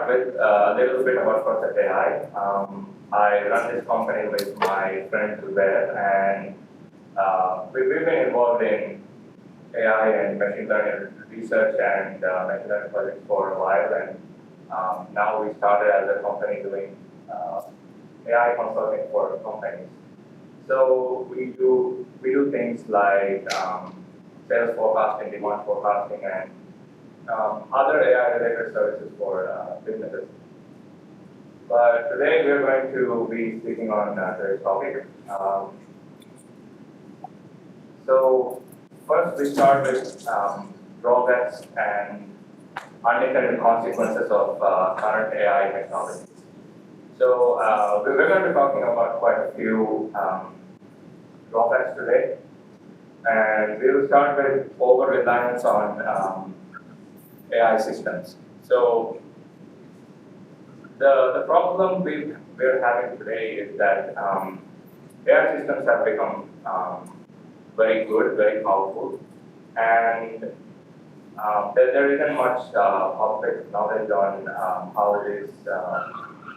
start with a little bit about Process AI. I run this company with my friend Zubair, and we've been involved in AI and machine learning research and machine learning projects for a while, and now we started as a company doing AI consulting for companies. So we do things like sales forecasting, demand forecasting, and other AI-related services for businesses. But today we're going to be speaking on today's topic. So first we start with drawbacks and unintended consequences of current AI technologies. So we're going to be talking about quite a few drawbacks today. And we will start with over-reliance on AI systems. So the problem we're having today is that AI systems have become very good, very powerful, and there isn't much public knowledge on how these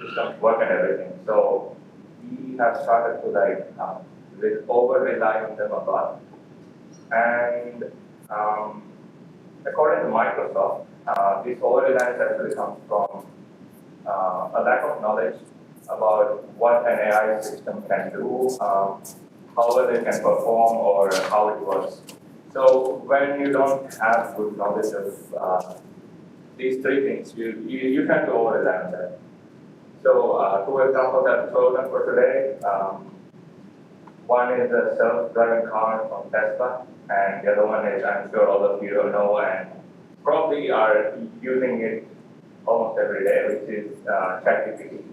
systems work and everything. So we have started to over-rely on them a lot. And according to Microsoft, this over-reliance actually comes from a lack of knowledge about what an AI system can do, how well it can perform, or how it works. So when you don't have good knowledge of these three things, you tend to over-rely on them. So two examples I've chosen for today. One is a self-driving car from Tesla, and the other one is, I'm sure all of you know and probably are using it almost every day, which is ChatGPT.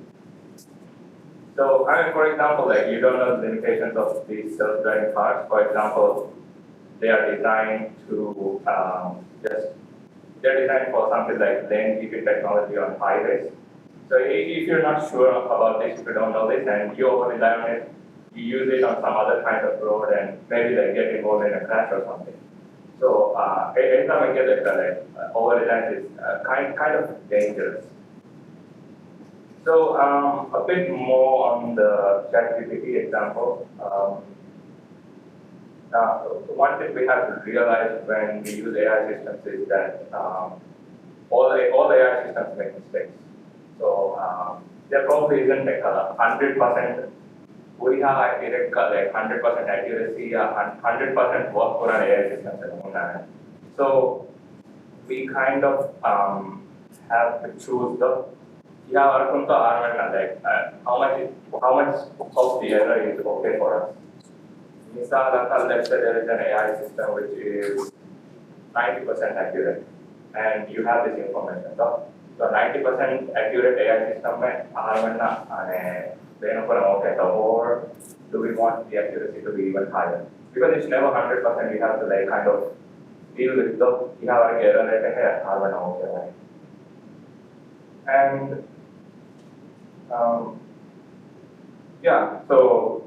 So, for example, you don't know the limitations of these self-driving cars. For example, they are designed to they're designed for something like lane keeping technology on highways. So if you're not sure about this, if you don't know this, and you over-rely on it, you use it on some other kind of road and maybe get involved in a crash or something. So anytime I get that over-reliance is kind of dangerous. So a bit more on the ChatGPT example. One thing we have to realize when we use AI systems is that all AI systems make mistakes. So there probably isn't 100% पूरी accurate 100% accuracy या 100% work for an AI system से होना है. So we kind of have to choose the how much of the error is okay for us. Let's say there is an AI system which is 90% accurate, and you have this information. So 90% accurate AI system में or do we want the accuracy to be even higher? Because it's never 100%, we have to kind of deal with the error. And so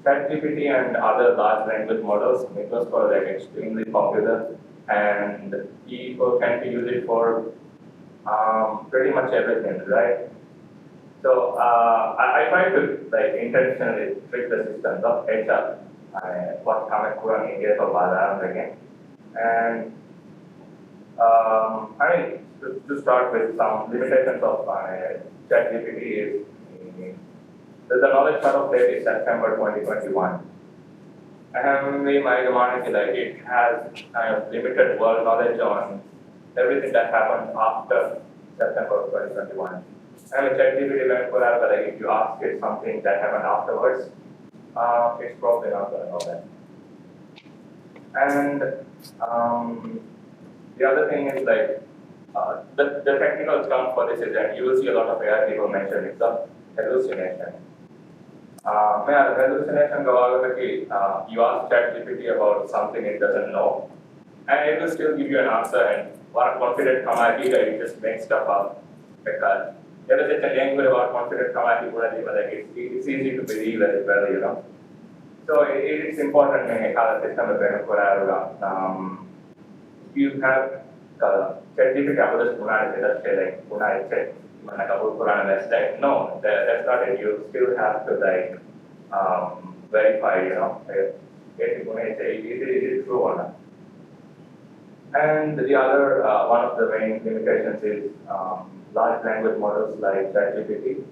ChatGPT and other large language models, it was for extremely popular, and people can use it for pretty much everything, right? So I try to intentionally trick the system of HR, what kamek kurang ingin atau balang again. And to start with some limitations of ChatGPT is the knowledge cutoff date is September 2021. And it has kind of limited world knowledge on everything that happened after September 2021. And with ChatGPT, if you ask it something that happened afterwards, it's probably not going to know that. And the other thing is the technical term for this is that you will see a lot of AI people mention it's a hallucination. Hallucination you ask ChatGPT about something it doesn't know, and it will still give you an answer, and what confident you just make stuff up. Because there is a language about confident it's easy to believe as well, you know. So it is important in a system you have ChatGPT apa terus guna kita like guna chat mana kamu kurang that's like no that's not it. You still have to like verify, you know, if it is true or not. And the other one of the main limitations is large language models like ChatGPT.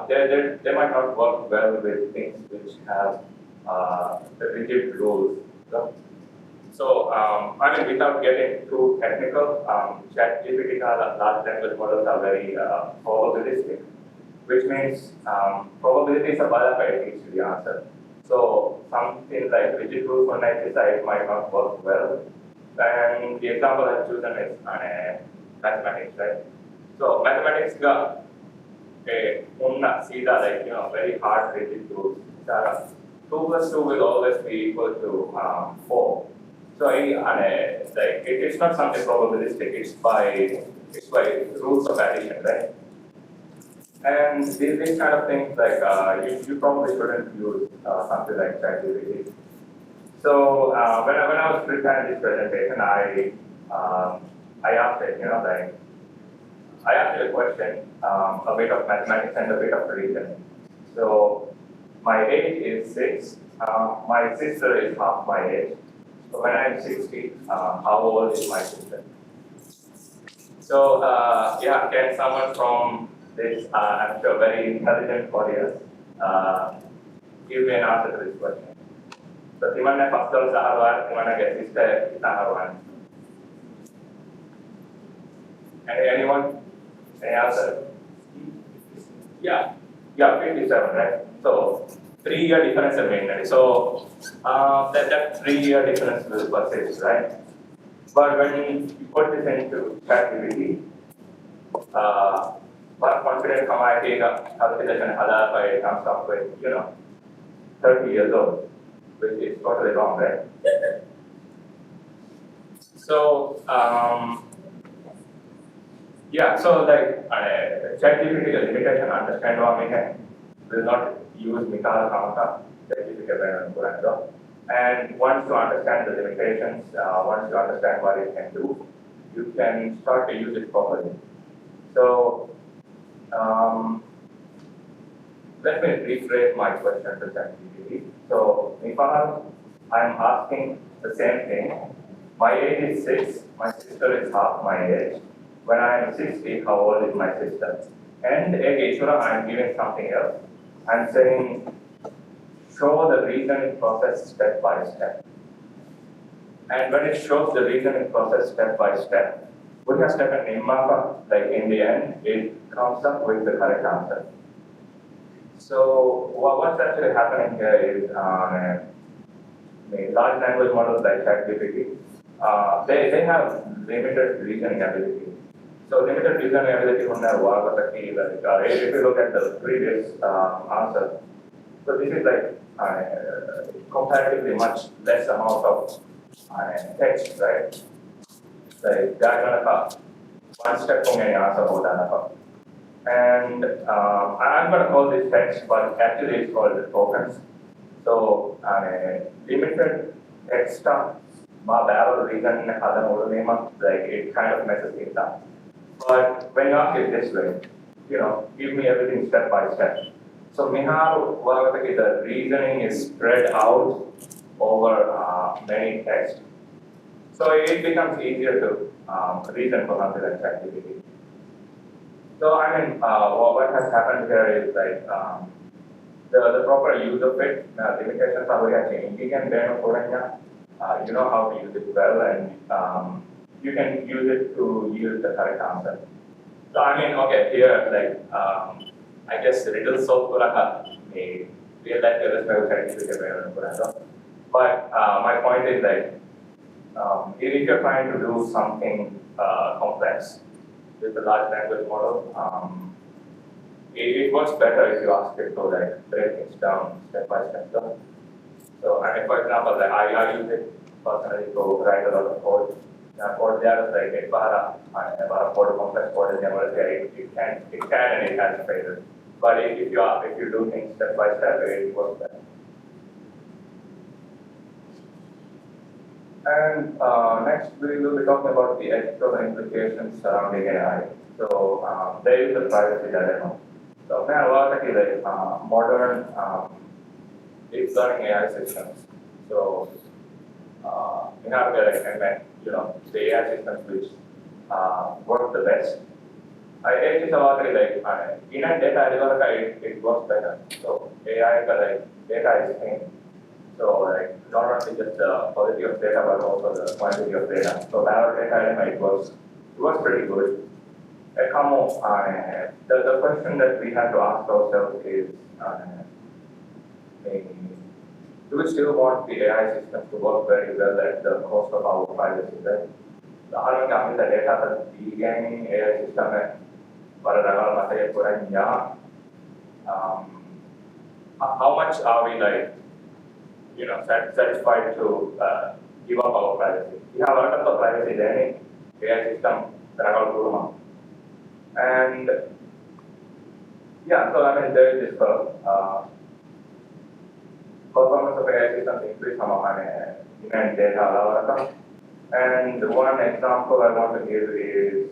They might not work well with things which have rigid rules. So, I mean, without getting too technical, ChatGPT large language models are very probabilistic, which means probability is a balapai needs to be answered. So something like rigid rules for decide might not work well. And the example I've chosen is mathematics, right? So mathematics got a like, you know, very hard rigid rules. 2 plus 2 will always be equal to 4. So like it's not something probabilistic. It's by rules of addition, right? And these kind of things, like you probably shouldn't use something like ChatGPT. So when I was preparing this presentation, I asked it, you know, like I asked it a question, a bit of mathematics and a bit of reasoning. So my age is 6. My sister is half my age. So when I'm 60, how old is my sister? So yeah, can someone from this, I'm sure, very intelligent audience give me an answer to this question? So di mana faktor sa haruan, di mana get sister kita haruan? Anyone? Any answer? Yeah, 57, right? So 3-year difference mainly. So that 3-year difference will persist, right? But when you put this into ChatGPT, one confident calculation comes up with, you know, 30 years old, which is totally wrong, right? So yeah, so like ChatGPT the limitation understand what we will not use Mikala Kamaka, ChatGPT and once you understand the limitations, once you understand what it can do, you can start to use it properly. So let me rephrase my question to ChatGPT. So Nipal, I'm asking the same thing. My age is 6, my sister is half my age. When I am 60, how old is my sister? And again, I'm giving something else. I'm saying, show the reasoning process step by step. And when it shows the reasoning process step by step, we have step in Mapa, like in the end, it comes up with the correct answer. So what's actually happening here is large language models like ChatGPT, they have limited reasoning ability. So limited reasoning ability on their work, if you look at the previous answer, so this is like comparatively much less amount of text, right? Like that one step from any answer more than a. And I'm going to call this text, but actually it's called the tokens. So limited text stuff, my barrel reason like it kind of messes things up. But when you ask it this way, you know, give me everything step by step. So Mihal, the reasoning is spread out over many texts. So it becomes easier to reason for something like ChatGPT. So I mean, what has happened here is like the proper use of it, limitations are changing and you know how to use it well, and you can use it to use the correct answer. So I mean, okay, here like I guess riddle solve may real life but my point is like if you're trying to do something complex with a large language model, it works better if you ask it to like break things down step by step. So I mean, for example, like I use it personally to write a lot of code. Code there is like a code complex code is never it can and it has failures. But if you do things step by step, it works better. And next, we will be talking about the ethical implications surrounding AI. So there is the privacy dilemma. So मैं अलग है कि like modern deep learning AI systems. So we have the like the AI systems which work the best. It is about like in a data it works better. So AI like data is king. So like not only just the quality of data but also the quantity of data. So our data it was pretty good. The question that we have to ask ourselves is eh, do we still want the AI system to work very well at the cost of our privacy, right? How kami the data that bigyan AI system para dagal masaya kurang niya. Um, how much are we like, satisfied to give up our privacy? We have a lot of privacy then in AI system dagal kurang. And yeah, so I mean there is this performance of AI systems increase in data. And one example I want to give is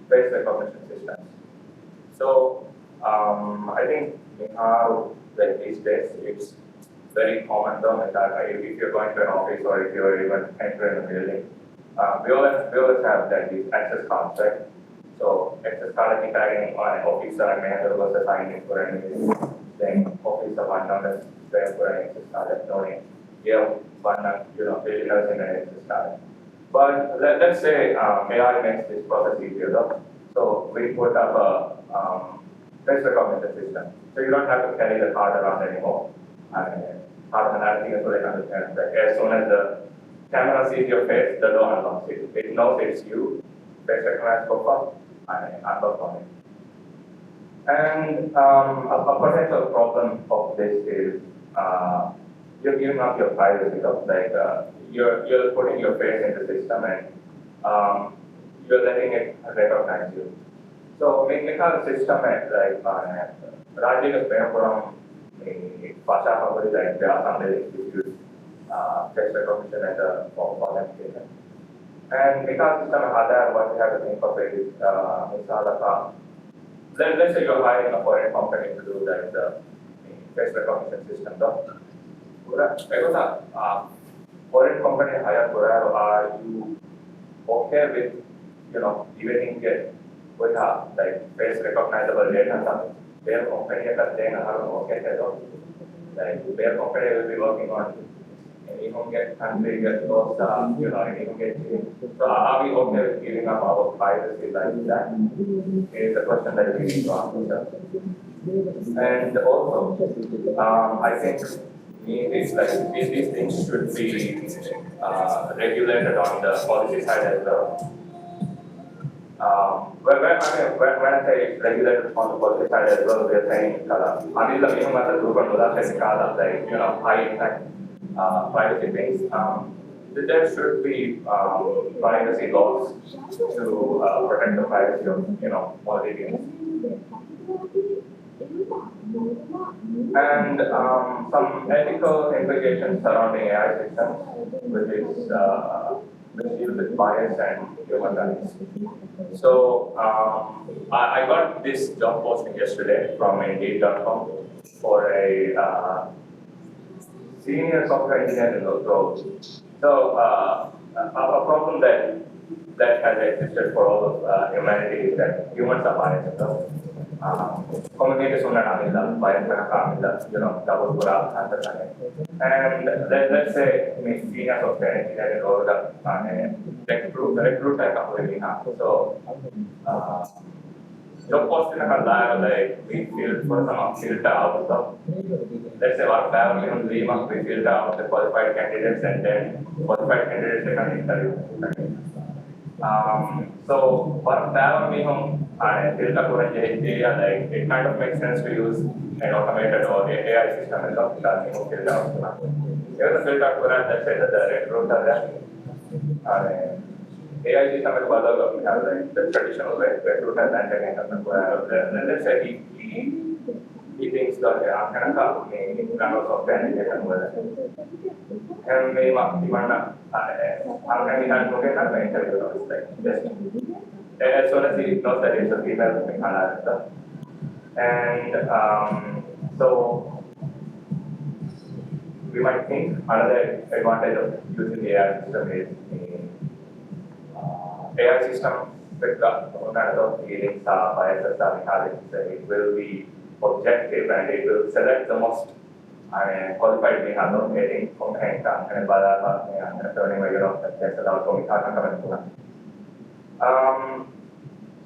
face recognition systems. So I think in how like these days it's very common though that if you're going to an office or if you're even entering a building, we always have like these access cards, right? So access card is carrying on officer and manager was assigned in for any then officer one number there for any access card knowing yeah one visitors in an access card. But let's say AI makes this process easier though. So we put up a face recognition system. So you don't have to carry the card around anymore. And automatically so they understand that as soon as the camera sees your face, the door unlocks it. It knows it's you, face recognize profile, and unlock on it. And a potential problem of this is you're giving up your privacy. Like you're putting your face in the system and you're letting it recognize you. So mechanical system at like Raji is paying from the Pasha Company like there are some institute face recognition as a for authentication. And mechanical system other what you have to think of it is misal let's say you're hiring a foreign company to do like the face recognition system. Because foreign company hire are you okay with giving it with like face recognizable data something? Their company can then have okay like their company will be working on any home get country get those any home get so are we okay with giving up our privacy like that? Is the question that we need to ask ourselves. And also, I think these these things should be regulated on the policy side as well. When I say regulated on the policy side as well, we are saying until the minimum at the group and like high impact privacy things. There should be privacy laws to protect the privacy of Maldivians. And some ethical implications surrounding AI systems, which deal with bias and human rights. So I got this job posting yesterday from Indeed.com for a senior software engineer in those roles. So a problem that has existed for all of humanity is that humans are biased. Communicate una camilla, bias na camilla, double pura answer and let's say senior software engineer role recruit like a so job post in a like we feel for some filter out so let's say our family on we filter out the qualified candidates and then qualified candidates they can interview. So for family home filter like it kind of makes sense to use an automated or AI system as well filter out. Here the filter let's say that the recruiter AI system is we have like the traditional way recruiter and then let's say he he thinks that I'm going to me software engineer and me even I'm going to look at my interview like just as soon as he knows that it's a female and so we might think another advantage of using the AI system is AI system with the kind of feelings biases are it will be objective and it will select the most qualified we have of getting from and turning that's allowed for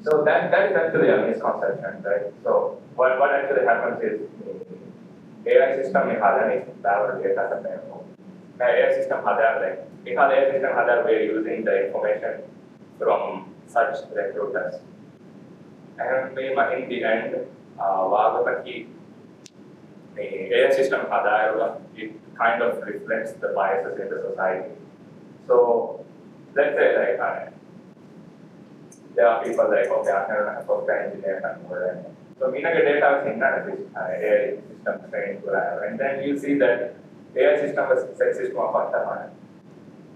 so that is actually a misconception, right? So what actually happens is AI system में हाल नहीं power data सकते हैं वो AI system हाल like एक हाल AI system hall we are using the information from such recruiters and we in the end वाग तक की the AI system hall it kind of reflects the biases in the society. So let's say like there are people like, okay, I'm a software engineer and whatever. So we get data is analysis, AI system trained to have, and then you see that AI system is sexist of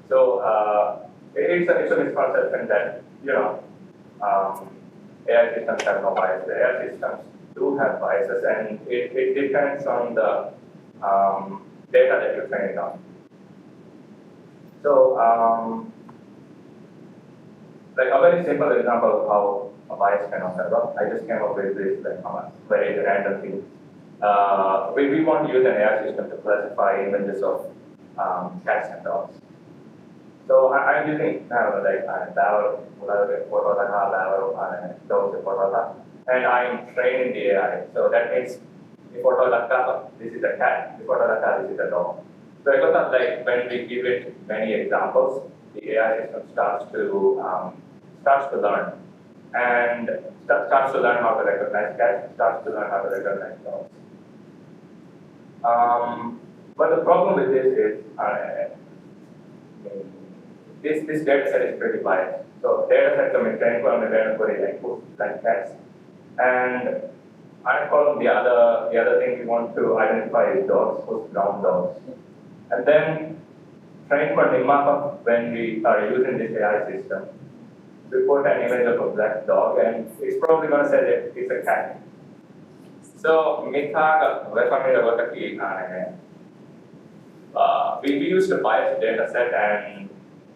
so it's a misconception that AI systems have no bias. The AI systems do have biases, and it depends on the data that you're training on. So like a very simple example of how a bias can occur. I just came up with this like very random thing. We want to use an AI system to classify images of cats and dogs. So I'm using like and I'm training the AI. So that means this is a cat, this is a dog. So I got like when we give it many examples, the AI system starts to learn and starts to learn how to recognize cats, starts to learn how to recognize dogs. But the problem with this is this data set is pretty biased. So data set can be trained from like cats, and I call the other thing we want to identify is dogs, brown dogs, and then train for Nimapa when we are using this AI system. We put an image of a black dog and it's probably going to say that it's a cat. So we used a biased data set and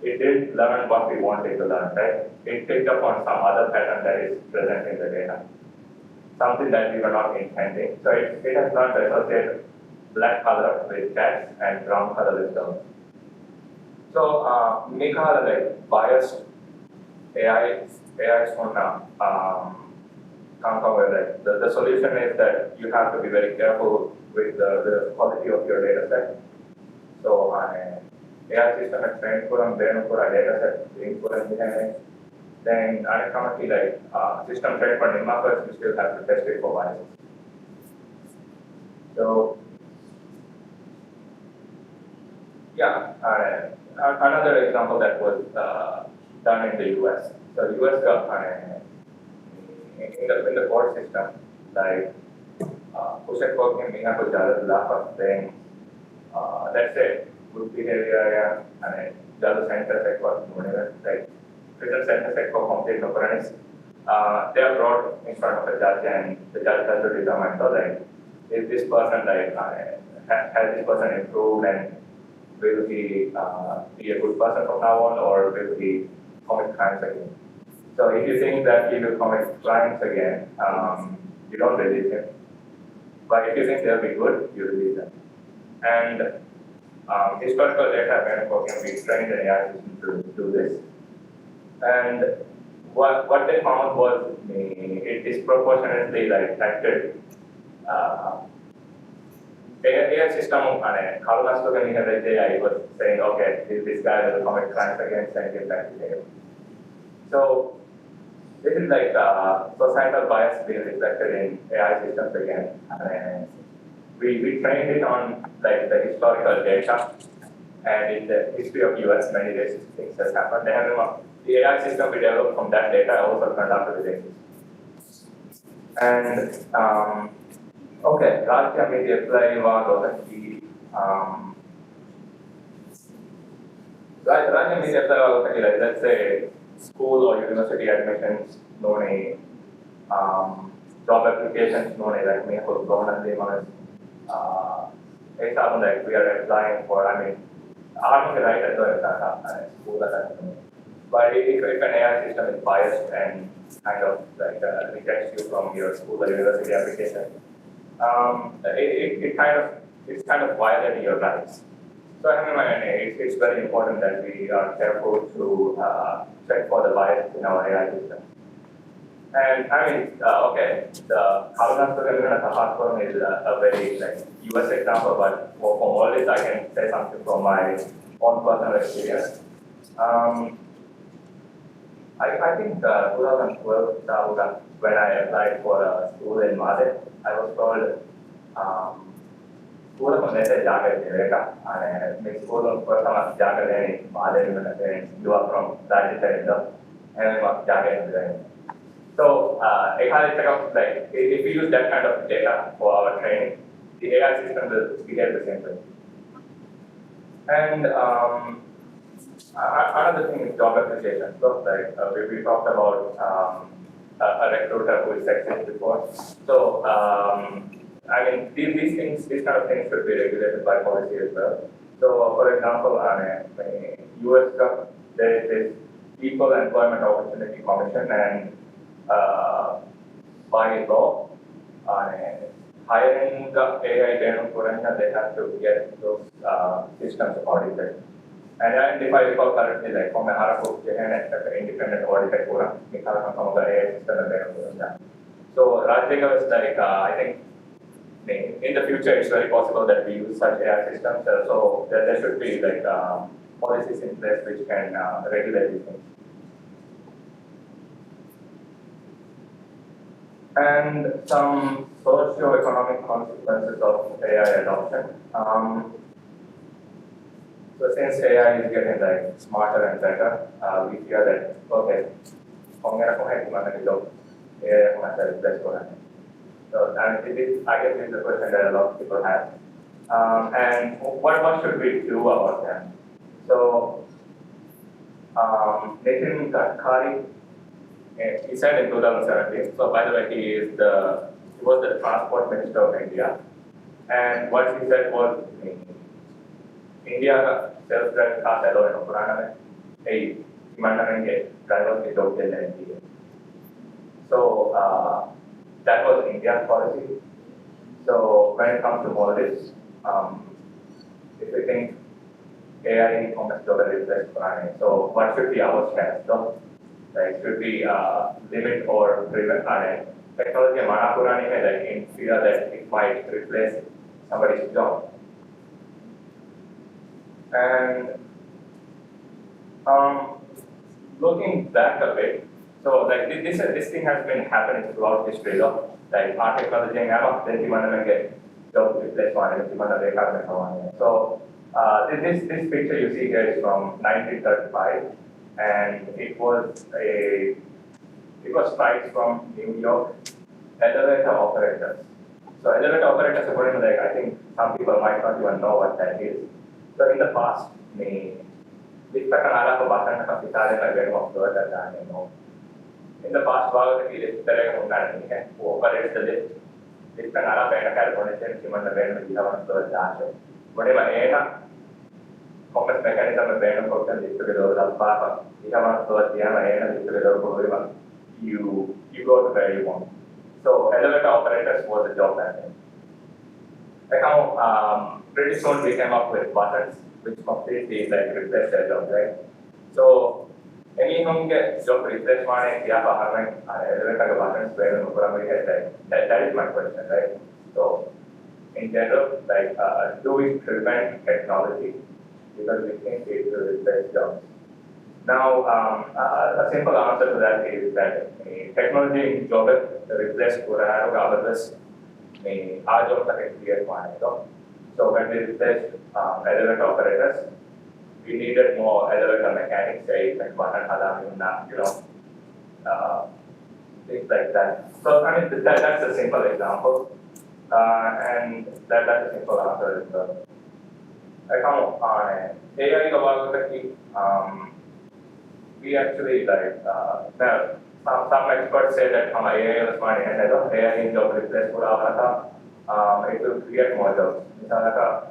it did learn what we wanted to learn, right? It picked up on some other pattern that is present in the data, something that we were not intending. So it has learned to associate black color with cats and brown color with dogs. So Mika like biased AI is on like the solution is that you have to be very careful with the quality of your data set. So AI system is trained for a data set being put in then currently like system trained for Nimapa, you still have to test it for biases. So yeah, another example that was done in the US. So the US got in the court system, like Pushat Court may have a lot of things. Let's say good behavior and Jala Center like prison center for complete occurrence. They are brought in front of a judge and the judge has to determine so like is this person like has this person improved and will he be a good person from now on or will he commit crimes again? So if you think that he will commit crimes again, you don't release him. But if you think they'll be good, you release them. And historical data can be trained in AI system to do this. And what they found was it disproportionately like affected AI system I was saying, okay, this guy will commit crimes against and get back to jail. So this is like societal bias being reflected in AI systems again. And we trained it on like the historical data and in the history of US many racist things has happened. They have the AI system we developed from that data also turned out to be racist. And Okay, රාජ්‍ය media ප්ලේවාගොලකි රාජ්‍ය media ප්ලේවාගොලකි like let's say school or university admissions නොනේ job applications නොනේ like මේ corona දේමස් ඒ සාම like we are applying for I mean ආර්ථික right at the school but if an AI system is biased and kind of like rejects you from your school or university application it it's kind of violating your rights. So I mean, it's very important that we are careful to check for the bias in our AI system. And I mean, okay, the Kalunastugan is a very like US example, but for all this, I can say something from my own personal experience. I think 2012 when I applied for a school in Maldives, I was told school को नैसे जाकर देगा and my school को sama जाकर देने Maldives में नैसे you are from that side and मैं जाकर देने so एक हाल तक like if we use that kind of data for our training the AI system will behave the same way and another thing is job application. So, like we talked about a recruiter who is sexist before. So, I mean, these things, these kind of things should be regulated by policy as well. So, for example, US there is this Equal Employment Opportunity Commission and by law, hiring the AI data, they have to get those systems audited. And if I recall correctly, like from a Harapu, independent auditor, AI system so Rajyega is like, I think in the future it's very possible that we use such AI systems. So there should be like policies in place which can regulate these things. And some socio-economic consequences of AI adoption. So since AI is getting like smarter and better, we fear that okay, AI replace so and I guess this is the question that a lot of people have. And what should we do about that? So Nitin Gadkari, he said in 2017. So by the way, he was the transport minister of India, and what he said was. India self-driving cars allow in Purana hey Mandarange drivers with hotel and so that was India's policy. So when it comes to Maldives, if we think AI almost totally replace Purana, so what should be our stance? So like should we limit or prevent technology Manapurani like in fear that it might replace somebody's job. And looking back a bit, so like this thing has been happening throughout history, like our technology and get job replaced so this picture you see here is from 1935, and it was strikes from New York elevator operators. So elevator operators, according to like I think some people might not even know what that is. So in the past, in the past, who operates the lift, complex mechanism you go to where you want. So elevator operators was the job back then. Like how pretty soon we came up with buttons which completely like replace their job, right? So any job replace elevator buttons that is my question, right? So in general, like do we prevent technology because we think it will replace jobs? Now a simple answer to that is that technology job replace our job create so when we replaced elevator operators, we needed more elevator mechanics, say like things like that. So I mean that's a simple example. And that's a simple answer. Come on, AI Kawasaki, we actually well, some experts say that AI was funny and AI in job replace it will create more jobs.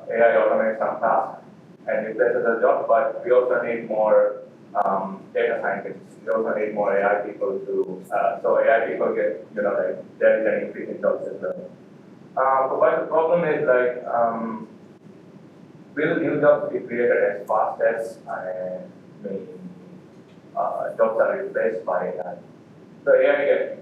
AI automates some tasks and replaces the job, but we also need more data scientists. We also need more AI people to, so AI people get, there is an increase in jobs as well. But the problem is will new jobs be created as fast as jobs are replaced by AI? So AI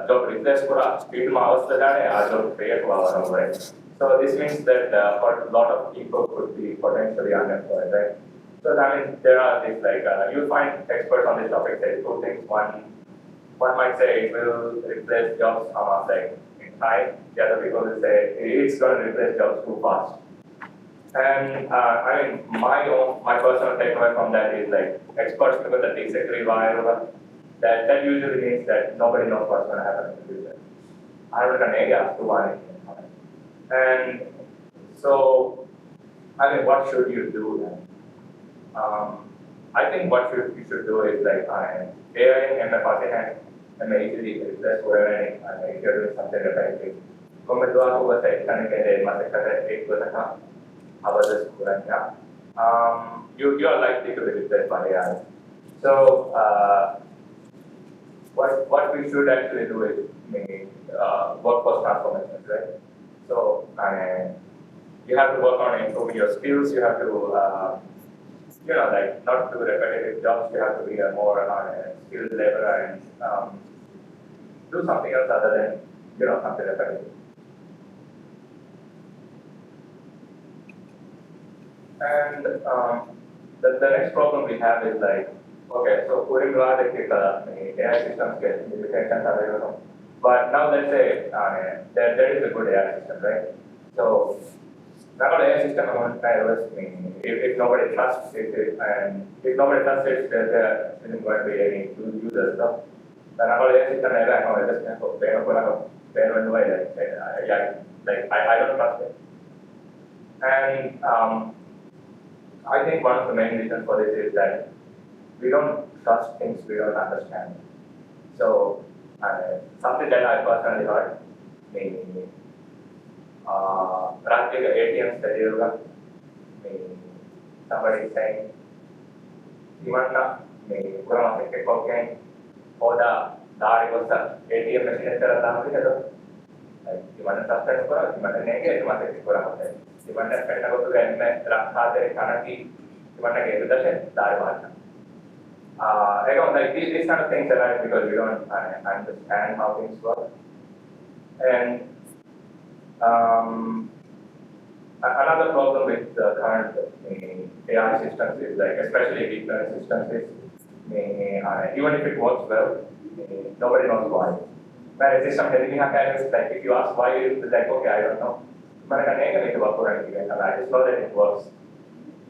job replace pura speed ma job create right? So this means that for a lot of people could be potentially unemployed, right? So I mean there are these you'll find experts on this topic say two things. One might say it will replace jobs in time. The other people will say it's going to replace jobs too fast. And I mean, my personal takeaway from that is experts because that disagree that usually means that nobody knows what's going to happen in the future. I don't know area to one. And so, I mean, what should you do then? I think what you should do is AI and MFRC and easily replace whatever if you're doing something repetitive. Como tu aku bahasa ikan ke masa kata itu you are likely to be replaced by AI. So what we should actually do is workforce transformation, right? So you have to work on improving your skills. You have to not do repetitive jobs. You have to be a more skilled laborer and do something else other than something repetitive. And the next problem we have is okay, so putting the AI systems get indications available. But now let's say there is a good AI system, right? So now the AI system if nobody trusts it and if nobody trusts it, there isn't going to be any users. So then our AI system I don't trust it. And I think one of the main reasons for this is that we don't trust things we don't understand. So something that I personally heard, ATM study somebody saying, Ivanna, kurang masih cocaine, oda dari besar ATM machine gimana suspend kurang, gimana nege, gimana kurang masih. Gimana spend aku tuh kayak rasa dari kanaki, gimana kayak itu dah dari mana? These kind of things arise because we don't understand how things work. And another problem with the current AI systems is especially deep learning systems is even if it works well, nobody knows why. But a system if you ask why, it's okay, I don't know. I just know that it works.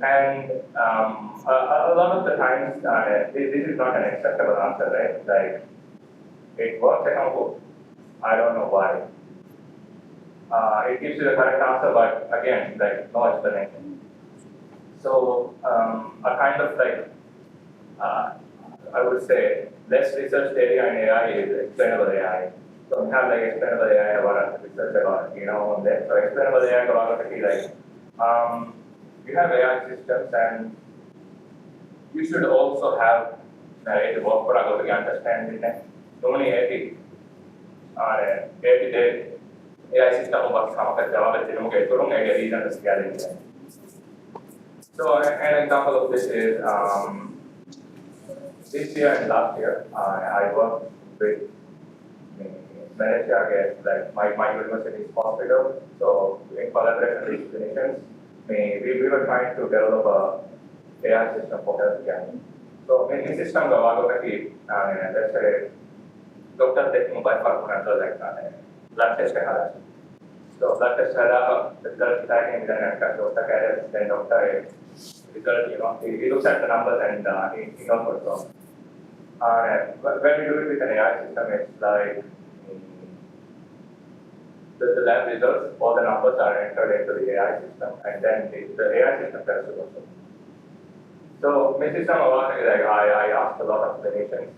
And a lot of the times, this is not an acceptable answer, right? It works, I don't know why. It gives you the correct answer, but again, no explanation. So, a kind of I would say, less research area in AI is explainable AI. So we have explainable AI about research about on that. So explainable AI about you have AI systems and you should also have the work for to understand it. So many AI system of So an example of this is this year and last year I worked with Malaysia my university's hospital. So in collaboration with clinicians, we were trying to develop a AI system for healthcare. So in this system, let's say doctor taking mobile phone blood test. So blood test result tagging then doctor result he looks at the numbers and he knows what's wrong. When we do it with an AI system, it's the lab results, all the numbers are entered into the AI system, and then the AI system does it also. So, my system like I asked a lot of clinicians,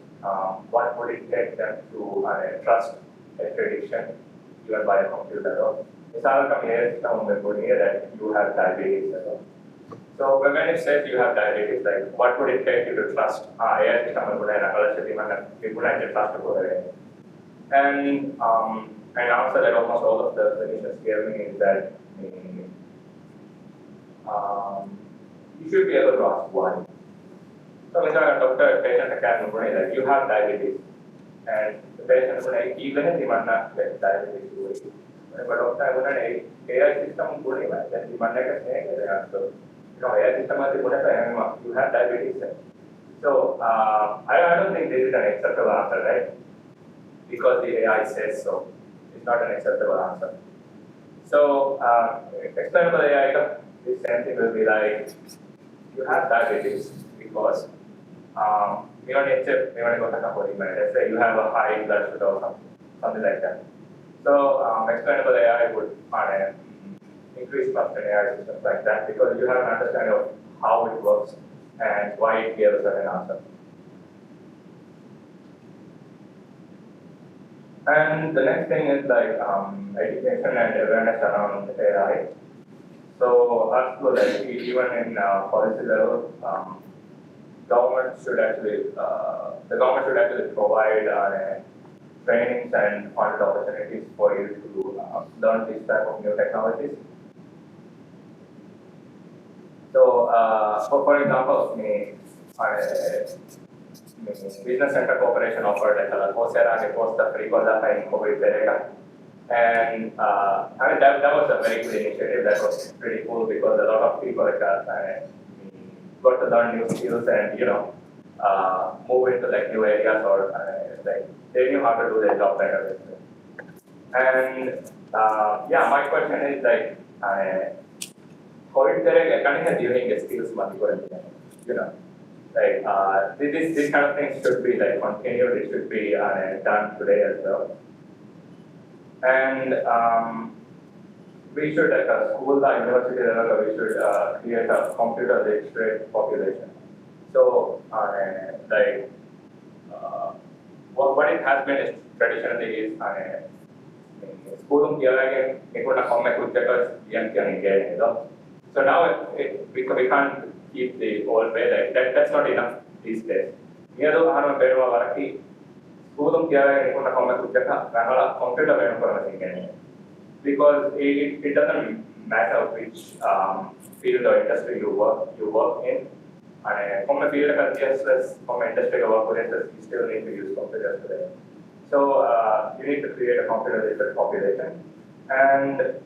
what would it take them to trust a prediction given by a computer? Misalnya kami system mempunyai that you have diabetes. So when it says you have diabetes, like what would it take you to trust AI system mempunyai kalau jadi mana mempunyai trust kepada. And an answer that almost all of the clinicians gave me is that you should be able to ask why. So, misalnya dokter patient akan mempunyai that you have diabetes, and the patient mempunyai even di mana diabetes itu. But dokter mempunyai AI system mempunyai dan di mana kesehatan so, AI system itu mempunyai you have diabetes. So I don't think this is an acceptable answer, right? Because the AI says so. It's not an acceptable answer. So explainable AI, this same thing will be like, you have diabetes because we want to go to let's say you have a high blood sugar or something like that. So explainable AI would increase trust in AI systems like that because you have an understanding of how it works and why it gave a certain answer. And the next thing is like education and awareness around AI. So as to like even in policy level, government should actually the government should actually provide trainings and funded opportunities for you to learn this type of new technologies. So for example, Business Center Corporation offered like a Coursera course the free course in COVID. And I mean that was a very good initiative. That was pretty cool because a lot of people got to learn new skills and move into like new areas or like they knew how to do their job better. And yeah, my question is like COVID kind of dealing with skills like this kind of things should be like continued. It should be done today as well. And we should, at a school, university level, we should create a computer literate population. So, like, what it has been is traditionally is school so now we can't keep the old way like that's not enough these days. Because it doesn't matter which field or industry you work in. And from a field of yes, from industry work you still need to use computers today. So you need to create a computer literate population. And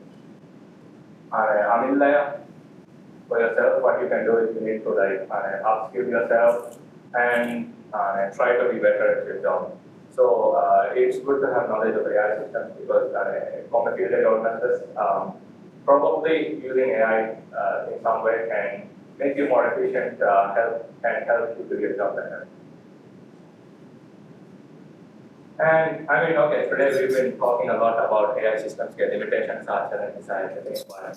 for yourself, what you can do is you need to like upskill yourself and try to be better at your job. So it's good to have knowledge of AI systems because complicated organizers probably using AI in some way can make you more efficient, help you do your job better. And I mean, okay, today we've been talking a lot about AI systems, their limitations, challenges, but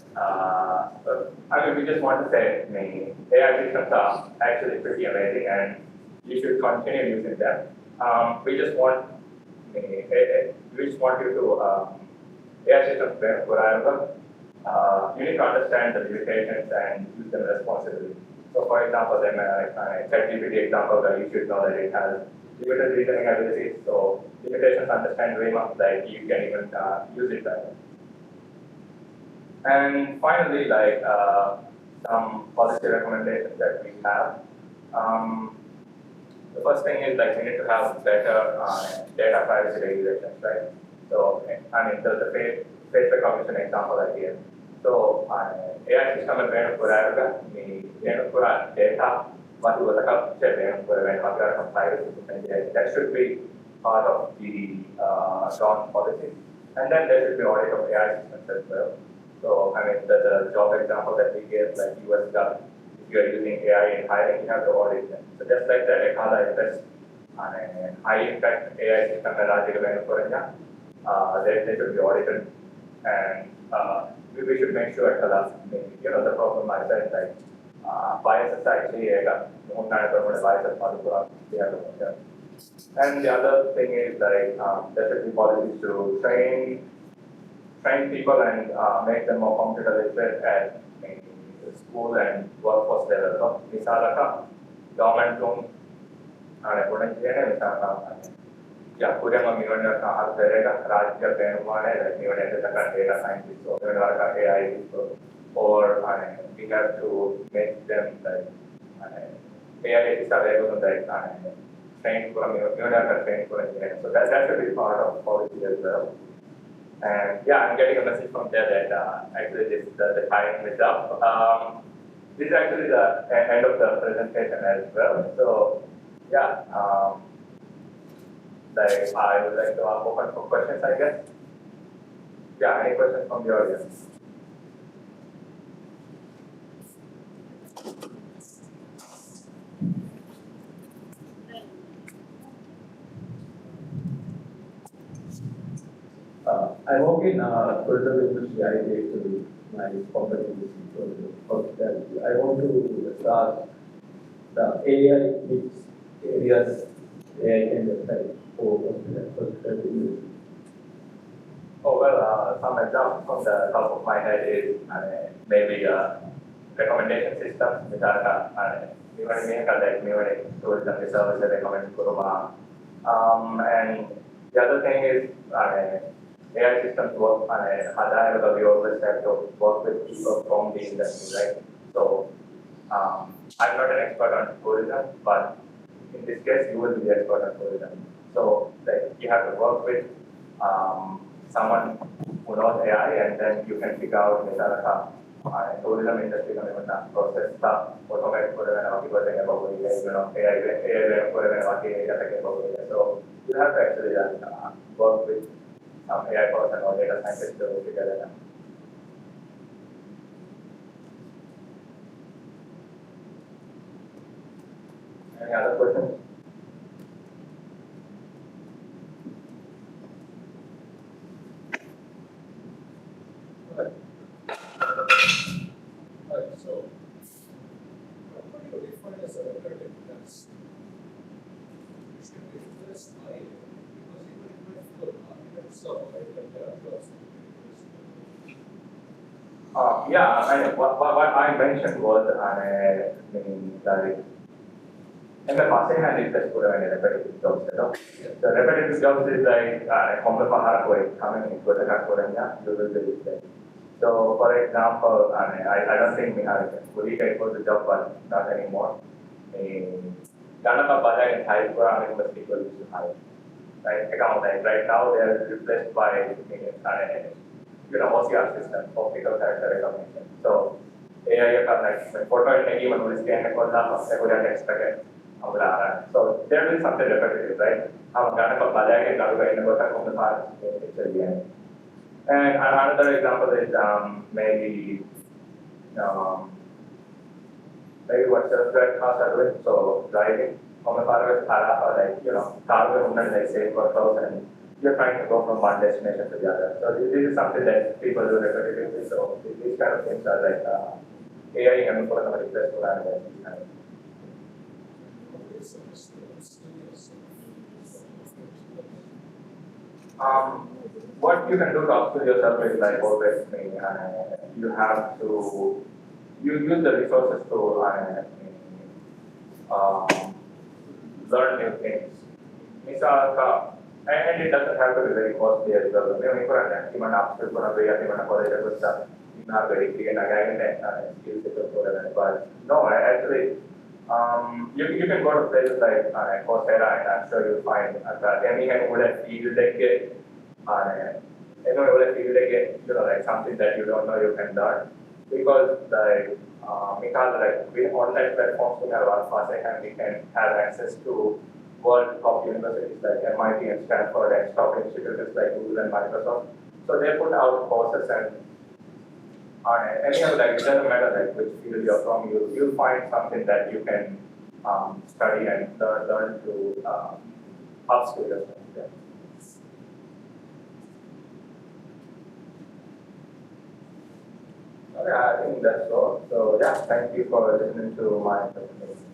I mean, we just want to say AI systems are actually pretty amazing and you should continue using them. We just want you to AI systems reliable. You need to understand the limitations and use them responsibly. So, for example, then ChatGPT example, you should know that it has limited reasoning abilities. So, limitations understand very much like you can even use it better. And finally, like some policy recommendations that we have. The first thing is like we need to have better data privacy regulations, right? So I mean the face recognition example I gave. So AI system is going to put data, but you privacy. That should be part of the government policy, and then there should be audit of AI systems as well. So I mean the job example that we gave, like US government. If you are using AI in hiring, you have to audit them. So just like the Ekala invest high impact AI system they should be audited and we should make sure to us, the problem I said, like, biases actually, biases, and the other thing is like there should be policies to train people and make them more computer literate at school and workforce level. So, misalnya government room ada pun yang misalnya ya kurang menggunakan hal mereka raja penumpang ada menggunakan data scientist or menggunakan AI or we have to make them like AI is available like train for menggunakan train for engineering. So that should be part of policy as well. And yeah, I'm getting a message from there that actually the time is up. This is actually the end of the presentation as well. So yeah, like I would like to open for questions, I guess. Yeah, any questions from the audience? I work in tourism industry. I did to my company hospitality. I want to start the AI which areas AI can apply for hospitality industry. Oh well, some examples from the top of my head is maybe recommendation systems. Misalnya, ini kan like tourism service recommend ke rumah. And the other thing is AI systems work we always have to work with people from the industry, right? So I'm not an expert on tourism, but in this case you will be the expert on tourism. So like you have to work with someone who knows AI, and then you can figure out tourism industry process stuff, automate so you have to actually work with some AI person or data scientist to figure that out. Any other questions? So, what do you define as a repetitive task? It should be just I, because even if I feel architects are like there are also Yeah, what I mentioned was like in the past I had interest for repetitive jobs. The repetitive jobs is like coming into the you will do it. So for example, I don't think we have fully paid for the job, but not anymore. Gana ka bala in high school, most people used to hire. Right? Right now they are replaced by OCR system, optical character recognition. So AI ka like photo and even when scan ko na regular text packet. So there will be something repetitive, right? Gana ka bala in the past, it's again. And another example is maybe what self-driving cars are doing. So driving, like car will like say for and you're trying to go from one destination to the other. So this is something that people do repetitively. So these kind of things are like AI and for somebody best to analyze these kind of things. What you can do to upskill yourself is like always you have to use the resources to learn new things. And it doesn't have to be very costly as well. Even upskill for a way, even a college stuff, you have a degree and a skills but no, actually you can go to places like Coursera, and I'm sure you'll find any and would have field like like something that you don't know you can learn because we online platforms we have and we can have access to world top universities like MIT and Stanford and top institutes like Google and Microsoft. So they put out courses and any other it doesn't matter which field you're from, you'll find something that you can study and learn to upskill yourself. Yeah. Okay, I think that's all. So yeah, thank you for listening to my presentation.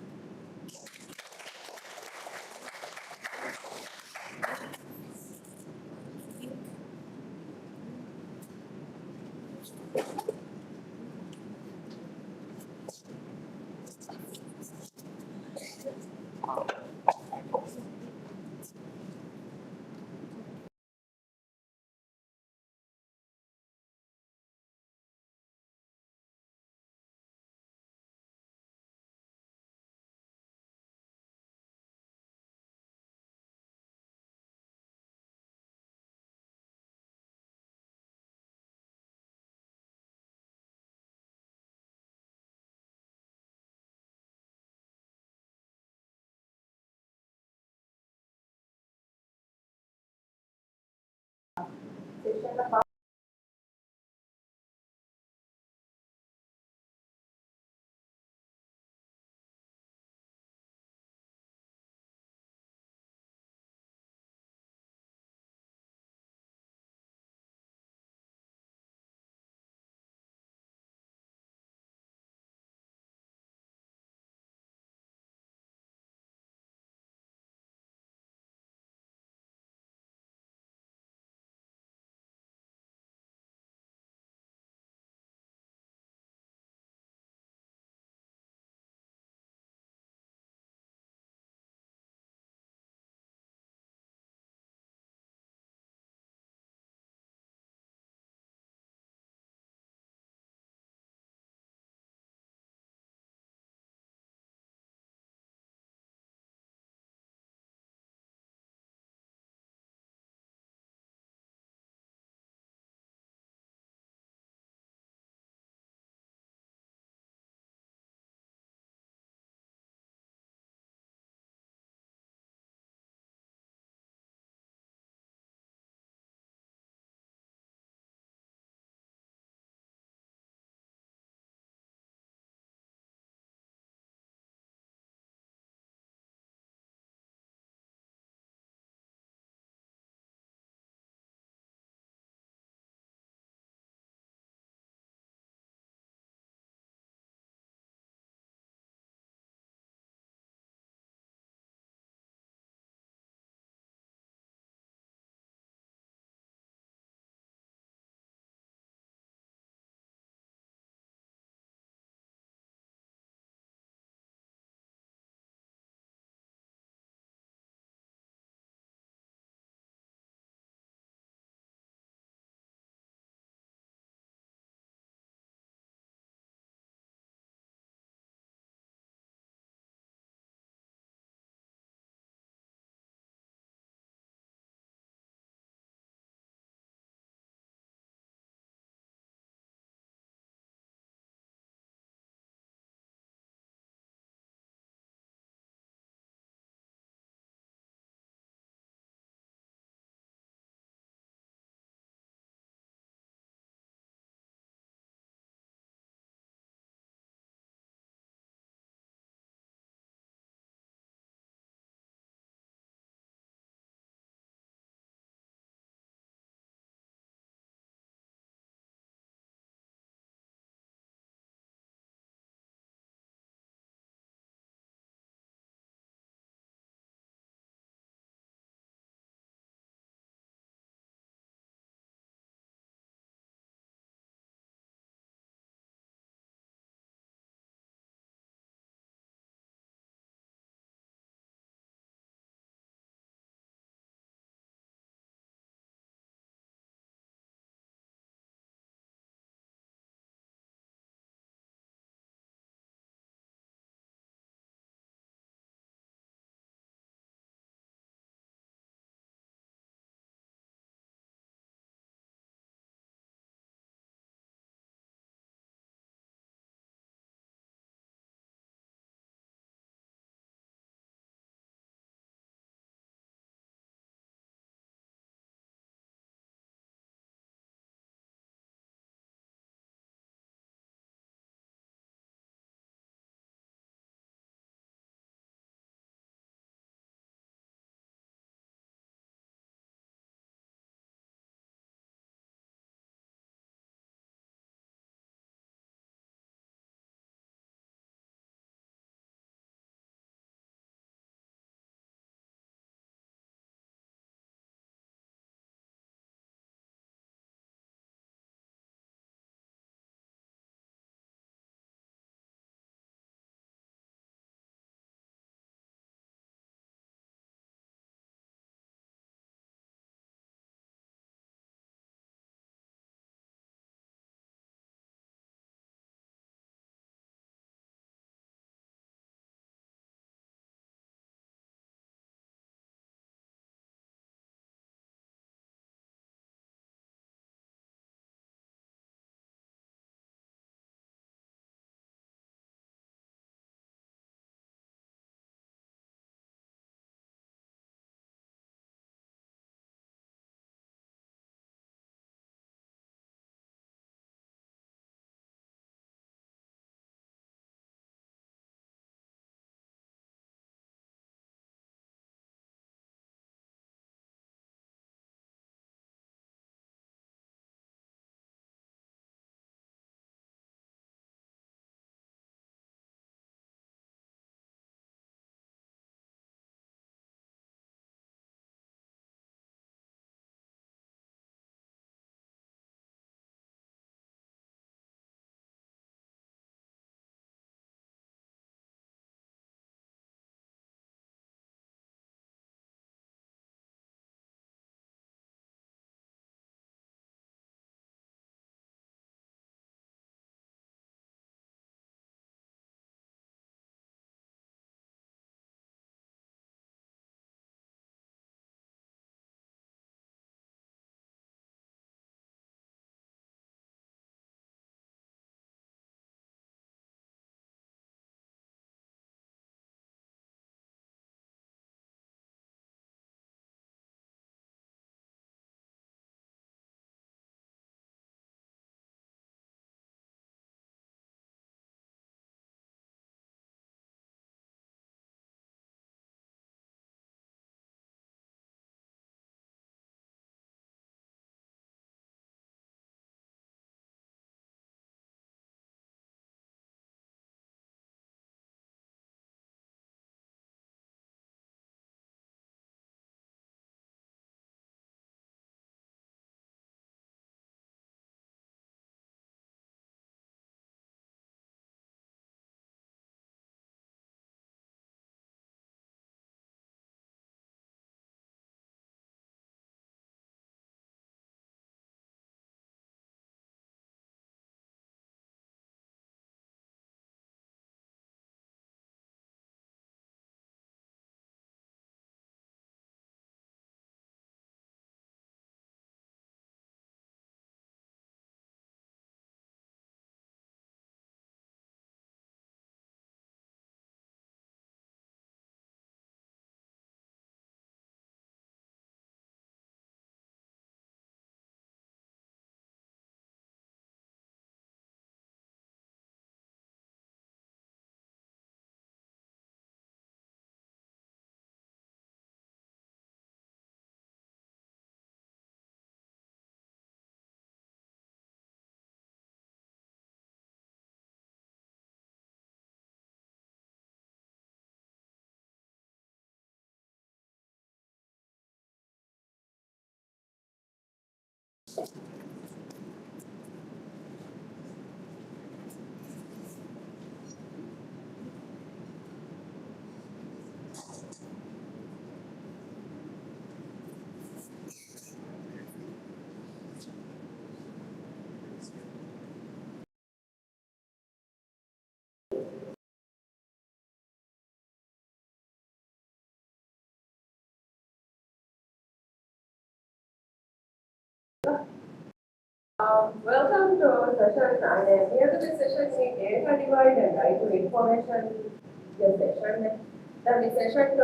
Welcome to our session. And here to this session, we data divide and right to information. Yes, session. The session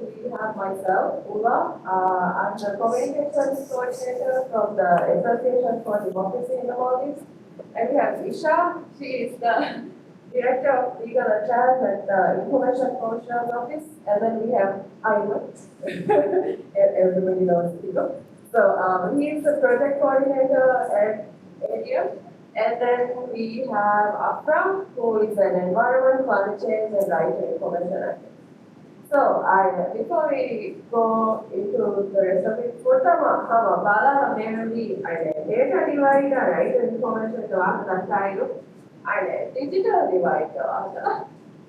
we have myself, Ula. I'm the communications coordinator from the Association for Democracy in the Maldives. And we have Isha. She is the Director of Legal Affairs at the Information Commissioner's Office. And then we have Ivan. Everybody knows Ivan. So he is the project coordinator at ADF. And then we have Afram, who is an environment, climate change, and right to information activist. So before we go into the rest of it, Utama, Hama, Bala, Memory, and data divide, and right to information to us, and digital divide.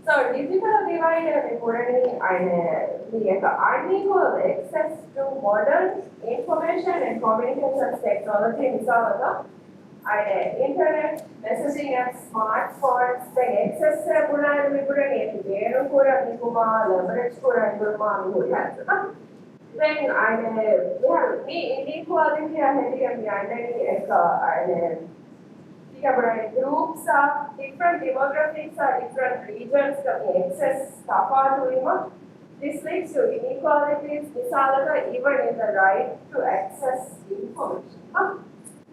So digital divide and unequal access to modern information and communications technology misalaka internet messaging apps smartphones access පුරාණ විපුරණ ඒකේ වේරු පුරා නිකුමා leverage පුරා නිකුමා විහුරියත් then we inequality groups are different demographics are different regions access this leads to inequalities even in the right to access information.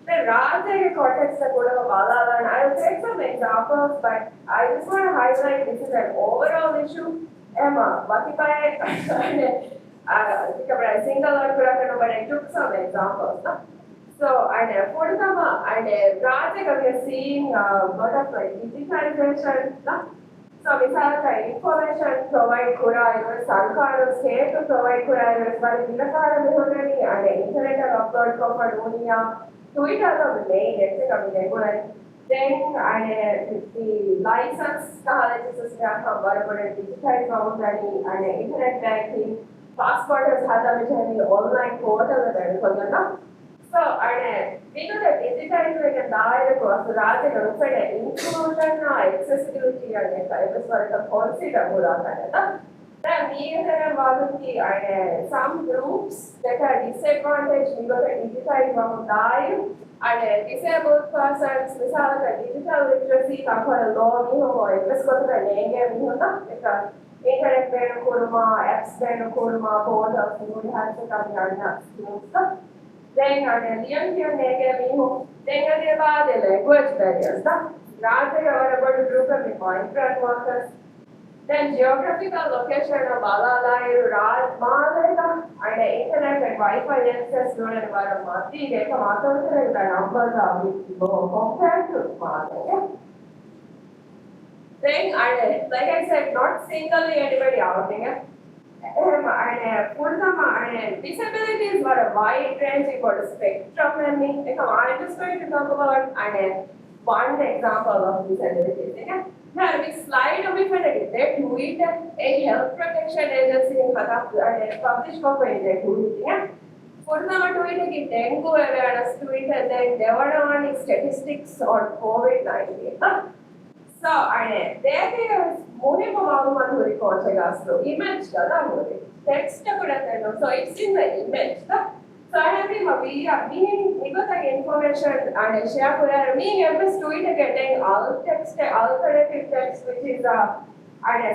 The Raja context and I will take some examples, but I just want to highlight this is an overall issue. Emma, single or but I took some examples. So, for Raja, we are seeing a lot of digitalization. So, we have information provide Sarkar state to provide but internet upload for Twitter the main then the license system digitized and internet banking, passport has online portal so we know that digitized like a diet across the inclusion accessibility and consider some groups that are disadvantaged because digitized and disabled persons, digital literacy, law, internet apps, portals, then the language barriers. About a group of migrant workers. Then geographical location of Balalai, Raj, Malaka, and internet and Wi-Fi access to an environment. The numbers are compared to Malaka. Then, like I said, not singly anybody out there. Disabilities were a wide range spectrum and I'm just going to talk about one example of disabilities. Now, this slide of they do it a health protection agency in published for it. For the doing dengue awareness to it and then there were statistics on COVID-19. So, there is moving about one image text so it's in the image. So I have being information and share being able to it getting alternative text which is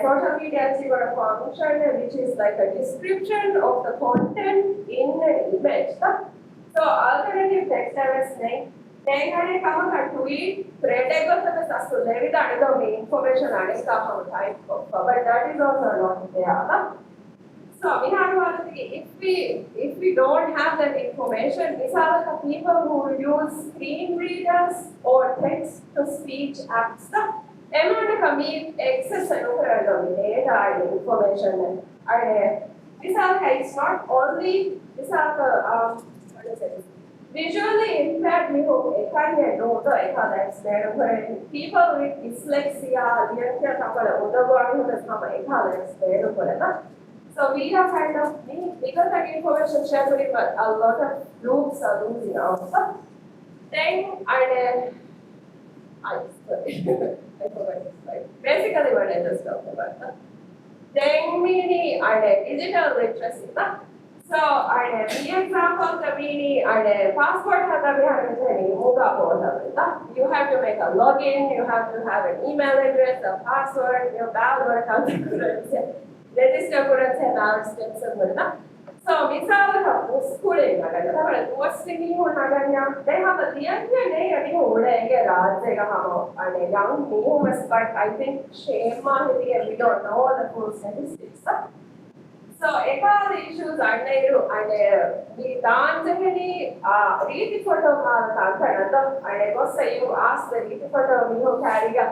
social media function which is like a description of the content in an image. So alternative text I was saying then come a tweet, thread information but that is also not there. So we have if we don't have that information, these are the people who use screen readers or text to speech apps. Access data and information and it's not only what is it? visually impaired people, එකන්නේ නෝද එකලස් බේරුකරේ people with dyslexia ලියන්න තමයි උදව්වාගෙන තමයි එකලස් බේරුකරේ. So we are kind of because like information sharing but a lot of groups are losing out. Then I forgot this slide. Basically what I just talked about. Then meaning digital literacy. So the example the meaning passport you have to make a login, you have to have an email address, a password, your password, register steps. So misalnya schooling they have a young humans, but I think shame we don't know the full statistics. So ekala issues annairu we danceni reeti photo mala tantanada gossa you ask the reeti photo miho carriga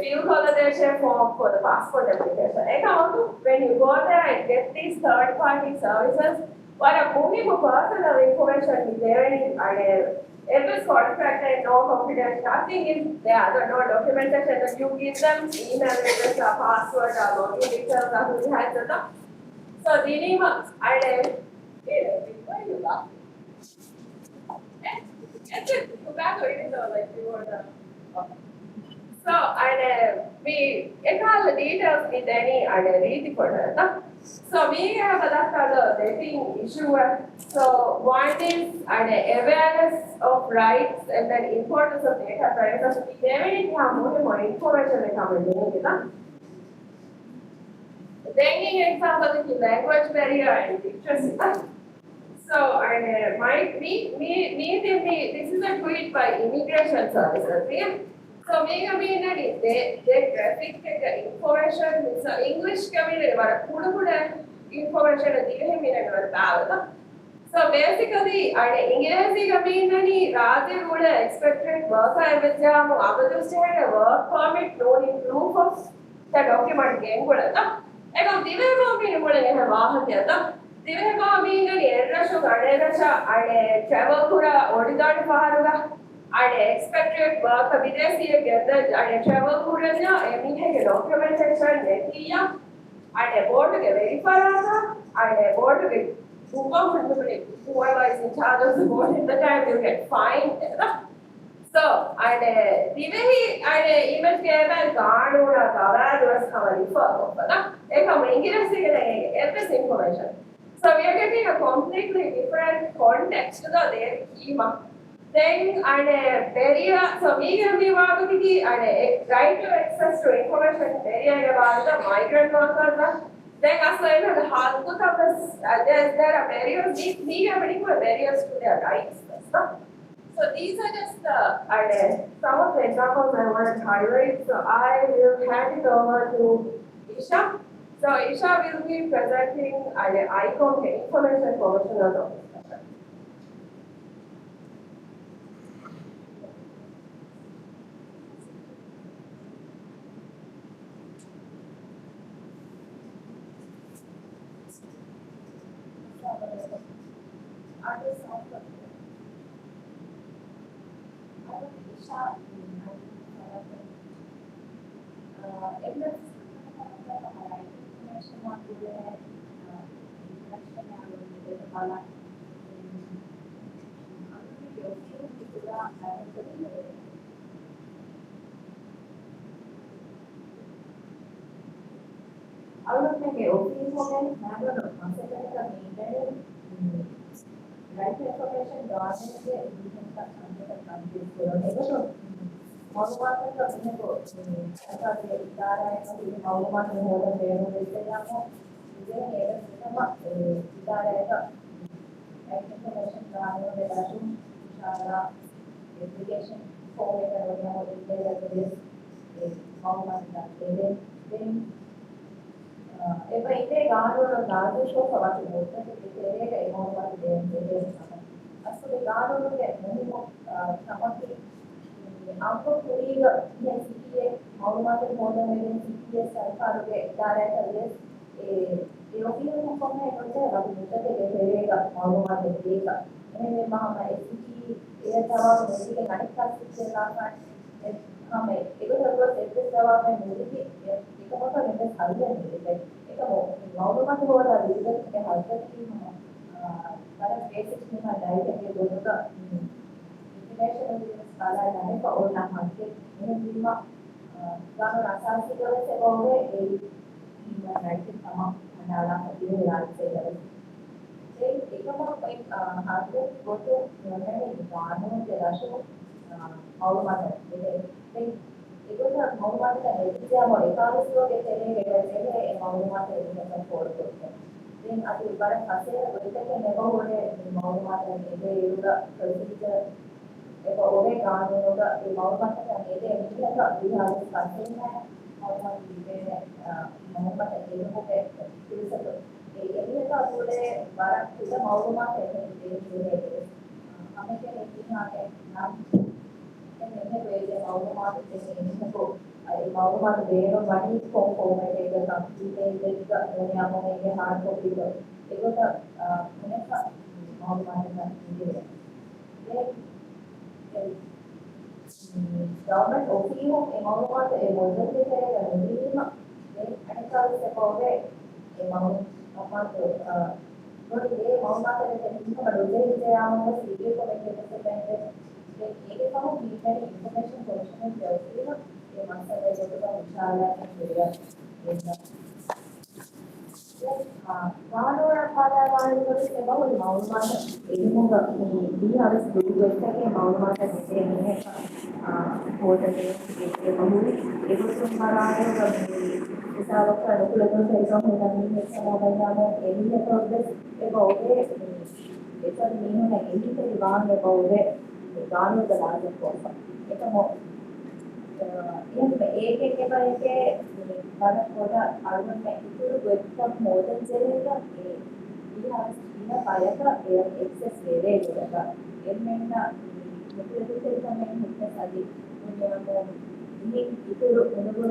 fill validation form for the passport application. When you go there and get these third party services, what a moving personal information is there if it's contract and no confidence, nothing is there, no documentation that you give them email address or password or login details or who has it. So Dinima, why you laughing? It's a tobacco, even though like you were the. So we all the details with any read for that. So we have that dating issue. So one is awareness of rights and then importance of data privacy. We definitely have more information that comes in. Then example is language barrier and literacy. So this is a tweet by Immigration Services. Yeah? So they graphic information English community information so basically English community Raja would expected worker work permit no proof of the document game travel expected work Videsi travel documentation board to get verified board to get whoever is in charge of the board at the time you get fined. So even information. So we are getting a completely different context to the schema. Then barrier, so we can be right to access to information barrier about the migrant workers. Then as well as there are barriers, we are getting barriers to their rights. So these are just some of the examples I want to highlight. So I will hand it over to Isha. So Isha will be presenting ICON information professional officer. එහෙනම් මම එක්ටි ඒ තවම මේකෙන් අනිත් පැත්තට දාලා මම ඒක හොරවත් එක්ක තවම මේකේ ඒක මොකද මේක හරියන්නේ ඒක මොනවද හොරලා විදිහට ඒක හරියට කියනවා බර බේසික් නිකන් ඩයිට් එකේ දුන්නක ඉන්ෆර්මේෂන් එකේ ස්කාලා නැහැ ඕන නැහැ එහෙනම් මම ගාන රසායනික වලට ඕනේ ඒ ඩයිට් එක තමයි අදාළම තියෙන යාන්ත්‍රය එකම හදේ කොට යන්නේ ගානෝ දරශෝ අවුමත ඒක අවුමත එදියාම ඒකාලසියෝගේ තේරෙන්නේ ඒ අවුමත එදින පොරොත් දැන් අපි උබර පස්සේ ඔයකේ නෙබෝනේ අවුමත මේ යුග ප්‍රතිච ඒක ඕනේ ගානෝක ඒ අවුමත තමයි එදිනක විහාර පස්සේ නෑ අවුමත ඉන්නේ අවුමත ඒකෝකේ පිළිසක එදිනක අපේ බාරක් තුල මවුරුමක් එන්නේ අපි කියන්නේ ඉන්නාගේ නම් එන්නේ වේද මවුරුමක් එන්නේ ඒ මවුරුමක් දේන වණි කොම්පෝමේට් එක කම්පියුටර් එකක මොනියමෝගේ හાર્ඩ් කොපි එක ඒකට මොනක මවුරුමක් ඉන්නේ government OPU ඒ මවුරුමක් ඒ මොඩල් එකේ නිදීම ඒ අනිකාලේ පොවේ ඒ මවුරුමක් මොකද මවුරුමක් දෙන්න බඩොලේ ඉතියාම සීරියස් කොමෙන්ට් එකක් ඒකේ තමයි මීටර් ඉන්ෆර්මේෂන් කොලෙක්ෂන් කරලා ඒ මාසයේ දෙකක විශාලයක් ගානෝර පාදාවාරවල සබවල මවුරුමක් එමුග බිහාර ස්කූල් එකේ මවුරුමක් දෙන්නේ හොටලේ ඒකේ බහුලි ඒකසුම් කරානේ විශාලක අනුකූලකම් සේකම් හොදන්නේ සමාදන්නාම එන්නේ ප්‍රොග්‍රස් ඒක ඔබේ ඒක නියම එන්නේ ගානේ බවුවේ ගානෝ දලාජ කොප ඒක මො ඒකේ එකේ බල කොට අරුම ඉතුරු වෙච්ච මොඩල් දෙලක ඒ විහාර ඉන්න බයක එක්සස් වේරේ දෙක එන්නෙන්න මුලින්ම තමයි මුත්තසදී මොනවා ඉතුරු මොනවද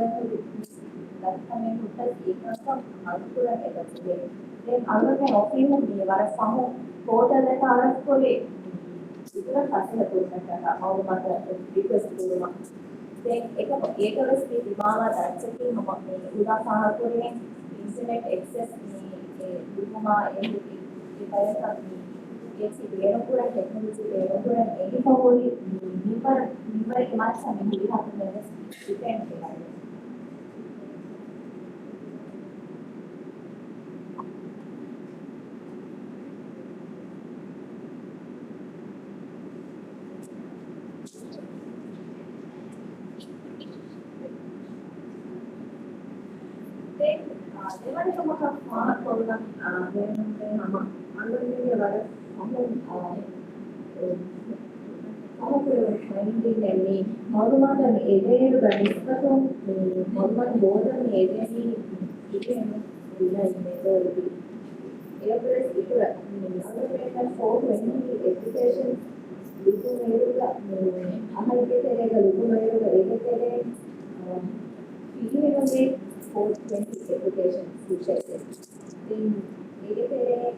ලක්ෂණය මුත්තස් ඒකක් අනුකූලක එකතුනේ දැන් අනුකේ ඔෆිම දිවර සමු ටෝටල් එක අරස්කොලේ ඉතල පස්සේ තුනකට අවුමත රික්වෙස්ට් දුන්නා දැන් ඒක වෙස්ටි දිමාලා දැක්කේ මම මේ උදාහරණයක් ඉන්ටර්නෙට් ඇක්සස් මේ දුමා ඒ ඒකයි ඒකේ ටෙක්නොලොජි දේවපුරා ඒකේ පොලි නිවර මාසෙ මේ විදිහට ඩිපෙන්ඩ් වෙනවා දෙවන මොකක් මාන කොල්ලන් වෙනම අනුන්ගේ වල මේ මොරුමාට ඒදේරු ගනිස්කතෝ මේ මොරුමාට බෝධන ඒදේනි ඉතින් ඉන්නේ ඒකවල ඉතල අනුමේෂන් ෆෝර් වෙනි education දුන්නේරුක අහලකේතේක දුන්නේරුක ඒකේතේ ඉතිනේ for 20 education features. Then, ඒකේ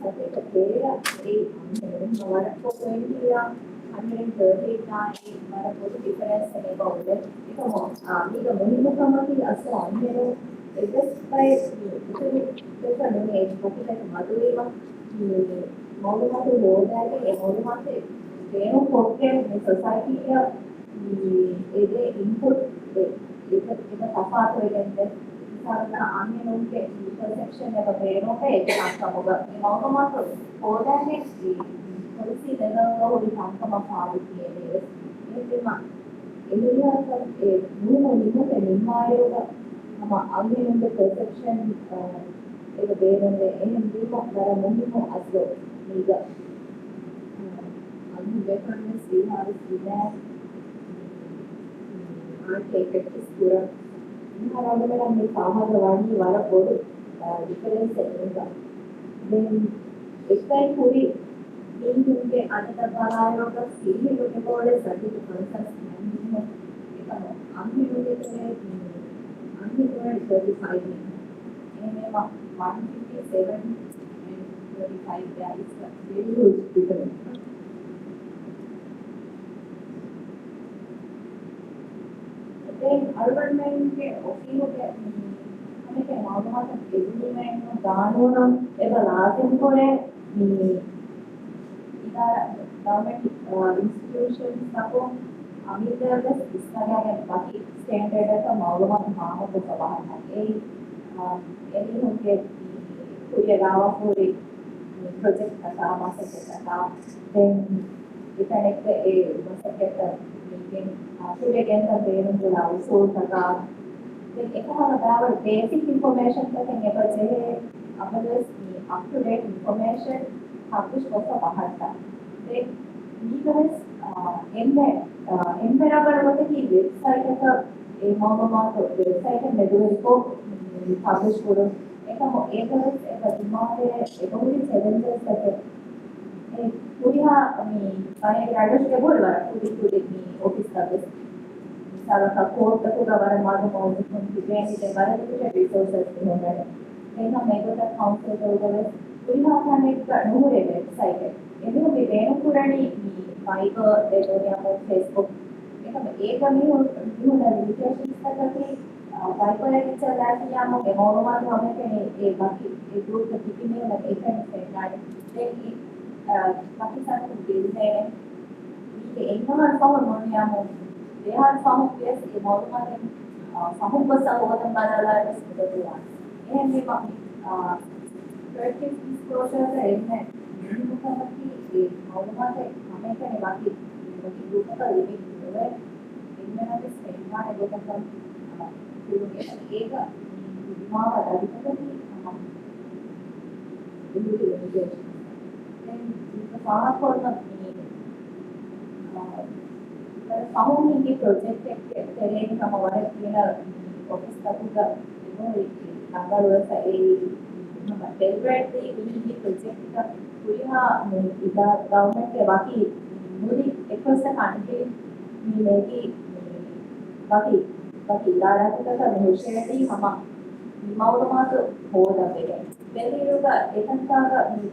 සතේක තේරෙලා ඒ අන්න for 20 ලා 139 වර පොඩි ඩිෆරන්ස් එකක් වුණා. ඒක මේක මොනිමුකමකි අස අන්නේ එදස් පයි ඉතින් මේ පොකිට මදුවේම මොනවද හොදාගේ ඒ මොනවද දේන පොක්කේ මේ සොසයිටි ඒකේ ඉන්පුට් ඒක තපාත වෙන්නේ සාරණ අන්‍යෝන්ගේ පර්සෙප්ෂන් එක වේනෝක ඒක අක්කමක මවකමත් හොදාන්නේ පොලිසි දෙනවා උඩ සංකම පාවිච්චි කියන්නේ ඒකම එළියට ඒ මුල නිමත නිමායෝක මම අන්‍යෝන්ගේ පර්සෙප්ෂන් ඒක වේනෝනේ එහෙම දීපක් දර මොනිම අස්ලෝ නීග අන්න වෙකන්නේ සීහාරි සීලා ආකේකට ස්කුර ඉන්හාරවල මේ සාමාජ වර්ණී වල පොඩි ඩිෆරන්ස් එකක් දැන් එකයි පුරි ඉන්දුගේ අනිතතරායෝක සීහිලුගේ පොලේ සතිප ප්‍රොසෙස් නන්නේ ඒක අන්තිමේ තේ අන්තිමේ 35 එනේ 157 2035, there is a very huge difference. then urban के office के हमें के मालूमात एग्रीमेंट में कानून एवं कोरे इधर गवर्नमेंट इंस्टीट्यूशन सबको अमीर इस्तागा बाकी स्टैंडर्ड का मालूमात मामों को सवाल है ये होंगे पूरे गाँव पूरे प्रोजेक्ट का काम आसे के काम then connect a sector meeting पूरे केंद्र बेरों जो लाओ सोल का then एक हमारा बराबर basic information का कहीं पर चाहिए अपने up to date information आपको उसको बाहर था then because बराबर होता है कि वेबसाइट का एक मालूमात वेबसाइट में दो को publish करो एक दिमाग एक पूरी challenges करके पूरी मैं ग्रेजुएट के बोल रहा पूरी ऑफिस का बस सारा का कोड तक का बारे में मालूम हो उनकी ट्रेनिंग के बारे में कुछ रिसोर्सेज भी होंगे लेकिन हम एक तो काउंसिल तो उधर पूरी हम एक नूरे वेबसाइट है ये भी वेनो पुरानी फाइबर डेटा या फेसबुक एक नहीं हो लिमिटेशन का करके फाइबर एक चला है या हम मालूमात हमें के बाकी एक ग्रुप का कितनी नहीं लगे एक है बाकी सारे डिटेल्स हैं ये एक बार फॉर्म होने आमो ये हर फॉर्म केस ये मालूमात है फॉर्म को सब होता है बाजार लाइफ में तो ये है बाकी प्रैक्टिस डिस्क्लोजर है इसमें मतलब कि ये मालूमात है हमें क्या बाकी ग्रुप का लिमिट है इनमें ना किस तरह है वो मतलब एक दिमाग आता है कि वहाँ पर फाउंडिंग की प्रोजेक्ट तेरे हमारे तीन ऑफिस का पूरा नागाल वैसा हम डेलिब्रेट की प्रोजेक्ट का पूरी इधर गवर्नमेंट के बाकी पूरी एक कंट्री मिलेगी बाकी इदारा का नेशनली हम मालूमात हो जाते हैं पहले लोग एतंका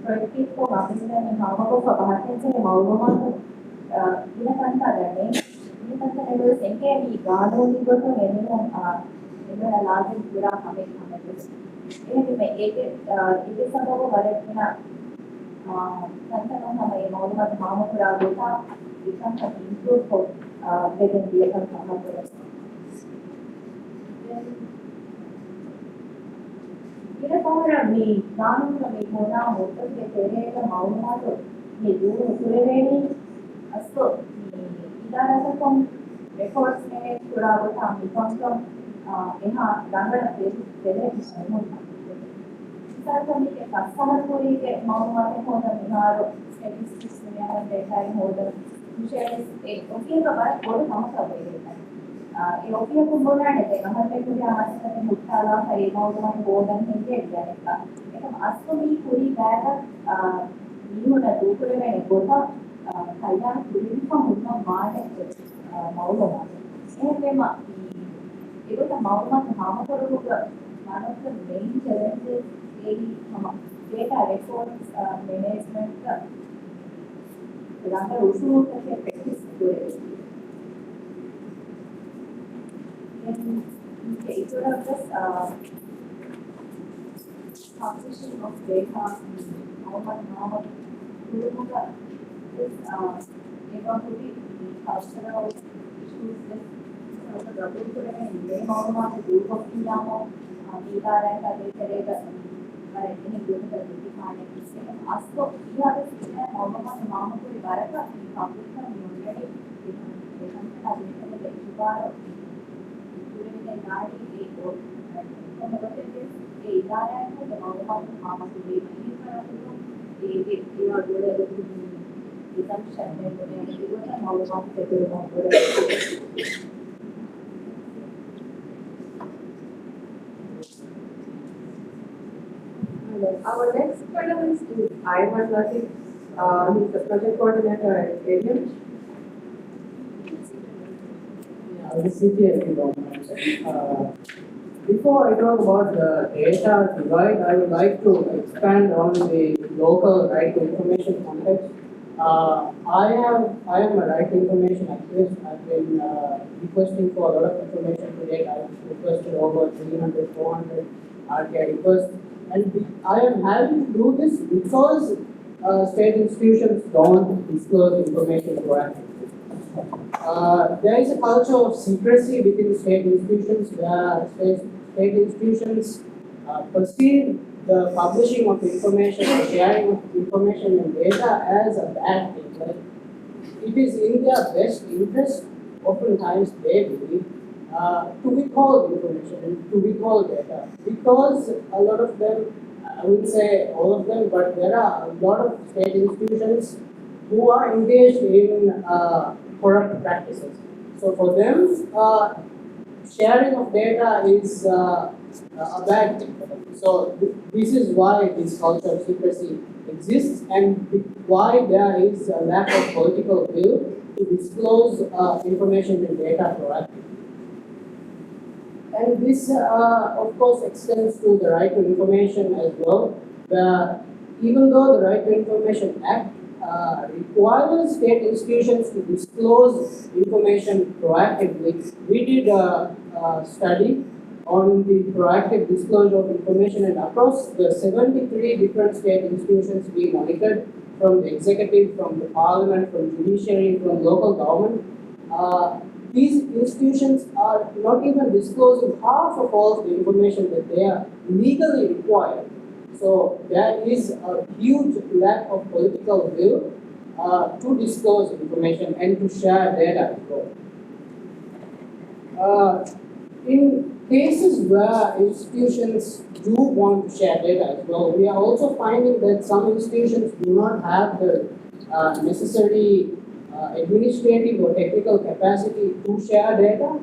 प्रोजेक्ट को मामले में मामलों को बाहर से मालूमात इनकंता करने इनकंता लेवल से के भी गानों की तो इनमें लाजिम पूरा हमें ये भी मैं एक सब को बारे में ना संसाधन हमें मालूमात मामलों पूरा होता इतना सब इंप्रूव हो लेकिन ये सब हमारे ये कौन भी कानून में होना होता है तेरे का मालूमात ये जो पूरे नहीं असो इधर ऐसा कौन रिकॉर्ड्स में थोड़ा बहुत हम कौन यहाँ रंगना तेरे साथ हम के कस्टमर पूरी के मालूमात होना बिहार स्टैटिस्टिक्स में यहाँ डेटा होना मुझे एक ओके का बात बहुत हम सब है ये ओके को बोलना है हमारे में मुझे हमारे साथ मुट्ठाला है मालूमात बोलना है क्या है लेकिन असो भी पूरी बैग ये होना दूसरे में बोलता कल्याण पूरी का होना मार मालूमात ये पे ये तो मालूमात हम पर होगा मानो का मेन चैलेंज ये हम डेटा रिसोर्स मैनेजमेंट का रंग उसूल करके प्रैक्टिस करें it sort of just composition of data how this able to be cultural issues this sort of double putting in मालूमात group of इंजामों data रहता है करेगा इन्हें group करके दिखाने के लिए आजकल यह भी सीखना मालूमात मामलों को इबारत का composition यूनिटी देखना है कि इबारत नारी एक और हम कहते हैं ये इदारा है कि मालूमात मामलों को देखने पर आपको ये और जोड़े ये सब शामिल होने हैं वो ना मालूमात से जुड़े होंगे Our next panelist is Ivan Latif. He's the project coordinator at Radiant. Yeah, the CTF development. Before I talk about the data divide, I would like to expand on the local right to information context. I am a right to information activist. I've been requesting for a lot of information to date. I've requested over 300, 400 RTI requests. And I am having to do this because state institutions don't disclose information proactively. There is a culture of secrecy within state institutions where state institutions perceive the publishing of information, the sharing of information and data as a bad thing. Like, it is in their best interest, oftentimes they believe, to withhold information and to withhold data. Because a lot of them, I wouldn't say all of them, but there are a lot of state institutions who are engaged in corrupt practices. So for them, sharing of data is a bad thing for them. So this is why this culture of secrecy exists and why there is a lack of political will to disclose information and data proactively. And this, of course, extends to the right to information as well, where even though the Right to Information Act requires state institutions to disclose information proactively, we did a study on the proactive disclosure of information, and across the 73 different state institutions we monitored, from the executive, from the parliament, from judiciary, from local government, these institutions are not even disclosing half of all of the information that they are legally required. So there is a huge lack of political will to disclose information and to share data as well. In cases where institutions do want to share data as well, we are also finding that some institutions do not have the necessary administrative or technical capacity to share data.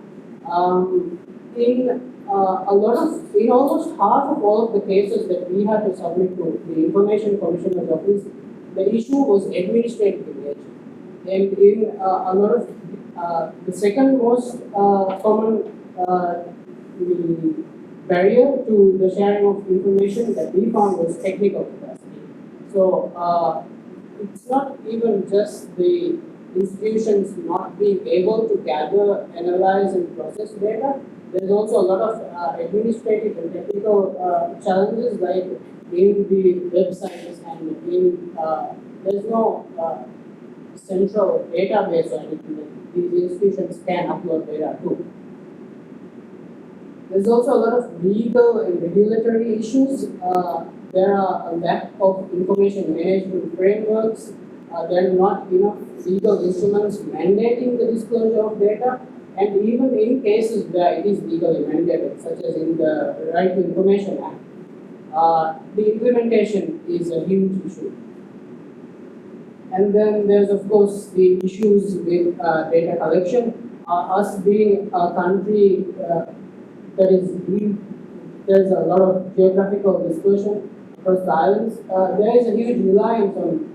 In almost half of all of the cases that we had to submit to the Information Commissioner's Office, the issue was administrative in nature. And in a lot of the second most common the barrier to the sharing of information that we found was technical capacity. So it's not even just the institutions not being able to gather, analyze, and process data. There's also a lot of administrative and technical challenges, like in the websites and in there's no central database or anything that these institutions can upload data to. There's also a lot of legal and regulatory issues. There are a lack of information management frameworks. There are not enough legal instruments mandating the disclosure of data. And even in cases where it is legally mandated, such as in the Right to Information Act, the implementation is a huge issue. And then there's, of course, the issues with data collection. Us being a country that is there's a lot of geographical dispersion across the islands. There is a huge reliance on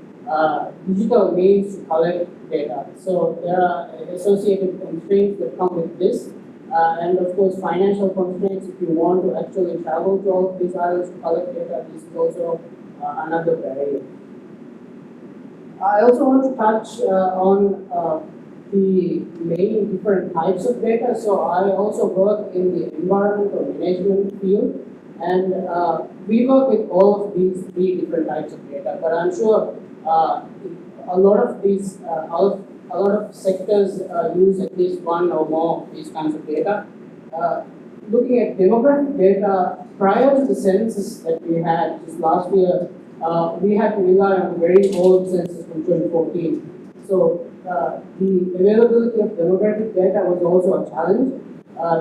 digital means to collect data. So there are associated constraints that come with this. And of course, financial constraints. If you want to actually travel to all of these islands to collect data, this is also another barrier. I also want to touch on the main different types of data. So I also work in the environmental management field, and we work with all of these three different types of data. But I'm sure a lot of these, a lot of sectors use at least one or more of these kinds of data. Looking at demographic data, prior to the census that we had just last year, we had to rely on a very old census from 2014. So the availability of demographic data was also a challenge.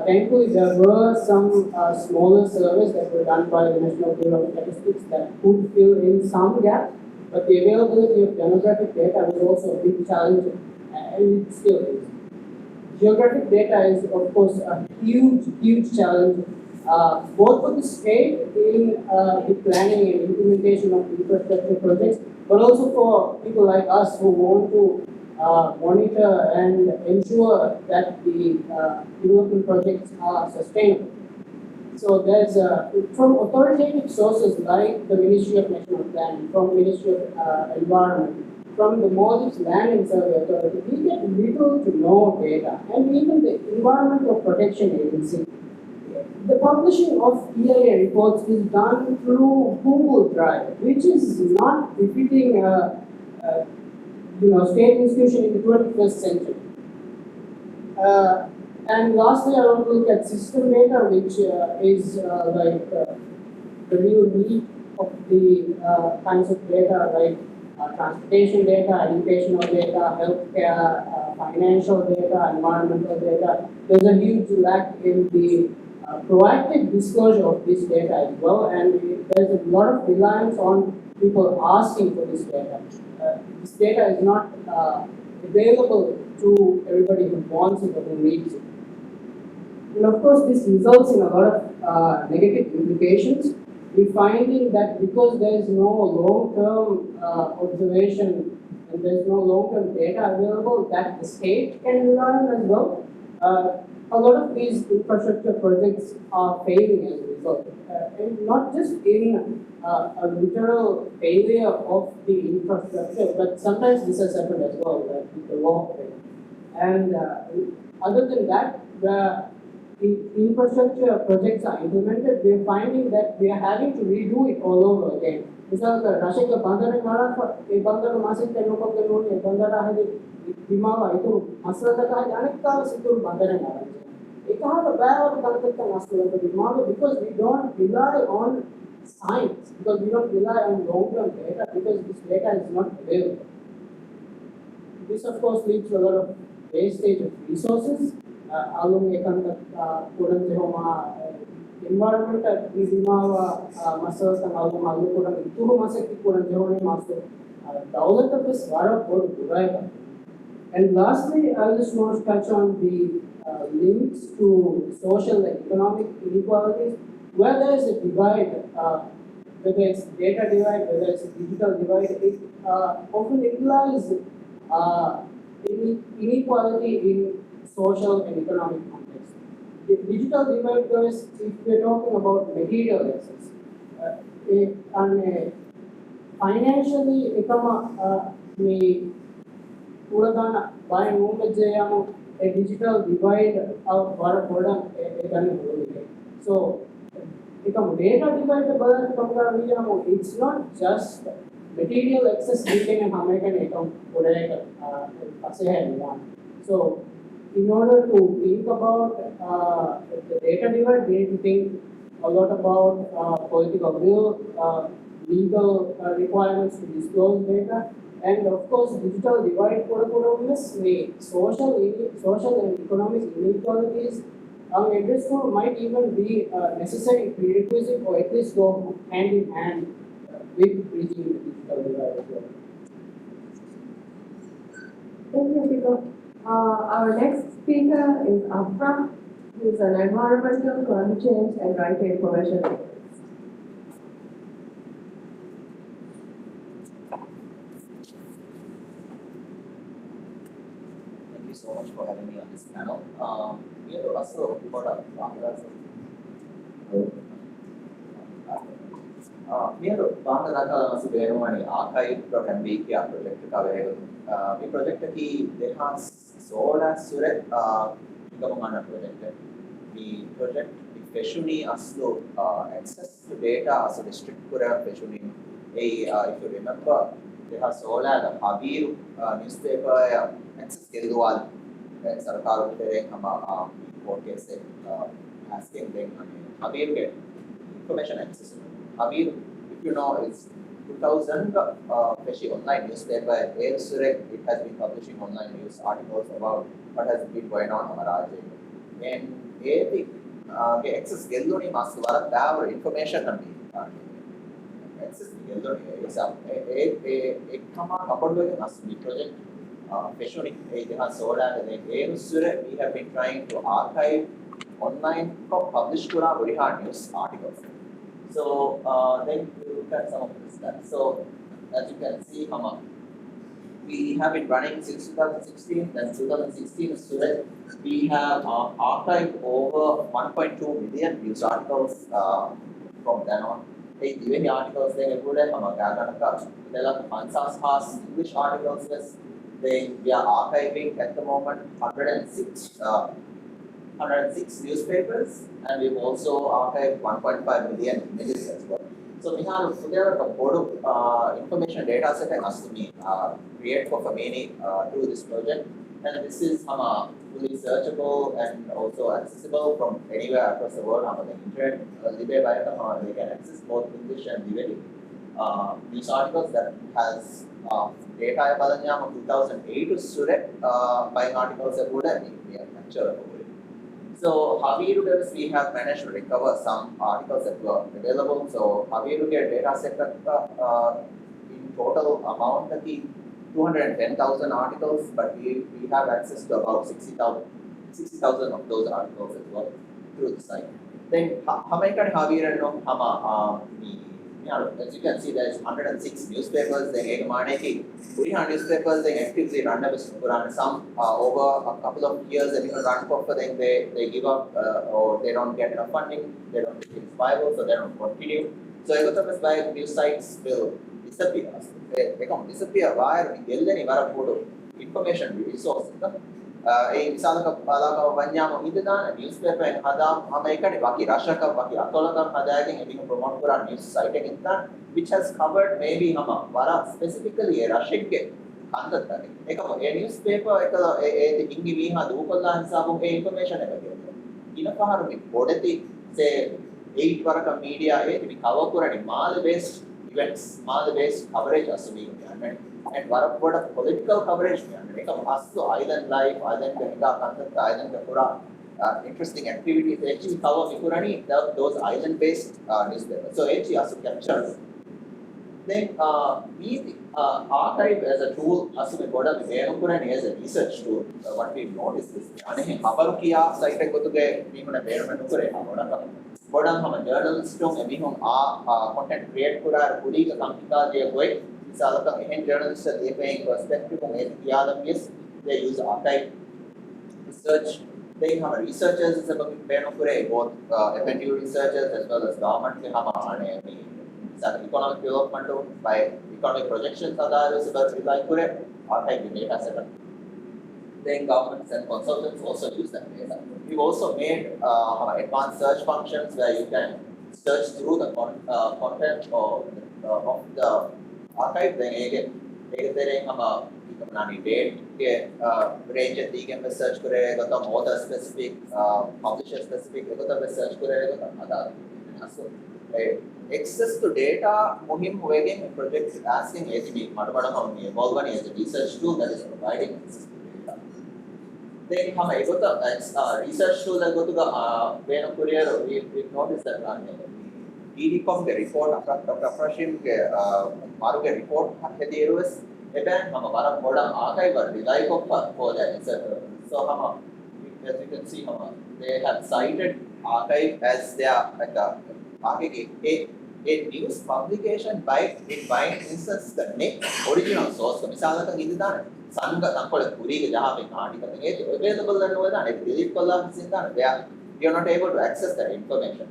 Thankfully, there were some smaller surveys that were done by the National Bureau of Statistics that could fill in some gaps, but the availability of demographic data was also a big challenge, and it still is. Geographic data is, of course, a huge challenge, both for the state in the planning and implementation of infrastructure projects, but also for people like us who want to monitor and ensure that the development projects are sustainable. So there's from authoritative sources like the Ministry of National Planning, from Ministry of Environment, from the Maldives Land and Survey Authority, we get little to no data, and even the Environmental Protection Agency. The publishing of EIA reports is done through Google Drive, which is not befitting state institution in the 21st century. And lastly, I want to look at system data, which is the real need of the kinds of data like transportation data, educational data, healthcare, financial data, environmental data. There's a huge lack in the proactive disclosure of this data as well, and there's a lot of reliance on people asking for this data. This data is not available to everybody who wants it or who needs it. And of course, this results in a lot of negative implications. We're finding that because there is no long-term observation and there's no long-term data available that the state can rely on as well, a lot of these infrastructure projects are failing as a result. And not just in a literal failure of the infrastructure, but sometimes this has happened as well, like with the law. And other than that, the infrastructure projects are implemented, we're finding that we are having to redo it all over again. Misal Rashika Bandara Mara, a Bandara Masit and Nopakano, a Bandara had Dimava, Masrata, Anaka, Situr Bandara Mara. It can have a bad Bandara because we don't rely on science, because we don't rely on long-term data, because this data is not available. This, of course, leads to a lot of wastage of resources. Along kurang jehoma environment dimawa masal tang along alu kurang itu masek kurang jehone masuk daulat bes wara bor burai. And lastly, I just want to touch on the links to social and economic inequalities. Where there is a divide, whether it's data divide, whether it's a digital divide, it often implies inequality in social and economic context. The digital divide goes if we're talking about material access. Financially, may buying a digital divide of so data divide it's not just material access we can account so in order to think about the data divide, we need to think a lot about political will, legal requirements to disclose data, and of course, digital divide social and economic inequalities. This might even be a necessary prerequisite, or at least go hand in hand with bridging the digital divide as well. Thank you, Vito. Our next speaker is Afra, who is an environmental, climate change, and right to information activist. Thank you so much for having me on this panel. We have also brought up Mieru Bangladesh Subenwani archive program week project cover. We project ki dehas sola suret ingamana project. We project the Feshuni aslo access to data as a district pura Feshuni. If you remember, dehas sola the Habiru newspaper access keldual. Sarkaru tere kama court case asking them Habiru get information access. Habir, if you know, it's 2000 online newspaper. It has been publishing online news articles about what has been going on in Maharajah. And the access Geldoni must have information on the access Geldoni is a couple of project. We have been trying to archive online published news articles. So then we look at some of this stuff. So as you can see, we have been running since 2016. Then 2016 Surat, we have archived over 1.2 million news articles from then on. Hey, even the articles they have put in there are 5,000 English articles. We are archiving at the moment 106 newspapers, and we've also archived 1.5 million images as well. So we have together a board of information data set and Asumi create for Famini through this project. And this is fully searchable and also accessible from anywhere across the world on the internet. They can access both English and Tibetan news articles that has data of 2008 to Surat buying articles that would have been captured. So how we do this, we have managed to recover some articles that were available. So how we do get data set in total amount of the 210,000 articles, but we have access to about 60,000 of those articles as well through the site. Then how many can have you know as you can see, there is 106 newspapers. Then newspapers they actively run some over a couple of years. They run for then they give up or they don't get enough funding. They don't think it's viable, so they don't continue. So news sites will disappear. They can disappear via information resource. A විශාලක බලාගාව වඤ්ඤාම ඉදදාන newspaper එක හදාම මේකනේ වාකි රාශක වාකි අතොලකම් හදාගෙන එදින promote කරා news site එකකින් දාන which has covered maybe වරා specifically ඒ රාශිකේ අන්තතරේ ඒක ඒ newspaper එක ඒ ඉංගි වීහා දූපල්ලා හිසාබුන් ඒ information එක කියනවා ඉන පහරු මේ පොඩති say 8 වරක media ඒ තිබි cover කරන්නේ මාල based events මාල based coverage අසුමී කියන්නේ and what political coverage like island life, island content, island interesting activities. Actually, cover those island-based newspapers. So actually, also captures. Then we archive as a tool. Also, we got as a research tool. What we noticed is, Habarukia site go to get people a bearment. Journalists don't content create journalists are paying perspective on they use archive research. They have researchers both FNU researchers as well as government economic development by economic projections archive data set. Then governments and consultants also use that data. We've also made advanced search functions where you can search through the content of the archive. Then again, date range search author specific, publisher specific search access to data muhim wegin project asking ATB evolve as a research tool that is providing access to data. Then research tool that go to the courier, we've noticed that EDCOM report Afrashim Maruge report Hediruis Eben Hamara Moda archive rely for that. So as you can see they have cited archive as their a news publication by instance the original source. Misalaka idana sanga tankole kuriga jahabe article available delete kolla you are not able to access that information.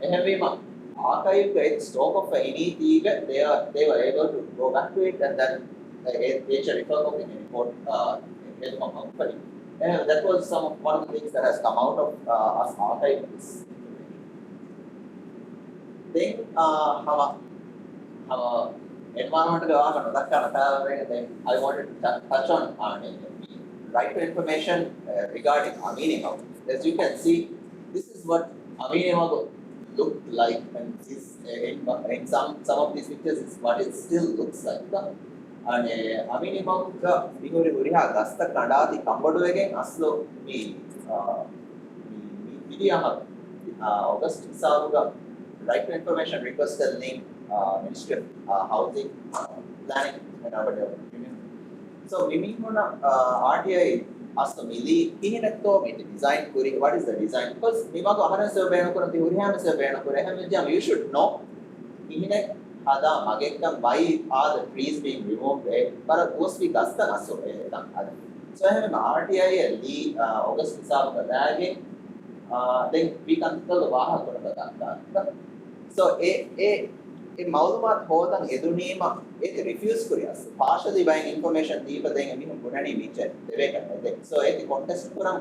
Archive stock of any they were able to go back to it and then report that was one of the things that has come out of us archiving this. Then environmental then I wanted to touch on right to information regarding Aminima. As you can see, this is what Aminima looked like, and is in some of these pictures is what it still looks like. And Aminima Gasta Kandati Kambadu again Aslo August Saruga right to information requested link Ministry of Housing, Planning and Urban Development. So we mean RTI asked the Mili, design query, what is the design? Because you should know ada magekkan why are the trees being removed para those we gasta naso ada so එහෙම RTI li August hisab kadage then we can tell the waha korata so ඒ මවුලුමාත් හොදන් එදුනීම ඒක refuse කුරියස් partially buying information දීප දෙන් එමිහුන් ගුණණී විච දෙවේක දෙ so ඒක කොන්ටෙස්ට් කරන්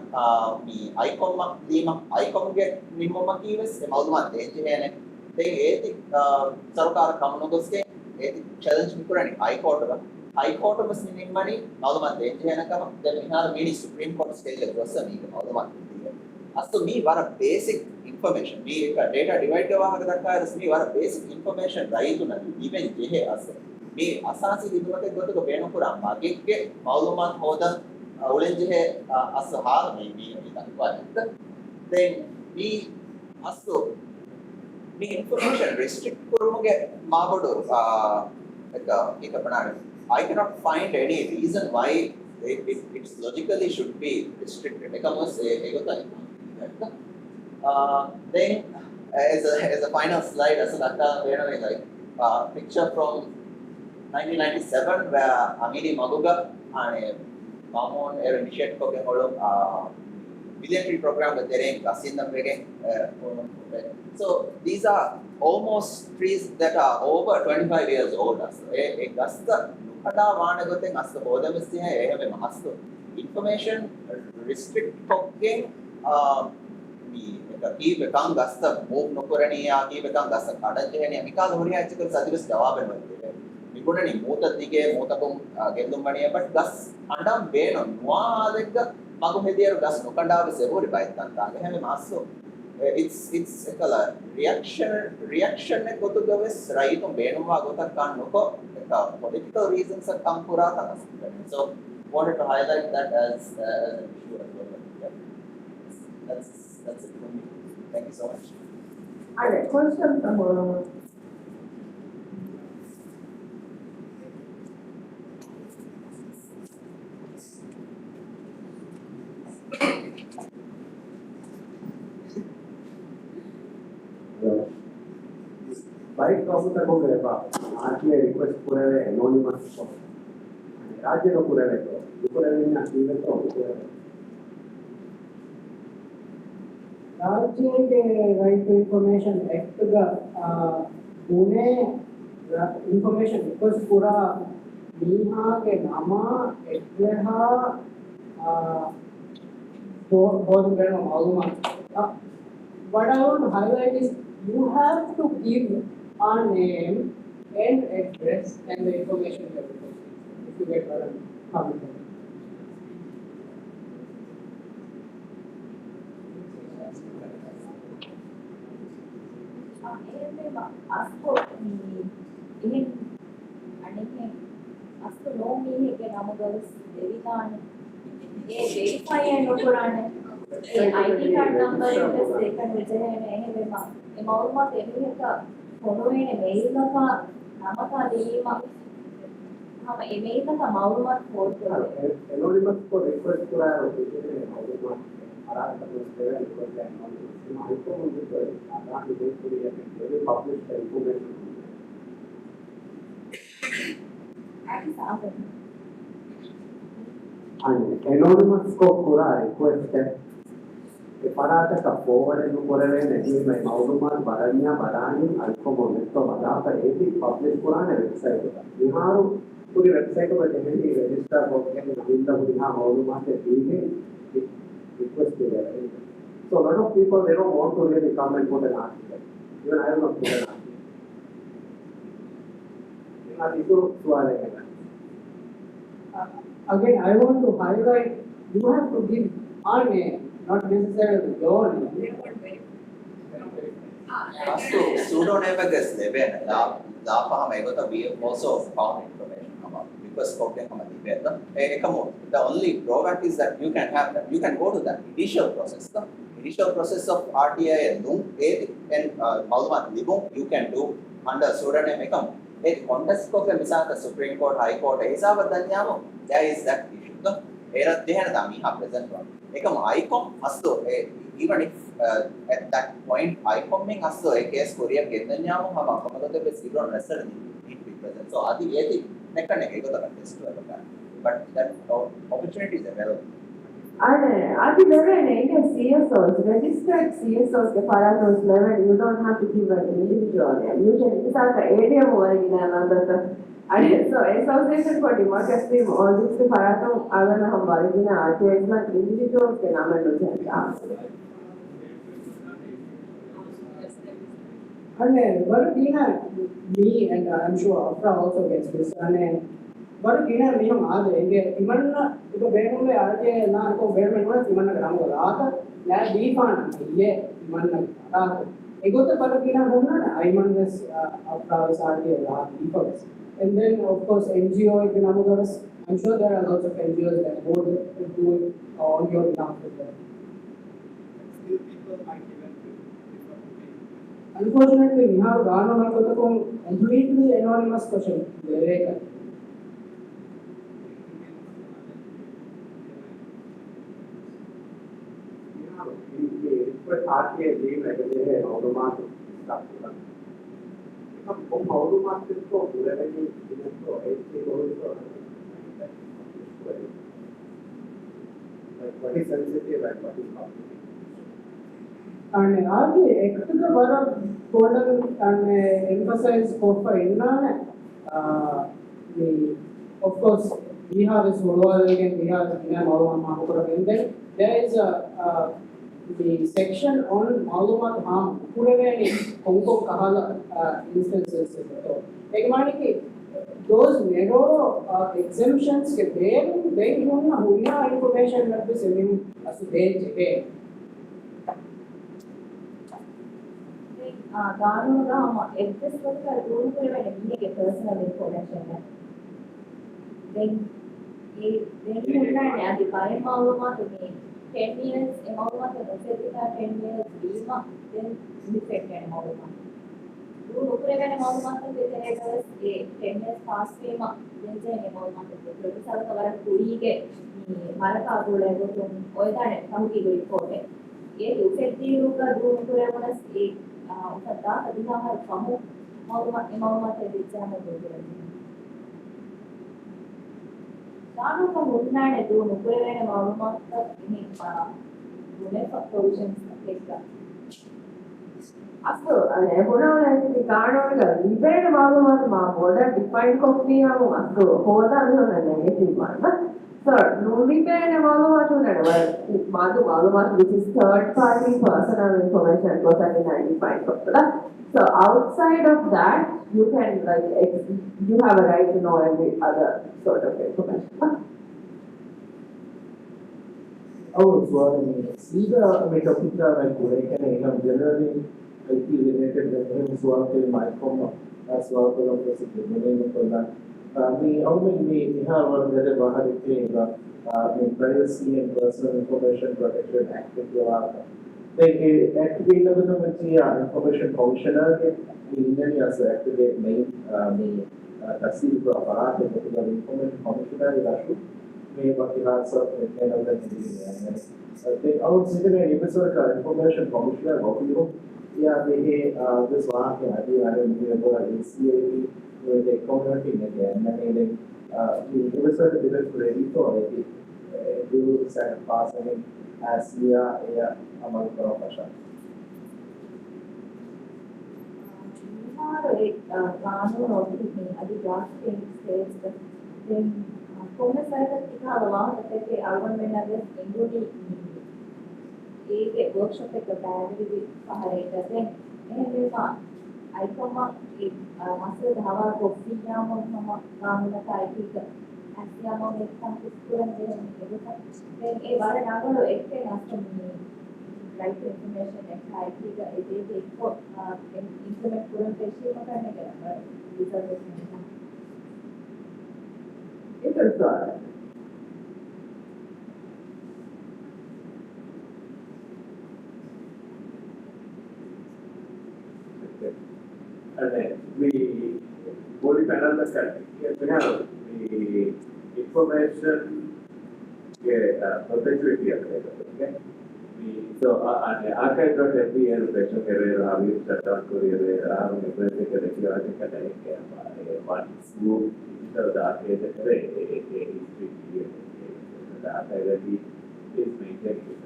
මේ icon ම දීම icon ගේ නිමම කීවස් ඒ මවුලුමාත් දෙන්නේ නේ දෙන් ඒක සරකාර කමුණුගස්ගේ ඒක challenge කුරණි high court එක high court බස් නිමමනි මවුලුමාත් දෙන්නේ නැකම දැන් විහාර මිනි supreme court stage එක ගොස්ස මේක මවුලුමාත් අස්තු මේ වර basic information මේ එක data divide වහක දක්වා මේ වර basic information රයිතුන even ජෙහෙ අස මේ අසාසි දිනුවක ගොතක බේන පුරා මාගෙක්ගේ මවුලුමාත් හොදන් උලෙන් ජෙහෙ අස හාර මේ දක්වා then මේ අස්තු මේ information restrict කරුමුගේ මාබඩු එක අපනානේ I cannot find any reason why it's logically should be restricted එකමස් ඒකයි then as a final slide as a like picture from 1997 where Amiri Maguga and Mamon air initiate program military program with their Kasindam so these are almost trees that are over 25 years old a gasta nukada waanagoten asta bodamisiya ehame mahastu information restrict cooking කීපකම් ගස්ත move නොකරණියා කීපකම් ගස්ත කඩජෙහණිය මිකාල හොරියා චිකල් සතිවස් ජවාබෙන් වන්දේ මිගුණනි මූත දිගේ මූතකම් ගෙන්දුම් බණිය බට් ගස් අඬම් බේන නුවාදෙක්ක මගු හෙදියර ගස් නොකඩාව සෙවෝරි බයිත්තන් තාගේ හැම මාස්සෝ it's එකල reaction එක ගොතු ගවස් රයිතුම් බේනවා ගොතක් ගන්න නොකො එක political reasons එක කම් පුරා තනස් so wanted to highlight that as an issue as well. Yeah. That's it from me. Thank you so much. Alright, question bike का होता को गए बा आज ये रिक्वेस्ट पूरे एनोनिमस को राज्य को पूरे को पूरे ना इवेंट को पूरे राज्य right to information act का पुणे information request पूरा मीहा के नामा एट्लेहा बहुत बड़ा मालूमात what I want to highlight is you have to give a name and address and the information you have to put. If you get what I'm coming from. අස්කෝ ඉතින් අනිකේ අස්කෝ නෝමී එක නම ගවස් දෙවිතානේ ඒ වෙරිෆයි එක නොකරන්නේ ඒ ID card number එක second විතරනේ එහෙම ඒ මවුල්මත් එමිහක පොනෝනේ mail එක නමක දීම हम ईमेल का मालूमात फोर्ड करते हैं एनोनिमस को रिक्वेस्ट करा है उसने मालूमात आराम से उससे रिक्वेस्ट है एनोनिमस को मुझे तो आराम से देख के ये पब्लिश इंफॉर्मेशन ऐसे साफ है हाँ एनोनिमस को पूरा रिक्वेस्ट है que para esta pobre no por el energía me मालूमात बढ़ानिया बढ़ानी अल्को मोमेंट तो बढ़ा कर एक ही पब्लिश पुराने वेबसाइट होता बिहार पूरी वेबसाइट पर देखने की रजिस्टर होके नवीनतम बिहार मालूमात है दी है रिक्वेस्ट किया है so a lot of people they don't want to really come and put an article even I don't know put an article आज इसको सुआले हैं again I want to highlight you have to give our name not necessarily your name Astu pseudonym guess leben la pahama egota we also found information about because spoken from the ekamo the only drawback is that you can have that you can go to that initial process the initial process of RTI and lum and malumat libum you can do under pseudonym ekam contest ko ke misal the Supreme Court High Court hisab danyamo there is that issue era dehana da miha present one ekam icon asso even if at that point icon men asso e case korea gednyamu hama komodo be zero result need to be present so adi eti nekkanne ekota test කරලා but that opportunity is available Adi level in CSOs, registered CSOs के parameters level, you don't have to give an individual name. You can it's like an area original another. So Association for Democracy, all these parameters are when हम original RTIs like individuals के नाम में लोग And what me and I'm sure Afra also gets this. And what Tina me are Iman if a bedroom RJ not go bedroom was Iman Ramaka, La Defan, ye Iman I got the Paratina Hona, Iman was Afra RJ, La Defans. And then of course NGO economics, I'm sure there are lots of NGOs that would do it on your behalf as well. Still people might even Unfortunately, we have gone on a completely anonymous question. But RTA leave like a automatic stuff. Automatic so revenue so like what is sensitive and what is not. And are the extra word golden and emphasize for the of course we have a solo again we have and then there is a the section on Malumat Ham Purevani Kongo Kahala instances those narrow exemptions they don't have information that the same as they Gano exist with the rule for a personal information. Then you can the time Maluma to me 10 years, Maluma to 10 years, Lima, then defect and Maluma. You look at an Maluma to the 10 years past Lima, then say Maluma to the Salvador Kurige, Maraka, or that Kamuki report. Yet you said you do to a state. Utada adilah kamu mau terbicara dengan. Kalau kamu benar itu nukulnya mau ini guna solutions mereka. Asu, ane pernah nanti kalau kita libera mau border define copy hamu asu, hoda ada negative mana. Third, libera mau which is third party personal information goes in undefined copy. So outside of that, you can you have a right to know every other sort of information. Oh, so see the topic like generally IT related things work in micro as well as the we have a very privacy and personal information protection act they activate the information functional in as activate main tasir apparat information functional may has they out second episode information functional of you yeah they this one I ACA the community again and the episode didn't ready for it do set passing as yeah among the Gano adi drafting states then Kona saya kita lawan tapi awan menarik Indonesia एक workshop एक battery भी पहाड़ी करते हैं ये ना icon एक master धावा कॉफी या हम काम ना टाइप का ऐसे हम एक काम स्टूडेंट दे हम ये तो then ये बारे नागो लो एक के नास्ते में right information एक टाइप का एक को implement पूरा पेशी में करने के लिए reservation Interesting. And then we body panel the the information we perpetuity available. Okay. So archive.mp is a special career, how you shut down career, how you press the career, one swoop, digital data is a history period. The archive is maintained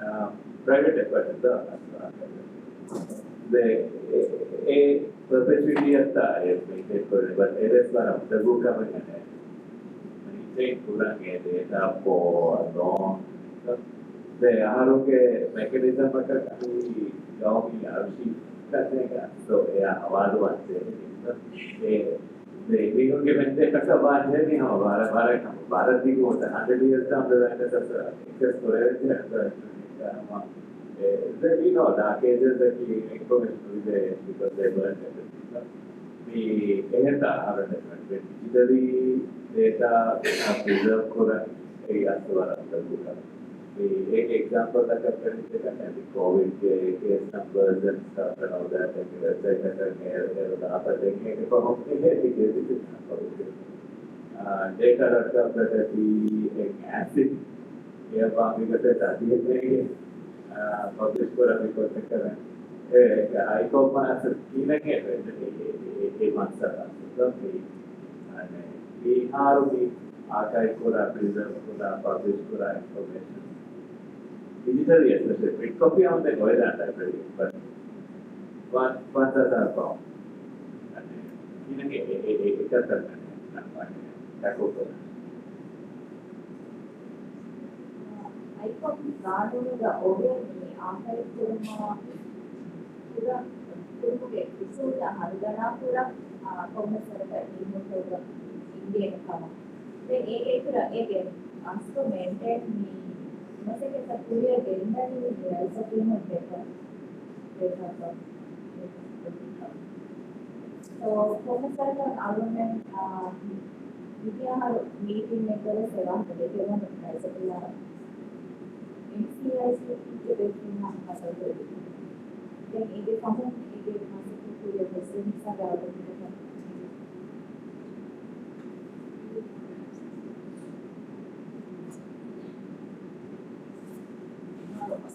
private effort. The a perpetuity is maintained for but it is one of the book coming in maintain data for long. The आहारों mechanism का कोई गाँव में आरुषि करते हैं so आवाज़ Vanche the के बनते का बात है नहीं हम भारत भी को होता है 100 years down the line ऐसा excess storage है we know the cases that the information will be there because they learned everything. The कहता have a different digitally data preserve करा areas तो वाला तो एक example that I can take and the COVID case numbers and stuff and all that and the website that I can take it from data that the acid या बाकी का ताकि है publish करा भी कर सकते हैं आई को पास की नहीं है एक मात्रा मतलब ये आरोपी archive करा preserve करा publish करा information digitally especially print copy on the go and library but one that are found and in a tackle icon ගානුවද ඔබේ මේ ආකාරය කරනවා පුරා තුරුගේ විසුද්ධ හරිදනා පුරා කොමසරට ඉන්නකොට ඉන්දියන් කම දැන් ඒක අස්තු මේන්ටේන් මේ මසකේ සතුරිය ගෙන්නන්නේ ඉසකීම දෙක so කොමසරට අලුමෙන් විද්‍යාහාර මීටින් එකවල සේවා දෙකම ඉසකලා NCIC के बेसिस हम हासिल करेंगे। लेकिन ये फंक्शन ये हासिल पूरे बेसिस सा डेवलप करना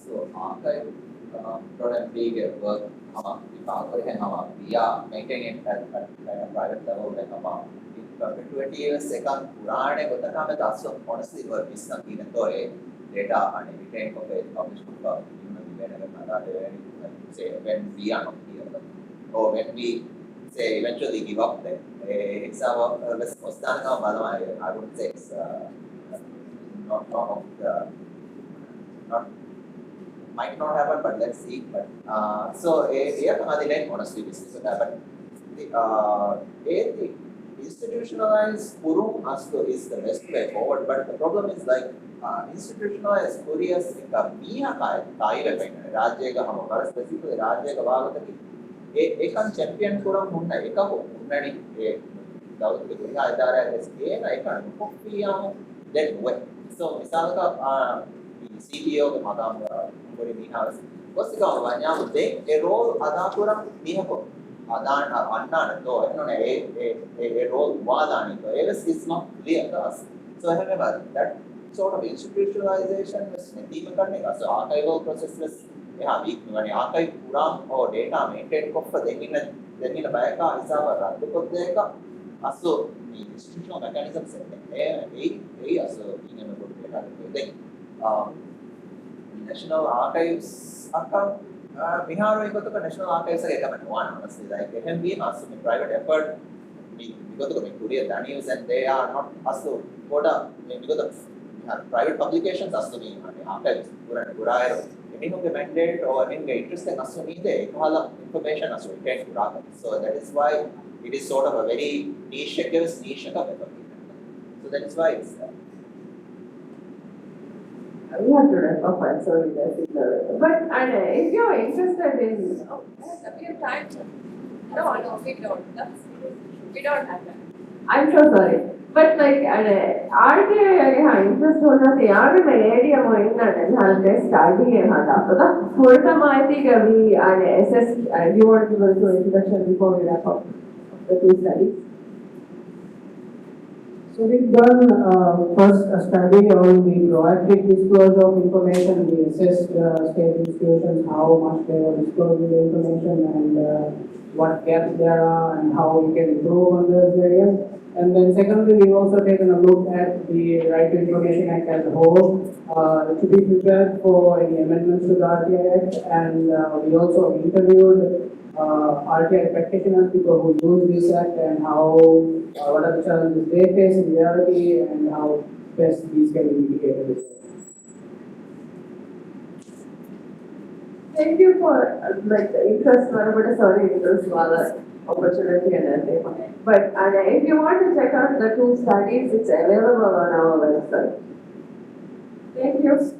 So archive.mp work we are maintaining it at kind of private level like in 20 years second පුරාණේ ගොතකම දස්ස honestly work is something data and retain of it published say when we are not here or when we say eventually give up the exam of I would say it's not of the not might not happen but let's see but so honestly this is but the institutionalized Puru is the best way forward but the problem is like institutionalized couriers එක මීහකයි කායිර වෙන්නේ රාජ්‍යයක හැම කර specific රාජ්‍යයක භාගතකි ඒකන් champion කරම් මුන්න එක මුන්නනි ඒ දවල්ට ගුණා ආදාරය ස්කේන එකන් කොපියම් then what so misalක CTO ක මගම් පොරි මීහවස් කොස්තිකව වඤ්ඤාම දෙ ඒ roll අදා කරම් මීහකො අදාන අන්නාන තෝ එනෝනේ ඒ රෝල් වාදානි තෝ ඒස් is not clear to us so remember that sort of institutionalization was නැතිම කරන එක. So archival processes එහා මේ archive පුරාම or data maintain කොප්ප දෙන්න බයක හිසාව රද්ද කොත් දෙක අසෝ මේ institutional mechanisms ඒ අසෝ ඉගෙන කොට දෙක. national archives account විහාරෝ එකතක national archives එකම නෝන honestly like it can be also private effort because of courier daniels and they are not also koda because of private publications asumi archives purana එමිනුගේ mandate or එමිනුගේ interest එක asumi ide ekala information asumi take kuraka so that is why it is sort of a very niche එක so that is why it's we have to wrap up. I'm sorry, that's it. But if you're interested in, we have time. No, we don't. We don't have time. I'm so sorry. But like, RK interest होना थी यार मैं area में इतना नहीं हाल starting है हाँ था full time I think we assess. Do you want to go to introduction before we wrap up the two studies? So So we've done first a study on the proactive disclosure of information. We assessed state institutions, how much they are disclosing the information and what gaps there are and how we can improve on those areas. And then secondly, we've also taken a look at the Right to Information Act as a whole to be prepared for any amendments to the RTI Act. And we also interviewed RTI practitioners, people who use this act, and how what are the challenges they face in reality and how best these can be mitigated. Thank you for like the interest, but sorry, interest was opportunity and everything. But if you want to check out the two studies, it's available on our website. Thank you.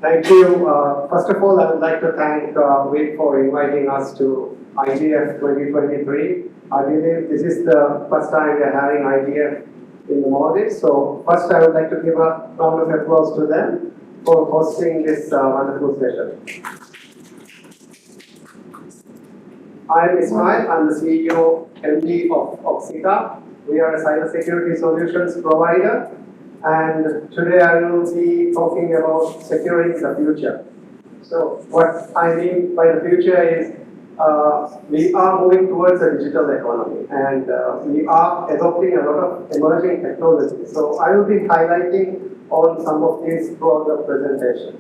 Thank you. First of all, I would like to thank WIT for inviting us to IGF 2023. I believe this is the first time we are having IGF in the Maldives. So first, I would like to give a round of applause to them for hosting this wonderful session. I am Ismail. I'm the CEO, MD of Oxita. We are a cybersecurity solutions provider. And today I will be talking about securing the future. So what I mean by the future is we are moving towards a digital economy and we are adopting a lot of emerging technologies. So I will be highlighting on some of these throughout the presentation.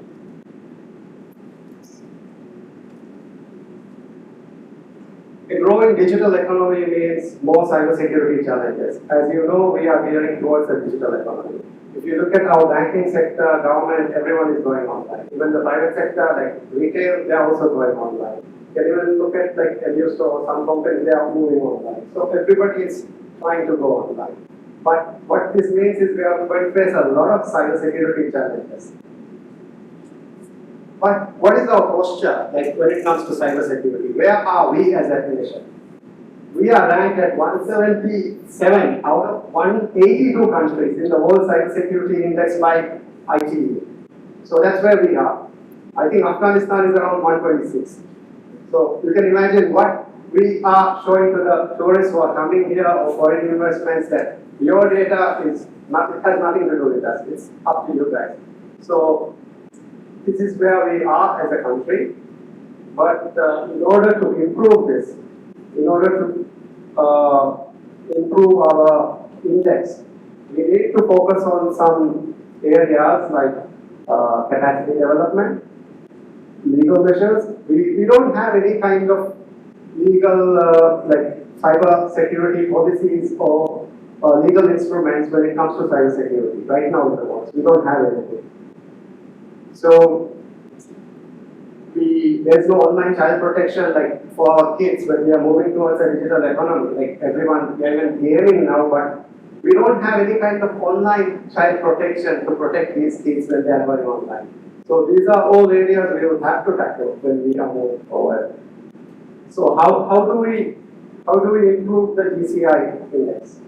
A growing digital economy means more cybersecurity challenges. As you know, we are gearing towards a digital economy. If you look at our banking sector, government, everyone is going online. Even the private sector, like retail, they are also going online. You can even look at like a new store, some companies, they are moving online. So everybody is trying to go online. But what this means is we are going to face a lot of cybersecurity challenges. But what is our posture like when it comes to cybersecurity? Where are we as a nation? We are ranked at 177 out of 182 countries in the World Cybersecurity Index by ITE. So that's where we are. I think Afghanistan is around 126. So you can imagine what we are showing to the tourists who are coming here or foreign investments that your data is not, it has nothing to do with us. It's up to you guys. So this is where we are as a country, but in order to improve this, in order to improve our index, we need to focus on some areas like capacity development, legal measures. We don't have any kind of legal like cyber security policies or legal instruments when it comes to cyber security right now in the world. We don't have anything. So there's no online child protection like for our kids when we are moving towards a digital economy. Like everyone, we are even gaming now, but we don't have any kind of online child protection to protect these kids when they are going online. So these are all areas we will have to tackle when we are moving forward. So how do we improve the GCI index?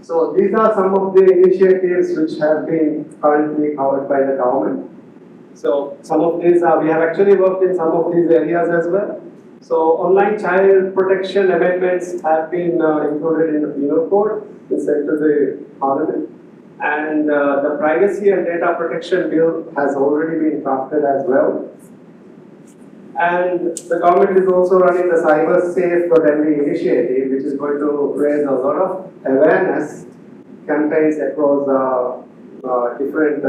So these are some of the initiatives which have been currently covered by the government. So some of these, we have actually worked in some of these areas as well. So online child protection amendments have been included in the penal code, it's sent to the parliament. And the privacy and data protection bill has already been drafted as well. And the government is also running the Cyber Safe for Delhi initiative, which is going to raise a lot of awareness campaigns across different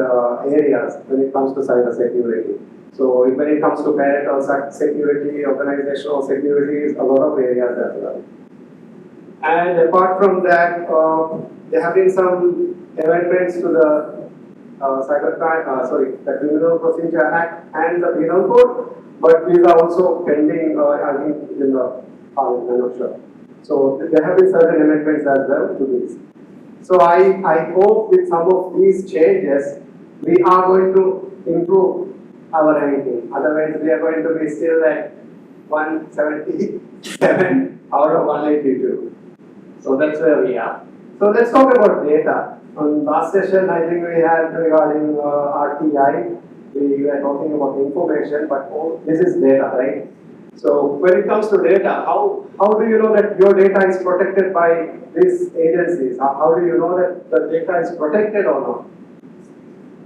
areas when it comes to cyber security. So when it comes to parental security, organizational security, a lot of areas as well. And apart from that, there have been some amendments to the the Criminal Procedure Act and the Penal Code, but these are also pending, I think, in the Parliament, I'm not sure. So there have been certain amendments as well to this. So I hope with some of these changes, we are going to improve our ranking. Otherwise, we are going to be still at 177 out of 182. So that's where we are. So let's talk about data. On last session, I think we had regarding RTI, we were talking about information, but this is data, right? So when it comes to data, how do you know that your data is protected by these agencies? How do you know that the data is protected or not?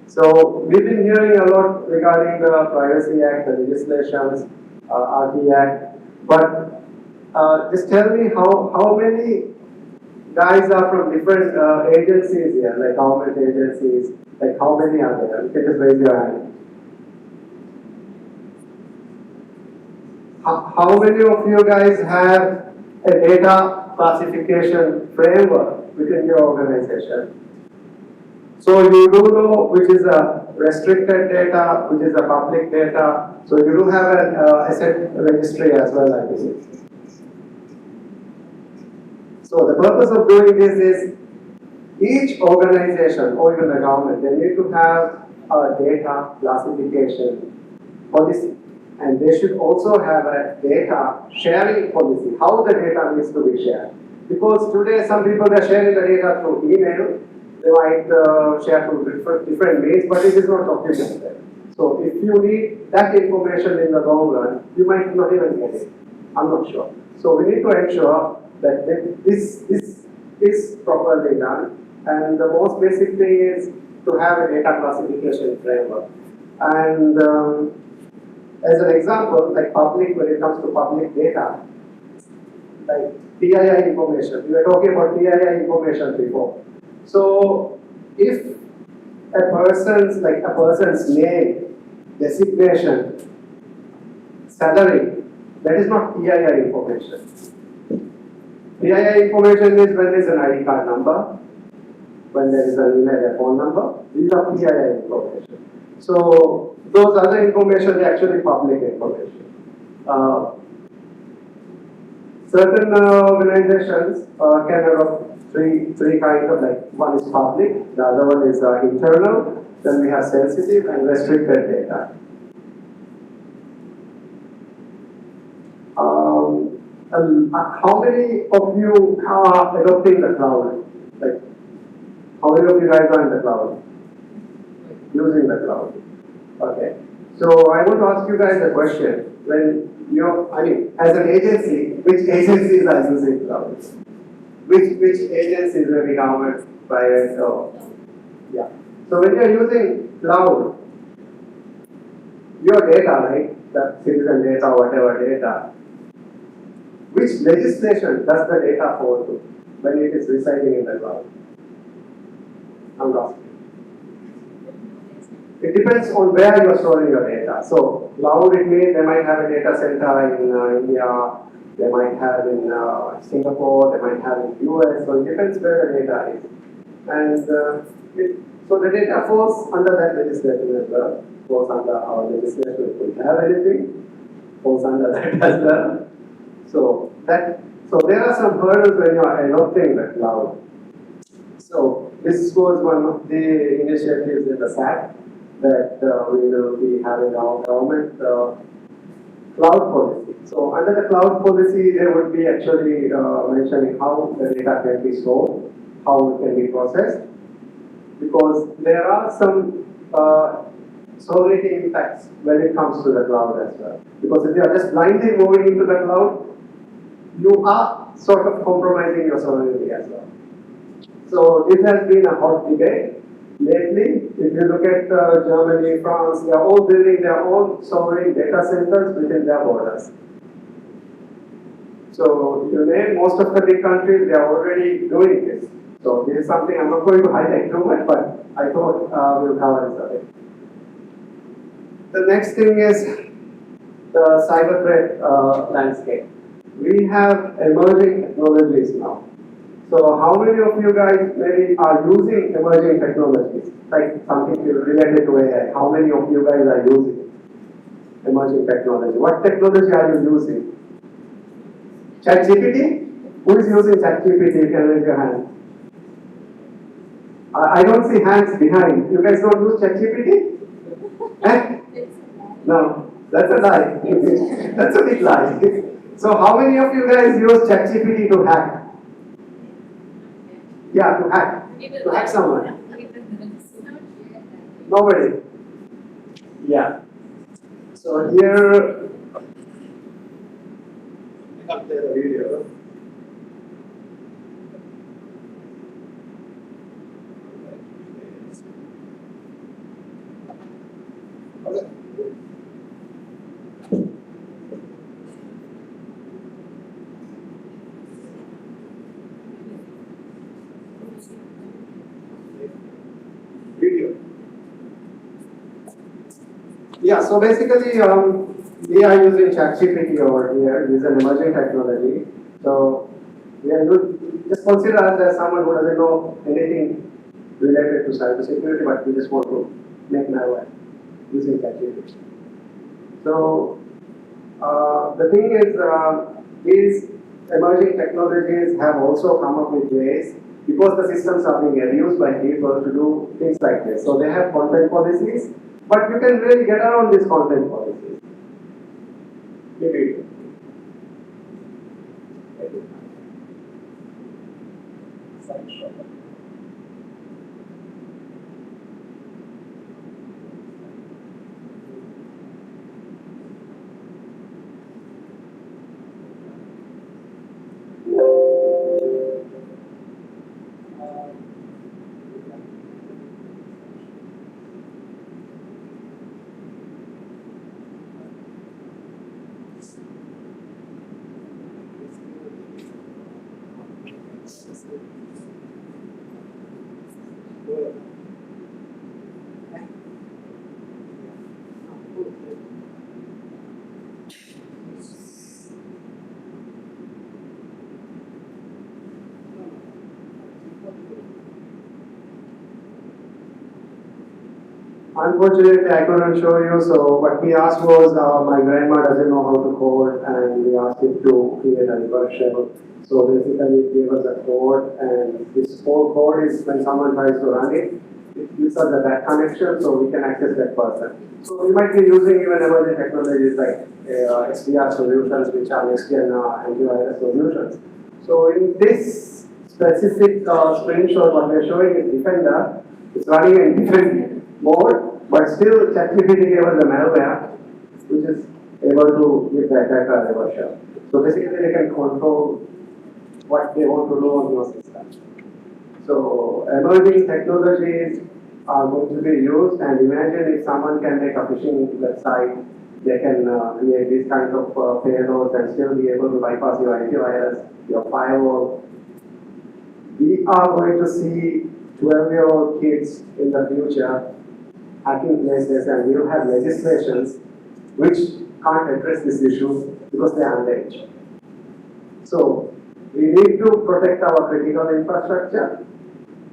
So we've been hearing a lot regarding the Privacy Act, the legislations, RT Act, but just tell me how many guys are from different agencies here, like government agencies, like how many are there? You can just raise your hand. How many of you guys have a data classification framework within your organization? So you do know which is a restricted data, which is a public data. So you do have an asset registry as well, I believe. So the purpose of doing this is each organization or even the government, they need to have a data classification policy. And they should also have a data sharing policy, how the data needs to be shared. Because today some people are sharing the data through email, they might share through different means, but it is not documented. So if you need that information in the long run, you might not even get it. I'm not sure. So we need to ensure that this is properly done. And the most basic thing is to have a data classification framework. And as an example, like public, when it comes to public data, like PII information, we were talking about PII information before. So if a person's name, designation, salary, that is not PII information. PII information is when there is an ID card number, when there is an email or phone number. These are PII information. So those other information are actually public information. Certain organizations can have three kinds of, like, one is public, the other one is internal, then we have sensitive and restricted data. How many of you are adopting the cloud? Like, how many of you guys are in the cloud? Using the cloud. Okay. So I want to ask you guys a question. When as an agency, which agencies are using cloud? Which agencies, maybe government, private, or yeah. So when you are using cloud, your data, right, the citizen data, whatever data, which legislation does the data fall to when it is residing in the cloud? I'm asking. It depends on where you are storing your data. So cloud, it means they might have a data center in India, they might have in Singapore, they might have in US. So it depends where the data is. And so the data falls under that legislation as well. Falls under our legislation. If we have anything, falls under that as well. So there are some hurdles when you are adopting the cloud. So this was one of the initiatives in the SAT that we will be having our government cloud policy. So under the cloud policy, there would be actually mentioning how the data can be stored, how it can be processed, because there are some sovereignty impacts when it comes to the cloud as well. Because if you are just blindly moving into the cloud, you are sort of compromising your sovereignty as well. So this has been a hot debate lately. If you look at Germany, France, they are all building their own sovereign data centers within their borders. So you name most of the big countries, they are already doing this. So this is something I'm not going to highlight too much, but I thought we'll cover this a bit. The next thing is the cyber threat landscape. We have emerging technologies now. So how many of you guys maybe are using emerging technologies, like something related to AI? How many of you guys are using emerging technology? What technology are you using? ChatGPT? Who is using ChatGPT? You can raise your hand. I don't see hands behind. You guys don't use ChatGPT? Eh? No, that's a lie. That's a big lie. So how many of you guys use ChatGPT to hack? Yeah, to hack someone. Nobody. Yeah. So here, I can't play the video. Okay. Video. Yeah, so basically, we are using ChatGPT over here. This is an emerging technology. So we are just consider us as someone who doesn't know anything related to cybersecurity, but we just want to make my way using ChatGPT. So the thing is emerging technologies have also come up with ways, because the systems are being abused by people to do things like this. So they have content policies, but you can really get around these content policies. Maybe. Unfortunately, I couldn't show you. So what we asked was, my grandma doesn't know how to code, and we asked it to create a reverse shell. So basically, it gave us a code, and this whole code is when someone tries to run it, it gives us a back connection, so we can access that person. So we might be using even emerging technologies like XDR solutions, which are next-gen antivirus solutions. So in this specific screenshot, what we're showing is Defender. It's running in different mode, but still ChatGPT gave us the malware, which is able to give the attacker a reverse shell. So basically, they can control what they want to do on your system. So emerging technologies are going to be used, and imagine if someone can make a phishing website, they can create these kinds of payloads and still be able to bypass your antivirus, your firewall. We are going to see 12-year-old kids in the future hacking places, and we'll have legislations which can't address this issue because they are underage. So we need to protect our critical infrastructure.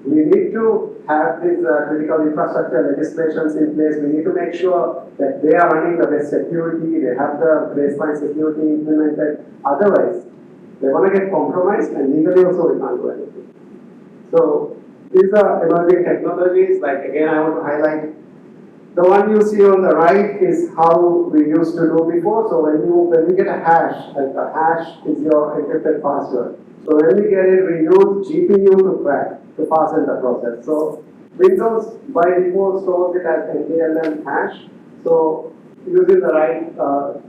We need to have these critical infrastructure legislations in place. We need to make sure that they are running the best security, they have the baseline security implemented. Otherwise, they're going to get compromised, and legally also we can't do anything. So these are emerging technologies. Like again, I want to highlight the one you see on the right is how we used to do before. So when we get a hash, like a hash is your encrypted password. So when we get it, we use GPU to crack, to pass in the process. So Windows by default stores it as NTLM hash. So using the right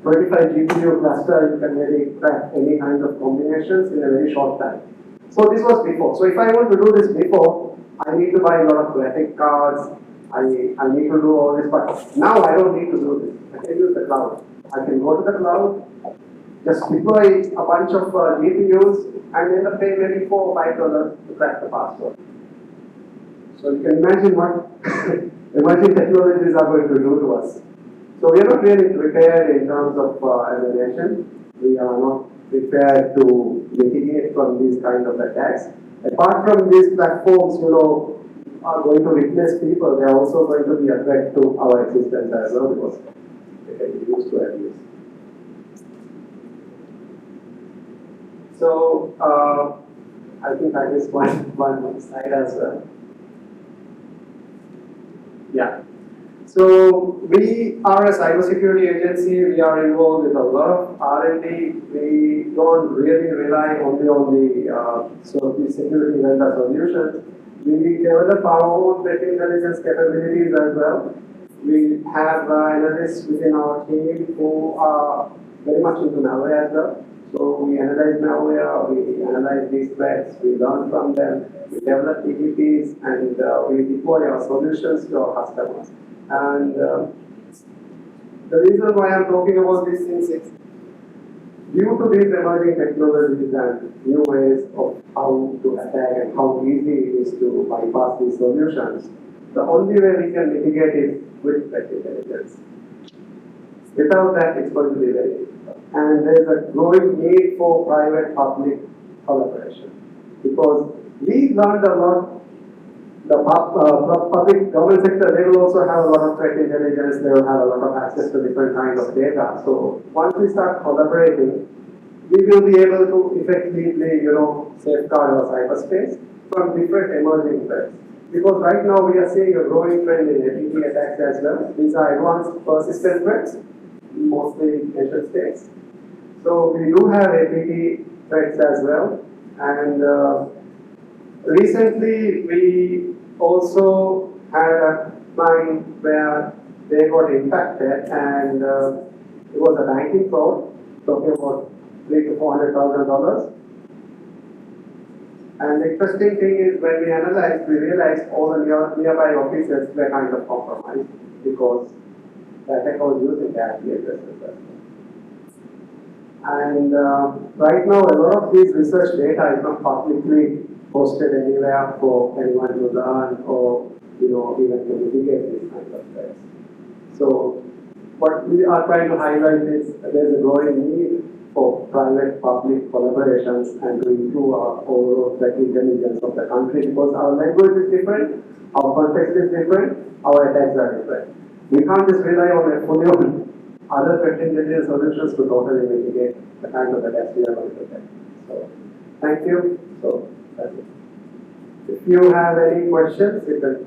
25 GPU cluster, you can really crack any kind of combinations in a very short time. So this was before. So if I want to do this before, I need to buy a lot of graphic cards. I need to do all this, but now I don't need to do this. I can use the cloud. I can go to the cloud, just deploy a bunch of GPUs, and end up paying maybe $4 or $5 to crack the password. So you can imagine what emerging technologies are going to do to us. So we are not really prepared in terms of as a nation. We are not prepared to mitigate from these kind of attacks. Apart from these platforms, are going to replace people, they are also going to be a threat to our existence as well, because they can be used to abuse. So I think I missed one slide as well. Yeah. So we are a cybersecurity agency. We are involved with a lot of R&D. We don't really rely only on the security vendor solutions. We develop our own threat intelligence capabilities as well. We have analysts within our team who are very much into malware as well. So we analyze malware, we analyze these threats, we learn from them, we develop PTPs, and we deploy our solutions to our customers. And the reason why I'm talking about these things is due to these emerging technologies and new ways of how to attack and how easy it is to bypass these solutions, the only way we can mitigate it with threat intelligence. Without that, it's going to be very difficult. And there's a growing need for private-public collaboration, because we learned a lot. The public government sector, they will also have a lot of threat intelligence, they will have a lot of access to different kinds of data. So once we start collaborating, we will be able to effectively, safeguard our cyberspace from different emerging threats. Because right now we are seeing a growing trend in APT attacks as well. These are advanced persistent threats, mostly nation states. So we do have APT threats as well. And recently we also had a client where they got impacted, and it was a banking fraud, talking about $300,000 to $400,000. And the interesting thing is, when we analyzed, we realized all the nearby offices were kind of compromised because the attacker was using the IP addresses as well. And right now, a lot of these research data is not publicly posted anywhere for anyone to learn or even to mitigate these kinds of threats. So what we are trying to highlight is there's a growing need for private-public collaborations and to improve our overall threat intelligence of the country, because our language is different, our context is different, our attacks are different. We can't just rely on fully on other threat intelligence solutions to totally mitigate the kind of attacks we are going to get. So, thank you. So, that's it. If you have any questions, you can.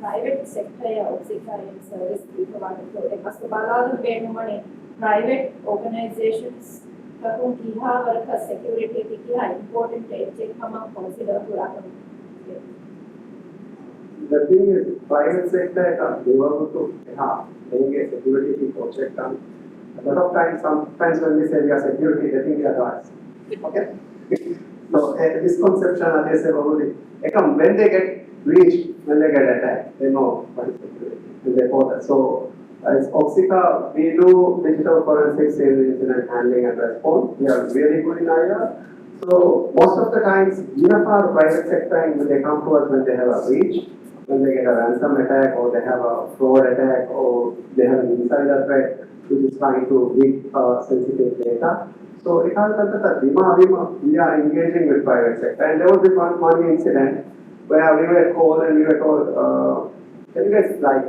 private sector service private organizations security important consider The thing is, private sector they were to security project. A lot of times, sometimes when we say we are security, they think we are guards. Okay? So, a misconception, they say, when they get breached, when they get attacked, they know what is security. And they know that. So, as Oxica, we do digital forensics in incident handling and response. We are really good in IR. So, most of the times, even for private sector, when they come to us when they have a breach, when they get a ransom attack, or they have a fraud attack, or they have an insider threat, which is trying to leak sensitive data. So, we are engaging with private sector. And there was this one funny incident where we were called and we were told, can you guys fly?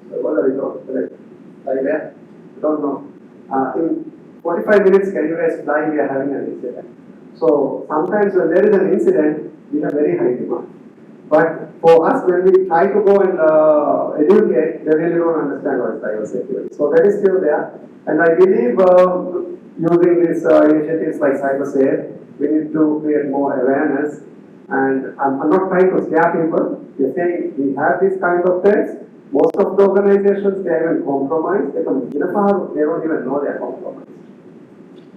So, what are we told? Fly where? Don't know. In 45 minutes, can you guys fly? We are having an incident. So, sometimes when there is an incident, we have very high demand. But for us, when we try to go and educate, they really don't understand what is cyber security. So that is still there. And I believe using these initiatives like CyberSafe, we need to create more awareness. And I'm not trying to scare people. We're saying we have these kind of threats. Most of the organizations, they are even compromised. They don't even know they are compromised.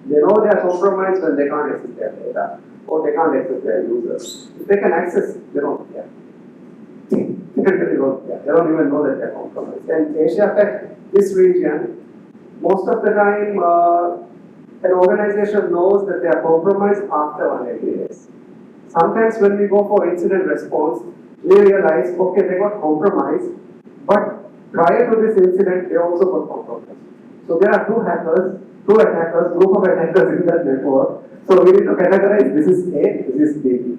They know they are compromised when they can't access their data, or they can't access their users. If they can access, they don't care. They really don't care. They don't even know that they are compromised. And Asia Pac, this region, most of the time, an organization knows that they are compromised after 180 days. Sometimes when we go for incident response, we realize, okay, they got compromised, but prior to this incident, they also got compromised. So there are two attackers, group of attackers in that network. So we need to categorize, this is A, this is B.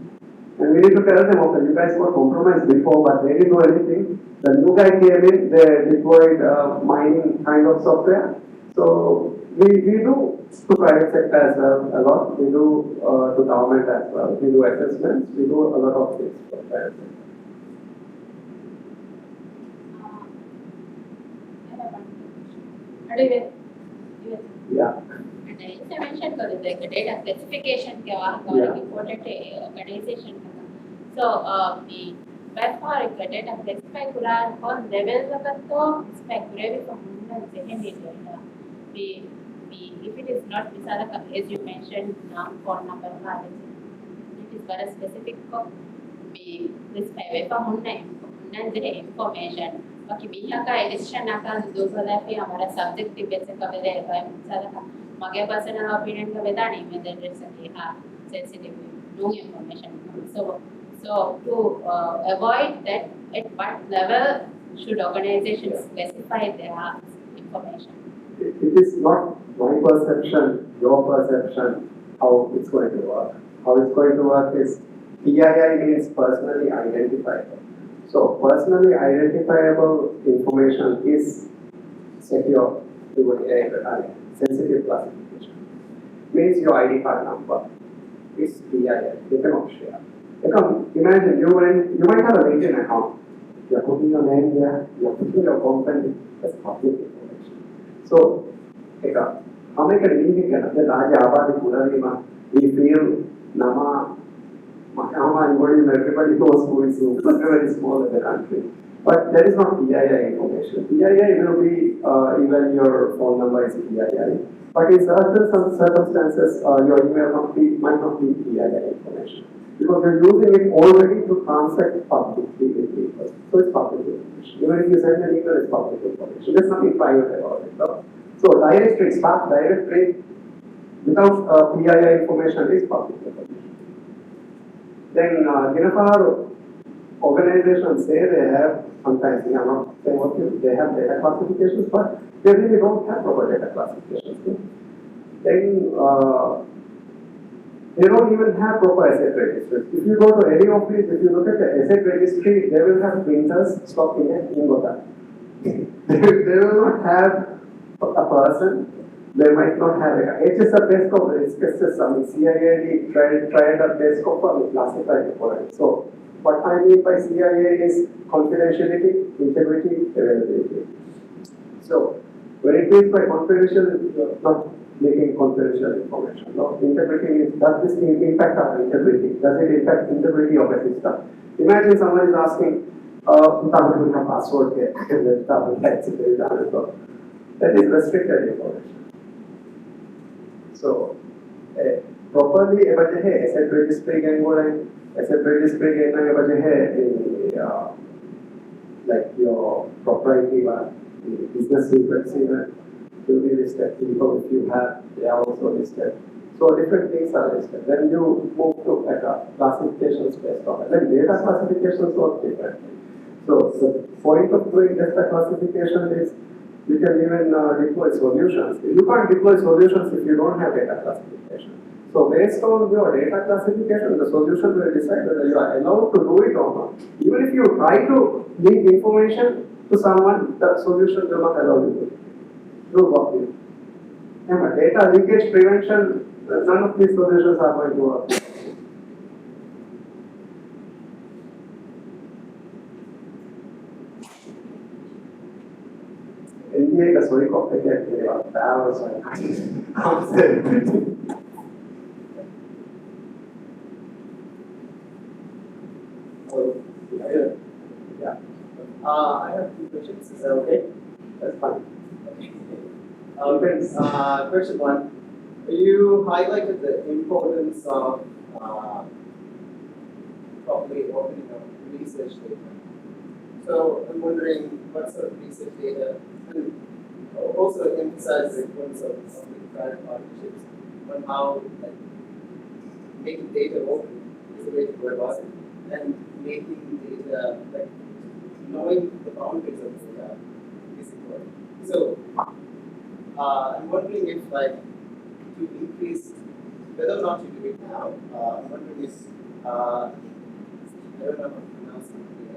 And we need to tell them, okay, you guys got compromised before, but they didn't do anything. The new guy came in, they deployed mining kind of software. So we do to private sector as well a lot. We do to government as well. We do assessments. We do a lot of things for private sector. Yeah. And information for the data classification important organization. So the web for data classify Quran on level spec if it is not as you mentioned phone number it is very specific we specify information बाकी बिहार का addition आकार दूसरा भी हमारा subjective base का बेले है सारा मगे पास ना ओपिनियन का बेदा नहीं में देर सकती हाँ sensitive wrong information so to avoid that at what level should organizations specify their information? It is not my perception, your perception, how it's going to work. How it's going to work is PII means personally identifiable. So personally identifiable information is secure to a sensitive classification. Means your ID card number is PII. You cannot share. Imagine you might have a LinkedIn account. You're putting your name there, you're putting your company as public information. So, how many can we get the large Abadi Purarima? We feel Nama everybody knows who is who, because we're very small in the country. But that is not PII information. PII will be even your phone number is PII. But in certain circumstances, your email might not be PII information. Because you're using it already to transact publicly with people. So it's public information. Even if you send an email, it's public information. There's nothing private about it. No? So directory, Spark directory without PII information is public information. Then Ginafar organizations say they have, sometimes they are not saying what they have data classifications, but they really don't have proper data classifications. Then they don't even have proper asset registers. If you go to any office, if you look at the asset registry, they will have printers stocked in Ingota. They will not have a person. They might not have a HSR desktop, it's some CIAD tried a desktop for classified for it. So what I mean by CIAD is confidentiality, integrity, availability. So when it means by confidential, not making confidential information. No, integrity means does this impact our integrity? Does it impact integrity of a system? Imagine someone is asking, password here, that is restricted information. So, properly, asset registry like your proprietary one, the business secrets even will be listed. People, if you have, they are also listed. So different things are listed. Then you move to like a classifications based on it. Then data classifications work differently. So the point of doing data classification is you can even deploy solutions. You can't deploy solutions if you don't have data classification. So based on your data classification, the solution will decide whether you are allowed to do it or not. Even if you try to leak information to someone, the solution will not allow you to do what you do. Data leakage prevention, none of these solutions are going to work. NDA का सोई copy क्या किया पैर Yeah. I have two questions. Is that okay? That's fine. Question one. You highlighted the importance of properly opening up research data. So I'm wondering what sort of research data, and also emphasize the importance of public-private partnerships on how making data open is the way to go about it, and making data knowing the boundaries of data is important. So I'm wondering if to increase, whether or not you do it now, I'm wondering if I don't know how to pronounce it,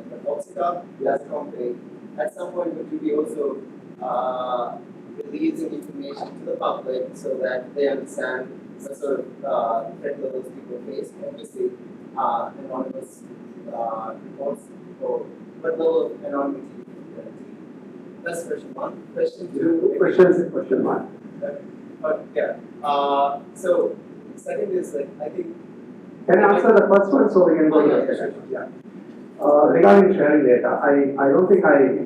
but Oxycar, as a company, at some point would you be also releasing information to the public so that they understand what sort of threat levels people face? Obviously, anonymous reports, or what level of anonymity you can guarantee? That's question one. Question two. Question one. But yeah. So second is I think. Can I answer the first one so we can go to the second? Yeah. Regarding sharing data, I don't think I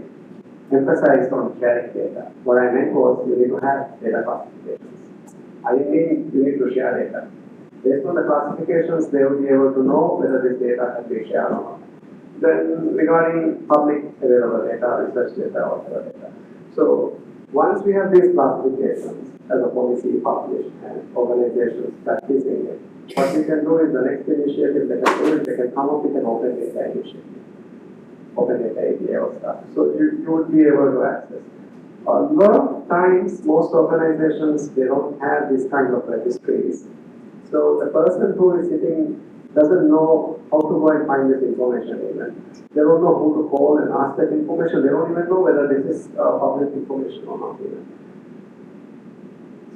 emphasized on sharing data. What I meant was you need to have data classifications. I mean you need to share data. Based on the classifications, they will be able to know whether this data can be shared or not. Then regarding public available data, research data, or whatever data. So once we have these classifications as a policy published and organizations practicing it, what we can do is the next initiative they can do is they can come up with an open data initiative. open data API or stuff. So you would be able to access. A lot of times, most organizations, they don't have this kind of registries. So the person who is sitting doesn't know how to go and find this information even. They don't know who to call and ask that information. They don't even know whether this is public information or not even.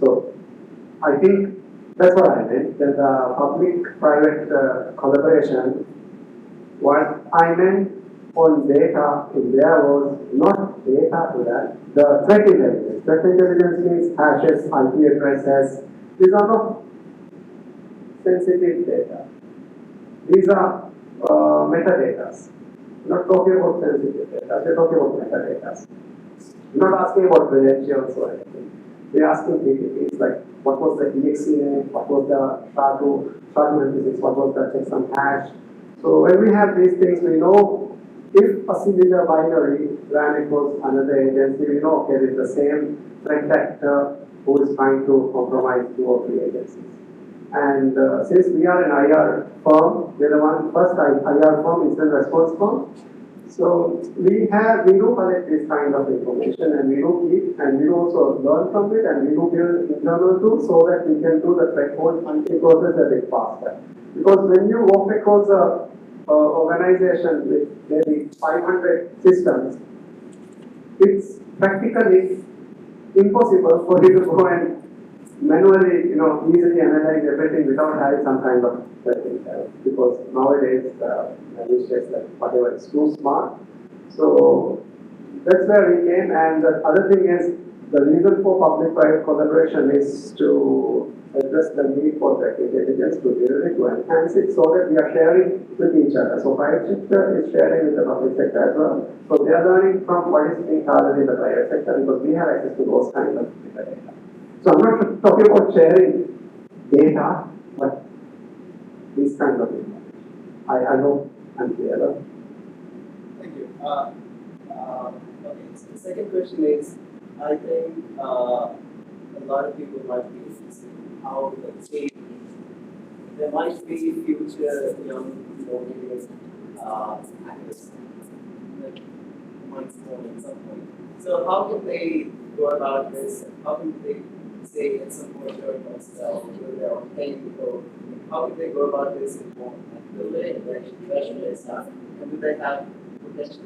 So I think that's what I meant. That the public-private collaboration, what I meant on data in there was not data to that, the threat intelligence. Threat intelligence means hashes, IP addresses. These are not sensitive data. These are metadata. We're not talking about sensitive data, we're talking about metadata. We're not asking about credentials or anything. We're asking PTPs like what was the exe name, what was the SHA-2 physics, what was the checksum hash. So when we have these things, we know if a similar binary ran across another agency, we know okay, it's the same threat actor who is trying to compromise 2 or 3 agencies. And since we are an IR firm, we are the first IR firm, incident response firm. So we do collect this kind of information and we do keep and we do also learn from it and we do build internal tools so that we can do the threshold hunting process a bit faster. Because when you walk across a organization with maybe 500 systems, it's practically impossible for you to go and manually, easily analyze everything without having some kind of intel. Because nowadays, these days, like whatever is too smart. So that's where we came. And the other thing is, the reason for public-private collaboration is to address the need for threat intelligence, to build it, to enhance it, so that we are sharing with each other. So private sector is sharing with the public sector as well. So they are learning from what is being gathered in the private sector because we have access to those kinds of data. So I'm not talking about sharing data, but these kind of information. I hope I'm clear. Thank you. Okay, so the second question is, I think a lot of people might be interested in how the state, there might be future young motivated activists that might form at some point. So how can they go about this? How can they say at some point during themselves with their own pain code? How can they go about this in more active way? Where should they start? And do they have potential?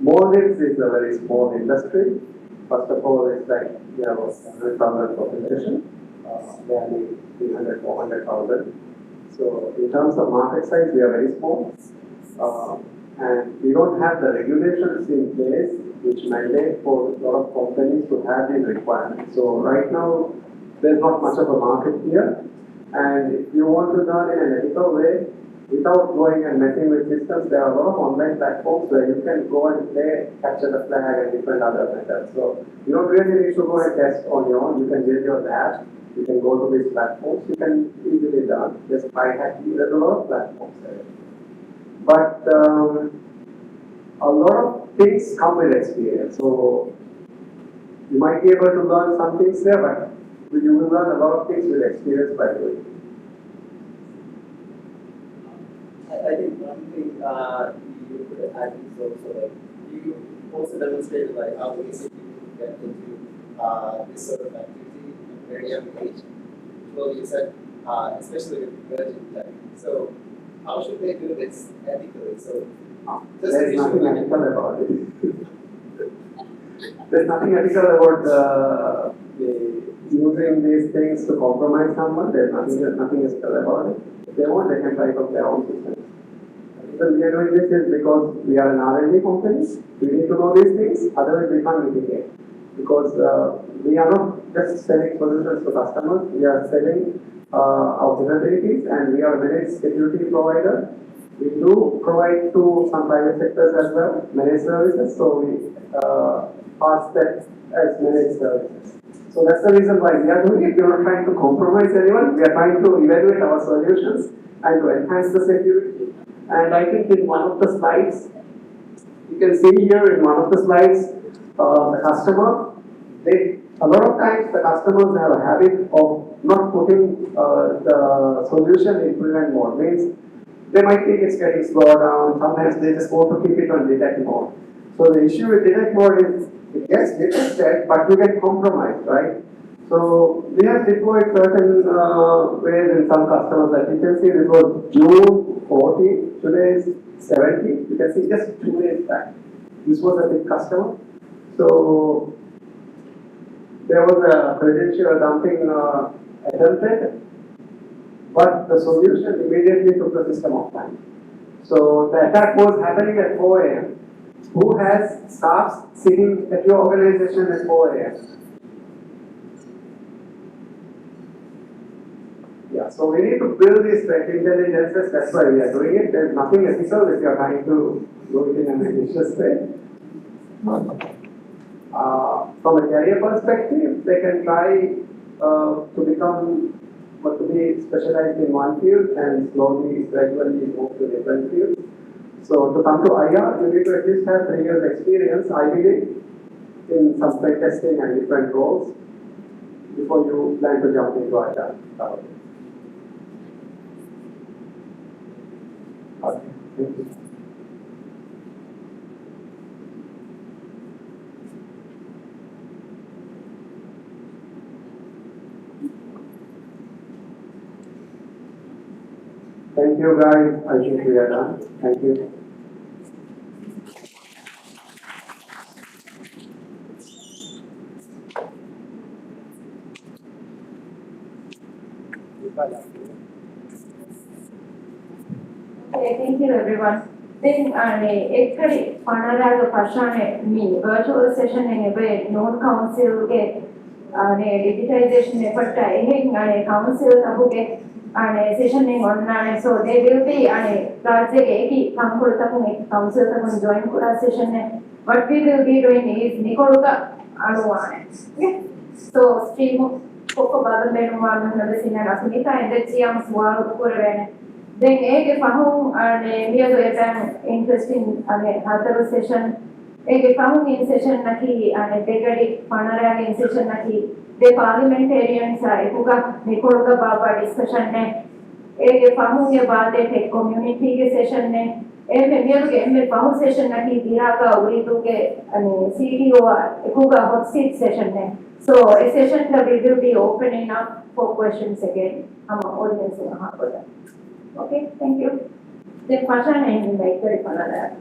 Maldives is a very small industry. First of all, it's like we have a 100,000 population, barely 300, 400,000. So in terms of market size, we are very small. And we don't have the regulations in place which mandate for a lot of companies to have these requirements. So right now, there's not much of a market here. And if you want to learn in an ethical way, without going and messing with systems, there are a lot of online platforms where you can go and play, capture the flag and different other methods. So you don't really need to go and test on your own. You can build your lab. You can go to these platforms. You can easily learn. Just by hacking, there's a lot of platforms there. But a lot of things come with experience. So you might be able to learn some things there, but you will learn a lot of things with experience by doing it. I think one thing you could add is also like you also demonstrated like how easy people get into this sort of activity at a very young age. Well, you said especially with emerging tech. So how should they do this ethically? So there's nothing ethical about it. There's nothing ethical about using these things to compromise someone. There's nothing ethical about it. If they want, they can try out their own systems. The reason we are doing this is because we are an R&D company. We need to know these things, otherwise we can't mitigate. Because we are not just selling solutions to customers, we are selling our capabilities and we are a managed security provider. We do provide to some private sectors as well, managed services, so we pass that as managed services. So that's the reason why we are doing it. We are not trying to compromise anyone, we are trying to evaluate our solutions and to enhance the security. And I think in one of the slides, you can see here in one of the slides, the customer, a lot of times the customers have a habit of not putting the solution in prevent mode means they might think it's getting slowed down. Sometimes they just want to keep it on detect mode. So the issue with detect mode is it gets detected, but you get compromised, right? So we have deployed certain ways in some customers. Like you can see, this was June 14. Today is 17. You can see just 2 days back. This was a big customer. So there was a credential dumping attempted, but the solution immediately took the system offline. So the attack was happening at 4 a.m. Who has staffs sitting at your organization at 4 a.m.? Yeah, so we need to build these threat intelligences. That's why we are doing it. There's nothing ethical if you are trying to do it in a malicious way. From a career perspective, they can try to become or to be specialized in one field and slowly, gradually move to different fields. So to come to IR, you need to at least have 3 years experience, I believe, in some pen testing and different roles before you plan to jump into IR. Okay. Thank you. Thank you guys. I think we are done. Thank you. Okay, thank you everyone. Then actually panaraga pashane me virtual session enge non council ge digitization effort ta eheng council tabuge session online, so they will be rajya ge eki kampul tabun council tabun join kura session ne. What we will be doing is nikoluga anuwane. Okay, so stream koko badan benuwan na besina nasunita and the chiam swal kurvene. Then ege fahung near the interesting other session. Ege fahung in session naki degadi panarag in session naki the parliamentarians ekuga nikoluga baba discussion ne. Ege fahung ye baade tech community ke session ne. Eme miyaluge eme fahung session naki diraga urituge CDO ekuga hot seat session ne. So a session that we will be opening up for questions again. Audience in a Okay, thank you. Then Pasha and invite the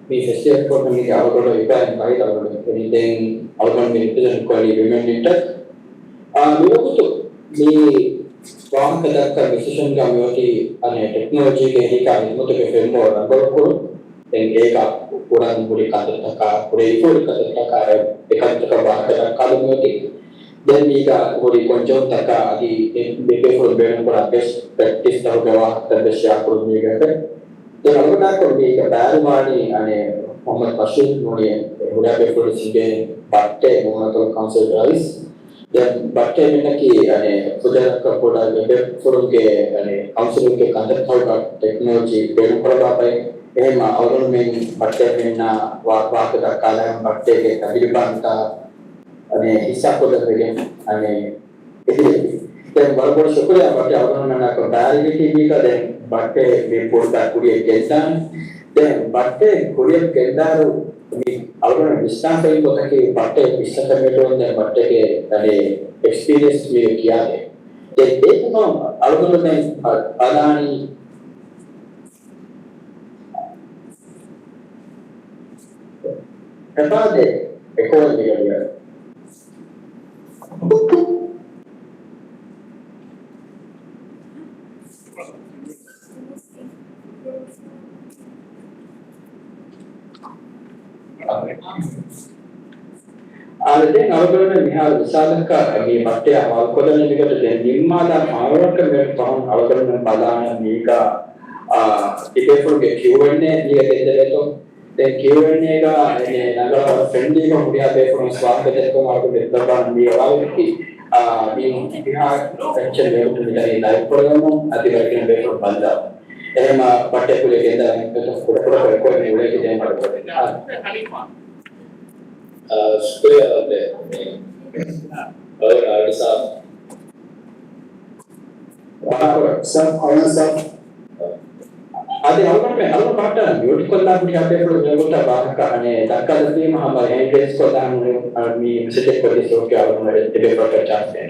මේ festival programme එකේ අවුරුදු ඉපැන් වයිද අවුරුදු ඉතින් අවුරුදු මිනිත්තු කොලි විමෙන්ට මේකට මේ वाहन का विशेषण का म्योटी अने टेक्नोलॉजी के ही का हिम्मत के फिल्म और नंबर को एक पूरा पूरी काटता का पूरे पूरी काटता का एकांत का वाहन का काल म्योटी dan jika पूरी konjung taka di BP for being for best practice tahu bahwa terbesar kurni kan dan kalau nak kami ke baru mani ane Muhammad Bashir muni udah BP sini batte Muhammad Council Rais dan batte mana ki ane sudah kepada BP forum ke ane council ke kantor tahu teknologi beru berapa එහෙම අවුරුදු මෙන් බට්ටේ මෙන්න වාක් කාලයන් බට්ටේ के අදිරිපන්ත අනේ හිසකොලෙන් අනේ දැන් බලපොර සුකුලිය බට්ටේ අවුරුදු මෙන්න කොඩාරිටි බීක දැන් බට්ටේ මේ පොඩ්ඩක් කුඩිය ගෙන්සන් දැන් බට්ටේ කුඩිය ගෙන්දාරු මේ අවුරුදු විස්තාරයෙන් පොතකේ බට්ටේ විස්තරකමේටෝන් දැන් බට්ටේගේ අනේ එක්ස්පීරියන්ස් මේ කියාදේ දැන් ඒකම අවුරුදු මෙන් Adani Kepade ekor dia. Ada awalnya mihal misalkan kami pasti awal kota ni kita jadi lima dah awal kami tahun awalnya balanya mereka kita pun kecuali ni dia kita itu dan Q&A का ये नगर friendly का मुझे आप एक स्वागत है तो आपको बेहतर बात दिया हुआ है कि बिहार पेंशन लेवल पे मिला ये लाइव प्रोग्राम आदि वर्ग में बेहतर बन जाओ ये मां पट्टे को लेके अंदर तो पूरा कोई नहीं उड़े के जाए शुक्रिया आपने और आगे साहब सब अदे अलग बाटा म्यूट कोल्ला पुड़ी आपे पुड़ मेगोटा बाहका अने दाकादती महामा एंट्रेंस को दान मी मिसेज को दिसो के आवनो एबे प्रोटेक्ट चांस है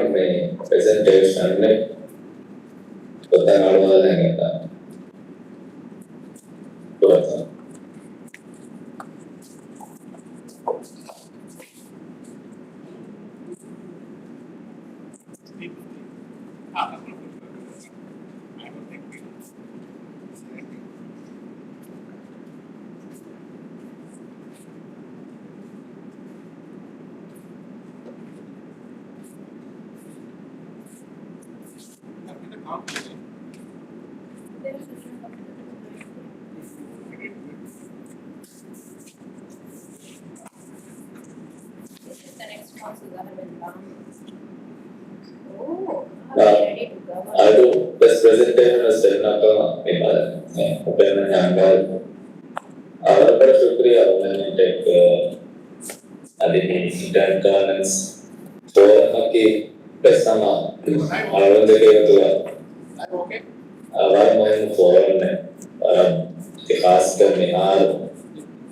में प्रेजेंटेशन में बताना वाला है क्या तो Aduh, best presentation Senaka Nepal, Open Hangal. Our first शुक्रिया उन्होंने टेक आदित्य इंसिडेंट गवर्नेंस तो आपकी पैसा आरोप देखेगा तो आवाज़ में फोरम में खास कर निहार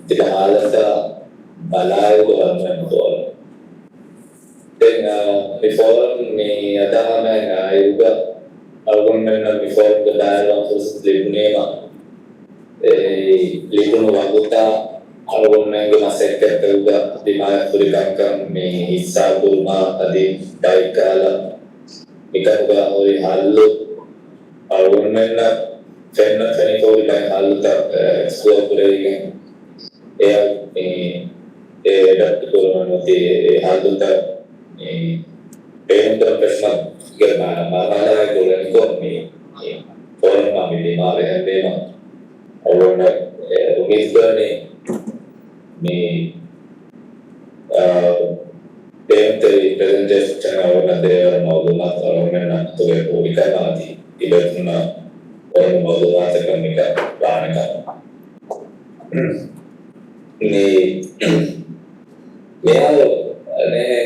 दिलहाल का बालाय को हमें forum before ni ada mana juga argumen before the dialogue was libnema libnu waguta argumen ke masyarakat juga di mana berikan ni hisab rumah tadi baik kala ikan juga oleh halu argumen channel channel ko ikan halu tak sekolah berikan adapt korang nanti halu tak Penonton personal germana mana golan ko ni forum kami di Maldives memang orang umisba ni penonton presentation orang ada maklumat orang mana tu publikan nanti ibaratnya orang maklumat kami kan banyak ni ane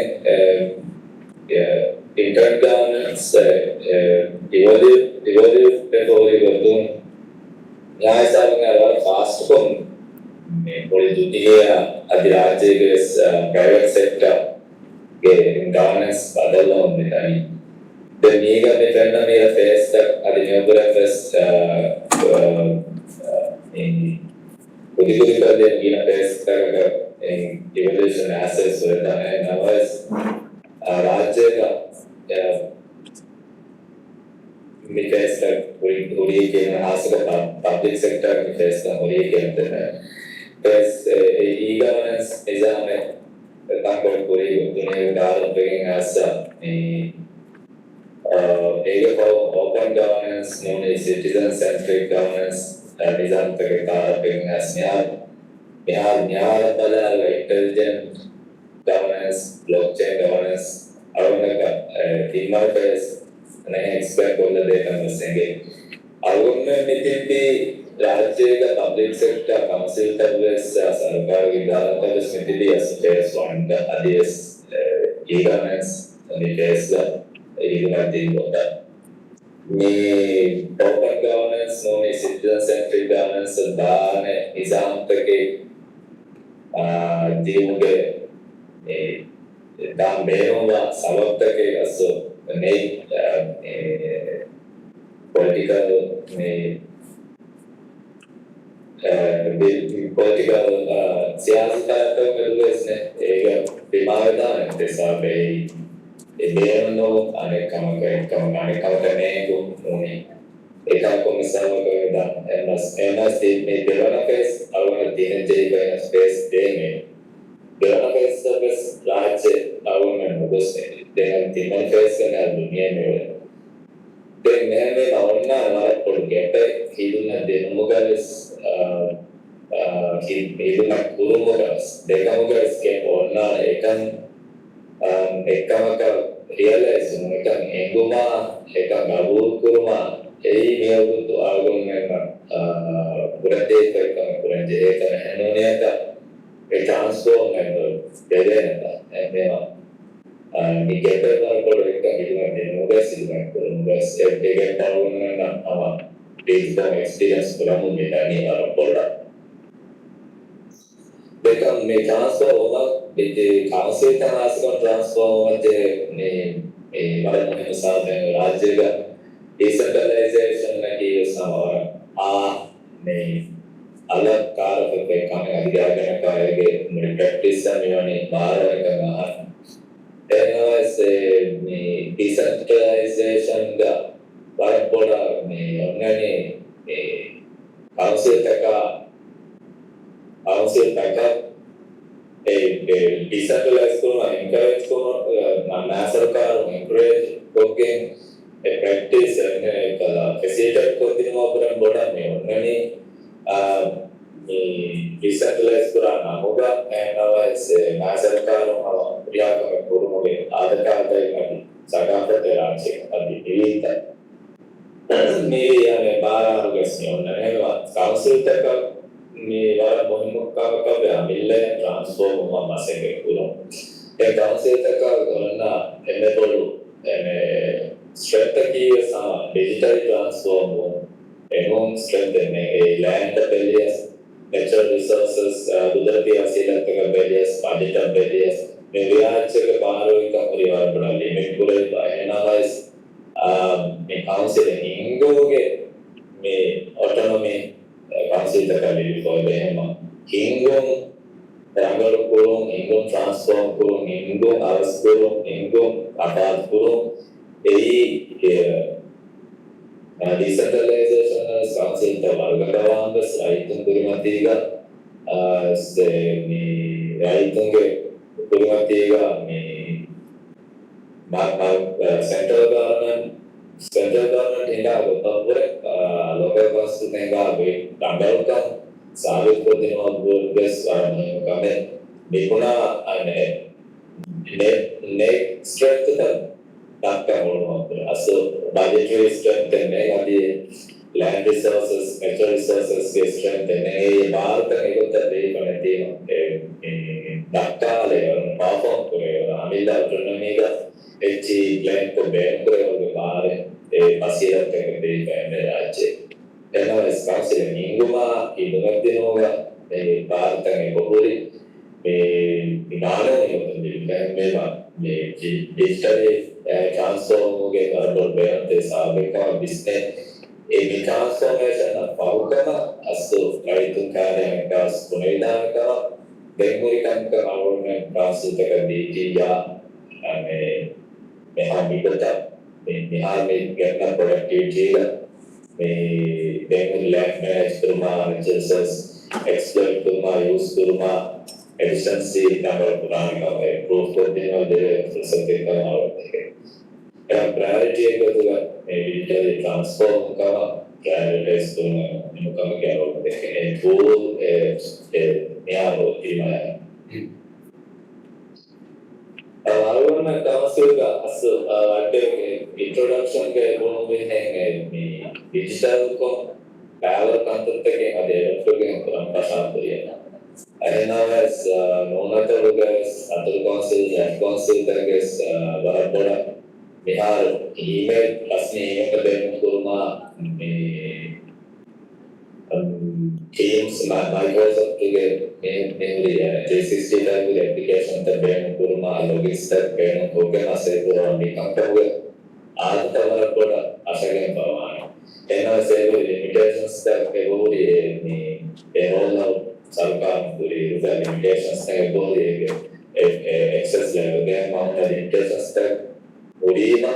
internet governance evolve betul nyai sahaja fast pun boleh dunia ada the RJ's private sector governance alone. The mega defender made a face that at the Nobel first in political in a face in evolution assets with and ours Raja face that we can ask the public sector face the we can face e-governance is a tango puri bringing us area of open governance known as citizen-centric governance design bringing us intelligent governance, blockchain governance, team face and I expect all the data missing. Government within the public sector, council service, Sarkar, Vidara, Smithy, as face one, the others, e-governance, and the face the me open governance, known as citizen-centric governance, dan exam take diuge dan meron sabab take aso ne political political siyasat itu isne pemerintahan desa bay meron ane kamakai nego muni eka komisar dan emas di development phase awal di jadi space dene development service large awal menurut dengan demand phase kan dunia ni dengan awalnya awal project hidupnya demografi hidupnya kurung mudas demografi ke awalnya ekam realize ekam enguma ekam gabur kurma ini tu agung memang berarti ekam kurang jadi ekam henonia tak transform memang jadi memang ni kita kalau ekam hidupnya demografi hidupnya kurung mudas ekam tahun memang awak based on experience kurang muda ni orang bola become may transfer over with the council transfer over the Maldives IGF decentralization some अलग car पे काम अधिकार करने का है practice में बाहर करना है ऐसे decentralization का बार बोला उन्होंने council tangkap decentralized ko encourage ko na sarkar encourage cooking practice and facilitate ko din mo program boda me ngani decentralized ko na hoga and na sarkar priya ko puro mo adhar dai sagata terance adi elita मेरी यानी 12 location है council तक में वाला बहुत का मिलने transform हुआ मसेंगे पूरा एक council तक का करना enable strength की digital transform हो एवं strength में land barriers natural resources कुदरती वसीला तक barriers budget barriers में विराट के बाहर हुई का परिवार बड़ा limit पूरे analyze में council इंगोगे में autonomy council तक ले कोई लेना इंगों रंगल करो इंगों transform करो इंगों आवास करो इंगों आबाद करो यही decentralization council तक वाला बस राइटों कुरुमतीगा से में राइटों के कुरुमतीगा में central government hinga gotapure local constitution hinga be tanggalkan sabit ko dinwa bes kame nikuna ane net strength ta takka holmo aso budgetary strength ne adi land resources natural resources ke strength ne bharat ne gotta de panati takka le perform kore amila autonomy ga echi plan ko ban kore hoge baare pasira ke de me rajye ena council ninguma idunadinoga bharat ne bohuri digital transform ke karbo bayante sabeka business transformation pahukana asu kaitun karya kas punaida ka denguri kan ka awon kasu ka diti ya ane meha bidata meha me getna productivity me denguri lab manage kurma resources exploit kurma use kurma efficiency number पुराने का है improve करते हैं और दे सकते हैं और priority एक तो का digital transform का prioritize करना इनको हम क्या बोलते हैं tool नया होती है और मैं कांसेल का असल अटे introduction के बोलूँ भी है digital को power कंट्रोल तक के अधे तो के हम पसंद करिए I now as non-other guys, other councils and council guys, Barabara, we have email plus name of the Kurma, Teams, Microsoft to get memory, 365 with application, the Ben Kurma, login step, Ben Kogan, Aseko, the company, all the Barabara, Asagan Pavan. And I say with limitations that they will be roll out. सरकार पूरी rural limitations तक बोल ये access level के amount of limitations तक पूरी ना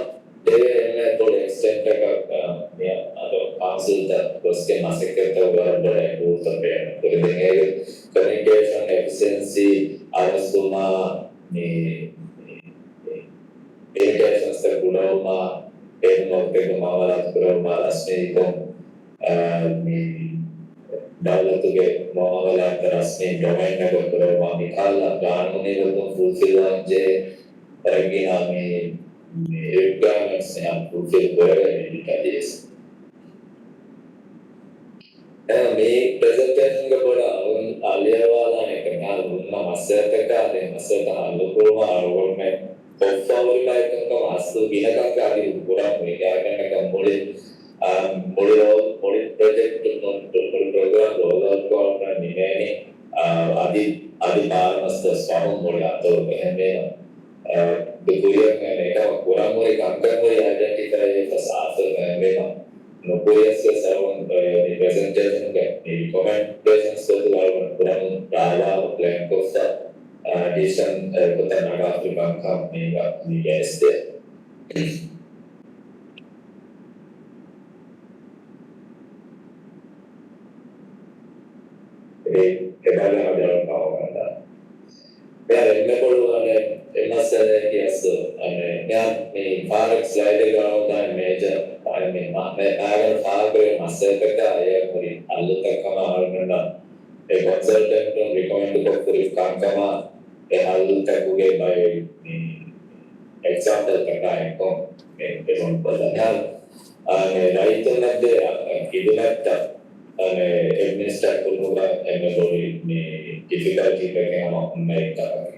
ये तो extent तक या तो council तक उसके मासिक के तो बड़े रूल तक है पूरी देंगे communication efficiency आवाज़ limitations तक बुलाओ एक मौके को मामला करो असली को dalam tu ke mau ala terasnya domain nak berapa kami kalah dan ini betul fulfill je lagi kami requirements yang fulfill berapa ini tadi. Kami presentation ke pada alia wala ni kenal nama masyarakat ada masyarakat lokal mahu orang portfolio mereka kan masuk bina kan kali kurang mereka kan boleh project program rollout program ini adi masa swamam boleh atau beheme dekuya mereka kurang mereka angkat mereka identify fasal beheme nukuya sesawan presentation ke recommendation sesuatu kurang dalam plan kosa addition kota naga Afrika kami ni este kebalan dalam kawan anda. Biar ini perlu ada masalah kiasu, ada ni forex slide kalau dah meja, ni agar forex masalah kita ayah kuri, alu tak kama almenda, consultant pun recommend to kuri kam kama, alu tak kuge by example kita ekong, ekong pada itu nanti itu nanti administrator kurang boleh ni difficulty bagi orang mereka.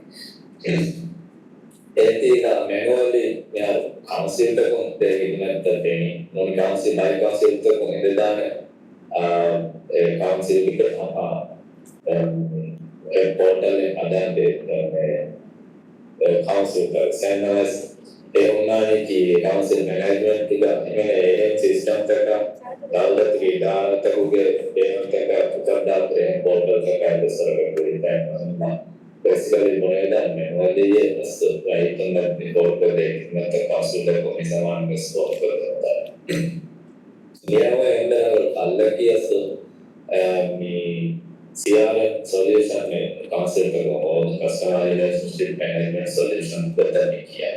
Etika manually ya council tu pun dengan terteni, non council, by council tu pun itu dah council kita apa portal yang ada di council tu. Sebenarnya orang ni council management kita ini system terka dalam kita terkuge dengan terka terdapat portal terka besar berita mana basically moneda manually ये बस right अंदर report कर देना तक council तक मिसामान में stop कर देता है ये वो अंदर अलग ही ऐसे मी CRM solution में council तक और customer relationship management solution बता नहीं किया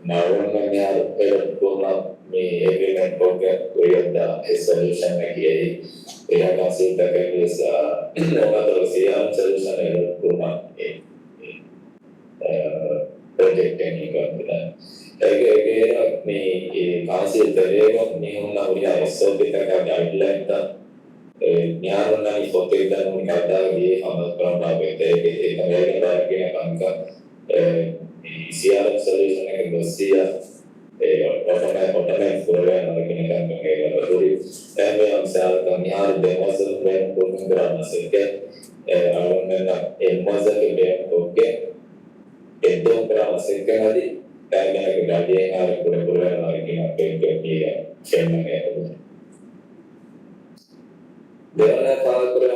Namun mengenai program ni agreement program ada solution lagi ia kasih tak bisa nama terus ia solution ada program project ini kan lagi ni kasih terima ni orang punya SOP tak guideline tak nyarun ni foto dan mengada di hamal program itu kami lagi nak angkat CRM solution yang bersedia, otomatis program yang kita kami lakukan. Kami amsal kami harus demonstrasi program berana sekian. allora il modo che abbiamo ok e dopo la seconda di termine che la viene a pure la che che c'è Dewana Thakur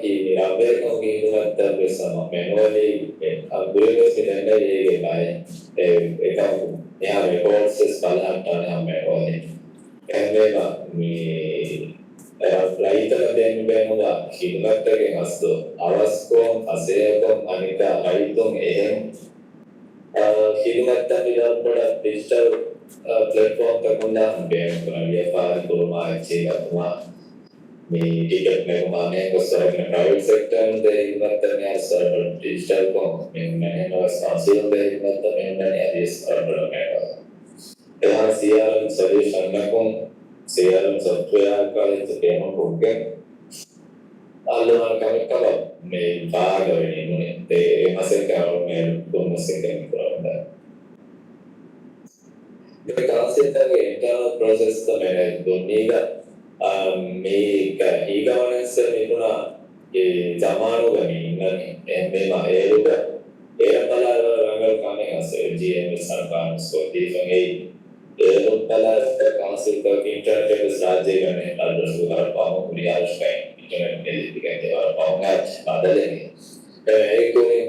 ki Rabbe ko ki nuwatta besama manually algorithm se danda ye gaye eka ya records spala tana manually emme ma mi raita den benuga hinuwatta ke hasto avasko aseko anika raitong ehen hinuwatta nilambada digital platform takunda ben kunaliya pa kuruma chega මේ ticket නිර්මාණය කොසරගෙන private sector දෙයින් නැත්නම් server digital කොම් මේ අවස්ථාවල දෙයින් නැත්නම් මේ ඇදිස් server මේවා එහා CRM සොලියුෂන් එකක් CRM software කාලෙත් තේම පොක්කේ අල්ලවන කමකම මේ භාගවෙන්නේ නේ ඒ මාසෙක මේ දුන්නසෙක කරනවා මේ කාන්සෙප්ට් එකේ ඉන්ටර්නල් ප්‍රොසෙස් තමයි දුන්නේක මේක e-governance නිකුණා ඒ ජමානුගමි ඉන්නේ මේම ඒරුක ඒරපලාර රංගල් කන්නේ අසේ GMS සරකාර සෝදීෆගේ ඒරුපලාර කාන්සෙප්ට් එක ඉන්ටර්නෙට් සාජේ ගන්නේ අල්ලසුකාර පාම කුරියාස්කයි ඉන්ටර්නෙට් දෙලිකේ දේවල් පාමත් බදලෙන්නේ ඒකෝනේ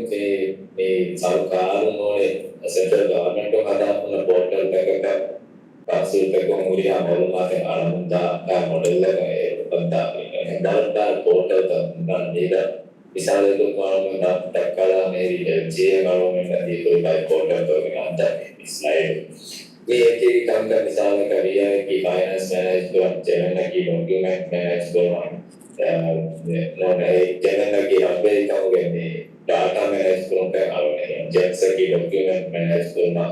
මේ සරකාර මොනේ සෙන්ටරල් ගවර්න්මන්ට් එක හදාපුන පෝර්ටල් එකක Kasil kemudian malumatnya alam model tentang data portal tentang tidak misalnya itu kalau mendapat kalau dari LG kalau mendapat itu by portal atau dengan di slide ini kita misalnya kerja di finance management jangan lagi document management jangan lagi update kamu gini data management kan jangan lagi document management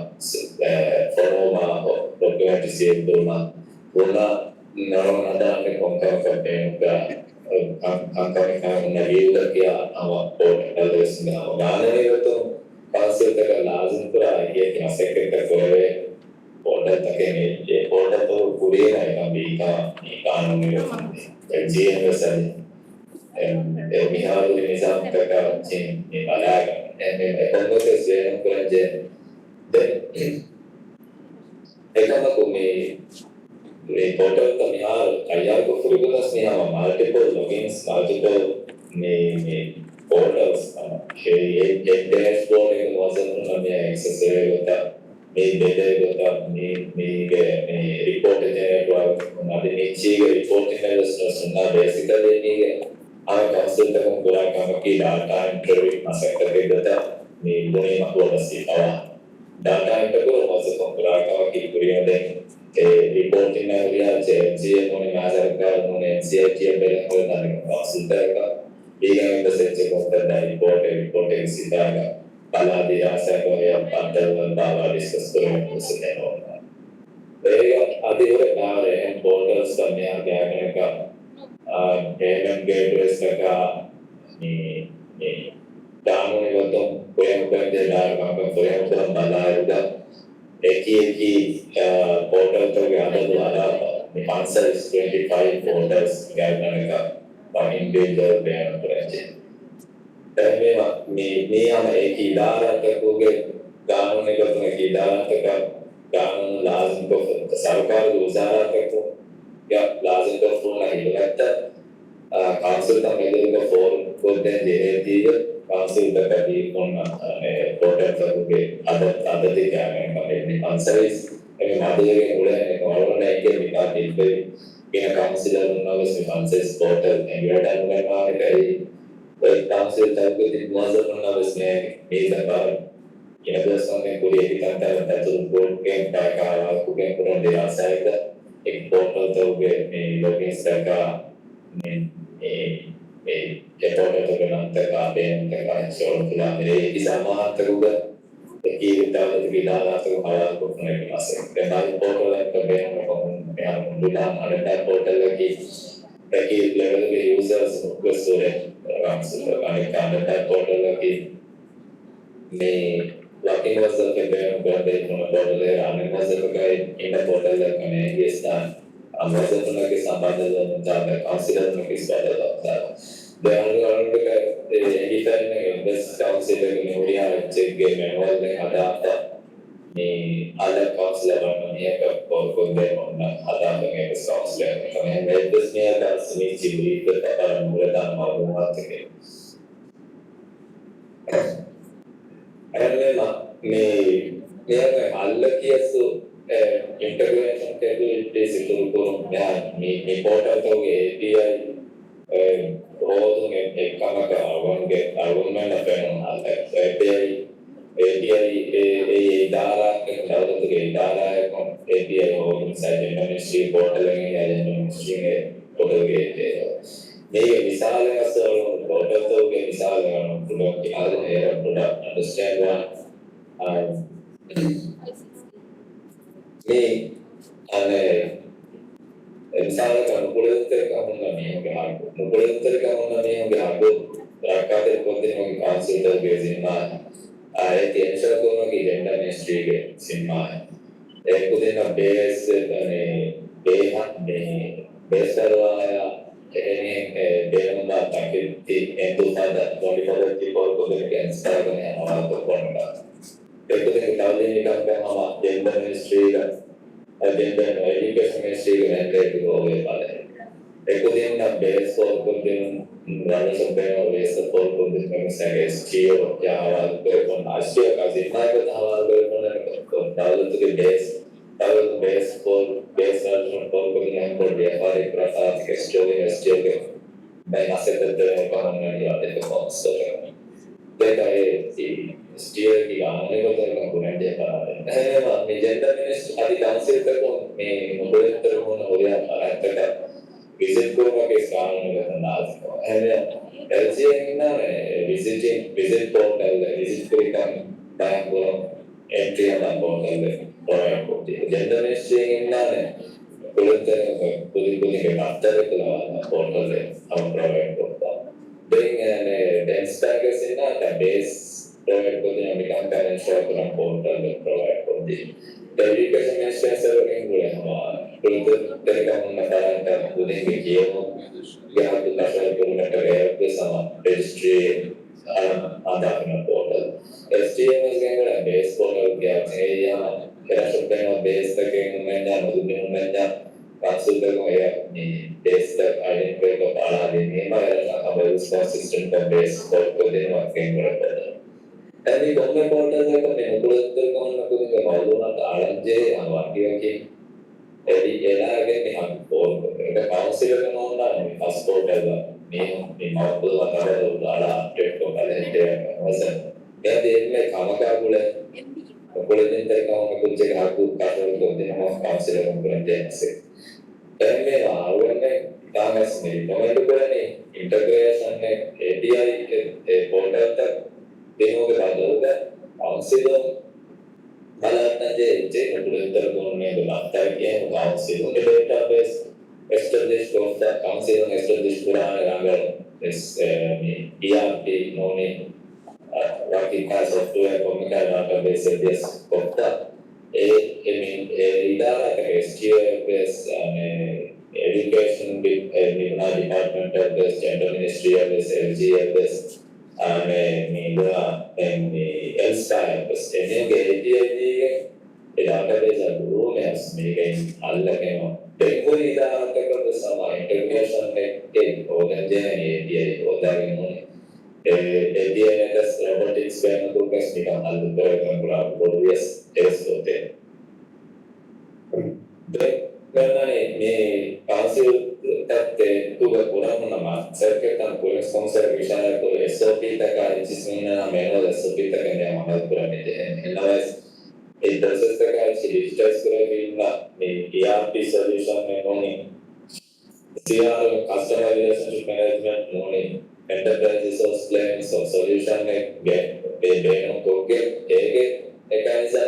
forma document save dona puna naron ada kongkang campaign angka nagil kia awa portal lesna gana itu kasil teka lazim pura ye kina sekretary kore portal take ne portal to puri na kambi ka ikanu ne GMS mihal nizam teka chin ni balaga kondo se se kuranje ekama ko මේ portal එක මෙහා අයියා කොෆුරිබස් මෙහා multiple logins multiple මේ portals ඒ dashboard එක වසන් මේ access කරගත්තා මේ data එක මේ report generate කරනවා මේ චීග reporting analysis කරනවා basically මේ ආ concept එක පුරා කමකී data entry මාසෙකට දෙද්දා මේ මොනේ මතවස්සේ තව data entry කරනවා පුරා කමකී පුරියදෙන් reporting na kuya GM mo ni Mazarka mo ni CIT bela ko na ni consulta ka bilang ito sa check of the report sita ka pala di asa ko ya pantal ng bawa discuss ko yung sa neno kaya adi ore pare portals ka niya kaya ka payment gateways ka ni tamo ni wato kuya mo ba de dar ka kuya mo ba bala eki portal to gather द्वारा answer is 25 portals gather का individual बयान करेंगे तभी मैं हम एक इदारा तक हो गए कानून ने करते हैं इदारा तक कानून लाज़िम को सरकार गुजारा तक हो या लाज़िम को फोन नहीं लगता काउंसिल तक मेरे को फोन को दें जेने दिए काउंसिल तक अभी फोन portal तक हो गए आदत ही क्या है comment answer is Kami madhuri mulai orang naik ke minta tipe kena councilor nulis answers portal yang kita dan memang dari council tahu kita masa nulis ni dapat kena bersama dengan kuliah di kantor atau board yang mereka lakukan kurang dirasa itu ek portal tahu ke ni login mereka ni portal tahu ke nanti kabe mereka showroom pulang ni sama tahu Iki tahu itu kita langsung hal aku pernah masuk. Kenal portal yang kemudian yang bilang ada portal lagi level ke users kesulitan langsung terkait ada portal lagi. Ni login wasal kemudian berada di portal yang ane wasal terkait ini portal yang kami gestan. Wasal pun lagi sampai dalam mencapai consider lagi pada dalam. Dan orang terkait edifying best council Muria check manual Hadata ni other council on here for them on Hadata best council. And this near the Simi the Murata Marumatake. And me near Alakiasu integration capabilities into me portal API. All the Kamaka, one get a woman of API, data, and out of the data, API, or inside the ministry, portal, and ministry, portal gate. Maybe Misala, so, portal, Misala, the other air product, understand what me and misalnya kalau kulit terkamu nami yang berharga, kulit terkamu nami yang berharga, rakyat terkonten yang kansil tergesi mana, ayat yang saya kono ki gender ministry ke simpan, kulit na base base terwaya, ini bernama takut di endu pada 24 people kulit yang sekarang yang awal terkonten, kulit kita ini kan sama gender ministry kan. Gender education ministry and to go away by it. Including the base for putting runners of them always support for this ministry, Geo, Yahweh, Asia, Kazima, Hawal, to the base for base version for putting and for the Afari Prasad, Estonia, by Nasset the economy of the monster. That I steer the unable component. Me gender ministry, the council me mobile telephone Hoya, visit Kurma and LCA visit portal, visit curriculum, bank entry and portal. Gender ministry in Nane, putting after the portal, provide portal. Doing an dense package in the base provide for the American financial portal provide for the education ministry serving telecom Natal putting the Geo, Yahoo to National Government some registry on the portal. STM is going to base portal gaps area, base the game mania, Consider the base that identify the Pala, the name of response system for base for within one game recorder. And the government portal is a minute the Maluna, RJ, and one game. Eddie again, the council on passport as a name, the Maldu, and other Dala, Trade wasn't. Then they make Kamaka, the Bulletin Telecom, the Haku, the council of Grandense. Then Thomas integration API portal they know the council Malata council database established of the council established is ERP money working as software database yes of the SGF education department of this gender ministry of this LG of this and LSI was any database of rumors making all therefore some integration or API or the robotics when focus become obvious test hotel. Then council that to the Puramana circuit and police concert Vishana to SOP Taka, which is manual SOP Taka and Puramid and otherwise it does the digital the ERP solution only CR customer relationship management only enterprise resource plans or solution get a mechanism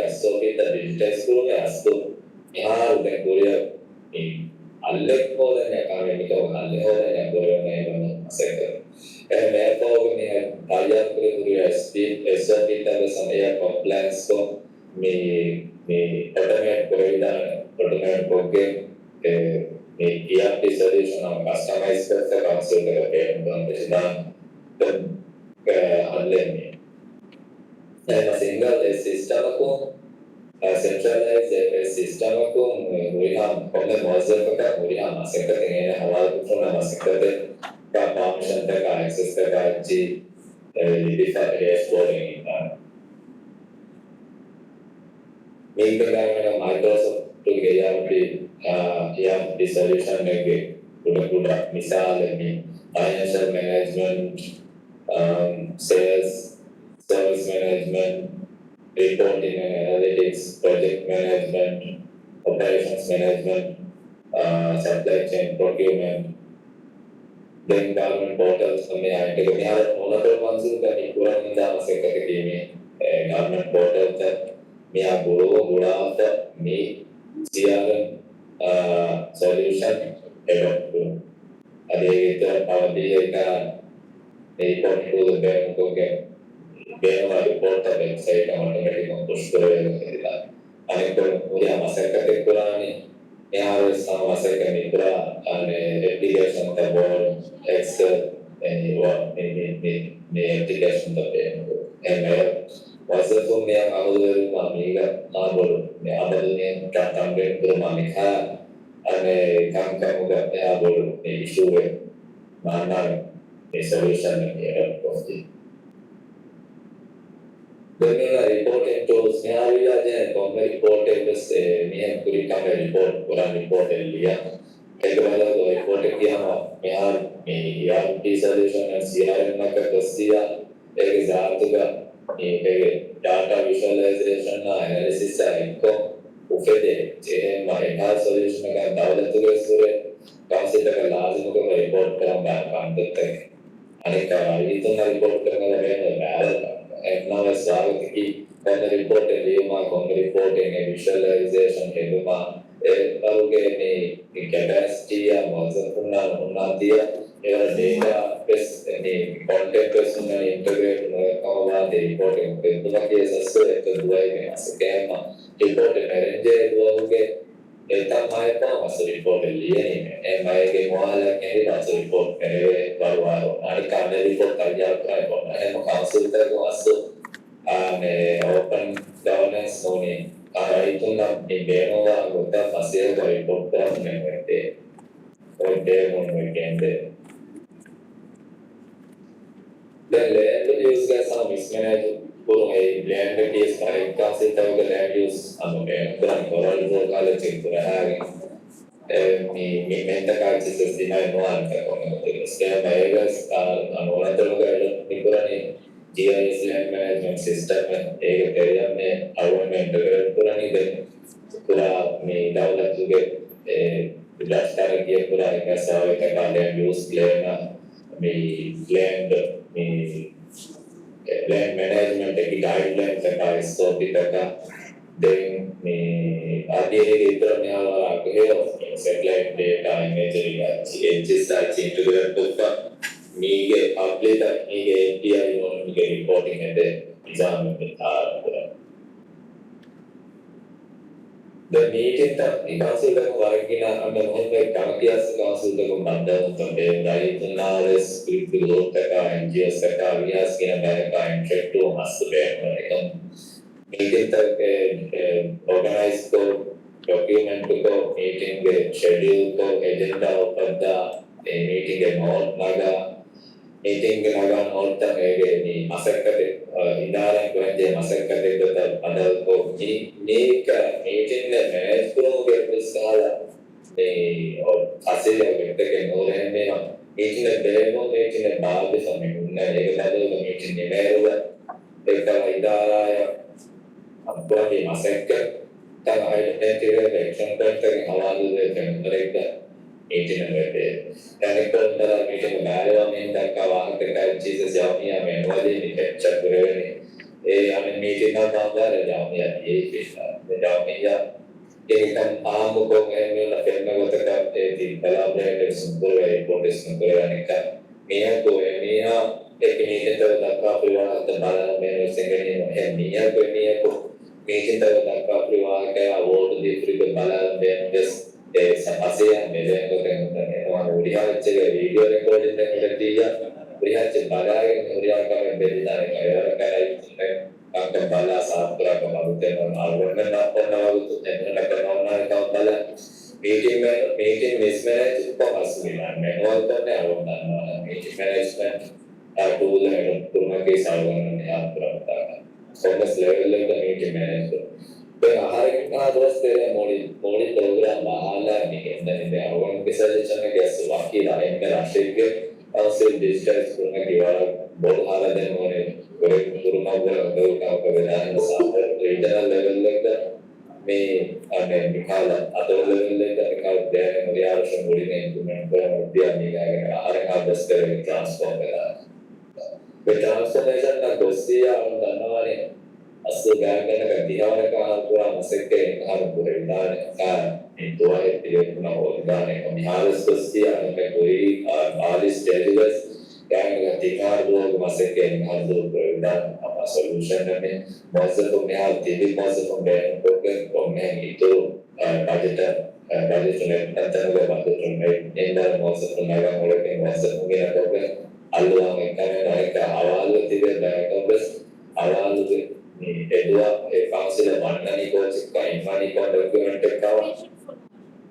so the digital school has to the Korea in Aleko than economic or Aleko sector. And therefore, we have Taya Korea speed, SOP some air compliance so me automate Korea, automate Koke, ERP solution of customized the council and unlimited. And a single system को centralized system को मुरिहा हमने मौजूद का मुरिहा मासिक करते हैं हवाला कुछ ना मासिक करते का permission का access का जी डिफाइंड डैशबोर्डिंग मेन का माइक्रोसॉफ्ट तो गया भी solution लेंगे पूरा मिसाल में financial management sales service management reporting and analytics project management operations management supply chain procurement then government portals हमें आएंगे तो यहाँ मोनोटोल मानसून का नहीं पूरा निंदा मसे करके में government portal तक में आप बुरा आता में CRM solution adopt करो अरे इधर अभी का report to the bank को के bank वाला report का website का automatic हम push करेंगे कितना अनेक तो मुझे हम मसे करके पूरा नहीं यहाँ रोज हम मसे करने पूरा अने application का board Excel वो ने application का bank मैं वैसे तो मैं आउटर मामी का आबोल मैं आबोल ने काम के पूरा मामी का अने काम का मुझे आबोल ने issue है माना a solution here of the then reporting tools यहाँ भी आते हैं तो मैं report बस मैं पूरी काम report पूरा report लिया एक बार तो report किया मैं यार की solution है CRM में का कसिया एक ज़ात का एक data visualization ना analysis है इनको उफेदे जेहे मैं हर solution का दावत तो कैसे कांसे तक लाज़िम को report करा मैं काम करते हैं अनेक itu na report करने लगे हैं बैल एक नया स्वागत की कौन report है ये माँ कौन report है visualization है तो माँ बारू के ने capacity या मौजूद उन्ना दिया ये data base ने content base ने integrate कौन वाला report है तो ना कि ऐसा एक दुआ है ऐसे माँ report है arrange दुआ हो के Eta mai pa mas report liye ni mai ke moala ke ni mas report mere baru ani kane report kaya kaya ko na mo council ta ko asu ane open governance ni itu na ni beno wa gota masih ko report ta ne mete o demo mo kende then land use ka sa mismanage Puro ay land case ay kasi tawag land use ano kaya kurang koral mo college ito na may menta ka sa dinay mo ang kakong kaya may gas ano na talaga ni kurang ni GIS land management system ay kaya may awan may integrate kurang ni din kurang may dawlat juga berdasarkan dia kurang kasar kaya land use plan may land may land management की guidelines का इसको भी तक then आदि इधर में आगे satellite data imagery changes integrate होगा मीगे अपडेट मीगे API और मीगे reporting है दे exam में The meeting that the council that working on the one by Kankias council that Manda from the right Naris, Pilot, NGS, Vias, America, and check to Master. Meeting that organized document to go, meeting the schedule, agenda of the meeting a note, Naga, meeting Naga note, the Masaka. Idara yang masyarakat itu ada kopi make meeting the manage pro get besar the hasil yang kita kan orang ni meeting the demo meeting the bag sama guna jadi kalau meeting ni baru dekat idara yang apa di masyarakat tak ada interaction dengan awal dengan mereka meeting mereka dan itu antara meeting baru minta kawan dekat Jesus yang ni manual ni capture keren ane meeting na bangga na jami ya ye pisa na jami ya ये kan आम को मैं ना फिर मैं वो तक थी collaborate सुनकर report सुनकर आने का मियाँ को मियाँ एक मीटिंग तो तक परिवार तो बाला में सेंगनी है मियाँ को मीटिंग तो तक परिवार का award दी फ्री को बाला में बस समस्या मेरे को कहने का है वहाँ उड़िया अच्छे वीडियो रिकॉर्डिंग करने दिया Prihatin balayan uriang kami beritan kaya kaya itu angkat bala saat berapa malu teman awal mana pernah waktu teman nak kenal nak kau bala meeting mismanage itu masuk ni manual tu ni awal mana meeting management tool yang rumah kisah awal ni apa berapa Thomas level le meeting management then hari kita terus moli program bahala ni ini awal kisah macam ni guys wakil lain kan asyik also digital kurang diwala both hala den mone kuruma gura ka vedana sahar regional level like me ane mikhala other level like mikhala den moriya shambuli ne implement kara dia ni ga ara best transform kara the transformation na dosia on danane asu gaagana ka dihawana ka pura masekke har buridane ka itu ay tiyo na organic kami halos dosia ka koi alis deliveries kaya tinggal dua masekke har do buridane apa solution ne masa to me hal tibi masa to me program kami itu budget ne tantan ga budget ne endar masa to naga mulai masa mungkin program alwa me kana ka awal tibe da ka bes awal ni edua council manani ko chikka imani ko document ekkawa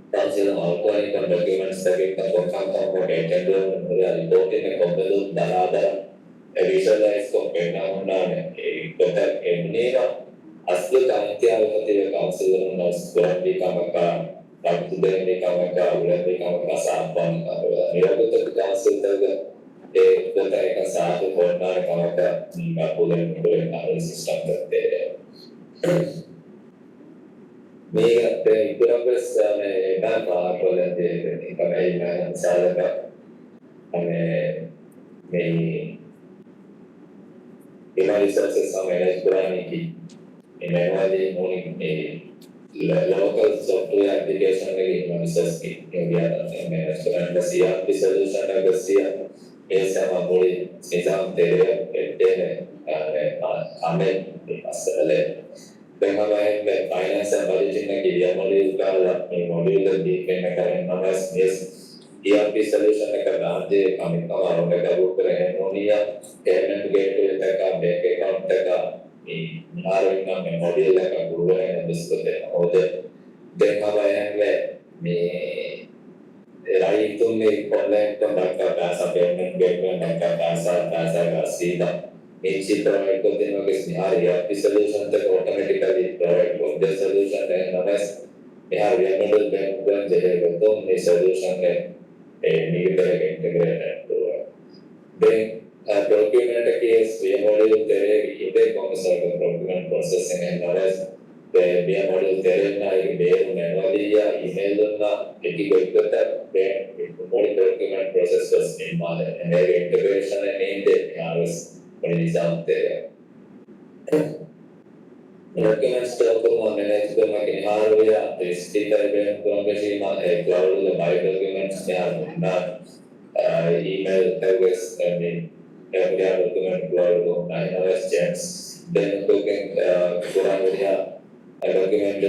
council alkoni ko documents take ka kokkan ko attend do report ne ko belu dalada visualize ko penna unna e kota emnina aslu kantiya ko council no squad kamaka baktude ni kamaka ulan ni kamaka sampan ka nirogoto council daga kota එක සාතු කොන්නාර කමක පුලෙන් අර system කරතේ මේ ඉතරම්ස් මේ ගාපා කොලදී කමයි මම සාලක මේ ඉමාරිසස් සමයයි පුරාණිකි ඉනවාදී මොනින් local software application එකේ ඉමාරිසස් කි කියන්නේ මේ රෙස්ටොරන්ට් සියා solution එක සියා sama boleh sekarang terlihat amen di masalah dengan baik finance dan budgeting lagi dia modul kalau modul di penegakan namas yes ERP solution akan nanti kami tahu mereka bukan Indonesia payment gateway mereka bank account mereka ini menaruh nama modul mereka bukan yang disebut oleh dengan baik ni itu nih online mereka bahasa payment gateway mereka bahasa kasih isi provide करते हैं कि यार ERP solution तक automatically provide करते solution है नमस यार ये मॉडल बैंक बन जाएगा तो ये solution है नीचे तरह integrated तो then document केस ये मॉडल तेरे इधर कौन सा document processing है नमस dia model terena email manually ya email na integrate करता है model document processors in Male and integration and in the exam there document store को manage करना के हार हो या स्थिति तरह को मशीन में cloud में बाय documents में ना email service and every document cloud को ना chance then kurang dia document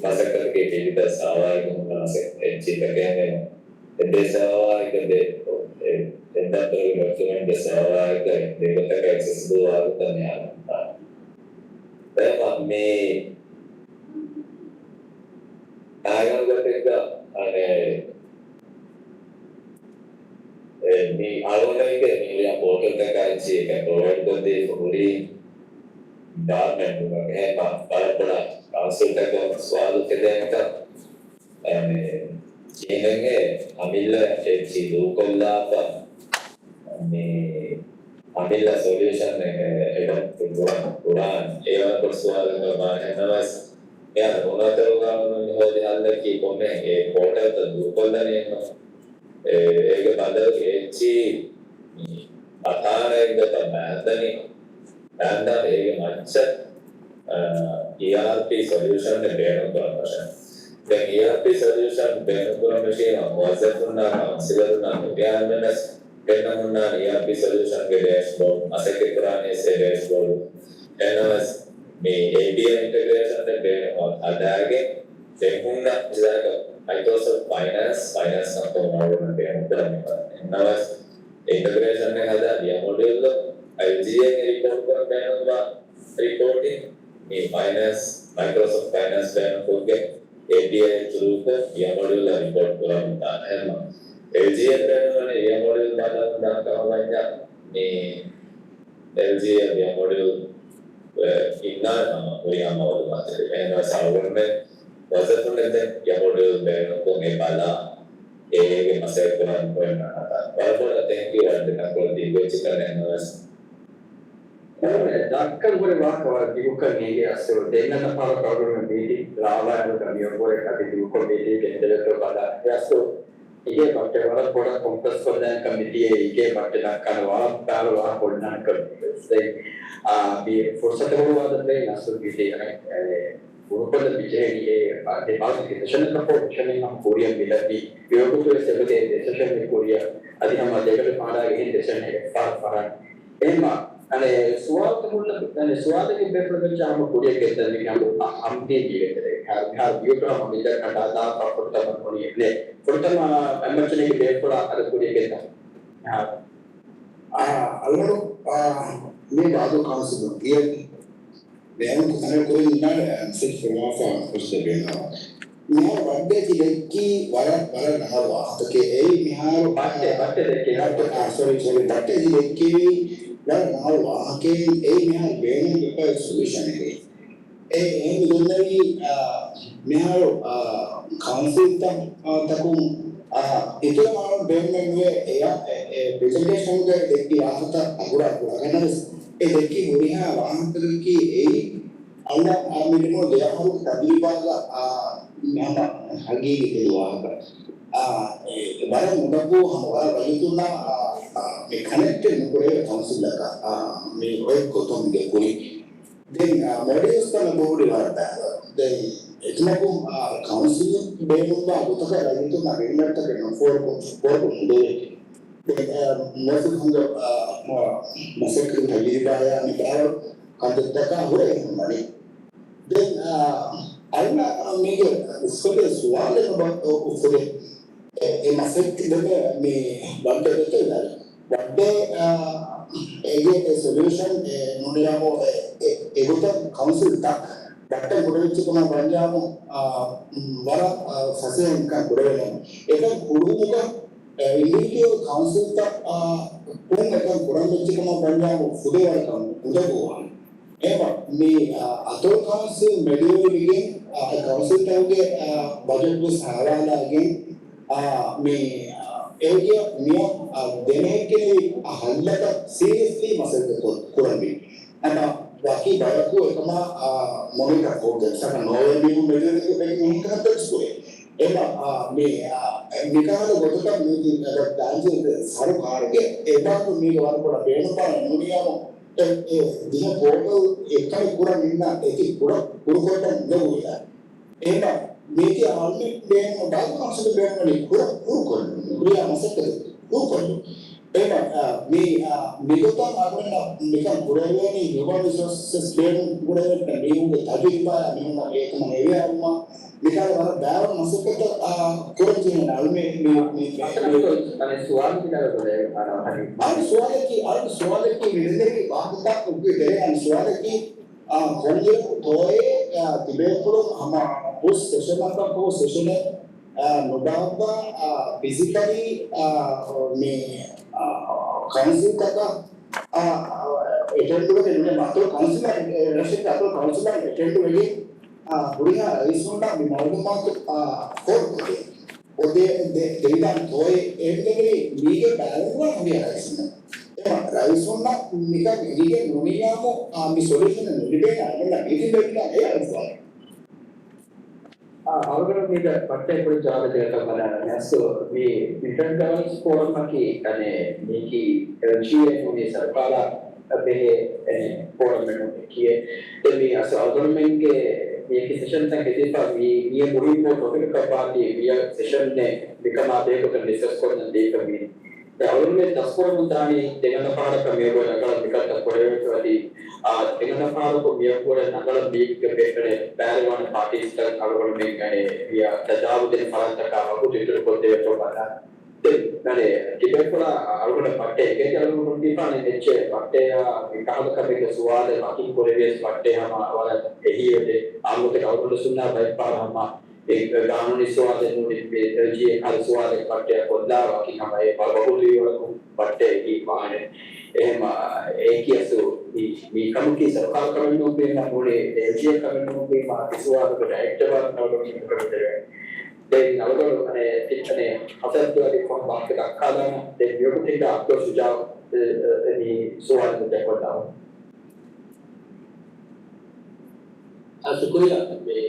masa करके digital सावा को मसे चीज़ करके desa itu tentang document desa itu kita akses dua itu nih tapi kami agar kita ini awalnya ini yang portal terkait kan provide करते पूरी document है para council तक स्वाद के देंगे ini ambil chीज़ कोल्ला apa ini ambil solution itu Quran yang bersuara dengan bahasa ya orang terus kalau di hal lagi komen portal tu kolla ni एक बदल एक बताना एक तो मैथनी मैथना एक अच्छा ERP solution ने बेहतर करना है then ERP solution बेहतर करना मशीन वाज़ेब करना काउंसिलर ना मुद्यान बेहतर ERP solution के dashboard असे के पुराने से dashboard एनएस में API integration ने बेहतर ada के देखूंगा जैसे Microsoft Finance कंपोनेंट में बेहतर करना है integration එක හදාගිය මොඩියුල් IGF report කරන බෑනවා reporting මේ finance Microsoft finance බෑනකෝගේ API through the module report කරනවා එහෙම LGF බෑනවනේ ඒ module දාලා කරවanya මේ LGF module ඉන්නා ඔයම වල මාතේ එහෙම සාවරනේ වසතුනේ ඒ module බෑනකෝ මේ බලා ඒගේ මසෙල් කරන් කරනවා බලපොළ thank you and කන්ට්‍රෝල් දී වෙච්ච කරනවා දක්කන් ගොඩ වාකවර දියුකන්නේ අස්සෝ දෙන්නන පාර ප්‍රෝග්‍රෑම් මේටි රාවයන් කමිය පොර කටි දියුක මේටි කෙන්දලට බලා යස්සෝ ඉගේ පට්ට වල පොඩ කොම්පස් කරන කමිටියේ ඉගේ පට්ට දක්කනවා පාරවා පොඩ්නන් කරන්නේ මේ ෆොර්සත වලවද නස්සෝ විදියේ උරුපද විජේගේ දෙපාර්තමේන්ත සෙෂන් ප්‍රොෆෙෂනල් නම් කොරියන් විලදී යෝගුතු සෙබදේ සෙෂන් කොරියා අධිහම දෙකට පාඩාගේ සෙෂන් එක පාරන් එන්න අනේ ස්වාර්ථ මුල්ල අනේ ස්වාර්ථකේ බෙප්‍රදචාම කොරියා කෙතන නිකම් අම්දී දිලේ හාර වියුටම මිදර කඩාදා පොට්ටම කොරියේ නේ පොට්ටම එමර්ජන්සි බෙප්‍රා අර Korea කෙතන allora mi vado a casa io Vean que están ocurriendo se formaba questo bene. Mi ha badde ki lekki wara nahawa atake ei miharo batte dekki sorry batte ki lekki wara nahawa ake ei miharo bene ke solution hai ei midonnagi miharo council takum itu maro bene me ya presentation ge dekki afata agura agana देखिए गोरिया वहाँ पर कि अल्लाह आमिर को दया हो तबलीबागा नामा हगी के वहाँ पर बारे मुद्दा को हमारा वही तो ना में कनेक्ट मुझे काउंसिल लगा में वही को तो मुझे कोई दें मेरे उसका ना बहुत वाला है दें इतना को काउंसिल बेनुगा वो तो क्या लगी तो ना बेनर तक ना फोर को मुझे masuk hingga masuk ke Maldives IGF kandidat हुए हमारे then आइना मेरे उसके सवाल उसके masuk dengan में बंदे बेटे ना बंदे ये solution नोनिया को एगोटा council तक डॉक्टर बुढ़े चिकना बन जाओ वाला फंसे इनका बुढ़े हैं एक बुढ़ू का individual council tak pun akan kurang macam mana banyak fude akan udah buat. Me atau council media lagi council tahu ke budget tu sahaja lagi me area niya देने के लिए हल्ला का seriously मसले तो kurang भी. Ama baki banyak ko kama monitor ko जैसा का नॉर्वे में media के नहीं करते इसको me निकाल बोलता मुझे अगर डांस सारे बाहर के तो मी वाला पूरा बेन पा दुनिया में दिया पोर्टल एक का पूरा मिलना एक पूरा कोटा न हुआ me के आलमी बेन डाल कौन से बेन में पूरा पूरा मसले पूरा me को तो आपने निकाल पूरा नहीं ह्यूमन रिसोर्सेस बेन पूरा नहीं होंगे ताकि पाया नहीं ना एक महीने में निकाल वाला बैरन masuk ke kurang alme अने सुवाल किधर बोले soal की मिलने की बात तक उनके दे सोal की खोजे तोए तिबेपुर हम उस सेशन का वो सेशन है नोडाबा फिजिकली में काउंसिल तक अटेंड करके ने मात्र काउंसिल रशियन का काउंसिल अटेंड करके बुढ़िया इसमें ना मालूमात कोड और दे ना तोए एक देरी मीगे बैलेंस ना हमें इसमें राइसों ना निका मीगे नोनिया मो मी सॉल्यूशन निबे ना ना मीटिंग बैठना है ऐसा අවුරුදු මේක පට්ටේ පොඩි ජාල දෙයක් බලන්න. So මේ ඉන්ටර්න් ගවර්නන්ස් ෆෝරම් එකේ අනේ මේකී GF උනේ सरकार අපේ ෆෝරම් එකේ කියේ මේ අස අවුරුදුමෙන්ගේ මේ සෙෂන් එක දෙපා මේ මුලින්ම ටොපික් එක පාටි විය සෙෂන් ने විකමා දෙයකට ඩිස්කස් කරන දෙයක මේ අවුරුදුමේ 10 පොරමුදානි දෙගන පාඩක මේ වල නගල විකට පොරේවලදී දෙගන පාඩක මේ වල නගල බීක් දෙකේ බෑරවන පාටිස්ටර් අවුරුදු මේ ගනේ විය තජාවුදෙන් පරන්තක අවුරුදු ඉදිරි පොතේ තෝබලා Dale, ti per alguna parte che hanno di fare invece parte a capo capire su ale ma chi vuole parte ma ora e io te hanno che cavolo sulla vai para ma e ganno di su ale non di energie al su ale parte a collava chi ma e pa bolli ora parte di fare e ma e chi su di come che sa come non per ma vuole energie come non per ma su ale per attiva non mi per then අවුරුදු අනේ පිටනේ අසත්‍යවාදී කොම්බාක් එකක් හදාන then යොකු තික අක්කෝ සුජාව මේ සෝවාන් දෙකවටා අසුකුරිය මේ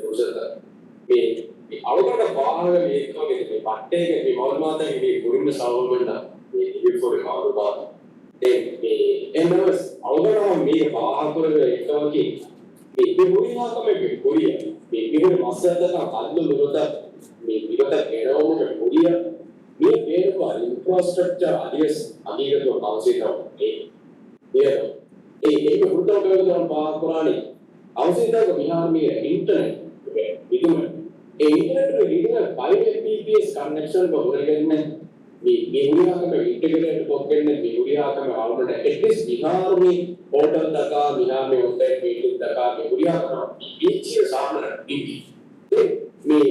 ෆුසත මේ අවුරුදු පාහල මේ කෝගේ මේ පට්ටේක මේ මොල්මාතගේ මේ කුරුම සවවන්න මේ ඉෆෝරේ අවුරුදු then මේ එනවස් අවුරුදු මේ පාහකුරේ එකවකි මේ මුලින්ම මේ කොරිය මේ විදිහට මාසයකට කල්ලු ලොරට මේ විගත කෙරවුමක කොරිය මේ වේරක ඉන්ෆ්‍රාස්ට්‍රක්චර් අධිගත අවශ්‍යතාව ඒක පුරුතව කරන පාරාණි අවශ්‍යතාවක විහාර මේ ඉන්ටර්නෙට් ඉදුම ඒ ඉන්ටර්නෙට් විදිහට 5 Mbps කනෙක්ෂන් බහුරගෙන මේ උරියාකම ඉන්ටිග්‍රේට් කොක්කෙන්න මේ උරියාකම අවුලට ඇට්ලිස්ට් විහාර මේ होटल दका मिना में होता है मीटिंग दका में बुरिया बीच सामने टीवी में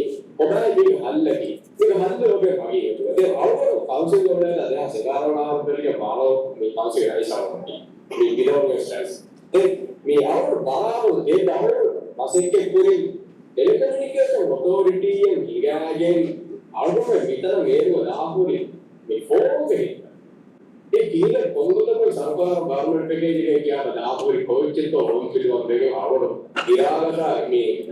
ओबरा ये हल लगी ये हल हो गए भाई ये और काउंसिल हो रहा है अधे सेगारोना पर के मालो में काउंसिल ऐसा होती में बिलो में स्ट्रेस में और बाहर ये और मासिक के पूरी टेलीकम्युनिकेशन अथॉरिटी ये मीडिया अगेन और में भीतर मेरे को लाभुरी में फोन पे ये कीले पोंगुलो को सरकार गवर्नमेंट के लिए क्या लाभुरी कोई चीज तो होम फिल होने के आवड़ इरादा में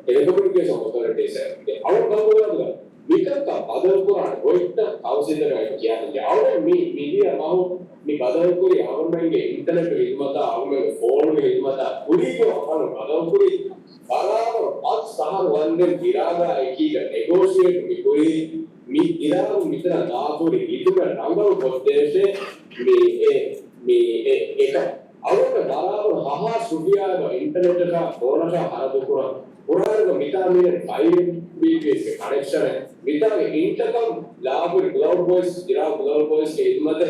टेलीकम्युनिकेशन अथॉरिटी से और गवर्नमेंट मिकल का बदल को रोइट काउंसिल का किया है और मीडिया माहौ मी बदल को गवर्नमेंट के इंटरनेट हिम्मता और फोन में हिम्मता पूरी को अपन बदल पूरी बराबर आज सहार वंदे इरादा की नेगोशिएट में पूरी मी इरादा मित्र लाभुरी इधर नंबर होते से मी एक और बराबर हाहा सुबिया इंटरनेट का फोन का हाथ को पुराने को मिता में 5 Mbps के कनेक्शन है मिता के इंटरकम लाभ क्लाउड वॉइस के हिम्मत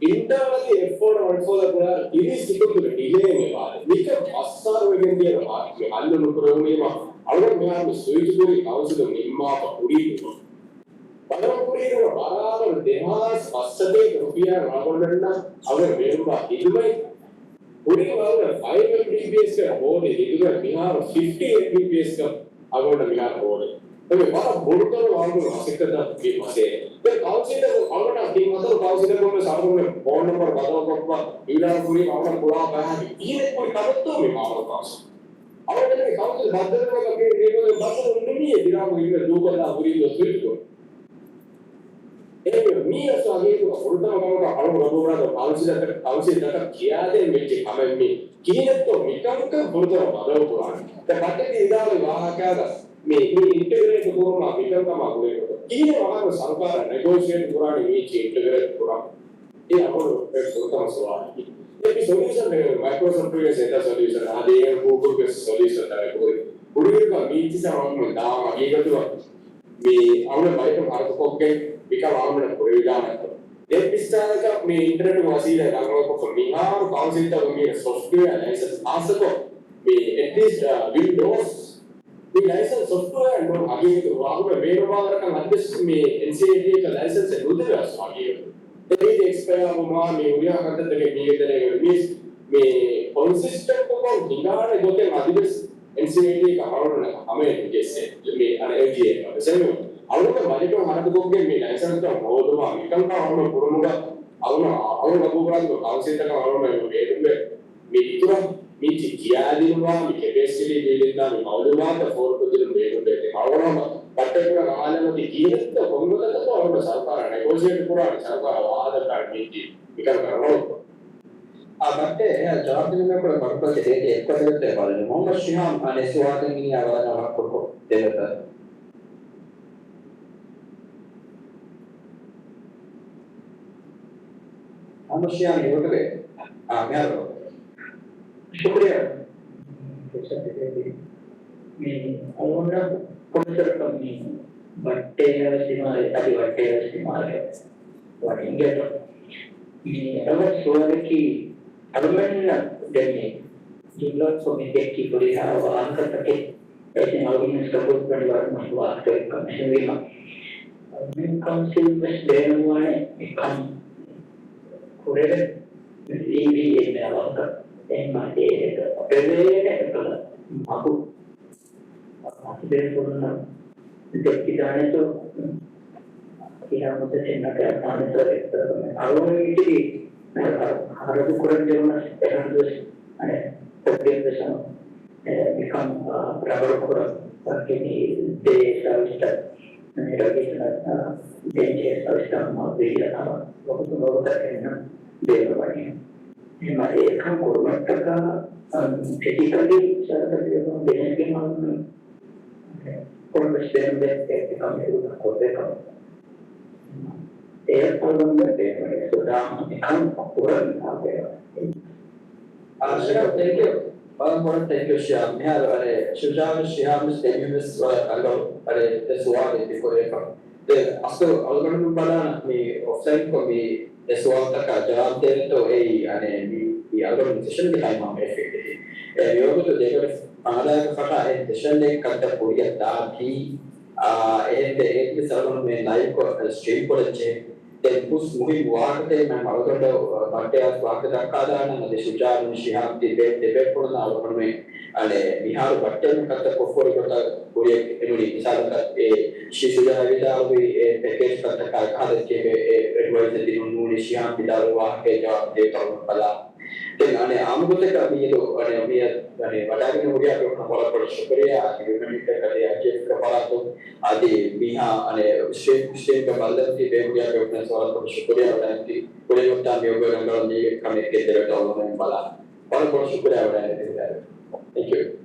इंटरनली एफर्ट और फॉर द पुरा इरी सिकुंद डिले में बात मिका असार वेगन दिया बात में हल्लो नुकरो में मा और में हम स्विच पूरी काउंसिल निम्मा का पूरी पदम पूरी रो बराबर देहास असदे रुपया रागोलना अगर वेरुबा इदुमै पूरी वाला 5 Mbps का बोर्ड इदुमै बिहार 50 Mbps का अगोड़ बिहार बोर्ड तो बारा बोर्ड तो वाला सिकता की मसे तो काउंसिल अगोड़ टीम मतलब काउंसिल को में सामने में फोन नंबर बदल को इला पूरी वाला पूरा कहा ये कोई कागज तो में मामला पास और मैंने काउंसिल बदल को कभी रेगो बदल नहीं है दिरा को इधर दो बदला पूरी जो स्विच को मी असो आगे तो उल्टा मामला और बदलना तो काउंसिल तक किया दे में के हमें में किने तो मिकम का बुर्दो बदल पूरा तो बाकी इधर वहां क्या मी इंटीग्रेट करूँ मिकम का मागुले को किने वहां सरकार नेगोशिएट पूरा नहीं इंटीग्रेट पूरा ये और एक सोता मसला है ये सॉल्यूशन है माइक्रोसॉफ्ट के सेटा सॉल्यूशन आदि गूगल के सॉल्यूशन है पूरी का मीच से हम दाम आगे का तो मी और बाइक भारत को के बिका वामन पूरी जाना तो ये पिस्ता का मी इंटरनेट वासी है गांव को मिहार काउंसिल तक मी सॉफ्टवेयर लाइसेंस आस को me at least Windows we license software and आगे तो आगे में वेरो वाला का लाइसेंस में NCAA का लाइसेंस है उधर है आगे तो ये एक्सपायर हुआ में उरिया करते थे कि ये तरह मींस में कंसिस्टेंट को निगाह होते माध्यम NCAA का हाउस हमें जैसे में एनर्जी है वैसे में और तो मालिक को हाथ को के में लाइसेंस का बहुत हुआ मिकल का और पुरमुगा और लगूगा तो काउंसिल का और में वेरो में इतना मीची किया दिलवा मी कैपेसिटी बिल्डिंग में मालूमात फोर को दिल में होते और पट्टे पूरा कमाने में कीमत तो बहुमत तो और सरकार नेगोशिएट पूरा सरकार वाद का मीची निकल कर रो आ बट्टे जवाब देने में कोई पर्पस है कि एक पद देते वाले मोहम्मद शिहाम आने सुवाद नहीं आवाज ना को देता मोहम्मद शिहाम ये होते मैं शुक्रिया मी अलवंडा कोणतर कंपनी වටේ තටි වටේ මාර්ගය වටින්ගෙට මේ අලවස් සෝරකි අලමන්න දෙන්නේ ජීලොත් සොමිදෙක්කි පොලිහාව අංකතකේ එතන අවුරුස් කපුත් පරිවාර මහවාස්ත කමිෂන් වීම මේ කවුන්සිල් වෙස් දෙනුවානේ එකම් කුරේ ඉවි එන්නවක එම්මාදී එක පෙරේට මහු අපේ පොරන දෙක්කිදානේතෝ කියා මොකද එන්නක ආනතරේ අවුරුයි හරදු කුරේ දෙවන එහඳුස් අනේ objects become rubber core working day service and day service video बहुत करना देर बनी हमारे काम कोर्ट का फिजिकली सारा बिजनेस के मामले में और स्टेम में काम होते काम एक प्रॉब्लम है सुधार काम पूरा आ गया thank you. One thank you, Shyam. We have Shujam, Shyam, Stadiums, the Swami before they come. Then, after Alban Banana, me offside for me, the Swataka, Jaram Tento, and the organization behind my effect. And you go to the other Fata and the Shelley Katapuria, Dati, and the 87 men like stream for the chain. Then push moving water, and Malgado, Batea, Wakada, and the Shujan, she have the bed for an hour for me. And we have a 10 cut the Korea, Korea, Sada, she should have it out with a package cut the Kaka, advised the Moon, she have the Dalwa, the Pala. Then I'm going to come here and whatever we are going to follow for Sukaria, you can take a Kaparato, Adi, Biha, and a state of Maldives, we are going to follow for Sukaria, and the Korean time you're going to communicate the dollar and Bala. All for Sukaria, and anything there. Thank you.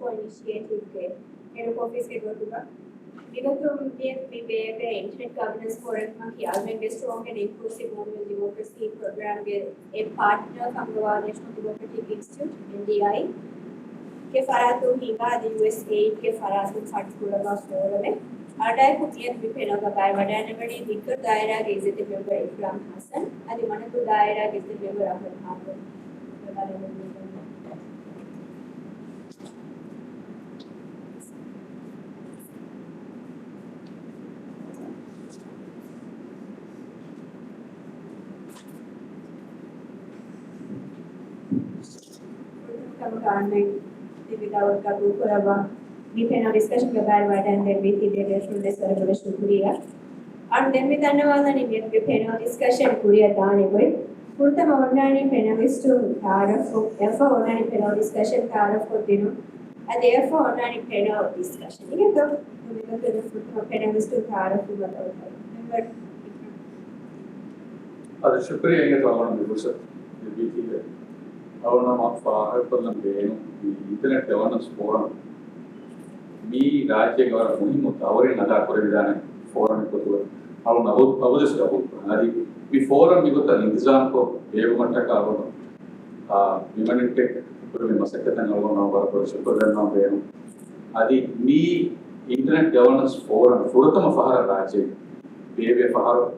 for initiative के head of office के द्वारा विगत में internet governance forum में कि आलमें strong and inclusive movement democracy program के a partner Kamrowa National Democratic Institute NDI के फरातु हिंगा USAID के फरातु फंड पूरा फोरम में आडाय कुतियत विभिन्न का बारवाड़ा ने बड़ी दिक्कत दायरा के इज़्ज़त मेंबर इब्राहिम हसन आदि मनतु दायरा के इज़्ज़त member Ahmed Khan government without Kabu Kuraba. We can now discussion about what and then with the national celebration Korea. And then with another Indian we can now discussion Korea down away. Put them on any penalties to Taraf, therefore, on any penal discussion Taraf for dinner, and therefore on any penal discussion. You can go to the penalties to Taraf without. ಅದು ಶುಕ್ರಿಯ ಹೆಂಗೆ ತಗೊಂಡು sir the internet governance forum. Me Rajya Government Muhimu Tawari Nada Korevidana forum Kutu. Our Navus Kabu. Before we got an example, Devamata women in tech, Masaka and Alona, Super Adi me internet governance forum, Furutama Fahara Rajya, Bebe Fahar,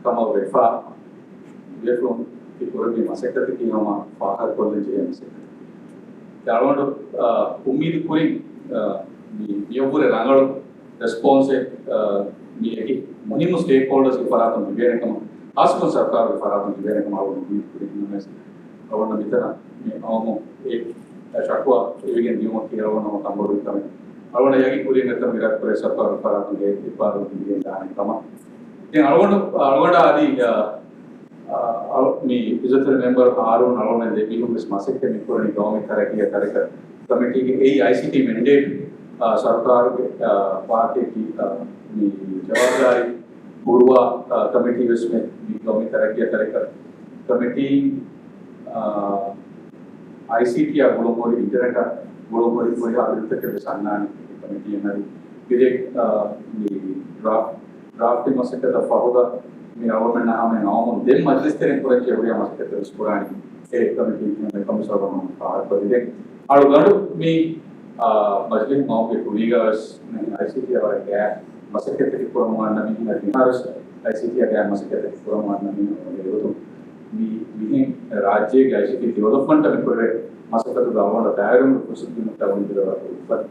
Kama Vefa, Vefum, Pipurbi Masaka Kinoma, Fahar College James. Tarwando Umid Puring, Yopur Rangal response me Monimus stakeholders if Faratam Viverakam, Aspen Sarkar Faratam Viverakam out of Puring. I want to be there. A Shakwa, you can do what you want to come over with them. I want to Yagi putting at the Mirak Press of Farah to get the part of the and come up. Then I want to me, visitor member Arun Alon and the Bilu is Masik and Economic Karaki Committee ICT mandate Sarkar Party Jawadari Burwa Committee was Economic Karaki Committee. ICT Golomori Internet Golomori Abdul Sannan Committee and direct the drafting Masaka the Fahoda, government and all, then Majlistic encourage every Masaka Skurani, a committee and the Commissioner of Project. I would love to me Majlis Mount Kuligas, ICT or a gap, Masaka Puraman, ICT again, Masaka Puraman. We Rajya ICT development of the Masaka to govern the diagram of the town. But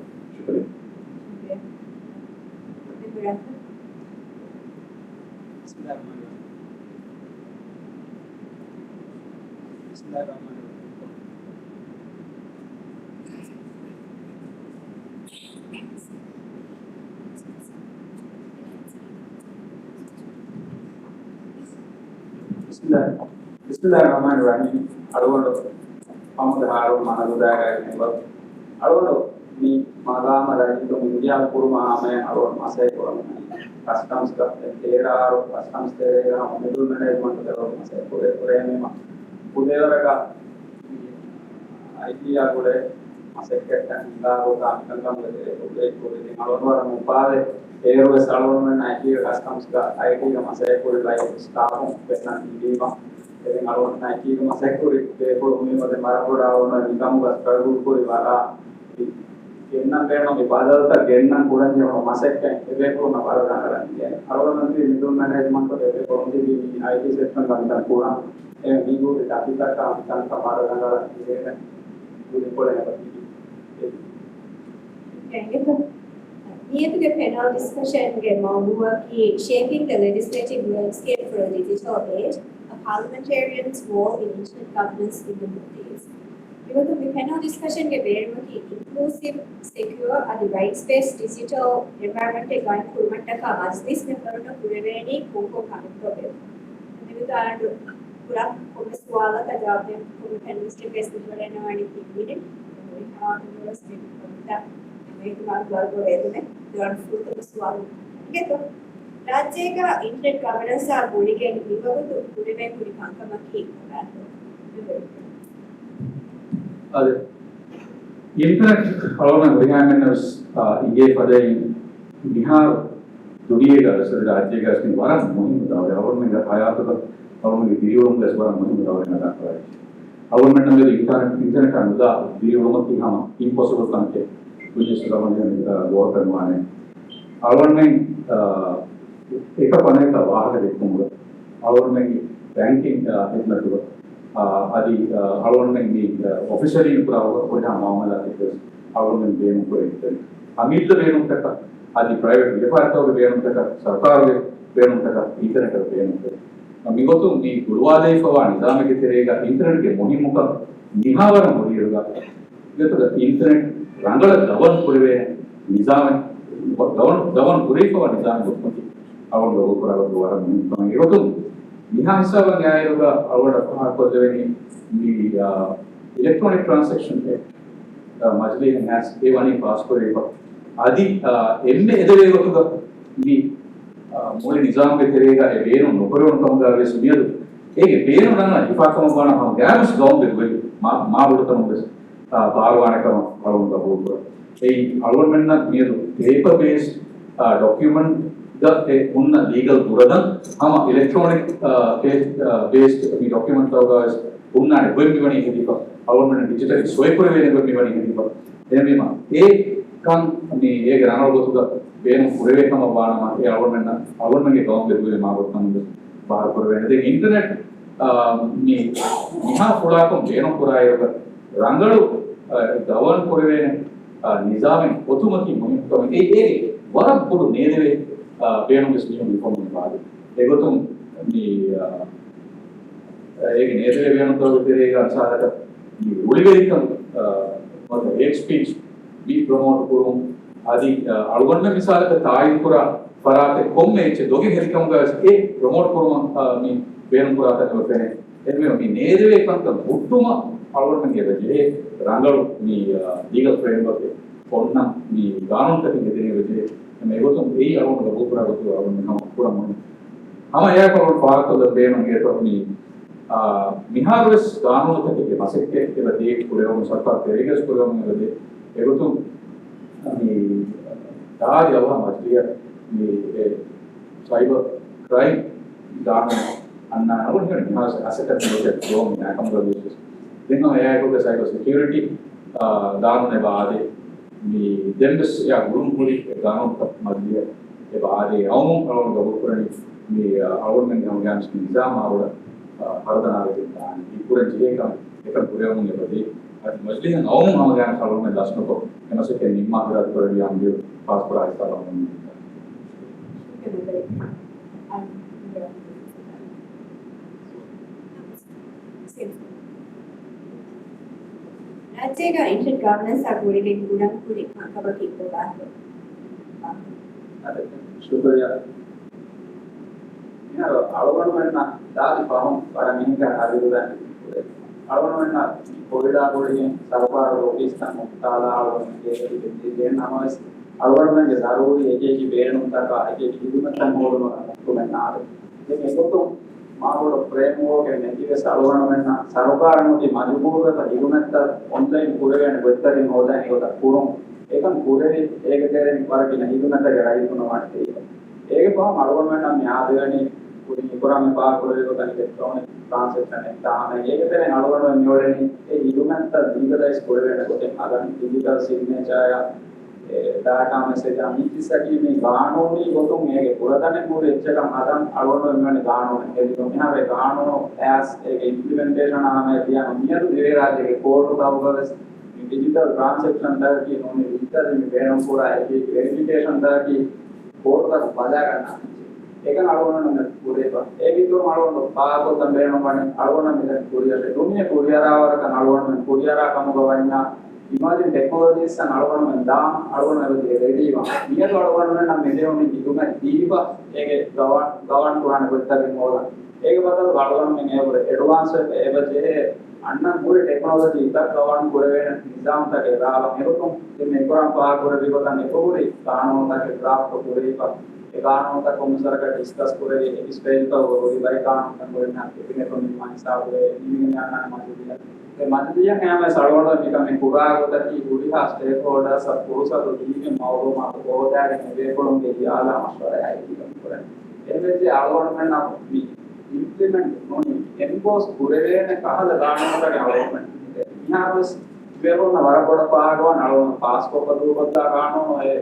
Bismillahirrahmanirrahim. I don't want to come to the Haro Managuda member. I don't know me, Madama Rajito, India, Kuruma, or Masai, customs, Tera, or customs, middle management of Masai, Pudera, idea would Masaka and Lavo, Mupade, Airways Alone, I hear customs, idea Masai, like staff, Vietnam, Lima. Alone Nike, Masakuri, they put me with the Marapoda, and become a struggle for Ivara. Kenna Pen of the father, the Genna Puran, Masaka, away from Navara. Our middle management of the IT section of Pura, and we go to Tapita, Tamara, Here the panel discussion shaping the legislative landscape for a digital age. Parliamentarians' role in internet governance in the Maldives. Because the panel discussion is very inclusive, secure, and the rights-based digital environment going forward. This member of the Pureveni Koko Kanto. And with the Pura Komeswala, the job them for panelist based on anything needed. We have the state of that. We have the are full of swallow. Get up. Rajya internet governance are bullying people to put away Purikankamaki. Internet, along with Rihanna's IGF for the Bihar, Duriega, so the Rajya has been one of the government that Hayata, along with the Rio, as well as Muhammad. Government under the internet and the Rio impossible content, which is the water and money. Government एक अपने का वाहक देखूंगा और मैं banking इतना तो आदि और मैं ऑफिशियली पूरा कोई हम मामला देखते और मैं बेनों को देखते अमीर तो बेनों तक आदि प्राइवेट व्यापार तो बेनों तक सरकार बेनों तक इंटरनेट बेनों तक अमीर तो मी गुरुवाले फवान निजाम के तेरेगा इंटरनेट के मोनी मुका निहावरम हो रही होगा ये तो इंटरनेट रंगला दवन पूरे निजाम दवन पूरे फवान निजाम होती our logo for our Goa. Nihasa Nyayoga, our the electronic transaction Majli has A1 passport. Adi M. The Moli Nizam with Rega, a Verum, Nokoron Tonga, is near ඒකේ පේනවා නම් විපාකම ගන්නවා ගෑම්ස් ගොම් දෙන්නේ මා වලතම පාරවාණකම වරුන් ගබෝක ඒ අලුවන් මෙන්න මියදු paper based document the unna legal duradan ama electronic based the document logas unna webbi wani hedipa aluwan menna digital swipe wene webbi wani hedipa enema e kan me e granal gotuga benu kurevekama baanama e aluwan menge gom bebuwe ma gotandu bahar kurevene de internet me miha pulakom benu kurayoga rangalu gawan kurevene nizamen otumaki muhimkam e warak podu nedeve benu gesnium informum baadu egotum me ඒක නේදේ වෙනතොත් දෙරේ අසාරට උලිවෙරිකම් මොකද hate speech බි promote කරුම් ආදී අලුගොන්න මිසාලක තායින් පුරා පරාතේ කොම්මේච දොගේ හෙරිකම් ගස් ඒ promote කරුම මේ වෙන පුරාත කරන්නේ එන්නේ මේ නේදේ කන්ත මුට්ටුම අලුගොන්න කියදේ රංගලු මේ ලීගල් ෆ්‍රේම්වර්ක් පොන්න මේ ගානුන්ට දෙන්නේ වෙන්නේ මේගොතුම් ඒ අලුගොන්න ගොපුරා ගොතු අලුගොන්න නම් පුරා මොන ama ya kalau පාරතොද බේනු ගේතොත් මේ මිහාරස් ගානුන්ට මසෙක්කේ කියලා දී කුරේවම සත්පත් තේරිගස් කුරේවම නේද ඒගොතුම් මේ තාරි අවම අස්ලිය මේ සයිබර් ක්‍රයිම් දාන අන්න අවුල් කරන මිහාරස් අසෙට් ප්‍රොජෙක්ට් ගෝම් නැකම් ගොවිස් දෙන්න එයාට සයිබර් සිකියුරිටි දානුනේ බාදේ මේ දෙන්නස් යා ගුරුම් පුලි ගානුන්ට මැදිය ඒ බාදේ අවුම් අවුල් ගොපුරණි මේ අවුල් මෙන් ගාම්ස් නිසාම අවුල් හරදනාවෙන් ඉක්ුරෙන් ජීකම් එක පුරයවුන් යබදී අද මස්ලිහන් අවුම් හමගාන සලුම් මෙ දස්නකො එනසකේ නිම්මා හදත් කරදී අම්බිය පාස්පෝර්ට් අයිස්තරම් राज्य इंटरनेट गवर्नेंस आगोरी गुणम कुरी काकबकी को बात अरे शुक्रिया අලුවන් වෙන දාලි පහම පරමින්ක හරිදුදන් අලුවන් වෙන කොවිඩා කොඩින් සරපාර රෝගීස්තන් මුක්තාලා අලුවන් දෙන්නේ නමස් අලුවන් වෙන දරුවෝ ඒකේ බේරණු තක ඒකේ කිදුමතන් හොරම කොමෙන් ආරේ මේ මොකද මාවල ප්‍රේමෝගේ නැතිවස අලුවන් වෙන සරපාරණෝටි මජබූරත ඉදුමත්ත ඔන්ලයින් කුරගෙන වෙත්තරින් හොදා ඒකට පුරුම් ඒකන් කුරේ ඒක දෙරෙන් වරකින ඉදුමත්ත යරයි තුනවා ඒක පහම අලුවන් වෙන ම්‍යාදවනේ පුරාම පාරවලට කනෙක්ට් ट्रांसैक्शन එක තාම ඒකතරේ අලුවන් නියෝරෙනි ඒ ඉදුමන්ත දීගලයිස් කරවෙනකොට අදන් ඩිජිටල් සිග්නේචර් ඩාටා මෙසේජ් අමිතිසකි මේ ගානෝනි ගොතුම් මේකේ පුරදන්නේ පුරේ එච්චකම් අදන් අලුවන් වෙන ගානෝනි ඒක මෙහාවේ ගානෝ ඇස් ඒක ඉම්ප්ලිමන්ටේෂන් ආමේ තියන මියරු දිවේ රාජ්‍යයේ කෝඩ් උදව්වස් ඩිජිටල් ट्रांसैक्शन දාකි නොනේ ඩිජිටල් මේ වෙනම පුරා ඒකේ වෙරිෆිකේෂන් දාකි කෝඩ් එක බදා ගන්නවා ඒක අලුවන් පුරේපා ඒ විතර අලුවන් පාකොතම් බේනවනේ අලුවන් මෙතන කුරියරේ දුන්නේ කුරියරාවරක අලුවන් කුරියරා කමුගවන්නා ඉමාජින් ටෙක්නොලොජිස් අන අලුවන් දාම් අලුවන් වෙලදී රෙඩිවා මියද අලුවන් නම් මෙදෙවනේ කිතුම දීපා ඒකේ ගවන් පුරාණ කොත්තරින් මොලා ඒක බදල් අලුවන් මේ ඒවර ඇඩ්වාන්ස් ඒවජේ අන්න මුර ටෙක්නොලොජි ඉතක් ගවන් පුරවෙන නිසාම් තකේ රාව මෙරුතුම් මේ කරම් පා පුරවි ගොතන් එපොරි කානෝතක ඩ්‍රාෆ්ට් පුරේපා एकानों का कौन सर का डिस्कस पूरे स्पेल का वो भाई कानों का पूरे ना कितने तो निर्माण साहब हुए इन्हीं ने आना मजबूरियां तो मजबूरियां क्या मैं सालों तक निकल में पूरा होता कि पूरी हा स्टेक होल्डर सब पूरा सब दी में माओ मां को बहुत है कि वे कोलों के लिए आला मशवरा है कि कम पूरा ये में से आलोन में ना इंप्लीमेंट नोनी एनकोस पूरे ने कहा लगाना होता है आलोन यहां बस वे को ना बड़ा बड़ा पागवा आलोन पास को बदल बदला कानो है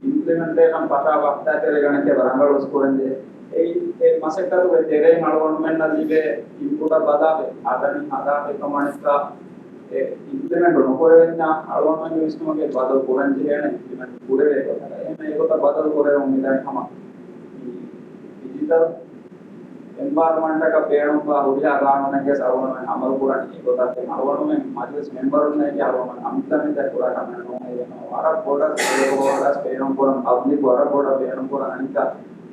implementation pata wakta tere ganake barangal uskurande ei masetta to tere malwon menna dibe input badabe adani adabe kamanista implement no korena alwon men istumage badal kuranje ene implement kurere ko ene ekota badal kore umida hama digital environment का पेड़ों का उड़िया गानों ने के सारों में अमल पूरा नहीं होता है मालवणों में मजलिस मेंबर ने क्या हो अमिता में तक पूरा काम नहीं होने वाला बोर्डर पेड़ों पूरा पब्लिक वाला बोर्डर पेड़ों पूरा अनेका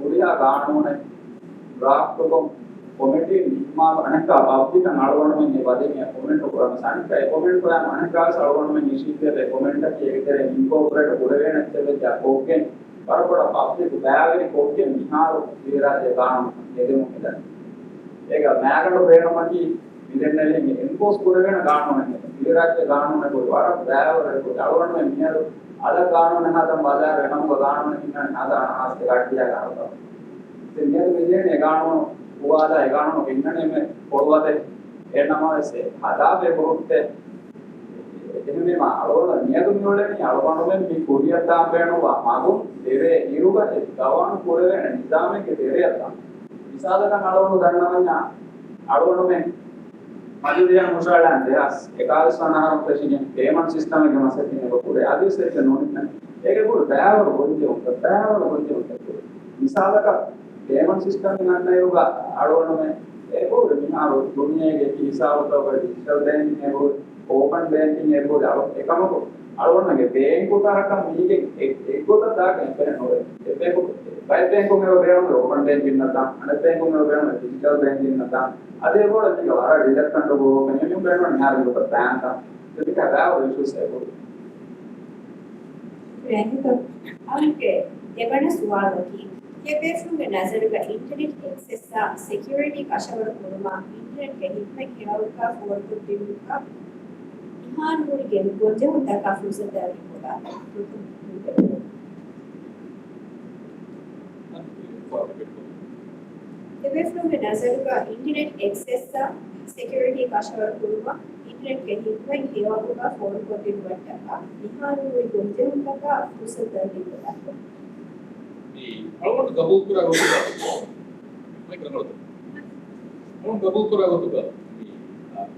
उड़िया गानों ने ड्राफ्ट को कमिटी निम्मा अनेका पब्लिक का मालवणों में निवादे में कमेंट पूरा मसानी का कमेंट पूरा अनेका सारों में निश्चित है कमेंट की एक तरह इनकॉर्पोरेट पूरे ने चले क्या कोके पर पूरा पब्लिक बैग कोके निहार दिरा जे गानों ये मुझे ඒක මෑකට වේනමකි ඉන්දෙන්නේ එන්ෆෝස් කරගෙන ගන්නවනේ. ඉලරාජ්‍ය ගන්නවනේ કોઈ වරක් බෑවර કોઈ අලවන්නේ මියර අද ගන්නවනේ හදම් බාजार වෙනම ගන්නවනේ ඉන්න නද ආස්ත කට්ටිය ගන්නවා. ඉතින් මේක මෙන්නේ ගන්නව උවාලා ගන්නව ඉන්නනේ මේ පොළවතේ එනමවසේ අදාපේ පොරුත්තේ එතන මේ අලවල නියතුන් වලනේ අලවන්නේ මේ කුඩියක් දාම් වෙනවා මගු දෙරේ ඉරුගට ගවන්න පොරගෙන නිදාමේ දෙරේ අතන විසාදක අලවල ගන්නවා අලවන්නේ මජුරියන් මුසාලන් දෙස් ඒකාලස්වනහර ප්‍රසිද්ධ පේමන්ට් සිස්ටම් එක මාසෙකින් පොරේ ආදිස්සේ නෝනින්න ඒක පොර බෑවර පොන්ජෝ විසාදක payment system ගන්න යෝග අලවන්නේ ඒක පොර මිනාරෝ දුනියගේ හිසාවතව ඩිජිටල් බැංකින් එක open banking airport ekamaku alwonnage bank utaraka mige ekota daaka ipene nore bank private bank me berana open banking nata ana bank me berana digital banking nata ade goda mige vara deduct kandu go menu berana nyaru go bank edika dawa issues ego तो हमके देवना सवाल की ये बेसुन के नजर का internet access का सिक्योरिटी का शवर कोरमा इंटरनेट के हित में खेल का फोर को दिन का इहान मुड़ी के गोजे होता का फुर्सत है होगा ये बेसुन के नजर का इंटरनेट एक्सेस का सिक्योरिटी का शवर कोरमा इंटरनेट के हित में खेल का फोर को दिन का इहान मुड़ी गोजे होता का फुर्सत है होगा ಈ ಅವನು ಗಬೂಪುರ ಹೋಗುತ್ತ ಮೈಕ್ರೋ ನೋಡು ಅವನು ಗಬೂಪುರ ಹೋಗುತ್ತ ಈ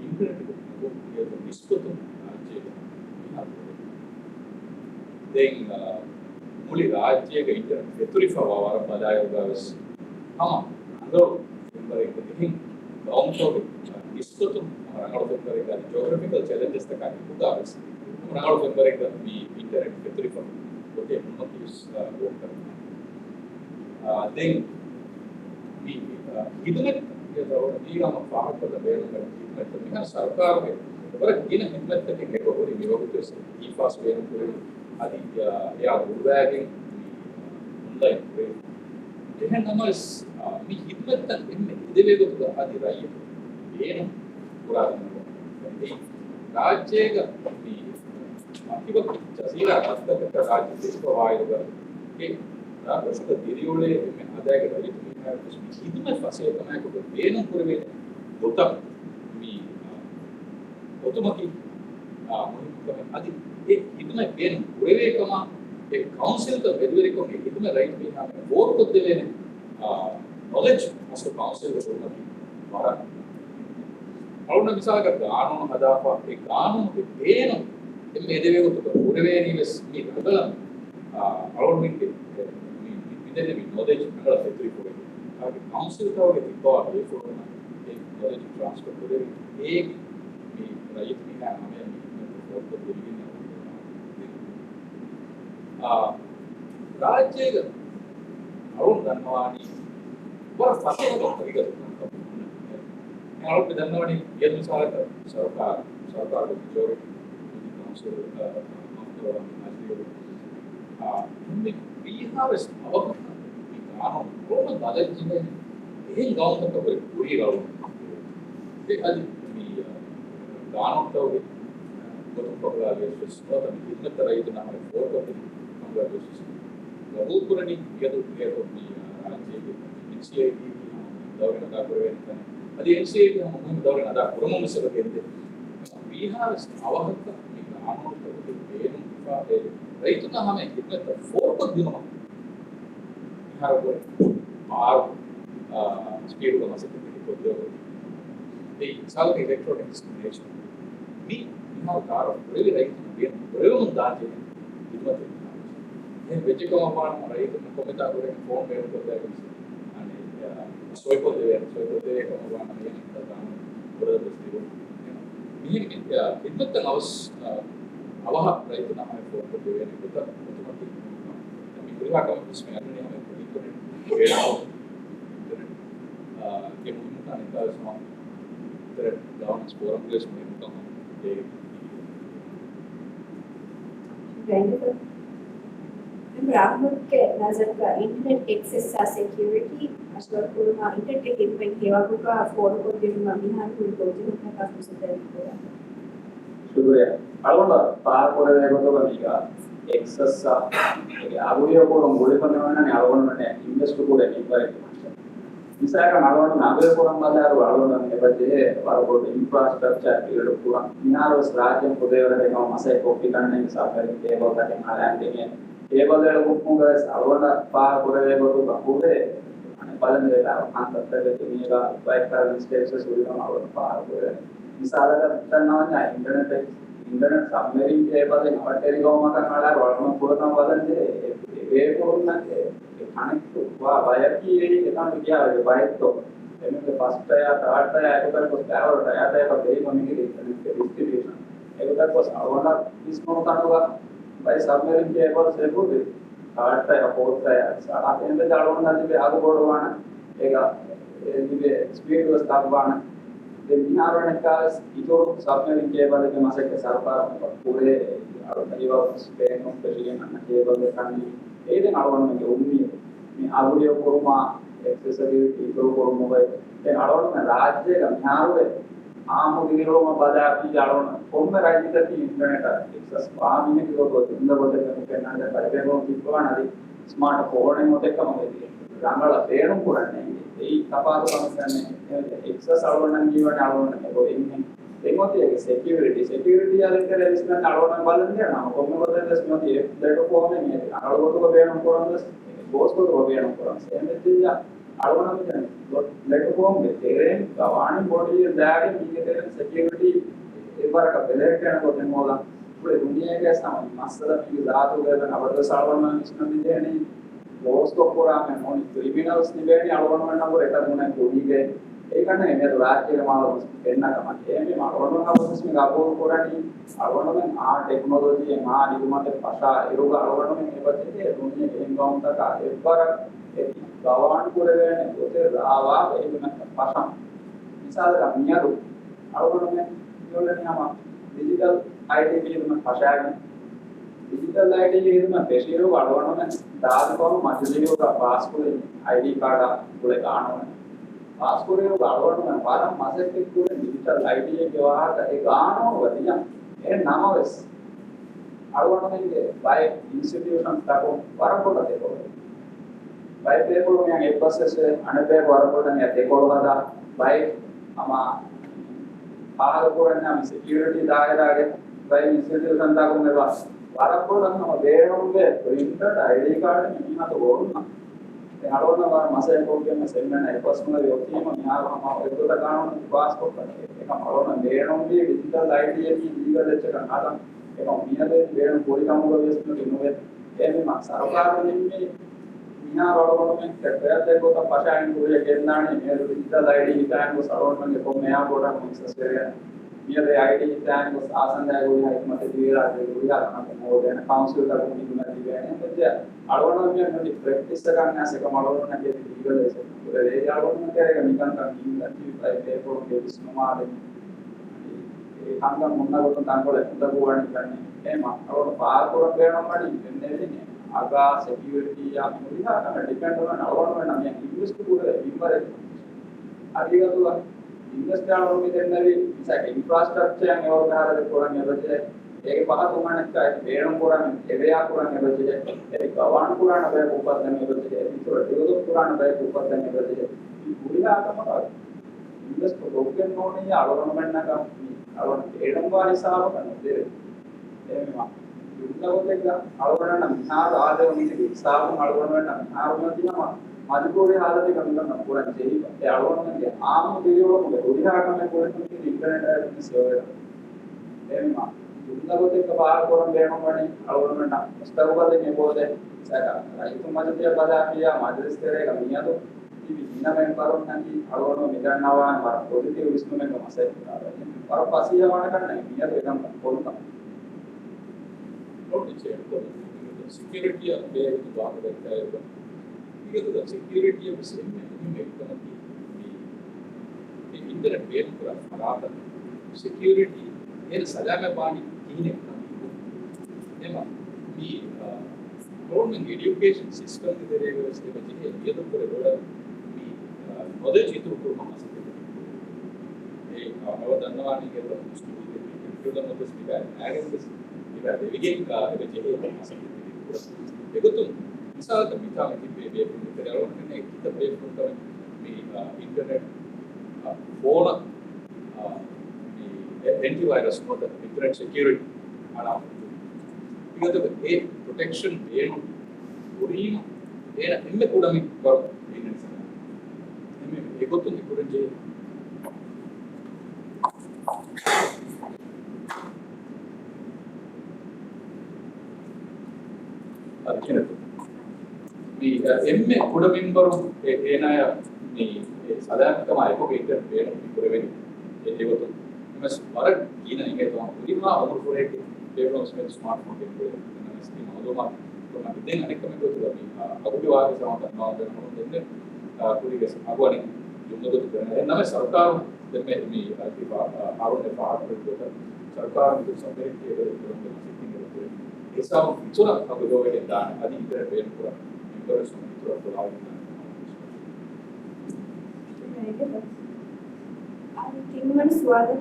ಇಂಟರ್ನೆಟ್ ವಿಶ್ವತು ದೆನ್ ಮುಳಿ ರಾಜ್ಯಗ ಇಂಟರ್ನೆಟ್ ಫೆತುರಿಫಾ ವಾರ ಬದಾಯೋಗಸ್ ಹಮ ಅಂಗೋ ಎಂಬರೆ ಹಿಂಗ್ ಗೌಂಟೋಗೆ ವಿಶ್ವತು ರಂಗಳ ಎಂಬರೆ ಜಿಯೋಗ್ರಫಿಕಲ್ ಚಾಲೆಂಜಸ್ ತಕಾಗಿ ಉದಾಹರಿಸಿ ರಂಗಳ ಎಂಬರೆ ಈ ಇಂಟರ್ನೆಟ್ ಫೆತುರಿಫಾ ಓಕೆ ಮುನ್ನೋಕಿಸ್ ಹೋಗ್ತಾರೆ then we internet ಈಗ ನಮ್ಮ ಭಾರತದ ಬೇರೆ ಇಂಟರ್ನೆಟ್ ಸರ್ಕಾರವೇ ಅವರ ದಿನ ಹಿಂದಕ್ಕೆ ಹೇಳಬಹುದು ನೀವು ಹೋಗುತ್ತೀರಿ ಈ ಫಾಸ್ಟ್ ಬೇರೆ ಅದು ಯಾವ ಉದಾಹರಣೆ ಆನ್ಲೈನ್ එහෙනම් තමයි මේ හිතෙත් එන්නේ ඉදිරියේ දුක ආදි රයි ಏನು පුරාදනෝ ඒ රාජ්‍යයක මේ අතිවක් ජසීරා අස්තක රාජ්‍ය දේශපාලක ඒ राष्ट्र दिरियोले में आदाय के रही तो मैं उसमें इतना फंसे तो मैं को बेनों पूरे होता मी ऑटोमेटिक मुहिम तो आदि एक इतना बेन पूरे कमा एक काउंसिल तो वेदवेरी को इतना राइट भी हमें वोट को देले ने नॉलेज उसको काउंसिल को होना हमारा और ना मिसाल का कानून हदाफा एक कानून के बेन इनमें देवे को तो पूरे नहीं बस मी अगला और में ಇದನ್ನೇ ನಾಲೆಜ್ ಅಂಗಳ ಫೆತುರಿಫೋಗೆ ಹಾಗೆ ಕೌನ್ಸಿಲ್ ತವಗೆ ತಿಕ್ಕೋ ಆಗಿ ಫೋರ್ನ ಈ ನಾಲೆಜ್ ಟ್ರಾನ್ಸ್ಫರ್ करे एक ಈ ರೈತ ಮೀನ ಆಮೇಲೆ ಫೋರ್ಕ ಬಿಲ್ಗಿನ ರಾಜ್ಯಗ ಅವನು ಧನ್ವಾಣಿ ವರ ಫಸೆಗ ತರಿಗದು ಅವನು ಧನ್ವಾಣಿ ಏನು ಸರ್ಕಾರದ ಮೆಜಾರಿಟಿ ಕೌನ್ಸಿಲ್ ಹಿಂದೆ बिहार अब गाँव कोण दादा जिने हे गाँव तक तो पूरी गाँव ते आज मी गाँव तो तो पगला ले तो इतना तरह इतना हमारे फोर को पगला ले बहुत पुरानी ये तो मी राज्य के एनसीआईटी दौरे नदा पुरवे अभी एनसीआईटी हम दौरे नदा पुरम में से बकेंदे बिहार आवहत मी गाँव तो बेनु फादे ರೈತನ ಹಮೆ ಇतना फोर को दिनो बिहार को मार स्पीड को मसे को दो ये साल के इलेक्ट्रॉनिक्स नेशन मी बिहार कार पूरे रैत बेन पूरे ಒಂದು ದಾಜೆ ಇದ್ಮತೆ ಏನು ಬೆಚ್ಚಕ ಮಾಪಾನ ರೈತ ಕೊಮೆತಾ ಕೊರೆ ಫೋನ್ ಮೇಲೆ ಕೊಡ್ತಾರೆ ಅನೆ ಸೋಯ್ಕೋದೇವೆ ಮಾಪಾನ ಏನು ಅಂತ ಬರೋದು ಬಿಸ್ತಿರು ಮೀನ್ ಇದ್ಮತ ಅವಸ್ ಅವಹ ರೈತ ನಮಗೆ ಫೋನ್ ಕೊಡ್ತೀವಿ ಏನಕ್ಕೆ ಗೊತ್ತಾ ನಮಗೆ ಗುರಿವಾಕ इसमें अन्य हमें इंटरनेट के मुहिम का समा इंटरनेट गवर्नेंस फोरम प्लेस में तो हम ये Rahul ke nazar ka internet access sa security ashwar kurma internet ke pen kewa ka phone ko din mamihan ko ko din ka kusudari ko. Shukriya. Algonda par kore degoto baniga access sa agudiya ko ngole panna ne algonda ne invest ko de ni Misalkan algon nabe kurang bazar algon ne baje algon infrastructure itu kurang minaro rajam kudera dengan masa kopi kan ne sakari table kan malan dengan table le bukunga algon pa kure go to kure ane palan de la antar de tiniga baik kar steps sudah algon pa kure misalkan kan namanya internet submarine table ne bateri go maka kala algon kurang badan de e kurang ne අනෙක් බයක් කීයේ එකම කියාවේ බයක් તો එන්නේ first tyre third tyre එකකට කොස් tyre tyre දෙක මොනිගේ ડિස්ට්රිබියුෂන් ඒකට කොස් අවුණා ඉස්මෝ කනවා බයි සබ්මරීන් කේබල් සේබුදේ තර්ඩ් ටයර් ෆෝර්ත් ටයර් සාරාතෙන්ද ජාලවන්න දිවේ ආග බෝඩවාන ඒක දිවේ ස්පීඩ් වස් තාපවාන දෙ මිනාරණ කාස් ඉතෝ සබ්මරීන් කේබල් එක මාසෙක සරපාර පුරේ අරතේවා ස්පේන් ඔස්ට්‍රේලියන් අන්න කේබල් එක කන්නේ ඒදෙන් අරවන්න උන්නේ මේ ආගුලිය කොරුමා ඇක්සෙසිබිලිටි ඉතෝ කොරුමයි දැන් අරවන්න රාජ්‍යයක මිහාරුවේ ආමු දිනෝම බදාපි ජාලවන්න කොම්ම රාජ්‍යකති ඉන්ටර්නෙට් ඇක්සස් පාමිනේ කිව්වොත් ඉන්න කොට කනද පරිපේකෝ කිව්වනදී ස්මාර්ට් ෆෝන් එකත් එක්කම වෙදී රංගල තේරුම් කරන්නේ ඒ කපාරු සමස්තන්නේ ඇක්සස් අරවන්න ජීවන අරවන්න ඒකෝ එන්නේ එමොතියේ security අලෙකර ඉස්සන අරවන්න බලන්නේ නම කොම්ම වලද ස්මෝතිය දෙට කොහොමද මේ අරවන්න බේරම් කරන්නේ බෝස් කොට බේරම් කරන්නේ එමෙතිය අරවන්න කියන්නේ දෙට කොහොමද තේරෙන් ගවාණි බොඩිය දාගෙන මේක තේරෙන security ඒවරක බෙලෙට යනකොට මොකද පුරේ දුනියගේ සම මස්සල මේ ධාතු ගලන අවද සාවන්න ඉස්සන දෙන්නේ බෝස් කොට කරාම මොනි ක්‍රිමිනල්ස් නිබේනි අරවන්න නම්බර එක මොනයි කොඩිගේ ඒකනේ මේ රාජ්‍යයේ මාව වෙන්නකම එන්නේ මාවරණ අවශ්‍ය මේ ගාපෝර කොරණි අවරණ ආ ටෙක්නොලොජි මා නිර්මාත භාෂා ඒරුග අවරණ මේ පස්සේ දුන්නේ ගෙන්ගවුන් තක එක්වර ගවාන් කුරේනේ ඔතේ ආවා ඒකන භාෂා මිසාලක මියරු අවරණ මේ යොලනියම ඩිජිටල් IT කියන භාෂාවෙන් ඩිජිටල් IT කියන පෙෂිරෝ අවරණ දානකොම මැදිලියෝ පාස්පෝර්ට් ID කාඩ පුලේ ගන්නවා පාස්පෝර්ට් එක ගලවන්න පාරම් මාසෙත් එක්කුනේ ඩිජිටල් IT එකේ වාහක ඒ ගානෝ වදියා ඒ නමවස් අරවන්නේ බයි ඉන්ස්ටිටියුෂන් තකෝ වරපොත දෙකෝ බයි පේපර් මෙයන් ඒ ප්‍රොසෙස් අනබේ වරපොත නේ දෙකෝ වදා බයි අමා ආහාර පුරන්නේ සිකියුරිටි දායරාගේ බයි ඉන්ස්ටිටියුෂන් තකෝ මේවා වරපොත නම් වේරුගේ ප්‍රින්ටඩ් ID කාඩ් නිමත වොන්නා අරවන්න මාසෙන් පොකේම සෙන්නන පර්සනල් යොක්තියම මියාවම ඒකට ගන්න පාස්පෝර්ට් එක අරවන්න දේනෝගේ ඩිජිටල් ID එකේ දීගල දෙච්ච ගන්නවා ඒක මියදේ දේන පොලි කමුග වෙස්තු දිනුවේ එන්නේ මා සරකාරෙන්නේ මියාවරවම කැටයක් දෙකක පෂායින් කුරිය ගෙන්නානේ මේ ඩිජිටල් ID හිතාන් කො සරවන්නගේ කො මෙයා පොඩක් මික්සස් වෙරේ මියදේ ID හිතාන් කො ආසන්දය ගෝලිය හිටමත දීලා ගෝලිය කරන මොදෙන කවුන්සිල් කරපු දිනුනා දිවන්නේ අරවන්න මේ ප්‍රැක්ටිස් කරන්න ඇසක මලවන්න නැති දීගල ඒක ඒ අරවන්න කරේක නිකන් කන්ටි පේපර් කෙවිස් නමාද ඒ කංගම් මොන්නකට තංගොල හදගුවානි කන්නේ එම අරවන්න පාරකර ගේනවා මඩි එන්නේ අගා security යා මුලින්ම ඩිපෙන්ඩ් කරන අරවන්න නම් ඉන්වෙස්ට් කරේ ඉම්බරේ අරියතුවා ඉන්වෙස්ට් කරනවා මේ දෙන්නේ ඉසක ඉන්ෆ්‍රාස්ට්‍රක්චර් එක නෝරහරද කරන්නේ බජේ ඒක පහ තුනක් වේරම් පුරාණ එවයා පුරාණ බජේ ඒක ගවාණ පුරාණ බය උපදන්න බජේ ඒක දෙවොත් පුරාණ බය උපදන්න බජේ මුලින්ම ඉන්වෙස්ට් කරෝකෙන් නෝනේ අරවන්න මන්නක අරවන්න ඒඩම් වාරි සාව කරන්නේ එහෙම දුන්නවොත් අරවන්න මිහාර ආදව නිදි සාව අරවන්න අරවන්න දිනම මජපුරේ हालत කමින්න පුරාණ දෙහි ඒ අරවන්නගේ ආම දෙවියෝ මොකද උරිහාකම කොහෙන්ද ඉන්ටර්නෙට් එකේ සර්වර් එහෙම දුන්නවොත් පාර කරන් දෙනවනේ අරවන්න ස්තරුවල මේ පොදේ සැක රයිතු මජතිය බදාපියා මජලිස්තරේ ගමියදෝ ඉවි ඉන්නමෙන් කරොත් නැති අරවන්න මෙගන්නවා මර පොසිටිව් විස්තුමෙන් මාසෙ අර පසිය වණ කන්නේ මියද එකම් පොරුතම security of the because the security of the internet web for security is salama pani kine ema mi government education system ඉදිරියේ වස්තේ මේ යදු කරවල මේ knowledge ඉතුරු කරනවා ඒ අවව දන්නවානේ කියලා කම්පියුටර් නොදස් පිටා ආගෙන්ස් ඉතින් දෙවිගෙන් කාර්යය ජීවිතේ ඒකතු ඉස්සරහට මිතාම තිබේ පෙරලෝනේ කිත ප්‍රේම කරන මේ ඉන්ටර්නෙට් ෆෝන මේ antivirus මොකද internet security අනා ඒකට ඒ protection ಏನು ಉರಿಮ ಏನ ಎಮ್ಮೆ ಕೂಡ ಮಿ ಬರೋ ಏನು ಸರ್ ಎಮ್ಮೆ ಏಗೊತ್ತು ನಿ ಕುರಂಜೆ ಅದಕ್ಕೆ ಈ ಎಮ್ಮೆ ಕೂಡ ಮಿನ್ ಬರೋ ಏನಾಯ ಈ ಸಾಧಾರಣಕಮ ಐಕೋಬೇಕರ್ ಏನು ಕುರವೆನಿ ಏಗೊತ್ತು ನಮಸ್ ಬರ ಕೀನ ಹಿಂಗೆ ತೋ ಉರಿಮ ಅವರು ಕೊರೆಗೆ ಡೆವಲಪ್ಮೆಂಟ್ ಸ್ಮಾರ್ಟ್ ಫೋನ್ ಗೆ ನಮಸ್ತಿ ಮೌಲಮ ಇದನ್ನ ಅನೇಕ ಮೆಗೋದು ಅಗುಡಿವಾದ ಸಮಾಧಾನ ನೋಡೋದನ್ನ ಕುರಿಗೆ ಆಗುವನೆ ಯೊಂದದು ನಮಗೆ ಸರ್ಕಾರ ದೆಮ್ಮೆ ಮಿ ಆರೋಗ್ಯ ಪಾರ್ಟ್ ಸರ್ಕಾರ ಇದು ಸಂಪರ್ಕ ಇರುತ್ತೆ ಸಿಟ್ಟಿಂಗ್ ಇರುತ್ತೆ ಏಸಾವ ಇಚುರ ಅಗುಡೋಗೆ ದಾನ ಅದಿ ಇತರ ಬೇರೆ ಕೂಡ ಮೆಂಬರ್ಸ್ ಇತರ ಕೊಲಾವಿನ Human swallow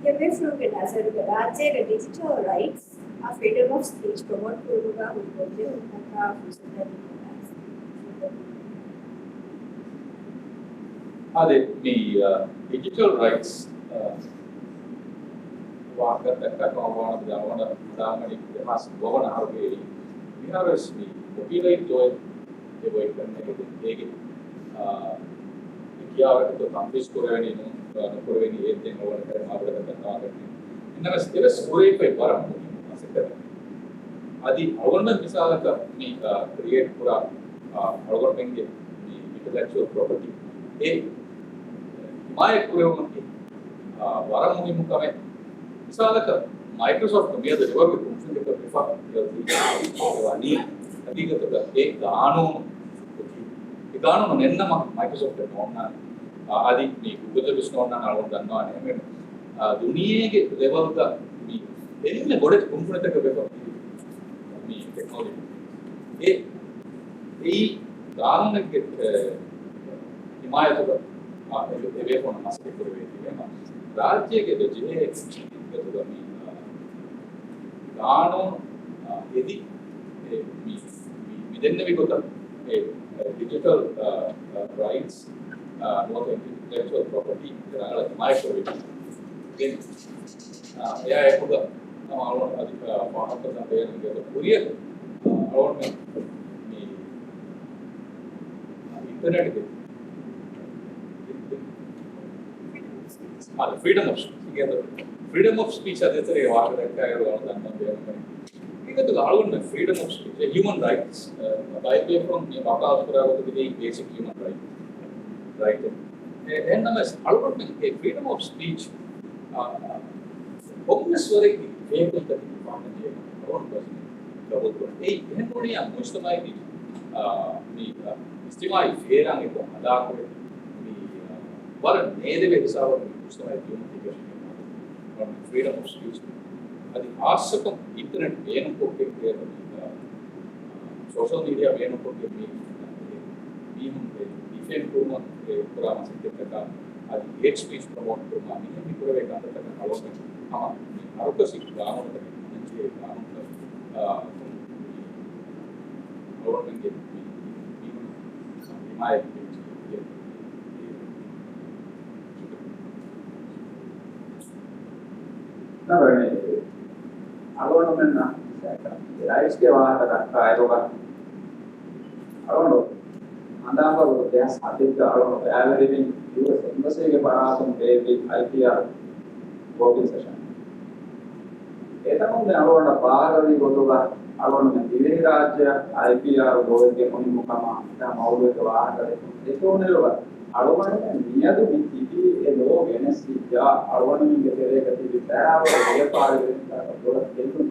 away from it as a digital rights, a freedom of speech, promote Kuruga, who would live in the the digital rights ವಾಗತಕ್ಕ ಅವನ ದಾಮಣಿ ಹಾಸ್ ಗೋವನ ಹಾಗೆ ವಿಹಾರಸ್ಮಿ ಮೊಬೈಲ್ ತೋಯ್ ದೇವೈ ಕನ್ನೆಗೆ ಹೇಗೆ ಯಾವತ್ತು ಕಾಂಪ್ಲೀಸ್ ಕೊರವೇನೇನು ಕೊರವೇನಿ ಏತೆ ಅವನ ಕರೆ ಮಾಡಬೇಕಂತ ಆಗತ್ತೆ ಇನ್ನವ ಸ್ಕಿಲ್ಸ್ ಕೊರೈಪೈ ಬರ ಸೆಕ್ಟರ್ ಅದಿ ಅವನ ಮಿಸಾಲಕ ಮೀ ಕ್ರಿಯೇಟ್ ಪುರ ಅವನ ಬೆಂಗೆ ಈ ಇಂಟೆಲೆಕ್ಚುವಲ್ ಪ್ರಾಪರ್ಟಿ ಏ ಮಾಯ ಕೊರವಮಂತಿ ವರ ಮುಹಿಮುಖಮೆ ಮಿಸಾಲಕ ಮೈಕ್ರೋಸಾಫ್ಟ್ ಮೇದ ರಿವರ್ಗೆ ಕುಂಫಿಂಗೆ ಪ್ರಿಫಾ ಯಲ್ತಿ ಅದಿಗತದ ಏ ಕಾನೂನು ಈ ಕಾನೂನು ನೆನ್ನಮ ಮೈಕ್ರೋಸಾಫ್ಟ್ ನೋಡ್ನ ಆದಿ ಈ ಗೂಗಲ್ ಬಿಸ್ನೋಡ್ನ ನಾವು ದನ್ನವಾನೆ ಮೇ ದುನಿಯೆಗೆ ಲೆವೆಲ್ಗ ಈ ಎಲ್ಲಿ ಗೋಡೆ ಕುಂಫಿಣತಕ ಬೇಕು ಈ ಟೆಕ್ನಾಲಜಿ ಏ ಈ ಕಾನೂನಿಗೆ ಹಿಮಾಯತದ ಬೇಕು ನಮ್ಮ ಮಸಕೆ ಕೊರಬೇಕು ರಾಜ್ಯಕ್ಕೆ ಜಿಲ್ಲೆ ಕಾನೂನು ಎದಿ ಇದನ್ನೇ ಗೊತ್ತ digital rights, not intellectual property, my property. Then, yeah, I put the part of the Korea, internet. Freedom of speech. Freedom of speech is the freedom of speech, human rights. By way from basic human right. And a freedom of speech. Obviously, able to freedom of speech. అది ఆసక్తం internet వేణుకోకే social media వేణుకోకే మేము defend kuma programa scientifica అది hate speech promote kuma ನಿಮಗೆ ಕೊಡಬೇಕಂತ ಆಲೋಚನೆ ಆರೋಗ್ಯ ಗ್ರಾಮದ నుంచి ಗ್ರಾಮದ ಗೌರ್ಮೆಂಟ್ಗೆ ಹಿಮಾಯತ್ Agora rights के बाहर रखा है होगा अरोनो अंदाज़ा वो क्या साथित का अरोनो एवरीथिंग यूएस एम्बेसी के पास हम डेली आईपीआर वोटिंग सेशन ऐसा में अरोनो बाहर अभी बोलूँगा अरोनो में दिल्ली राज्य आईपीआर वोटिंग के मुनि मुकामा क्या माहौल के बाहर करे देखो उन्हें लोगा अरोनो में निया तो बीती ये लोग एनएससी या अरोनो में के तेरे कभी भी तैयार और ये पार करेंगे बोला बिल्कुल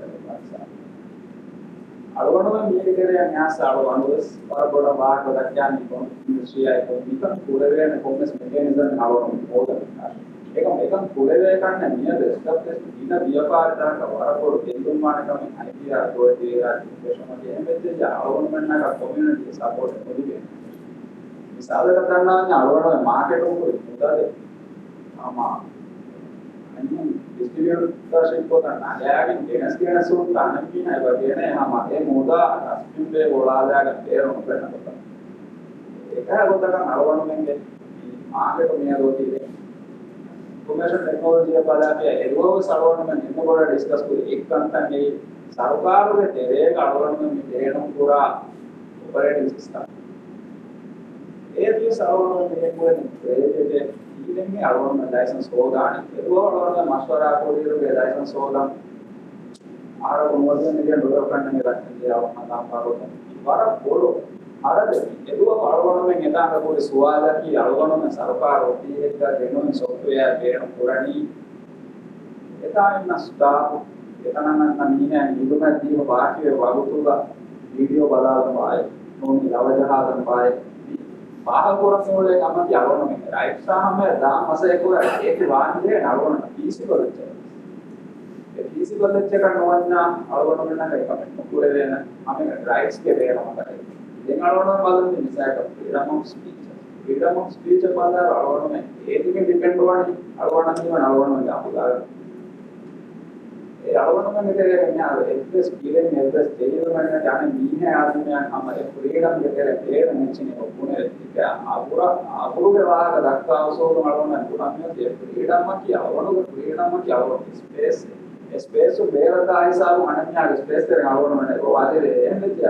Algorithm military and gas algorithms or about a bar but can be industry I can become pure and focus mechanism algorithm more than එකම පුරේ කන්න නියද ස්ටැබ්ලිෂ් දින ව්‍යාපාරදාක වරපොර දෙන්නුමානකම අයිතිය අතෝදේලා ඉන්ෆර්මේෂන් දෙන්නේ ආවොන්මන්න එක කමියුනිටි සපෝට් මොදිගේ විසාලක ගන්නවා අලවන මාකට් උඹේ මුදාද ආමා අනිත් ඩිස්ට්‍රිබියුටර්ෂිප් කරනවා යාගෙන් ගෙනස් කියන සුන් ගන්න කියන ඒ වගේ නේ ආමා ඒ මොදා අස්පින්දේ වලාදාග තේරුම් ගන්නකොට ඒක හොදකම් අලවන්නේ මාකට් මෙයාලෝටි information technology පදාපේ එරුවව සරවන්න මෙන්න පොර ඩිස්කස් කරේ එක්කන්තන්නේ සරකාරුගේ දෙරේක අලවන්න මේ දෙරේනම් පුරා ඔපරේටිංగ్ සිස්ටම් ඒ දිය සරවන්න මේ පොරේ ප්‍රේතේ ඉන්නේ අලවන්න ලයිසන්ස් හොදාන එරුවව අලවන්න මස්වරා කොරියරුගේ ලයිසන්ස් හොදාන ආර මොනවද මේ ඩොලර් කන්නේ ගන්න අවහනම් පාරොත් වර පොරෝ අරද එරුවව අලවන්න මේ ගෙදාන පොරේ සුවාලකී අලවන්න සරකාරෝ දීහෙක දෙනොන් software ಬೇರೆ ಪುರಾಣಿ ಎತಾಯಿನ ಸ್ಟಾಪ್ ಎತನನ್ನ ನೀನೆ ನಿಗುಮ ದೀವ ಬಾಕಿವೆ ವಗುತುಗ ವಿಡಿಯೋ ಬದಾಲನ ಬಾಯ್ ನೋನಿ ಲವಜಹಾದನ ಬಾಯ್ ಬಾಹಪುರಸೋಳೆ ಕಮತಿ ಅವನ ಮೆ ರೈಟ್ ಸಾಮೆ ದಾ ಮಸೆ ಕೂಡ ಏಕಿ ವಾಂದೆ ನವನ ಪೀಸಿ ಬರುತ್ತೆ ඒ පීසි කොල්ලෙච්ච එක නොවන්න අලවන වෙන එක කමෙන්ට් කුරේ වෙන අපි රයිට්ස් ගේ වේරම කරේ දැන් අලවන බලන්නේ මිසයක freedom of speech freedom of speech පාදා අලවන මේ ඒකෙන් ඩිපෙන්ඩ් වන්නේ අලවන කියවන අලවන මේ අපුලා ඒ අලවන මේ දෙයක් න්යාර එක්ස්ප්‍රෙස් කීලෙන් එක්ස්ප්‍රෙස් දෙවියන් වගේ යන්නේ මීහේ ආත්මයන් අපේ freedom ගේ දෙයක් මෙච්චිනේ ඔක්කොනේ ඒක අකුරුගේ වාහක දක්වා අවසෝන අලවන තුනක් නේ freedom කිය අලවන freedom කිය අලවන ස්පේස් ස්පේස් ಬೇರೆದ ಐಸಾರು ಅನನ್ಯ ಸ್ಪೇಸ್ ತರ ಅಳವಣ ಮಾಡಬೇಕು ಆದರೆ ಏನು ರೀತಿಯ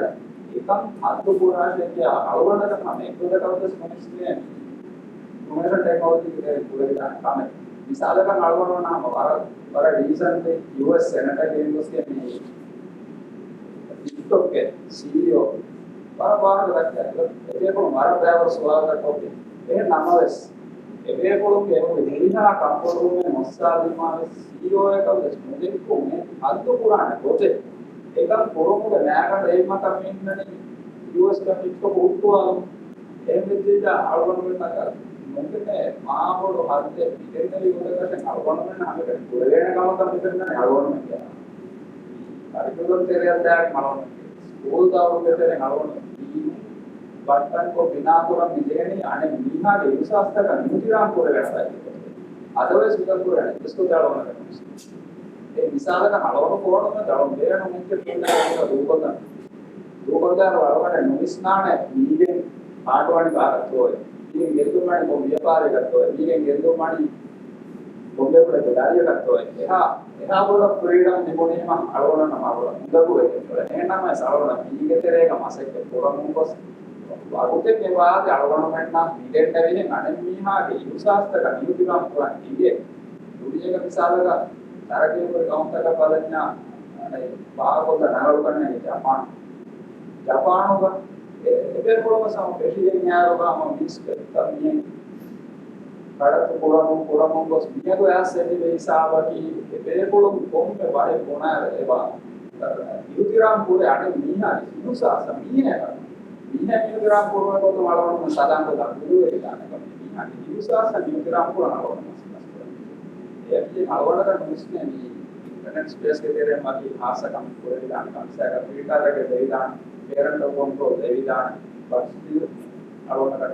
ಏಕಂ ಹತ್ತು ಪೂರ್ಣಕ್ಕೆ ಅಳವಣದ ನಮ್ಮ ಏಕದಕವದ ಸಮಸ್ಯೆ ಇನ್ಫಾರ್ಮೇಷನ್ ಟೆಕ್ನಾಲಜಿ ಗೆ ಪೂರೈದ ಕಾಮೆ ಮಿಸಾಲಕ ಅಳವಣ ನಮ್ಮ ವರ recent US senator university TikTok ಗೆ ಸಿಇಒ ಬಾರ ದಕ್ಕೆ ಏಕೋ ಮಾರ ಡ್ರೈವರ್ ಸ್ವಾಗತ ಕೊಟ್ಟು ಏ ನಮಸ್ එවේකොළු කෙරුවේ දෙවිනා කම්පොරුමේ මොස්සාදිමාවේ CEO එකව දෙස්මුදෙක්කුනේ අද්දු පුරාණ පොතේ ඒකම් පොරොමුගේ නෑකට එයිමක මින්නනේ US කපිට්ක පුට්ටුවලු එම්බෙද්ද අලවණුවේ නගර මොකද මාවොළු හද්දේ පිටේනලි උඩකට අලවණුවේ නගර පුරේන ගමක පිටේනනේ අලවණුවේ කියලා පරිපූර්ණ තේරියක් දැක් මලවණු ස්කූල් දාවුගේ තේරෙන් අලවණුවේ बर्तन को बिना पूरा मिलेनी आने मीना के विश्वास तक अनुतिराम पूरे करता है अदरवाइज बिल्कुल पूरे नहीं इसको क्या होना है ये मिसाल का हलवा कोड में जाओ मेरे ना मुझे पूरा का रूपदा वाला है नुस्नाने मीगे पाटवाणी बात तो है ये गेंदु मानी को व्यापार करते हो ये गेंदु मानी बोले पड़े दारिया करते हो यह बोला फ्रीडम निकोनी में हलवा ना मावला मुद्दा को है ना मैं सालों ना मीगे तेरे का मासे के पूरा मुंबई वागुते के बाद अळवण मेन्ना मिलिटरी अनमीहागे युसास्तक नियुतिगाम पुराण इगे दुनिया का मिसालगा तरके को काउंटर का पदन्या अने बागोद नागलकने जापान एबे कोळम सम प्रेसिडेंट न्यारोगा म मिस करतमिए कड़त पुरम बस मिया को ऐसे भी हिसाबकी एबे कोळम कोम पे बारे कोना एबा नियुतिराम पूरे अने मीहा युसास मीने मीना नियुतिराम पूर्व को तो वाला साधारण तो गुरु है जाने का मीना युसास नियुतिराम पूरा वाला ये भी आवाज का मुझने भी इंटरनेट स्पेस के तेरे माकी भाषा का पूरे जाने का से का फ्रीटा के देविदान पेरेंट को देविदान बस आवाज का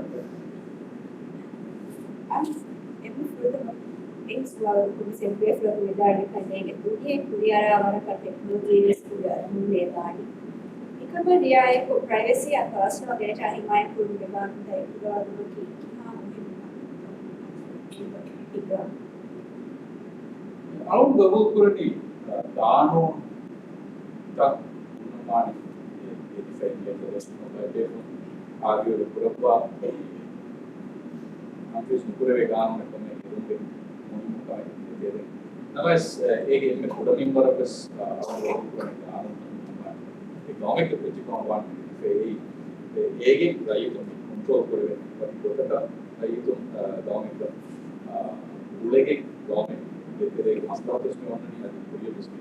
every further things while we simply for the data connect to the our technology is to the data ikaba dia ek privacy and personal data himayat kuru dewan da ikaba ki alum double kurani daano tak mani defend the rest of the day argue the purapa antes pure vegano ne come dunque non fai vedere namas ege me kudanim barakas economic principle very ege rayu control kore but rayu economic ulege government දෙතරේ හස්තාව ප්‍රශ්න වන්නේ අද පොලිය ප්‍රශ්න.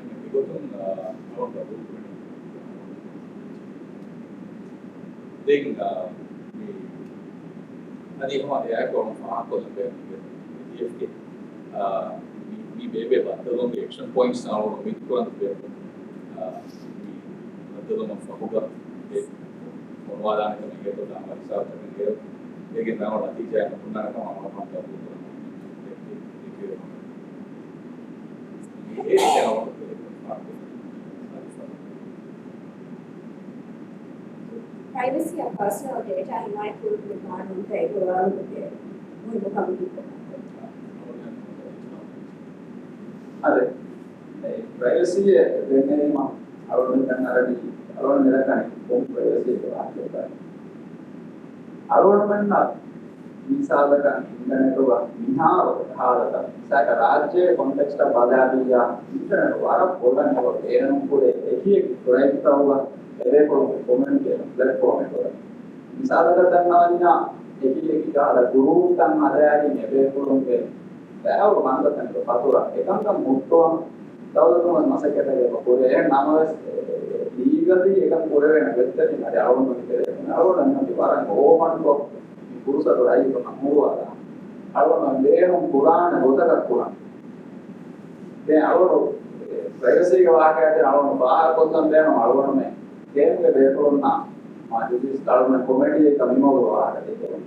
මේක ගොතන අවුන් බබු කරන්නේ. දෙන්න මේ අනිත් මොහොතේ ආකොම ආකොලක IGF के मी बेबे बंदलों के एक्शन पॉइंट्स ना हो मी तुरंत बेबे बंदलों में फहुगा एक अनुवादान करने के तो नाम हिसाब करेंगे लेकिन मैं और नतीजा है पुनः का मामला मानता हूँ ये क्या हो privacy of personal data in my group with my own paper around the day. We will come to අതെ මේ ප්‍රයිවසි දෙන්නේ මම අරගෙන ගන්න අරදී අරගෙන ඉලක්කනේ කොම් ප්‍රයිවසි එක ආකාරය අරගෙන මන්න විසාලක ඉන්ටර්නෙට් එක විහාර හාලක සාක රාජ්‍ය කොන්ටෙක්ස්ට් එක බදාදියා ඉන්ටර්නෙට් වර පොළන වල එනම් පුරේ එකියෙක ප්‍රයිවසි තවවා එලේ කොමෙන්ට් එක ප්ලැට්ෆෝම් එක විසාලක දන්නවන්නා එකියෙක ගාලා ගුරුතන් අදයාගේ නෙවේ පොළොන්ගේ බෑව මන්දතන පතුරා එකංග මුට්ටුවම් දවල්තුම මාසකටේ පොරේ නමස් දීගදී එකක් පොර වෙන වෙත්තේ හරි අවුන් මොකද අවුන් නම් විවරන් ඕමන් කො පුරුසතරයි කොනමුවා අවුන් ලේනම් පුරාණ ගොතක පුරාණ දැන් අවුන් ප්‍රයිවසි එක වාක්‍යයට අවුන් බාහිර පොතෙන් දෙන අවුන් මේ ගේම්ගේ දෙතොන්නා මාදිස් කල්මන කොමෙඩි එක මිමෝග වාක්‍යයට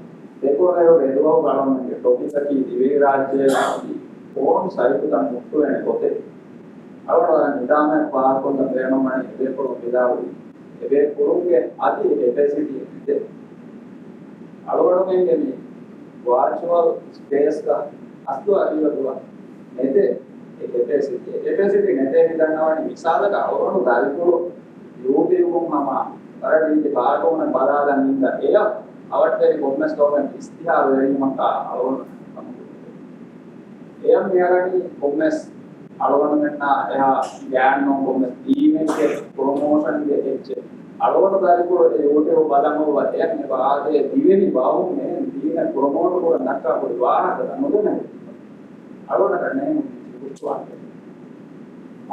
देखो ना यो रेडुआ गालों में टोपी की दिवे राज्य कौन साइड का मुक्तो है होते अब निदान में पार को नबेनो में ये को बिदावली ये पुरुष के आदि कैपेसिटी है अलवड़ों में ये नहीं वर्चुअल स्पेस का अस्तु अभी हुआ नेते कैपेसिटी नेते भी करना वाली मिसाल का और दाल को यूट्यूब को मामा अरे ये बातों में बड़ा नहीं था ये අවට්ටේ කොම්මස් ගවර්න්මන්ට් ඉස්තිහාර වෙරීමක් අලවන එයම් මෙයාලනි කොම්මස් අලවන මෙන්න එහා ගෑන්නෝ කොම්මස් ඊමේල් එක ප්‍රොමෝෂන් දෙච්ච අලවන දාරිකෝ ඒ YouTube බලනෝ වතයක් මේ වාදේ දිවෙනි බාහුනේ දීන ප්‍රොමෝට් කර නැක්කා පොඩි වාහනද නොදෙන්නේ අලවන කන්නේ කුච්චුවා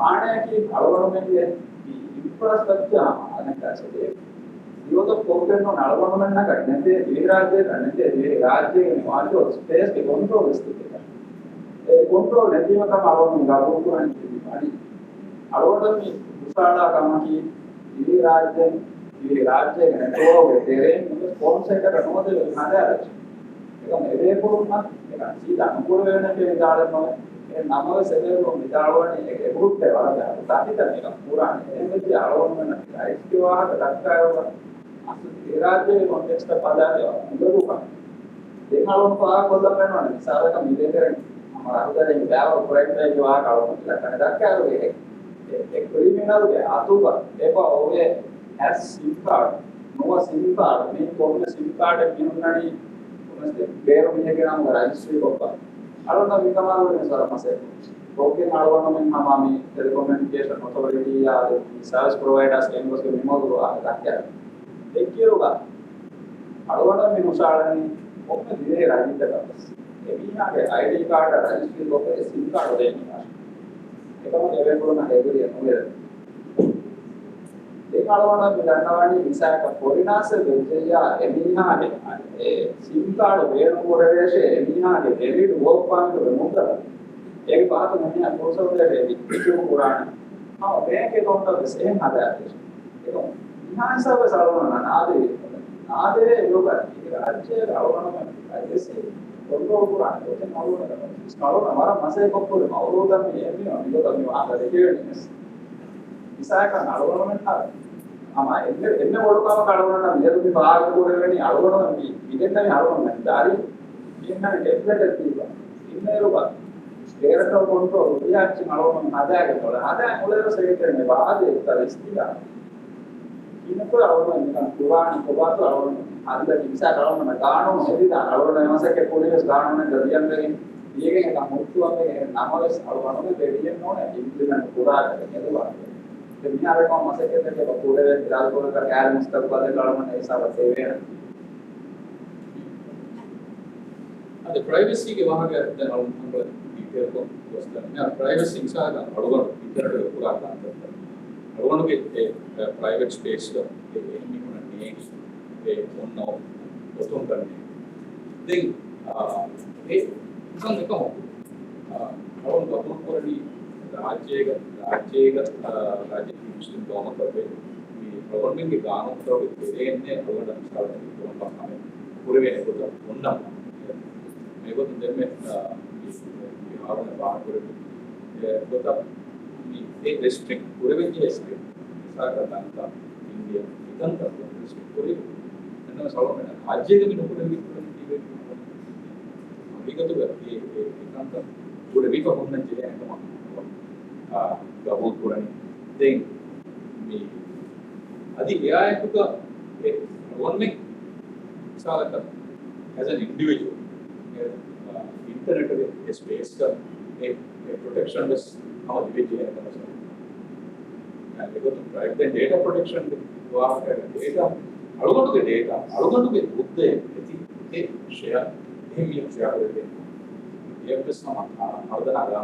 ආණේකි අලවන මෙන්නේ ඉන්ෆ්‍රාස්ට්‍රක්චර් අනකසදේ योगा प्रोग्राम में नालवण में ना करने से ये राज्य के निवासी और स्पेस के कंट्रोल स्थिति है ये कंट्रोल नहीं में काम नालवण में गाँव को नहीं दिखानी नालवण में दूसरा काम की ये राज्य के तो तेरे मतलब कौन से का करना तो दिखाने आ रहा है लेकिन मेरे को ना लेकिन सीधा अनुकूल होने के निदान में नाम से वो निदान एक ग्रुप है वाला है ताकि तक पूरा नहीं है कि नालवण में ना इसके बाद रखता है राज्य कॉन्टेक्स्ट पदा मुझे का देखा को आ बोल रहा है सारा का मिले करें हमारा उधर एक बैग प्रोजेक्ट है जो आ का मतलब करने क्या हो एक क्रिमिनल है आतु का देखो ओए एस SIM card no SIM card में कौन सिम कार्ड है किन्होंने उनसे बेर में के नाम रजिस्ट्री होगा अरे ना विकमाल है सारा मसे ओके नालवण में हमामी टेलीकम्युनिकेशन अथॉरिटी या सर्विस प्रोवाइडर्स के इनको के मेमो दो आ क्या देखिए होगा अलवड़ा में मुसाड़नी ओपन धीरे राज्य तक ये भी यहाँ के आईडी कार्ड रजिस्ट्री को पे सिम कार्ड देनी है ये तो मुझे वेब ना है गुरी है मुझे देखा अलवड़ा में जानवानी विषय का फोरिना से देते या एमिना है सिम कार्ड वेर को रहे से एमिना है डेबिट वर्क पॉइंट तो मुद्दा एक बात नहीं है तो सब दे जो पुराना हाँ बैंक के काउंटर सेम आता है देखो यहाँ सब सालवन नादे लोग राज्य रावण में ऐसे लोग पुराने होते हैं मालूम है मालूम हमारा मसे को पूरे मालूम में ये भी हम लोग अभी वहाँ पर देखिए इसा का नालवन में था हमारे इन्हें बोलो का नालवन ना मेरे भी बाहर पूरे में नहीं नालवन में इधर नहीं नालवन में दारी इन्हें डेवलप करती है इन्हें लोग डेढ़ सौ कंट्रोल ये अच्छी नालवन में आधा है तो आधा है मुझे तो सही करने बाद एक तरह से इनको आवरण निकाल पुराण को बात आवरण अंदर हिंसा आवरण में गाणों सभी दा आवरण में से के पुलिस गाणों में दरिया में ये के का मुक्ति में नामले आवरण में बेरियन नो है इंप्लीमेंट पूरा है ये तो बात है तो बिना रे को मसे के पूरे फिलहाल को का क्या मुस्तकबिल आवरण में ऐसा बताइए the privacy के वहाँ के then हम डिटेल को दोस्त ना privacy इंसान का आवरण डिटेल पूरा काम करता है आवरण के private space का needs उन्नो उत्तम करने then නිකන් එකම අවුන් ගබුල් කරණි රාජ්‍යයක රාජ්‍ය මුස්ලිම් ගාම කරේ මේ ගවර්න්මන්ට් ගේ ගාන උත්තර දෙන්නේ අවුන් අස්කාරයෙන් කොහොමද පුරවේ කොට උන්නා මේක දෙන්නේ මේ ආවන බාහිර කොට මේ රිස්ට්‍රික්ට් පුරවේ ජෙස්ට් සාකච්ඡා ඉන්දියා ඉතින් තමයි පුරවේ එන්න සවම රාජ්‍යයක මිනුපුරේ විතරයි විගත ඒ ඒකාන්ත පුරවික හොන්න ජීයන තමයි ගබුල් පුරණි දැන් මේ අදි එයායකට ඒ government සාලක as an individual internet के space का एक protection बस हम दिवे है समझ मैं देखो तुम प्राइवेट डेटा प्रोटेक्शन वो आप कर डेटा अलगों के डेटा अलगों के मुद्दे ये शेयर ये भी शेयर करते हैं ये बस हम आदर आगा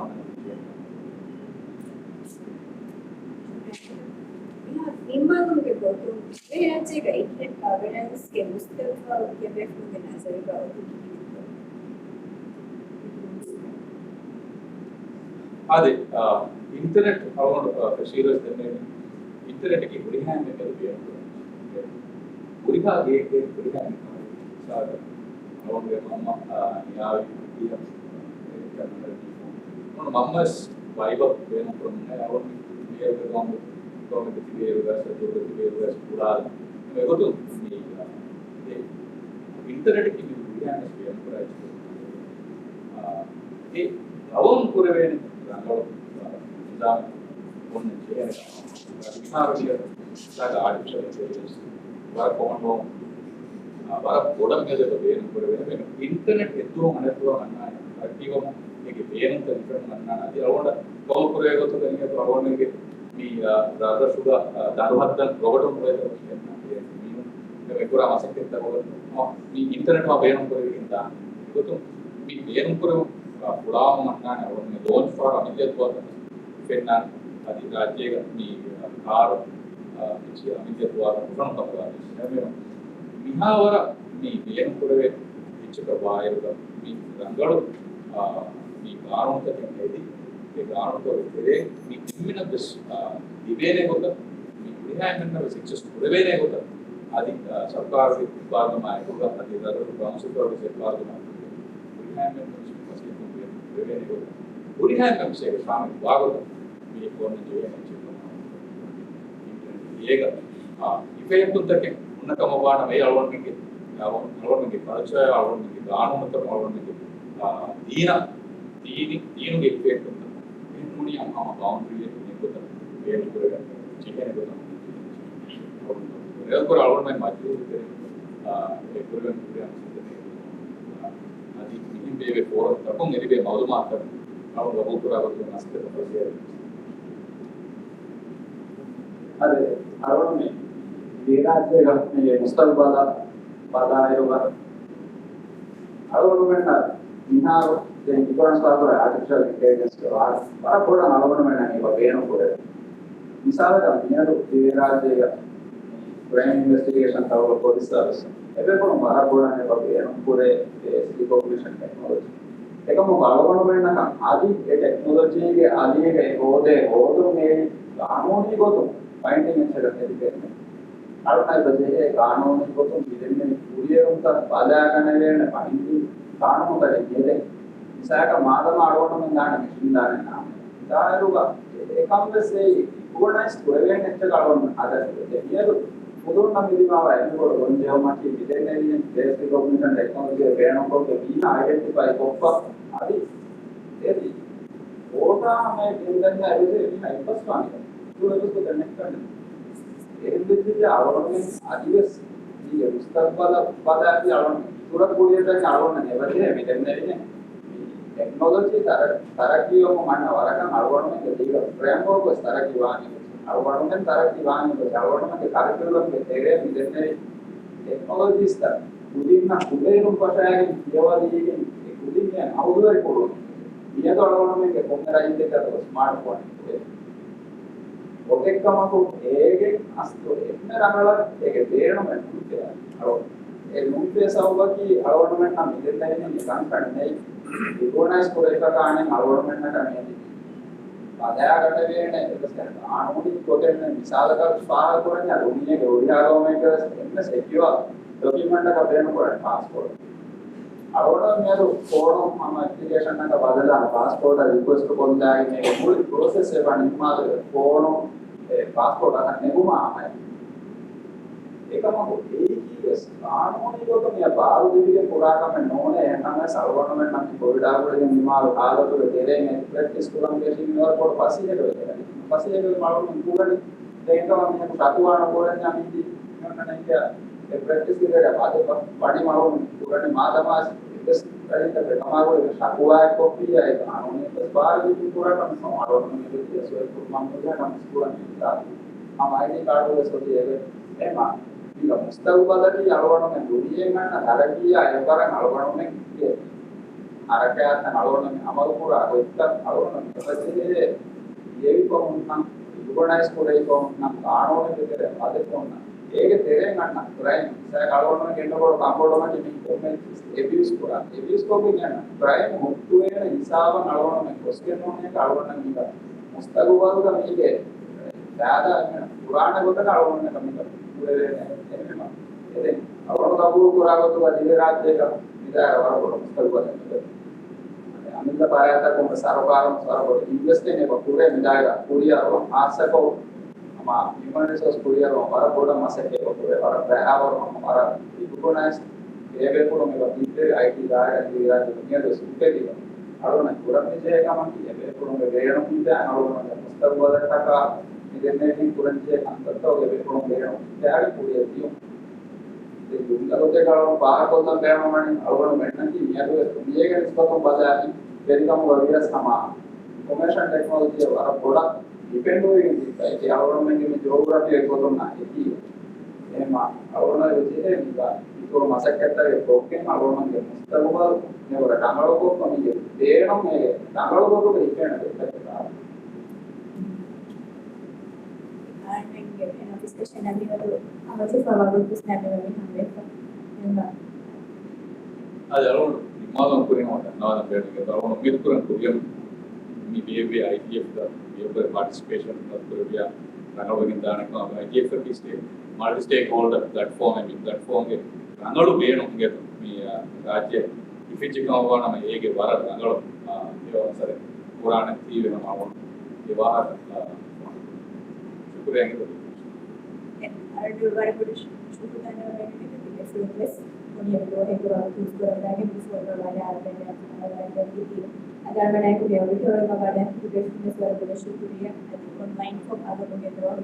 निर्माण के बोलते हैं ये राज्य का इंटरनेट गवर्नेंस के मुस्तफा के बैठने के नजर का अदे इंटरनेट अराउंड फैसिलिटीज देने इंटरनेट की बड़ी है में कर दिया बड़ी का एक बड़ी है साथ अराउंड के मम्मा या ये और mama's vibe when from around ये गवर्नमेंट के वेरुगा सजोगति वेरुगा पूरा मेरे को तो इंटरनेट की बड़ी है में पूरा ये अवन पूरे రంగంలో నిజాం కొన్ని చేయాలి విహారీయ లాగా ఆర్టిఫిషియల్ ఇంటెలిజెన్స్ వారి కోణంలో వారి గోడం మీద వేరు కూడా ఇంటర్నెట్ ఎత్తువ మనెత్తువ అన్నాను అక్టివము మీకు వేరంత డిఫరెంట్ అన్నాను అది అలవాడ గౌరవ ప్రయోగతో కలిగే అలవాడికి మీ దాదాపుగా దారుహద్ద గొడవడం లేదు మేము ఎక్కువ ఆసక్తి మీ ఇంటర్నెట్ మా వేరం కొరిగిందా ಇವತ್ತು మీ వేరం కొరకు पुराम मन्नाने ಅವರನ್ನು ಲೋನ್ ಫಾರ್ ಅಮಿತ್ಯತ್ವದ ಫೆನ್ನಾನ್ ಅದಿ ರಾಜ್ಯಗ ಮೀ ಕಾರ್ ಇಚಿ ಅಮಿತ್ಯತ್ವದ ಪುರಾಣ ತಪ್ಪವಾದ ನಾವು ಮಿಹಾವರ ಮೀ ಏನು ಕೊರವೆ ಹೆಚ್ಚಕ ಬಾಯಿರದ ಮೀ ರಂಗಳು ಮೀ ಕಾರಣಕ್ಕೆ ಹೇಳಿ ಈ ಕಾರಣಕ್ಕೆ ಮೀ ನಿಮ್ಮಿನ ದಿಸ್ ದಿವೇನೆ ಗೊತ್ತ ಮೀ ಉಳಿಹಾಯನ್ನ ಶಿಕ್ಷೆ ಕೊರವೇನೆ ಗೊತ್ತ ಅದಿ ಸರ್ಕಾರ ವಿಭಾಗಮಾಯ ಕೂಡ ಅದಿ ಅದರ ಕೌನ್ಸಿಲ್ ಸರ್ಕಾರದ ಉಳಿಹಾಯನ್ನ ಉಳಿಹಾಯ ಅಂಶಕ್ಕೆ ಸ್ವಾಮಿ ಭಾಗವತ ಈ ಕೋನ ಜೀವನ ಈಗ ಇಫೆಯಂತಕ್ಕೆ ಉನ್ನತಮವಾದ ಮೇ ಅಳವಣಿಗೆ ಪರಿಚಯ ಅಳವಣಿಗೆ ಕಾನೂನು ಅಳವಣಿಗೆ ದೀನಿಗೆ ಇಫೆಕ್ಟ್ ಅಂತ ಇನ್ನೂನಿ ಅಮ್ಮ ಬೌಂಡ್ರಿ ನಿಂತ ಏನು ಕೂಡ ಚಿಕನ್ ಕೂಡ ಎಲ್ಲರೂ ಅಳವಣಿಗೆ ಮಾಡ್ತಿದ್ದಾರೆ ಕುರುವನ್ ಅದಿ ಬೇರೆ ಫೋರ್ ತಕೊಂಡು ಎರಿಬೆ ಮೊದಲು ಮಾತಾಡ ನಾವು ಗಬೂಪುರಾಗೋದು ನಷ್ಟದ ಬಗ್ಗೆ ಅದೇ ಅಳವಡಿಕೆ ರಾಜ್ಯಗಳಿಗೆ ಮುಸ್ತಲ್ಬಾದ ಬಾದಾಯುಗ ಅಳವಡಿಕೆ ಇನ್ನಾರು ಇನ್ಫ್ಲೂಯೆನ್ಸ್ ಆಗುವ ಆರ್ಟಿಫಿಷಿಯಲ್ ಇಂಟೆಲಿಜೆನ್ಸ್ ಬಹಳ ಕೂಡ ಅಳವಡಿಕೆ ಇವಾಗ ಏನು ಕೂಡ ಮಿಸಾಲ ನೀರು ರಾಜ್ಯ ಕ್ರೈಮ್ ಇನ್ವೆಸ್ಟಿಗೇಷನ್ ತಗೊಳ್ಳೋ ಪೊಲೀಸ್ ಸರ್ವಿಸ್ ଏବେ କ'ଣ ବାହାରପଡ଼ାନେ ବାକି ଏଣୁପୁରେ ରିକଗ୍ନିସନ୍ ଟେକ୍ନୋଲୋଜି ଏକ ମୁଁ ବାଳବଣ ପାଇଁ ନା ଆଜି ଏ ଟେକ୍ନୋଲୋଜି ଆଜି ಹೋದ್ರು ಮೇಲೆ ಕಾನೂನಿ ಗೊತ್ತು ಫೈಂಡಿಂಗ್ ಎನ್ಸೆಗತ್ತೆ ಅಳ್ತಾ ಬಜೆ ಕಾನೂನಿ ಗೊತ್ತು ಇದನ್ನೇ ಉಳಿಯುವಂತ ಬಾಧಾಗಣವೇ ಫೈಂಡಿಂಗ್ ಕಾನೂನು ಕಡೆ ಸಾಕ ಮಾದಮ ಅಳವಣ ದಾನೆ ಮಿಷಿನ್ ದಾರುಗ ಏಕಾಂತಸೆ ಓರ್ಗನೈಸ್ಡ್ ಕೊರವೇನ್ ಹೆಚ್ಚು ಅಳವಣ ಆಧಾರಿತ ಏನು ಮೊದಲು ನಮ್ಮ ಇಲ್ಲಿ ನಾವು ಐದುಗಳು ಒಂದು ಜೀವಮಾಟಿ ವಿದೇಶದಲ್ಲಿ ಬೇಸ್ ರಿಕಗ್ನಿಷನ್ ಟೆಕ್ನಾಲಜಿ ಬೇಣಕೊಂಡು ವೀನ ಐಡೆಂಟಿಫೈ ಕೊಪ್ಪ ಅದು ಏರಿ ಓಟಾ ಹಮೆ ದಿನದಿಂದ ಐದು ವೀನ ಇಪ್ಪಸ್ವಾಮಿ ಇದು ಅದಕ್ಕೆ ಕನೆಕ್ಟ್ ಮಾಡಿ ಏರಿದ್ದಿದ್ದ ಅವರೊಂದಿಗೆ ಆದಿವಾಸಿ ಈಗ ಮುಸ್ತಕ್ಬಲ ಪದಾರ್ಥಿ ಅವರನ್ನು ಸುರಕೂಡಿಯದಾಗಿ ಅವರನ್ನು ನೆವದೇ ವಿದೇಶದಲ್ಲಿ ಟೆಕ್ನಾಲಜಿ ತರಕಿಯೋ ಮಣ್ಣ ಹೊರಗ ಅಳವಡಿಕೆ ಈಗ ಫ್ರೇಮ್ವರ್ಕ್ ತರಕಿ ವಾಣಿ ಅಳವಡಿಕೆ ತರಕಿ ವಾಣಿ ಅಳವಡಿಕೆ ಕಾರ್ಯಕ್ರಮಕ್ಕೆ ತೆರೆ ವಿದೇಶದಲ್ಲಿ ಟೆಕ್ನಾಲಜಿ ಇಸ್ತಾರೆ ಕುದಿನ ಕುದೇನು ಪಶಾಗಿ ದೇವಾಲಿಗೆ ಕುದಿಗೆ ಔದುವರಿ ಕೊಡುವುದು ಇದು ಅಳವಡಿಕೆ ಕೊಂದರಾಯಿತೆ ಅದು ಸ್ಮಾರ್ಟ್ ಫೋನ್ ಒಕೆಕ್ಕಮಕು ಹೇಗೆ ಅಸ್ತು ಎನ್ನ ರಂಗಳ ಹೇಗೆ ಬೇರಣ ಮಾಡ್ತಿದ್ದಾರೆ නුම්පේ සවකි අලවර්න්මන්ට් නම් ඉතින් දැන් නිකන් කන්නේ ඉගෝනයිස් කරේක කාණේ අලවර්න්මන්ට් නැකන්නේ ආදායකට වෙන්නේ ඒක ආනෝනි කොටෙන් විශාලක ස්පාහ කරන්නේ අරුණියේ ගෝඩියාගෝමේක එන්න සෙකියුර් ડોකියුමන්ට් එක අපේන කරන්නේ પાස්පෝර්ට් අලවර්න් මේරු ෆෝරම් මම ඇප්ලිකේෂන් එක බදලා પાස්පෝර්ට් රික්වෙස්ට් කොන්දායි මේ මුල් ප්‍රොසෙස් එක නිමාද ෆෝරම් પાස්පෝර්ට් එක නෙගුමාමයි ඒකම ඒකීස් ආනෝනිකව මේ බාරු දෙවිගේ පුරාකම නෝනේ එනම සල්වනම නම් කොරිඩාවලදී නිමාල කාලතුල දෙරෙන් ප්‍රැක්ටිස් කරන් ගෙලින් නෝර පොඩ පස්සියේ දෙන්නේ පස්සියේ මාළු මුගලි දෙකම මේ සතුවාන පොරෙන් යමිදී නෝනේ කිය ඒ ප්‍රැක්ටිස් කරලා පාදේ පඩි මාළු මුගලි මාදමාස් ඉස් පරිතේ කමාවල සතුවා කොපිය ඒ ආනෝනික බාරු දෙවිගේ පුරාකම සමාරෝහ මේ සෝයි මම මුගලන් ස්කෝලන් ඉඳලා ආයිඩි කාඩ් වල සොතියේ එමා ಈಗ ಮುಸ್ತಲ್ಬದಲ್ಲಿ ಅಳವಡನೆ ದುಡಿಯಂಗಣ್ಣ ಹರಗಿಯ ಎವರನ್ ಅಳವಡನೆ ಅರಕೆ ಆತನ ಅಳವಡನೆ ಅಮಲು ಕೂಡ ಇತ್ತ ಅಳವಡನೆ ಪ್ರತಿದಿನ ಏವಿಕೋನ್ನ ಯುಗನೈಸ್ ಕೂಡ ಇಕೋನ್ನ ಕಾಣೋನೆ ಬಿಟ್ಟರೆ ಅದಕ್ಕೋನ್ನ ಹೇಗೆ ತೆರೆಂಗಣ್ಣ ಕ್ರೈಮ್ ಸಹ ಅಳವಡನೆ ಗೆಂಡಗಳು ಕಾಂಬೋಡನೆ ನಿಮಗೆ ಎಬ್ಯೂಸ್ ಕೂಡ ಎಬ್ಯೂಸ್ ಕೋಪಿಂಗಣ್ಣ ಕ್ರೈಮ್ ಮುಟ್ಟುವೇನ ಹಿಸಾಬನ್ ಅಳವಡನೆ ಕೊಸ್ಕೆನೋನೆ ಅಳವಡನೆ ಈಗ ಮುಸ್ತಲ್ಬಾರುಗ ಮೀಗೆ ದಾದ ಪುರಾಣ ಗೊತ್ತನ ಅಳವಡನೆ ಕಮ್ಮಿ ಅವನು ಕಬೂರು ಕೂರಾಗೋದು ದಿವ್ಯ ರಾಜ್ಯಕ ಇದಾರ ಹೊರಗಡೆ ಮುಸ್ತಲ್ಬಾರು ಅಮಿತ ಪಾರಾಯತಕ ಸರ್ವಕಾರಂ ಸರ್ವೋಟ ಇನ್ವೆಸ್ಟೇನೆ ಪೂರೆ ಮಿದಾಯ ಕೂರಿಯಾರೋ ಆಸಕೋ ನಮ್ಮ ಹ್ಯೂಮನ್ ರಿಸೋರ್ಸ್ ಕೂರಿಯಾರೋ ಹೊರಗಡೆ ಮಸಕ್ಕೆ ಪೂರೆ ಹೊರ ಬ್ಯಾವರೋ ಹೊರ ಇದುಕೋನಸ್ ಬೇರೆ ಕೂಡ ಮೇಲ ಬಿಟ್ಟೆ ಐಟಿ ದಾಯ ದಿರಾ ದುನಿಯಾದ ಸುತ್ತೇಲಿ ಅವನ ಕುರಮಿಜೆ ಕಮಂತಿ ಬೇರೆ ಕೂಡ ಬೇರೆ ಮುಂದೆ ಅವನ ಮುಸ್ತಲ್ಬಾರ ತಕ ಇದನ್ನೇ ಕುರಂಜೆ ಅಂತೋ ಬೇರೆ ಕೂಡ ಬೇರೆ ಯಾರು ಕೂರಿಯೋ Lalu bahar kota kaya mana awal mana sih ya tuh dia kan sebab bazar dari kamu berbeda sama information technology awal produk depend हो गई है कि awal में कि geography एक तो ना एक ही है माँ awal में वैसे है निका itu masa kita ya oke awal में कि मुस्तकबिल ने बोला टांगलों को कमी है देर हम है टांगलों को तो देखते हैं ना and discussion and we how much of our group is never really అది అలవాటు నిమాదం కురిమాట నాదం పేరుకి అలవాటు మీరు కూడా కురియం మీ బిహేవియర్ ఐటీఎఫ్ బిహేవియర్ పార్టిసిపేషన్ కురియ ರಂಗವಾಗಿನ ದಾನಕ್ಕೆ ಐಟಿಎಫ್ ಸ್ಟೇಕ್ ಮಾಡಿ stakeholder platform I mean ಪ್ಲಾಟ್ಫಾರ್ಮ್ಗೆ ರಂಗಳು ಬೇನು ಹಿಂಗೆ మీ ರಾಜ್ಯ ಇಫಿಚಿಕ ನಮ್ಮ ಹೇಗೆ ಬರ ರಂಗಳು ಸರಿ ಪುರಾಣ ತೀವಿನ ಮಾಡೋಣ ವಿವಾಹ ಶುಕ್ರಿಯ agar mereka bisa berbicara kepada kita sebagai bersyukur online from other negara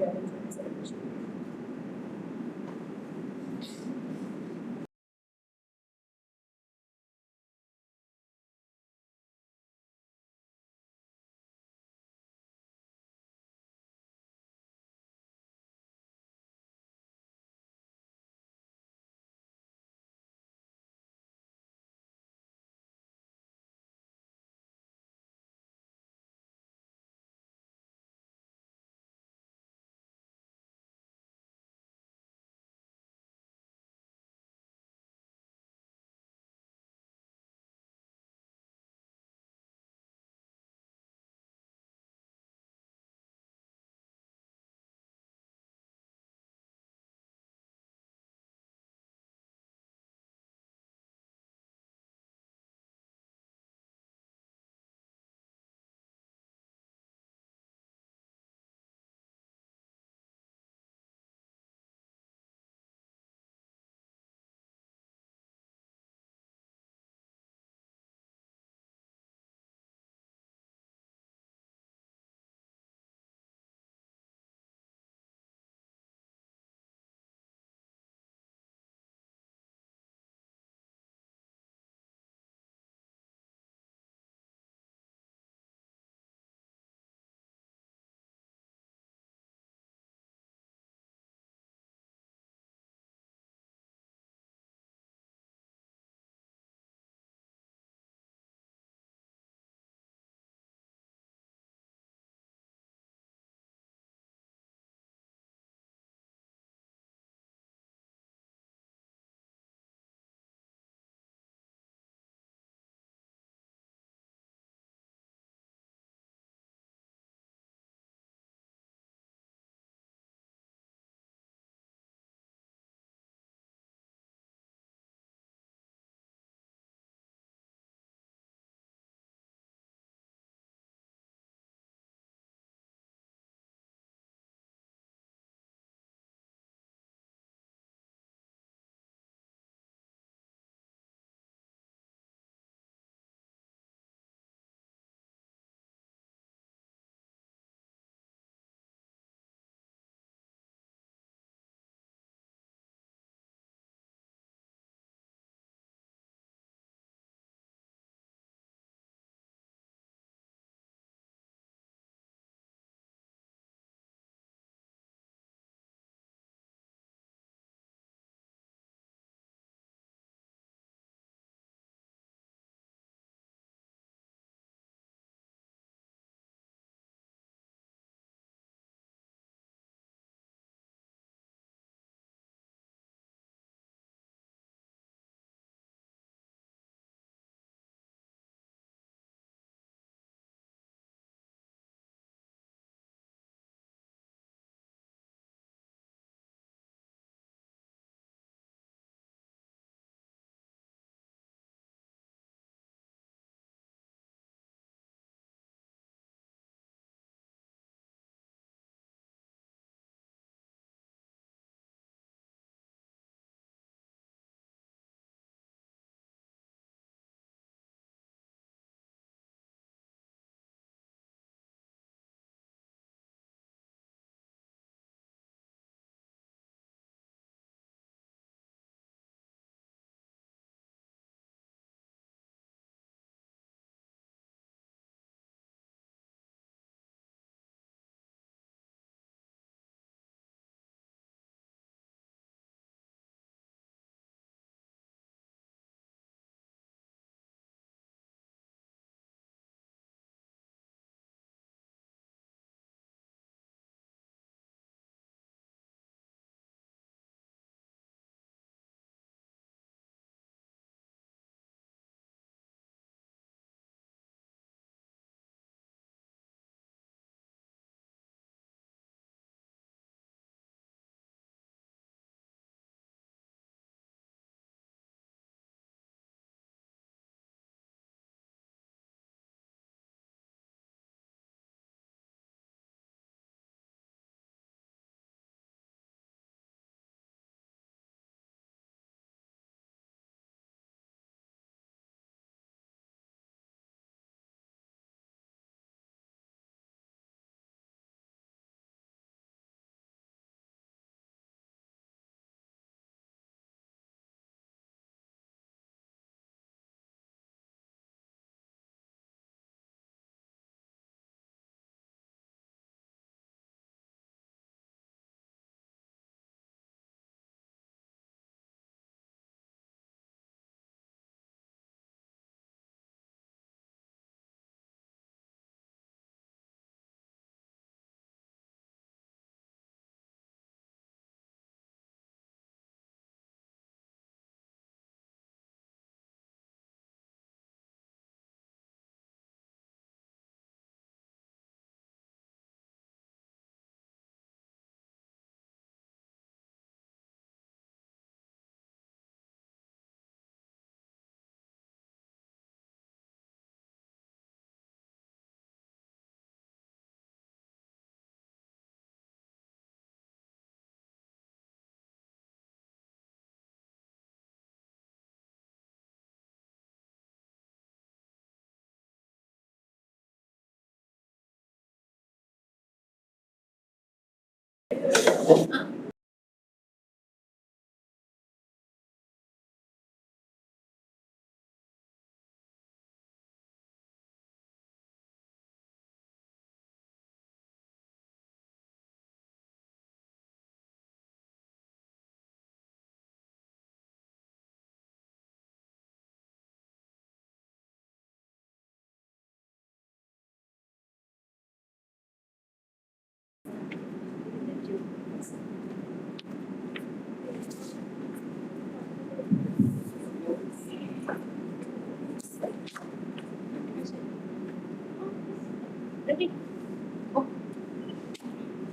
Ready?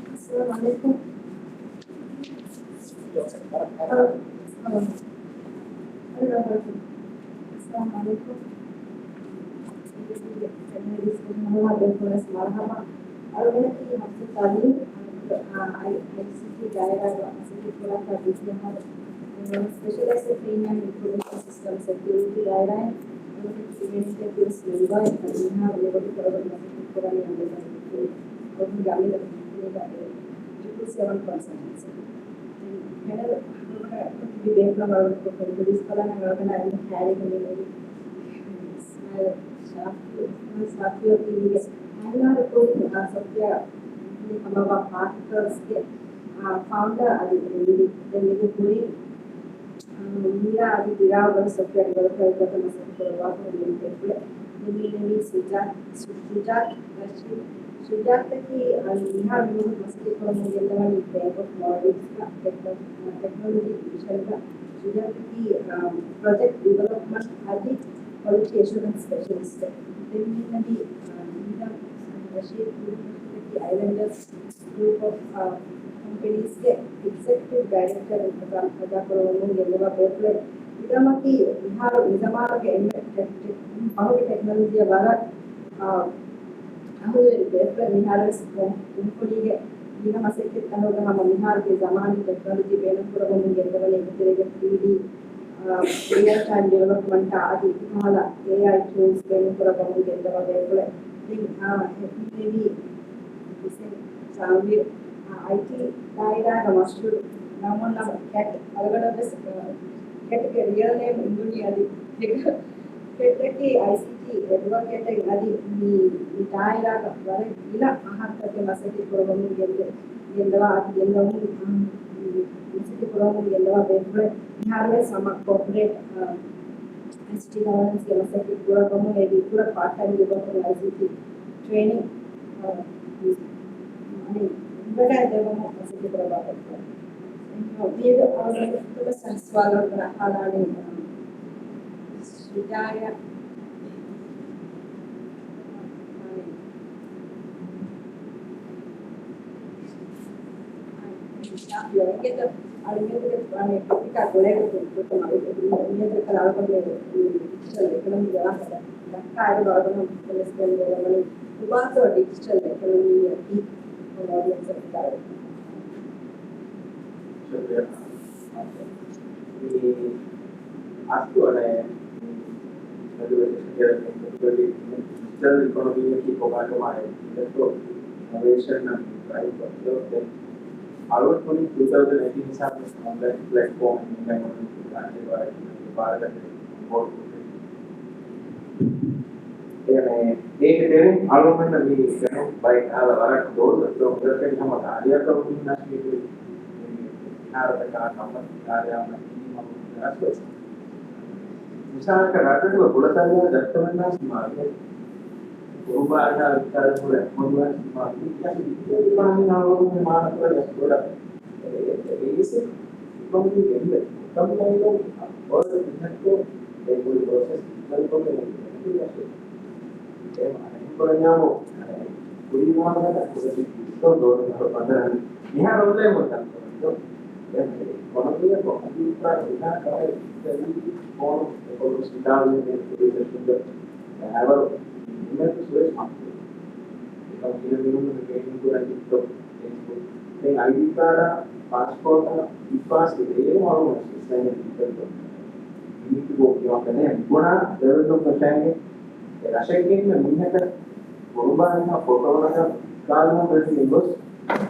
Assalamualaikum. Assalamualaikum. Specialized training and information system security guideline. Founder Mira adi dirava software developer got a message for a lot of template. Maybe Sujat ki Nihar Vimu message for Mugelavan Bank of Maldives technology division ka Sujat ki project development adi quality assurance specialist. Then maybe Rashid University Islanders group of companies के executive director अदा करोगे गेलवा paper इधर की बिहार निजामार के बहुत technology वाला हम ये पेपर बिहार कंपनी के बिना मसे के तनों हम बिहार के ज़माने टेक्नोलॉजी बेन पूरा हम गेलवा ले तेरे के 3D real time development आदि वाला AI tools बेन पूरा हम गेलवा पेपर maybe इसे IT daerah master namun nama cat alagada bes cat ke real name dunia adi cat ke ICT advocate adi ni daerah ka wale ila ahar ke masati program gendawa adi gendawa masati program gendawa before harve sama corporate ICT governance ke masati program edi pura part time developer ICT training But I never know what's the about it. We are all the person swallowed the Halani Sudaya. You get the I get the funny pick up whatever to put them out of the color of the economy. The kind of organization who also a digital economy for audience of direct. Ask you digital economy की programme हमारे innovation and right but I would put in 2018 हिसाब में online platform में आने वाले बार बहुत एक दिन आलोचना भी करो बाइक आला वाला दो तो उधर के हम आलिया का भी नाच भी यार का नंबर आलिया में नाच को मिसाल का रात को बोला था वो दस में नाच मार वो बार का विचार पूरा मनवा मार क्या ये पानी ना हो में मार तो ऐसा बोला ये से कम भी है कम नहीं लोग और बिजनेस को एक पूरी प्रोसेस चल तो नहीं Kurangnya kuri mana ada kuri itu dua pada ini harus oleh bukan itu kalau dia kok kita kita kalau dari orang kalau sudah ini itu sudah harus ini itu sudah mampu kalau dia minum ini kurang itu ini ID card passport e-pass itu harus saya itu ini itu bukan yang guna develop percaya Rasanya ini minyak berubah dengan foto orang kalau berarti bos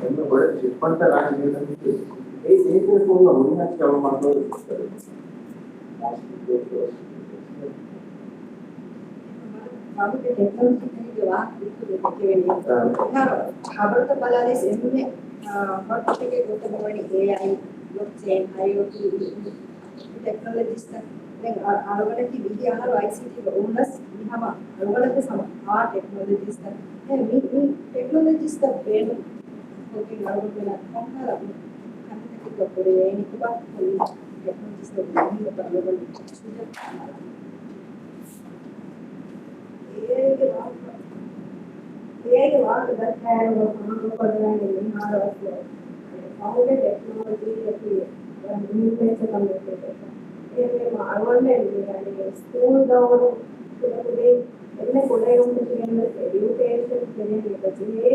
එන්න ගොඩ ඉස්පන්ත රාජ්‍යයෙන් ඒක කොහොමද මුලින්ම කියවම මාතෘකාව Kamu ke teknologi ini juga itu dikira Nah, kabar kepala ini hot topic itu mengenai AI, blockchain, IoT, technologies dan algorithm ini ahal ICT owners ini sama algorithm sama technologies ini technologies beda oke algorithm apa kan kita boleh ini coba technologies ini algorithm sudah AI वाक दस है वो हम पढ़ रहे हैं हमारा वास्ते how the technology that we need to communicate ये मालूम है यानी स्कूल दावर कुछ इतने कोड़े रूम में एजुकेशन के लिए बच्चे ये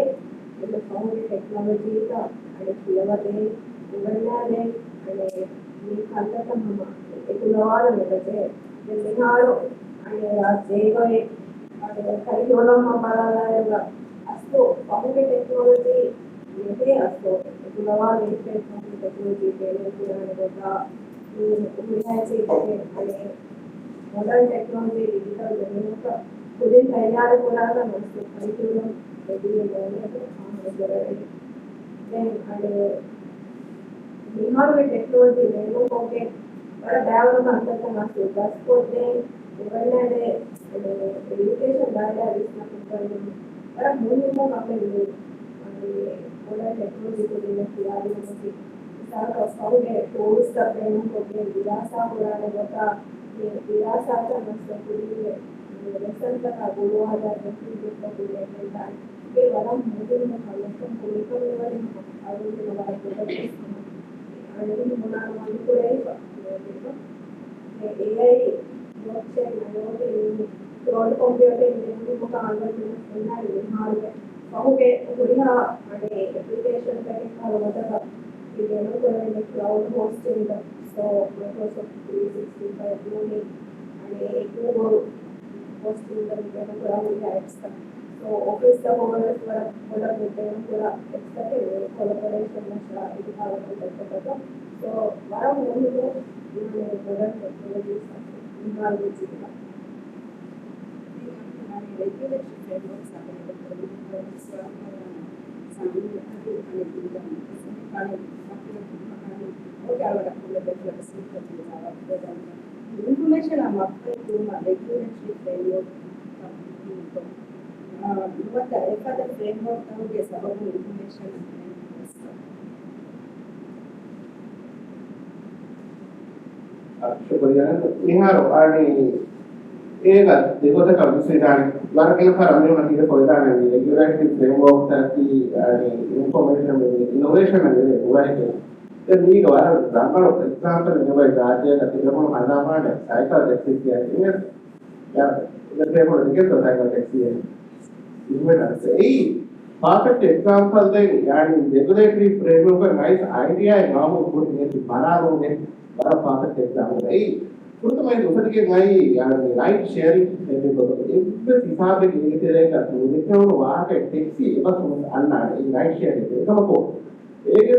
how the technology का अरे फिलवा दे उगलना दे अरे ये खाना का हम एक लवार में बच्चे ये निहारो अरे आज जेगो एक curriculum apa asto bahwa teknologi ini asto itu lawan teknologi ini punya negara ini sih ada modern teknologi digital dunia का खुद तैयार हो रहा है मस्त curriculum jadi then ada निहार में teknologi नहीं हो के बड़ा डेवलप अंतर का मस्त दस को दे इवन्ने education daya इसमें कुछ बड़ा मूल्य में काफी मिले और बोला टेक्नोलॉजी को देने की याद है मुझे सारा कस्टमर के टूल्स का ट्रेनिंग को के विरासत हो रहा है बता ये विरासत का मतलब पूरी लेसन का बोलो आजा कंप्लीट का पूरी लेसन है ये वाला मूल्य में लेसन पूरी को लेवल में आगे के हमारे प्रोजेक्ट आगे के हमारा मूल्य को है AI blockchain IoT cloud computing ini bukan algoritma sebenarnya hardware kamu kuliah ada application pakai kalau ada di dalam kuliah cloud hosting so Microsoft 365 ini ada Google hosting dari dalam kuliah extra so office का हमारा बड़ा बेटे पूरा extra के collaboration में itu kalau kita करते so बारह महीने में बड़ा टेक्नोलॉजी इन्वॉल्व होती है regulatory frameworks are available for information I'm applying to my regulatory framework what the framework is about information शुक्रिया निहार आणि ඒක දෙකොටක විශ්ලේෂණය වරකල කරන්නේ නැතිව කොහෙදානේ රෙගුලේටරි ෆ්‍රේම්වර්ක් තත්ති ඉන්ෆර්මේෂන් ඉනෝවේෂන් නේ උරයිද දැන් මේක වර ගන්නව එක්සැම්පල් නෙවෙයි රාජ්‍යයක තිබුණු හදාපාන සයිකල් ටැක්සි කියන්නේ යා ඒක ෆ්‍රේම්වර්ක් එකේ සයිකල් ටැක්සි ඉන්වෙන්ටර්ස් ඒ perfect example then yani regulatory framework का nice idea है नाम को नहीं बना लोगे बड़ा perfect example है तो मैं दूसरे के भाई यार राइट शेयरिंग करने को एक हिसाब से लेते रहेगा तो देखो वहां का टैक्सी बस अन्ना राइट शेयरिंग है तो को एक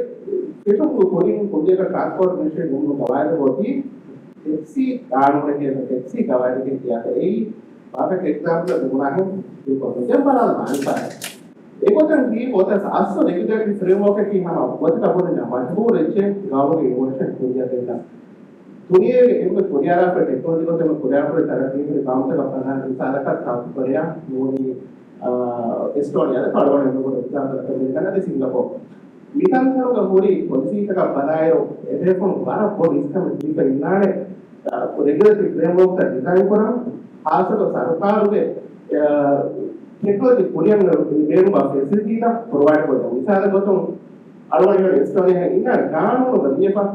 किसी को कोई का ट्रांसपोर्ट मिनिस्ट्री घूमने कवायद होती टैक्सी कानून के टैक्सी कवायद के किया है यही परफेक्ट एग्जांपल दूंगा है देखो जब बड़ा मानता है एक होता है कि होता है आसो रेगुलेटरी फ्रेमवर्क की हम बहुत का बोलने मजबूर है गांव के इनोवेशन दुनिया देना दुनिया में कोरिया पर टेक्नोलॉजी को तो कोरिया पर तरक्की के काम से अपना इंसान का काम कोरिया मोनी एस्टोनिया तो अलग अलग लोग एग्जांपल तो मिलता है सिंगापुर मितान का पूरी पॉलिसी का बनाए रो एफएफओ बारा को इसका मतलब इन्नाने रेगुलेटरी फ्रेमवर्क का डिजाइन करा खास तो सरकार के टेक्नोलॉजी कोरिया में वेरू बा फैसिलिटी का प्रोवाइड करता है मिसाल को तो अलग अलग एस्टोनिया है इन्ना गांव में ये पर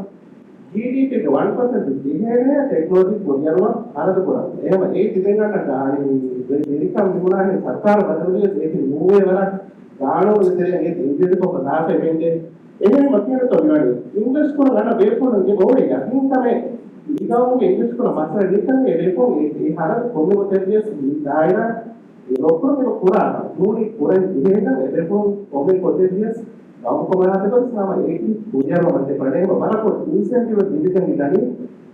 GDP के 1% दिखे हैं टेक्नोलॉजी कोरिया में भारत को है हम एक दिन का गाड़ी अमेरिका में होना है सरकार बदल रही है लेकिन मूवे वाला गाड़ों में तेरे ये इंडियन को पता है बेंदे इन्हें मतलब तो यानी इंग्लिश को ना बेफोन ये बहुत है यानी समय लिखाओ में इंग्लिश को मात्रा लिखा है बेफोन ये हालत कोमे को तेरे दायरा ये लोगों में पूरा पूरी पूरा ये ना बेफोन कोमे को तेरे Vamos começar sama ini punya mante pada mana pun inisiatif dibikin di tadi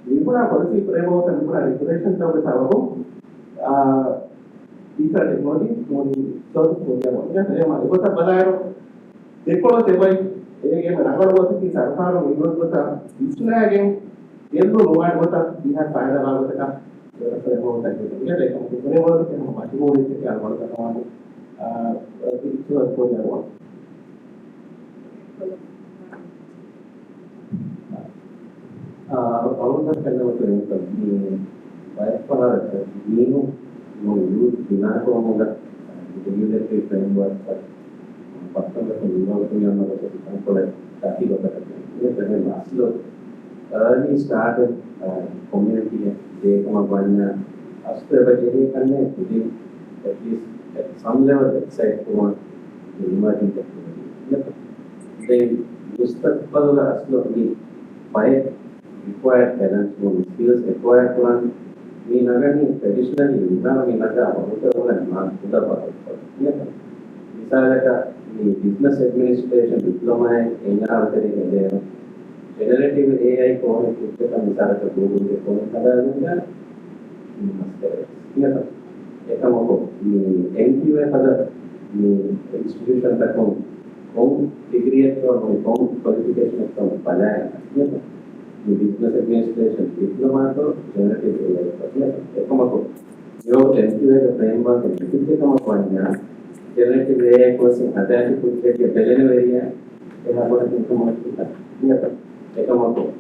lingkungan polisi premo lingkungan regulation tahu bersama bisa teknologi mau suatu punya maunya saya mau ikut apa देखो सेवई ये रागड़ होता कि सरकार विरोध होता इसमें आगे ये तो लोग होता यह फायदा लाभ होता का जैसे होता है ये देखो कितने बार के हम बात बोल रहे थे क्या बोलता था हमारे किसी और को जाओ අවුරුද්දක් කරනකොට මේ වයස්පහරට දිනු මොළු දිනාකෝමද දෙවියන්ගේ ෆ්‍රේම්වර්ක් පස්සකට නිරවුම් යනකොට සංකල්ප තාකිලකට මේ තමයි මාස්ලෝ early started community දෙකම වanya අස්තවජේ කන්නේ ඉතින් at least at some level excite for the emerging technology they mustaqbal aslo ni five required talents or skills required to run මේ නගරේ traditionally විද්‍යාව මේ නගර අවුරුද්දවල මාත් පුදා පාඩම් විසාලක මේ business administration diploma එනාවතරේ නේද generative AI කොහොමද පුස්තක විසාලක Google එකේ කොහොමද හදාගන්නේ ඉතින් ඒකම මේ NQA හද මේ institution එකක් කොම් degree එකක් කොම් qualification එකක් බලන්න the business administration diploma to generative AI ekamaku yo NQA framework ekama kwanya generative AI course adati putke belena area ena koda ekama ekamaku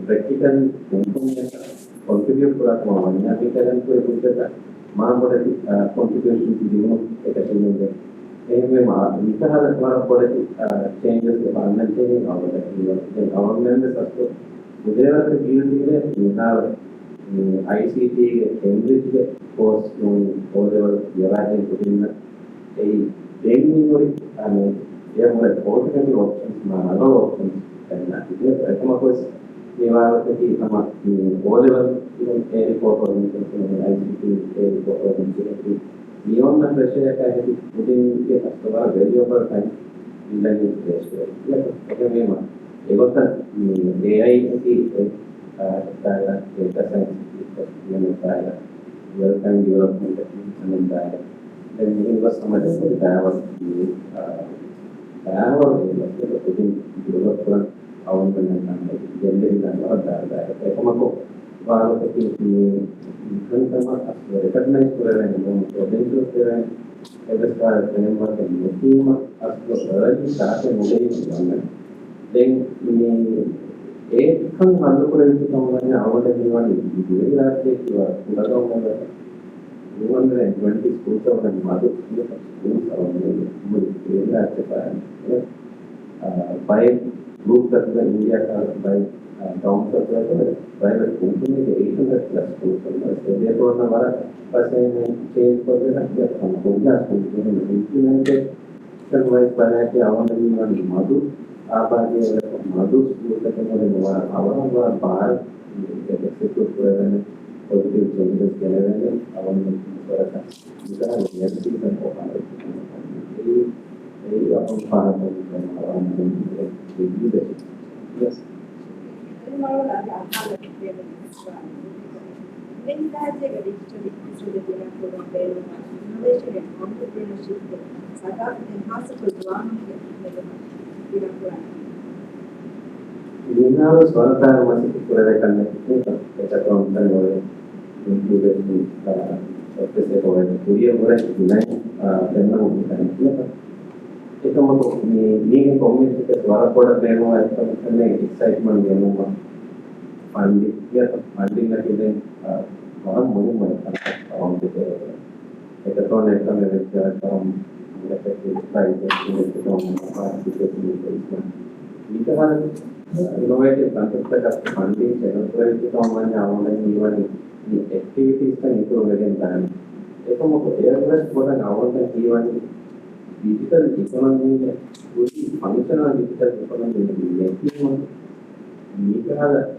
practical information contribute kora kwanya bikaran ko ekutta ma koda contribution dinu ekatinde ehme ma mitahala kora koda changes ke banante avada then government sasto Udayata field we have ICT Cambridge course O-level evaluation putting a training there were alternative options, other options, and I was O-level a report or ICT a report or beyond the pressure I had putting a customer valuable time in the next ඒකත් මේ AI එකේ දාලා data science කියන දාලා real time development එකෙන් දාලා දැන් මේක සමහරවිට දානවා ඉතින් develop කරන අවුරුද්දක් ගන්න දෙන්නේ ගන්නවා දාලා ඒකමකෝ වාරකට මේ කන්තම recognize කරගෙන potential කරගෙන ඒකස්කාර framework එකේ මුලින්ම අස්තෝරයි සාකේ මොකද then ඒකන් අනුකරණය තමයි අවුල දෙනවා ඉතින් රාජ්‍යයේ පුරාදවම 220 schools of mother schools are there by group that the India by towns of private schools 800 plus schools so therefore now person change for the schools implemented wise बनाके आवंदे निवानी मधु आपाके मधु school तक में आवंदे बाहर एक्सेक्यूट करने positive changes करने आवंदे परसा इतना negative का होता है ये अपन पार आवंदे ये yes When that is digital innovation and entrepreneurship, South African Dinero suelta masih puede conectar esta pregunta no incluye este se puede pudiera por ahí tener un conectar itu mau ni community ke suara pada demo itu kan excitement demo funding ya funding lagi deh orang mau mereka orang itu itu tuh mereka mereka orang mereka itu itu orang itu kan innovative concept of funding channel itu orang yang ini activities kan itu bagian kan itu mau airways bukan awal kan ini digital economy uji functional digital economy making ini kan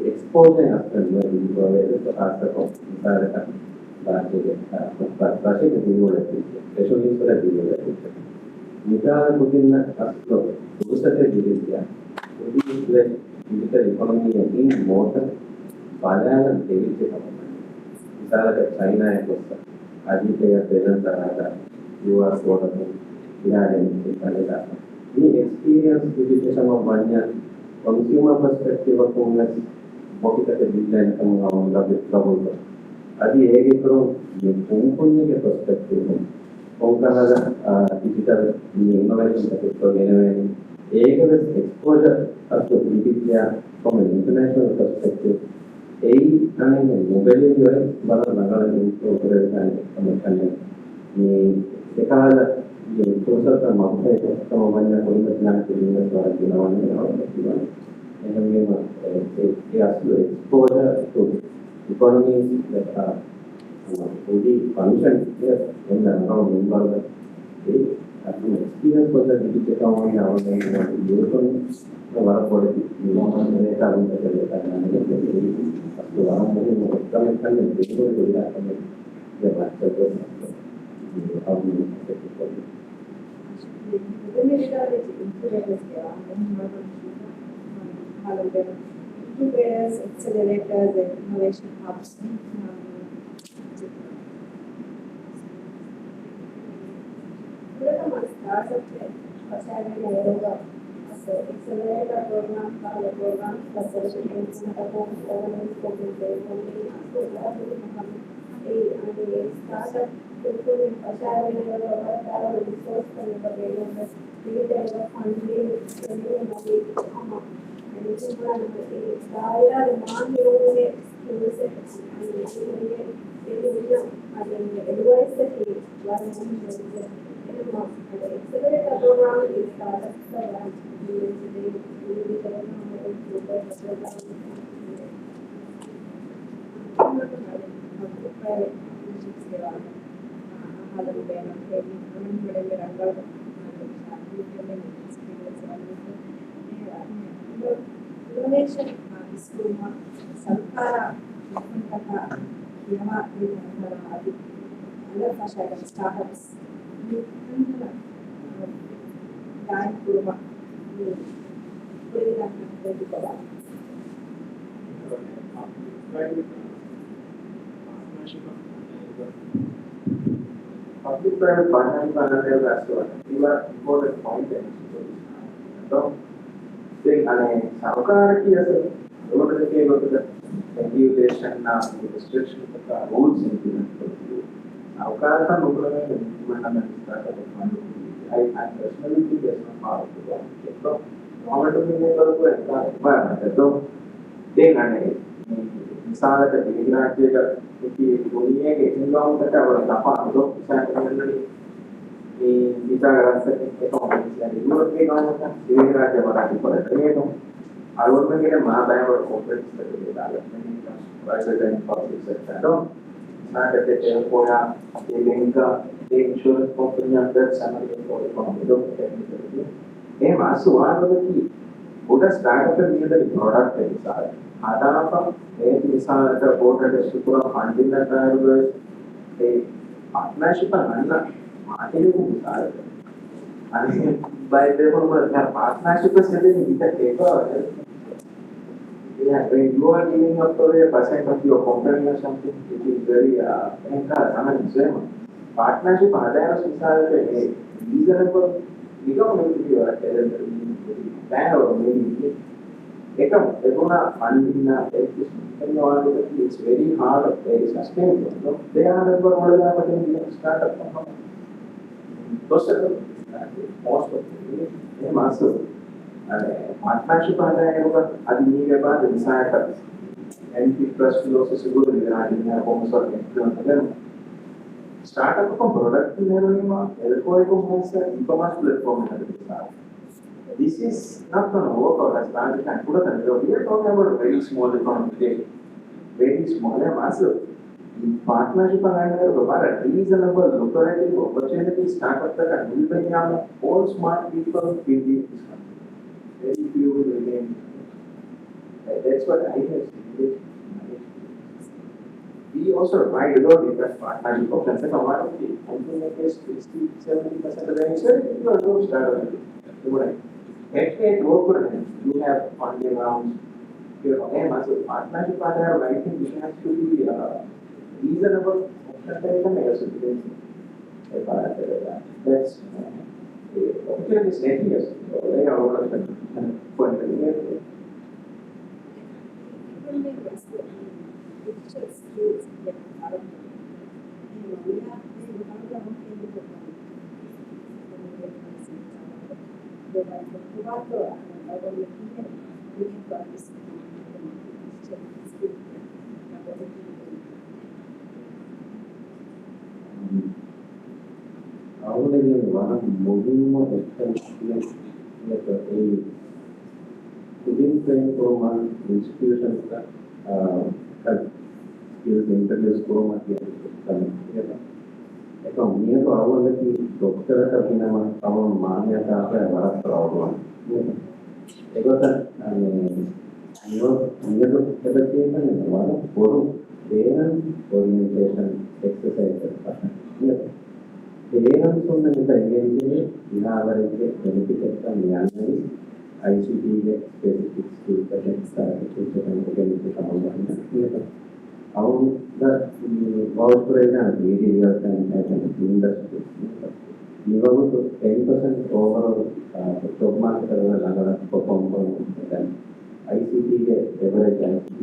exposure akan dari itu asal misalnya kan bahasa bahasa itu dulu lagi especially pada dulu lagi Misalnya mungkin kalau urusannya diri dia, jadi digital economy yang ini motor banyak diri kita. Misalnya China yang besar, ada yang Thailand, luar kota, tidak ada yang kita. Ini experience jadi sama banyak consumer perspective aku melihat mau kita design kamu ngomong lebih double. Adi ಹೇಗಿದ್ರು punya perspective. Mungkin digital innovation sector ini, exposure atau digital from an international perspective. Ane mobile juga baru nagalan itu operasi kami ni sekarang yang proses termasuk itu sama banyak orang yang punya suara jinawan yang memang exposure to economies that are fully functioning in the environment. Experience was that we check out on our European politics, data incubators, accelerators, and innovation hubs. Accelerator program, pilot program, facilitation, governance, startup, including resource innovation disclaimer Sankara kata Yama ada fashion startups dan kurma berikan dari bawah. Public-private partnership restaurant, these are important points. So, thing ane sarkar ki ase, government ke local regulation na restriction ka rules implement करती है. sarkar का local में implement करना start करना. I personally think that's not part of the law. So, government में करो तो ऐसा बात है. तो thing ane misalnya ketika kita di dunia ke tinggal kita berapa untuk bisa menjadi kita rasa kita menjadi dulu ke kamu kan kira aja berarti pada itu alur kita mana banyak berkompetisi seperti itu private and public sector itu nah ketika punya di lingka di insurance company ada sama dengan ekonomi itu masuk ada lagi udah startup ini dari produk dari sana ada apa misalnya ada board ada struktur funding ada juga partnership mana ini pun besar आणि by therefore partnership setting kita paper yeah when you are giving up to a percent of your company or something it is very partnership ada yang misalnya reasonable become maybe you are plan or maybe Ekam, Ekuna funding it's very hard, very sustainable. No? They are never one of the startup company. Most of them also. Partnership ada ini apa misalnya NP plus philosophy guru dengan sponsor startup को product लेने में कोई को ऐसा e-commerce platform है. This is not going to work out as large as I put it. We are talking about a very small economy, very small and massive. Partnership and a reasonable lucrative opportunity startup that will bring all smart people in this country. Very few will remain. That's what I have seen. we also try to do different partnership options. Like one of the company is 60-70% of the initiative, you are doing strategy. Right. Actually, you have funding rounds. You know, and as a partnership partner, I think it has to be reasonable. That's opportunity is making us. They are all point. Digital skills that are we have අවුලේ වරක් මුලින්ම experience එක ඒ within training program institutions have skills introduce program කියන්නේ ඒක මියක අවුලකී ડોක්ටරට අපිනම තම මාන්‍යතාවය වරක් කරවනවා ඒකට නියම එබැවින් වර පොරු parent orientation exercise එකක් parents on the engagement in our benefit of the ICT specific skill sets our the voucher and media and industry. You have 10% overall stock market perform than ICT average ICT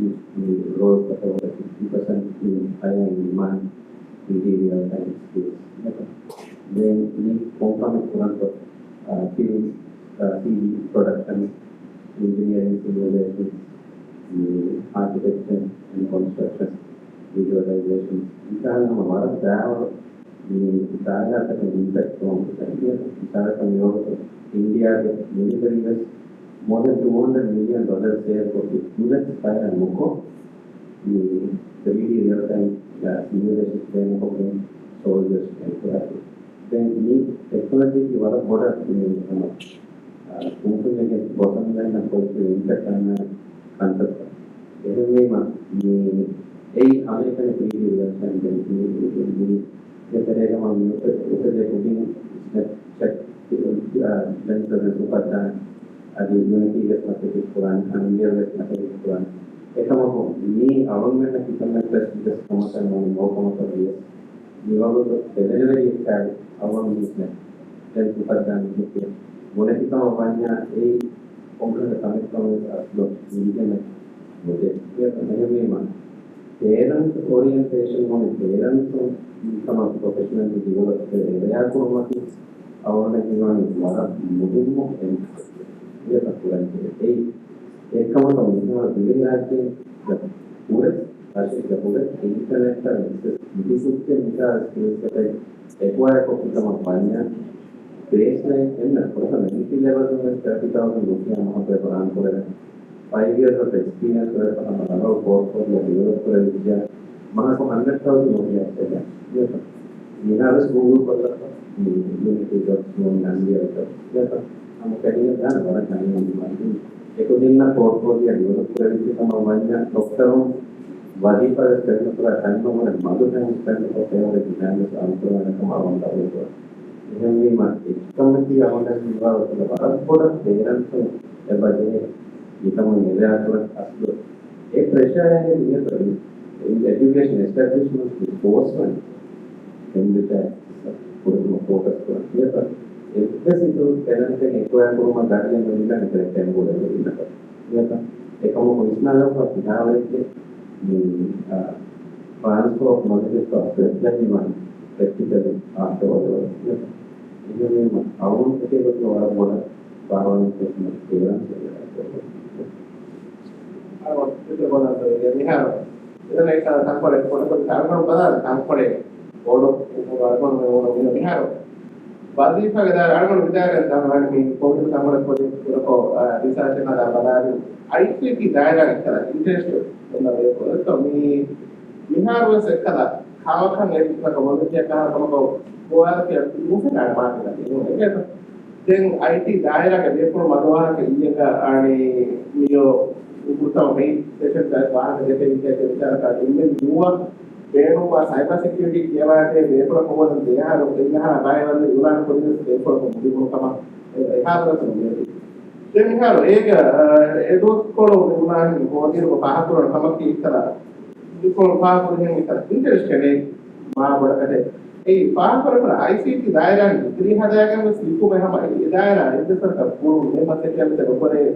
growth of over 50% in higher demand material and skills. Then we component of field CV production, engineering simulations, architecture and construction, visualization. These are some of our impact on India military has more than $200 million sale for the bullets, fire and Moko. The real time simulation training of soldiers and classes. Then need technology to other border moving against bottom line and positive impact on concept. Every month, the American videos and then the unity gets message Quran and India gets message Quran. Me, government and government just come up and more come up of years. You have to delivery side, our business. Then to put down the monetary of one year, a computer comic comments as the medium. Parents orientation on parents some of professional develop they are promoting our moving and a couple of building the internet acquire baseline in the entry level 30,000 rupees 5 years of experience course for the developer మనకు 100,000 rupees we have a school for the unity jobs and the हम करेंगे ध्यान वाला चाहिए एक दिन ना portfolio developer की हम वांया डॉक्टरों वादी पर करने पूरा टाइम में हमारे मालूम है करने को तैयार है डिजाइन में आंसर वाला कमाल होता है तो ये मार्केट कम्युनिटी आवाज़ की बात होती है भारत पूरा पेरेंट्स को एबाजे become a miracle as a pressure and in education establishment is forceful in the focus for here if this is to parent and acquire from a guardian and then correct and go here a common is not of the transfer of knowledge of everyone practically afterwards how to take it to our water power and we have like temporary temporary board of we have but if I don't there and me research another I think that interest in the way so me we have was a color how can I like a volunteer go out here moving at market then IT dialect away from Madhua and Mio Uta session that one in the ಬೇಡುವ cyber security ಕೇವಲ ಬೇಪುರ ಹೋಗೋದು ದೇಹಾರು ದೇಹಾರ ಬಾಯವನ್ನು ಇವರನ್ನು ಕೊಡಿಸಿ ಬೇಪುರ ಮುಗಿದು ಕಮ ಹಾಗಲತ್ತು ಮುಗಿದು දෙමිහාර ඒක ඒකෝල උනානේ හොදිරු පහතුන තමකි ඉතල ඉකෝල පහතුන ඉතල ඉන්ටරෙස්ට් එකේ මා වලකට ඒ පාපරපර ICT දායරන් ඉතිරි හදාගන්න සිල්කු මෙහමයි ඒ දායර ඉදසර කපුරු මෙමත් කැමත ඔබරේ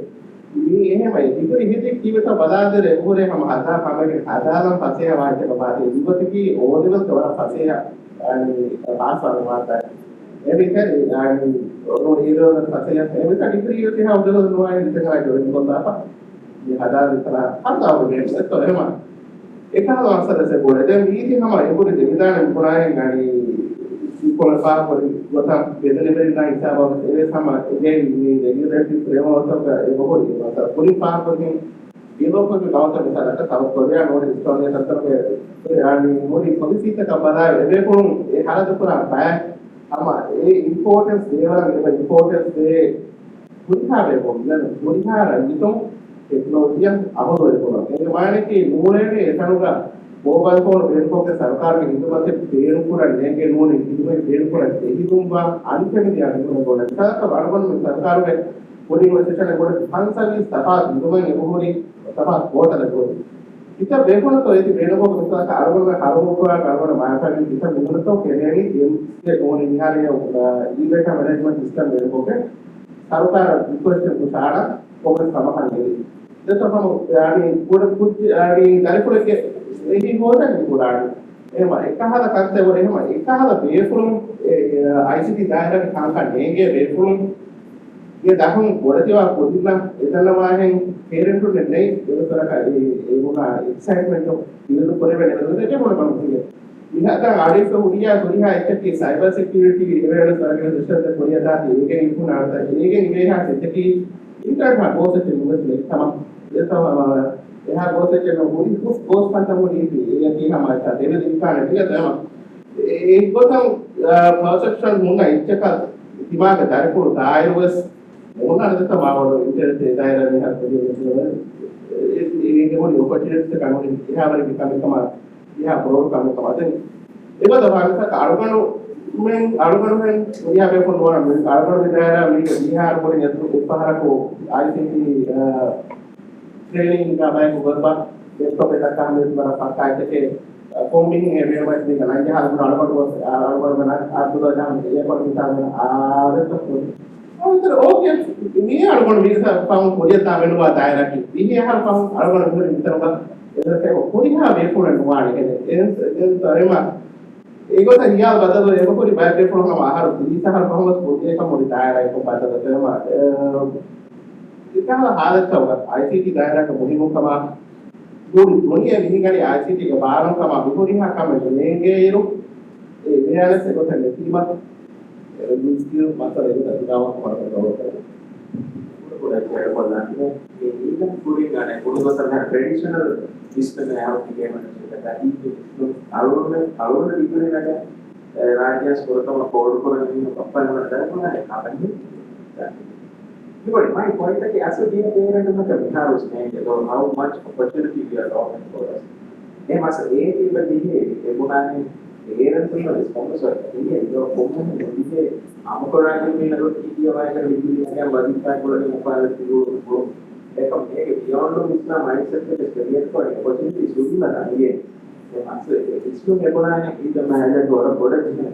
මේ එහෙමයි ඉතිරි හිතේ කීවත බදාදර ඔබරේ මම හදා පමගේ හදාලම් පසේ වාචක පාදී ඉවතකි ඕනෙවල් තවර පසේ අනි පාසල් වාතය everything and no hero and Satya everything degree you have done no I didn't like doing on that ये हजार इतना आता हो गया तो है मां एक हाल आंसर ऐसे बोले थे ये हमारे पूरे दिमाग में पुराने गाड़ी कोल पार पर वता बेदने में ना हिसाब और ये समा अगेन ये रेगुलेटरी फ्रेमवर्क का एक बहुत ही मतलब पूरी पार पर ही ये लोग को गांव का मिसाल है साउथ कोरिया नोट इस्टोनिया सत्तर में यानी मोदी पॉलिसी तक बता है ये को ये हालत पूरा पाया ama ඒ ඉම්පෝටන්ස් දේවල් ඉම්පෝටන්ස් දේ පුරිහාවේ කොම්ලන පුරිහාර නිතොම් ටෙක්නොලොජිය අහෝදේ කොන ඒ මානකේ නූරේ එතනුග මොබයිල් ෆෝන් වෙනකොක සරකාරගේ හිතපතේ පේරු පුරා නේගේ නූනේ ඉදුමේ පේරු පුරා දෙහිදුම්වා අන්තිමදී අනුගම කොන තාක වරවන සරකාරගේ පොඩි වචන කොට සංසවි සපා ඉදුමේ එහොරි සපා කොටද කොටි kita bekono to eti benoko kita karbono maafani kita bekono to keneni dia koni nihare e-data management system benoko ke sarukar request ku sara focus samahan geli deso kamu yani pura puji yani dari pura ke ehi hoda ni pura ema ekahala kante wore ema ekahala befulum ICT daira kanka nege befulum ये दाखुन बोलते हो पुदिना इतना वाहे parent को नहीं ये तो रखा ये वो ना एक्साइटमेंट तो ये तो पूरे बने तो देखिए बोल पाऊँ ठीक है यहाँ का आगे तो उड़िया ऐसे कि साइबर सिक्योरिटी अवेयरनेस वाले सिस्टम से पूरी आता है ये के इनको ना आता है ये के निवेश है जैसे कि इंटरनेट में बहुत से चीज़ों से तमाम ये तो यहाँ बहुत से चीज़ों को कुछ कोर्स पर तो मुझे ये कि हमारे साथ ये दिखा है ठीक है तो एक बार हम परसेप्शन होना इच्छा का दिमाग है तारे को दायरस මොනවාද තමයි ඉන්ටර්නෙට් එකේ දායරනේ හත්දී ඒක මොන ඔපචුනිටිස් එක ගන්න ඉහාවල විකම තමයි ඉහා ප්‍රෝග්‍රෑම් කරන තමයි ඒක තමයි කාර්බන men ඉහා බේ ෆෝන් වරන් කාර්බන විදායර මේක ඉහා පොඩි යතු උපහාරකෝ ICT ट्रेनिंग का मैं गूगल पर डेस्कटॉप पे तक काम में बड़ा फाका है कि फॉर्मिंग है मेरे पास नहीं करना है हाल में आलबर्ट बना आप तो जान ये पर मिटा में आ रे तो और okay ini algon bisa pang kuliah tamen wa daerah ki ini hal pang algon kuliah bisa ba itu kayak kuliah be pun wa ni kan terima ego ta dia badalo ego kuri ba be pun ma har bisa hal pang mas kuliah ka muri daerah ko badalo terima kita hal ka wa ICT daerah ka muri kama puri dunia ini kali ICT ka barang kama buri ha kama lenge iru meana se ko thane tiba skill masalah itu tak tahu apa kalau udah cari polanya ini kan kuring kan ya kuring masalah tradisional system yang harus diimplementasi tadi itu alur di kuring ada raja sekolah atau koran ini apa yang ada mana apa ini my point is that as a team player and we harus think about how much opportunity we are talking for us masa team berdiri kemudian ඒරන් තමයි sponsor ඉන්නේ ඒක කොහොමද ඉන්නේ අමකරාගේ මේ නරොත් කීය වයින් විදිහට වදින්පයි වලදී මොකද තිබුණු ඒක මේක බියොන්ඩ් මිස්නා මයින්ඩ්සෙට් එක ක්‍රියේට් කරන ඔපචුනිටි සුදුනා නෑ ඒ මාස ඉස්කෝ මෙකොනානේ ඊට මහල ගොඩ ඉන්නේ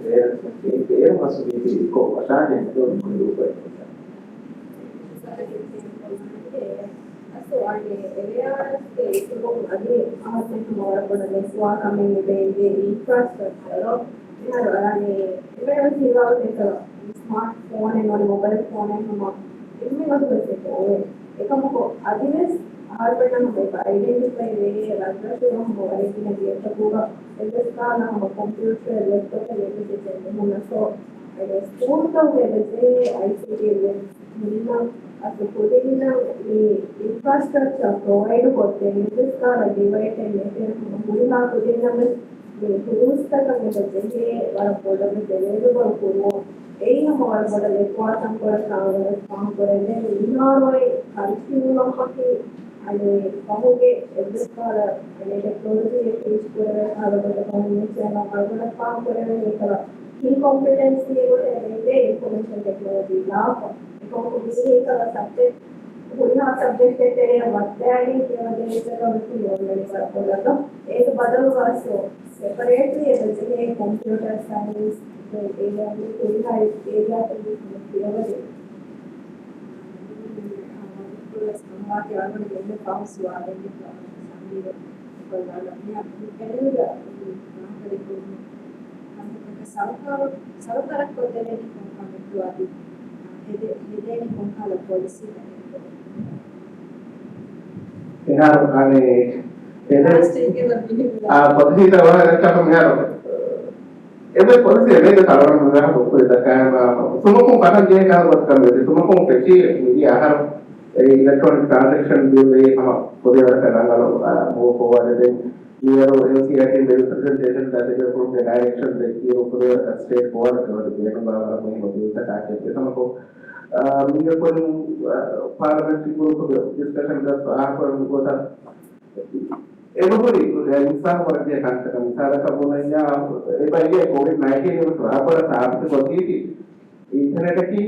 ඒ මාස මේක කොහොමද නේද So, it's more about the swag coming with the infrastructure. Smartphone and mobile phone and it may not be the hardware identify computer, laptop, so school as a putting the infrastructure provide for them, this car a divide and moving out to the numbers, the tools that are the or a photo with the available for a more about a record and for a counter, and then in our way, continue of आणि पहुगे ಎದುರ್ಕಾಲ आणि technology use करे ಆಗೋದು communication ಮಾಡೋಣ form करे ಏಕಲ ಈ competency ಗೋಡೆ ಇದೆ information technology ಲಾಭ ಕಾಂಪಿಟೆನ್ಸಿ ಏಕಲ ಸಬ್ಜೆಕ್ಟ್ पुन्हा सब्जेक्ट ते वाद्याडी किंवा देशाच्या गोष्टी वगैरे करतो एक बदल असतो सेपरेटली येतो हे कॉम्प्युटर सायन्स एरिया पुन्हा एरिया वगैरे समाज यामध्ये गेले पाऊस वाढले चांगली कोणाला मी आपण केलेलं नाकडे करून सरकार कोणत्याने कोणता आधी हे कोणता policy Pengaruh aneh. Posisi tawaran mereka pengaruh. Itu posisi mereka tawaran mereka buku itu kan. Semua pun kadang dia kan buat kami. Semua pun kecil ini ahar electronic transaction bill ini sama. Kodi orang kadang kalau mau forward itu dia LCIT bill presentation dari dia pun ke direction dari dia kodi straight forward kalau dia kan bawa orang ini mobil itu tak ada. Sama pun dia pun parliamentary group discussion itu apa pun everybody insan kerja kan misalnya kemudiannya ini COVID-19 itu apa saat itu posisi internet ki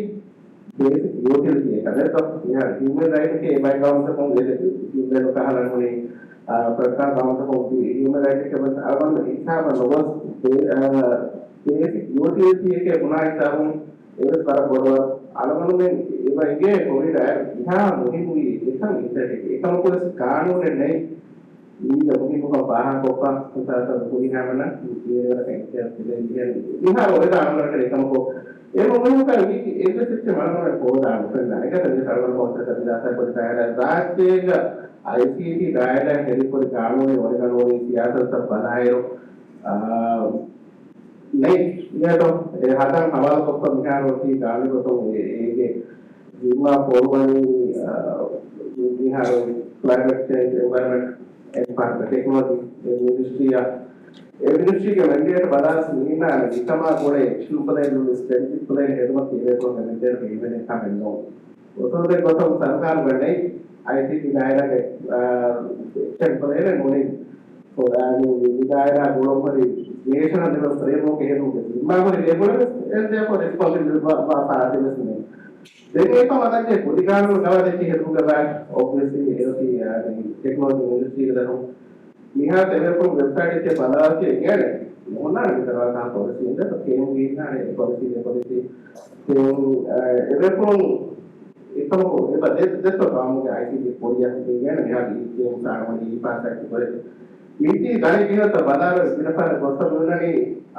basic utility karena itu ya human right ke by government से कौन लेते human का हाल होने प्रकार government से कौन human right के बस अब इच्छा बनोगे basic utility के पुनः इच्छा हूँ itu sekarang bodoh alaman में ये COVID है यहाँ मुहिम हुई ऐसा इंटरनेट एक हम कुछ कानून नहीं ini mungkin bukan bahan pokok kita terbuka mana dia kayak ini harus ada amal kerja kamu ये मम्मी का ये सिस्टम हमारा में बहुत आम है ना क्या तरीके सर्वर बहुत से तरीके से कोई दायरा राष्ट्र का आईसीटी दायरा हेल्प कोई कानून है और कानून सियासत सब बनाए हो नहीं ये तो हाथां हवाला को बिहार होती गाली को तो ये जीवा पोरवानी बिहार climate change environment and part of the technology industry industry के mandate balance नहीं ना जितना कोड़े एक्शन पले स्ट्रेटजी पले हेडमा किए तो mandate के इवेंट का बंदो वो तो देख तो सरकार बने आईटी की दायरा के एक्शन पले ने मोने तो यानी दायरा गुणों पर नेशनल लेवल फ्रेमवर्क के हेतु के मैं को labour and therefore responsibility party में देखिए तो मतलब कि पुलिकान में गवा देखिए हेतु कर रहा है ऑब्वियसली एरोसी टेक्नोलॉजी इंडस्ट्री के तरह यहाँ तेरे को वेबसाइट के बना के क्या है होना है तरह का पॉलिसी है तो केम की ना है पॉलिसी तो एरे को एक बात दे तो काम के आईटी की कोरिया के क्या है यहाँ की केम सामान की पास है तो इनकी दाने की तो बना बिना कोस्टर में नहीं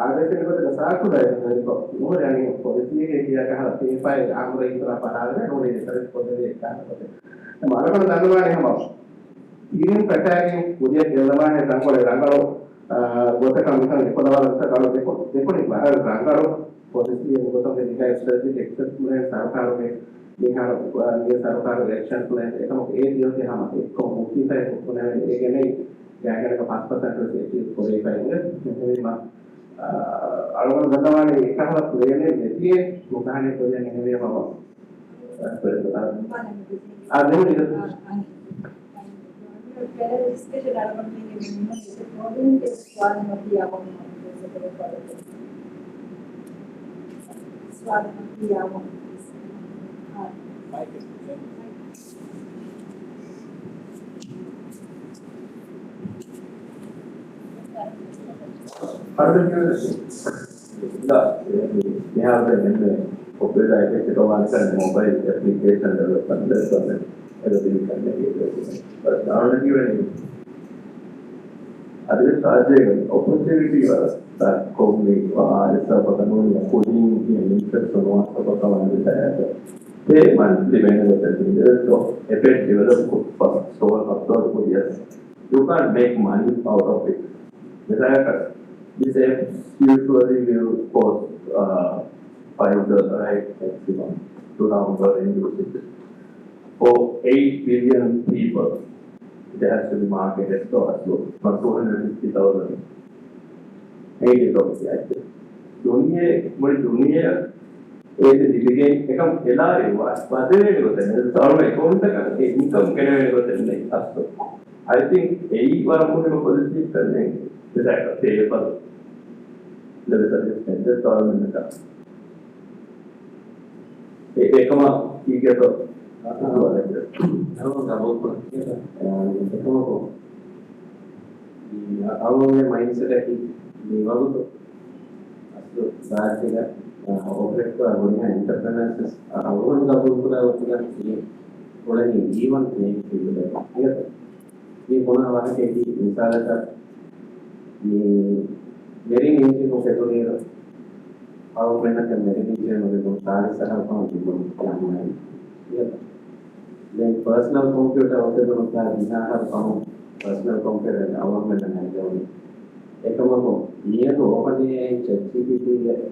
आगे से निकल के साथ खुदा है तो वो यानी पॉलिसी के किया कहा पे पाए आम रही तरह पढ़ा रहे हैं उन्हें तरह को दे देता है हमारा को जानना है हम ini katakan kemudian dalam hal tanggal rangkau buat kami kan kalau kalau dekor ini bahar rangkau posisi yang buat kami kita strategi ekspert kemudian sarkar में बिहार ये सरकार इलेक्शन प्लान एक हम एक दिन से हम एक को मुक्ति है kemudian एक नहीं क्या कहने का 5% से चीज को दे पाएंगे क्योंकि मां अलग जनवाने एक हाल प्लान है देखिए मुकाने को ये नहीं है हम पहले डिस्कशन आरंभ में ये मॉडलिंग के स्वाद में दिया हुआ है स्वाद में दिया हुआ हां यहाँ पे मैंने ओपन आईटी के तो वाले का मोबाइल एप्लीकेशन डेवलपमेंट everything करने के लिए पर डाउनलोड ही नहीं अरे साजे opportunity वाला कोई और सब कानून या कोडिंग की इंटरेस्ट होना सब काम होता है ते मंथली मैंने बताया तो एपेट डेवलप को स्टोर अपलोड को yes you can't make money out of it this app usually will cost $5 right maximum $2 in usage for 8 billion people, it has to be marketed so as low for 250,000. 80,000 actually. दुनिया बड़ी दुनिया ඒකෙදි දිගින් එකම එලාරේ වදේ ගොතන සාරමයි කොන්තක income කෙනෙක් ගොතන්නේ අස්තු I think A වරමුණක police කරන්නේ ඉතින් තේරෙපද ලෙවසල් දෙක සාරමන්නක ඒකම ඊගේත අවුලේ මයින්ඩ්සෙට් එක මේවලුත් අස්තු සාහිත්‍ය operate කරන entrepreneurs අවුරුදු ගබුරුලා උතුරන්නේ ඔලේ ජීවන මේ මේ මොනවා වගේ විශාලක මේ මෙරින් එන්ජින් ඔකේතෝනේ අවුරුද්දක මෙරින් එන්ජින් වල සාහිත්‍යසහකම් තිබුණා then personal computer ඔකේතෝන විශාලකම් personal computer අවුරුද්දක නැහැ එකමක නියත ඕපනේ ChatGPT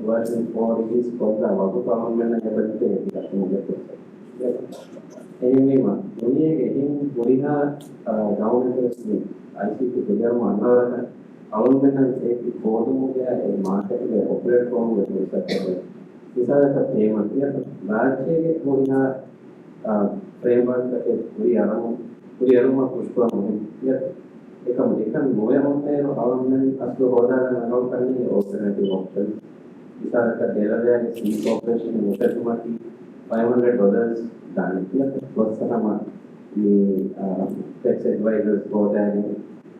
version 4 is කොහොමද වගකීම් ගන්න හැබැයි එනිමේම දුනියේ ගෙහින් පොරිහා ගවර්නන්ස් ICT දෙකම අනවරන අවුල්මෙන් ඒක පොදුමුගේ ඒ මාකට් එකේ ඔපරේට් කරන විදිහට විසාරක පේමන්ට් එක රාජ්‍යයේ පොරිහා ෆ්‍රේම්වර්ක් එකේ පුරියරම පුෂ්පම එකම මොයමොතේ අවුල්මෙන් අස්තු හොදාගෙන නෝල් කරන්නේ ඔල්ටර්නටිව් ඔප්ෂන් විසාරක ඩෙලවර් සී කෝපරේෂන් මොකටමටි $500 done here. What's the tax advisors for that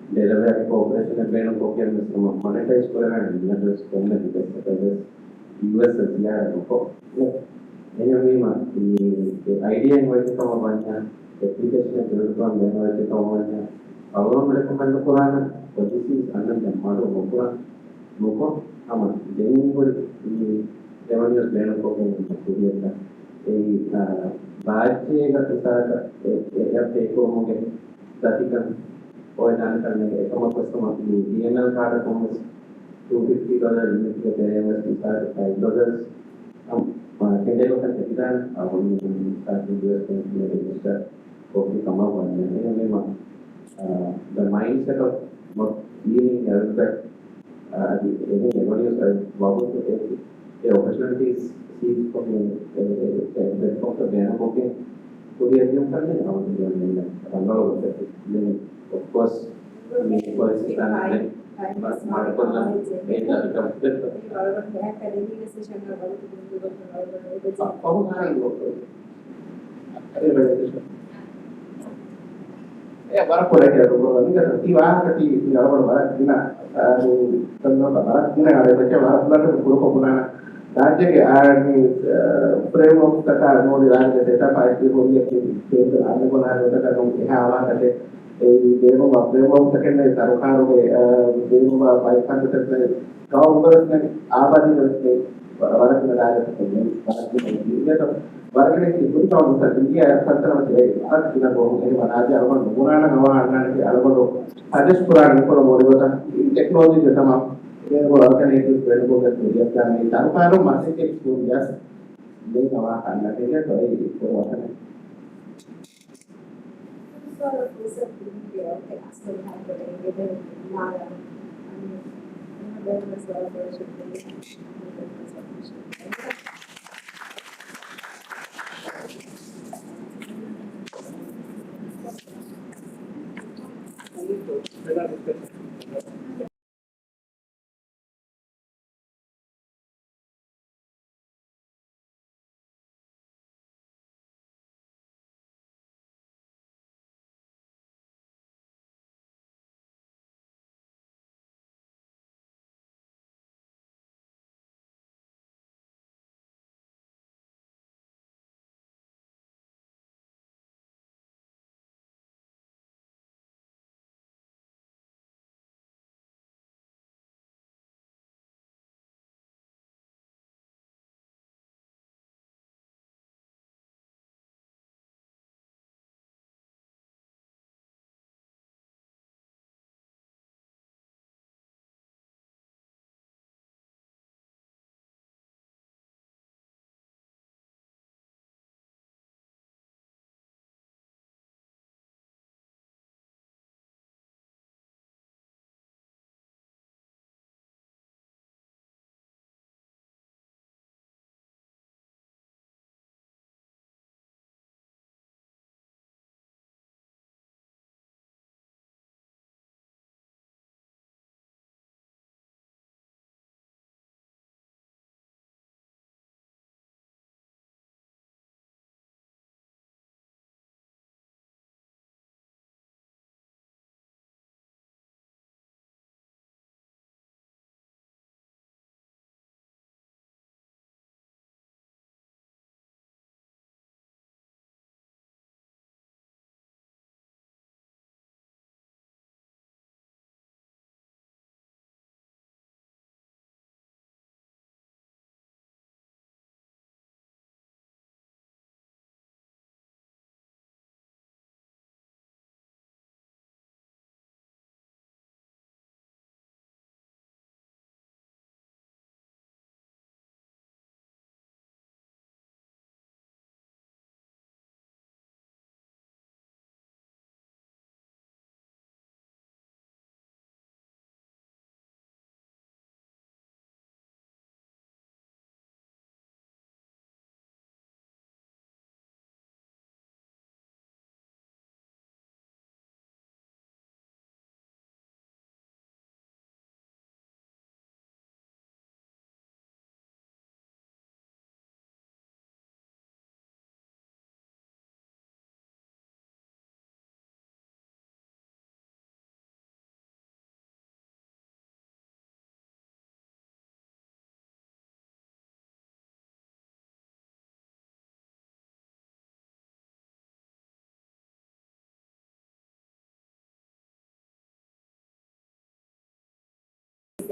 delivery cooperation and when procurement monetize for and others from the US as yeah. Anyway, the idea in which come upon application and build on when I come on our own recommend the Quran, but this is under the model of Quran. Moko, Ama, genuinely the 7 years plan of procurement. राज्य ඒකෝමගේ ප්‍රතිකන් ඔය දාන කරන එකම customer DNL කාඩ commerce $250 limit එක තේරෙන්නේ $5 කෙන්ඩේ ලොකන් දෙවිදන් අවුල් starting US country register copy කම වන්නේ මේම the mindset of what dealing help that the evaluation what the opportunities see from the from the okay Korean करने और जो रंगालो of course me policy and smart करना एक तरीका बारा कोलेक्ट करो नहीं कर सकती वहाँ कटी गड़बड़ बारा किना तंदो बारा किना आरे बच्चे बारा प्लस पूरा को बनाना राज्य के आर्मी फ्रेमवर्क तक नोडी राज्य डेटा फाइल की होगी कि आने को ना होता का तुम यहाँ आवाज़ करते देवों का फ्रेमवर्क तक ने सरकारों के देवों का फाइल का तक ने गाँव में आबादी में भारत में राज्य तक में भारत में ये तो भारत में कितनी काम होता है ये सत्तर में चले भारत की ना बहुत है राज्य अलग पुराना नवा आना के अलग लोग सजेस्ट पुराने को बोले होता टेक्नोलॉजी जैसा मां ये वो अल्टरनेटिव पेड़ को करते हैं क्या नहीं सरकारों मासे के एक्सपोजर ले नवा आना के लिए तो ये को होता है sort of recently the Aspen had the negative Mara and there was a version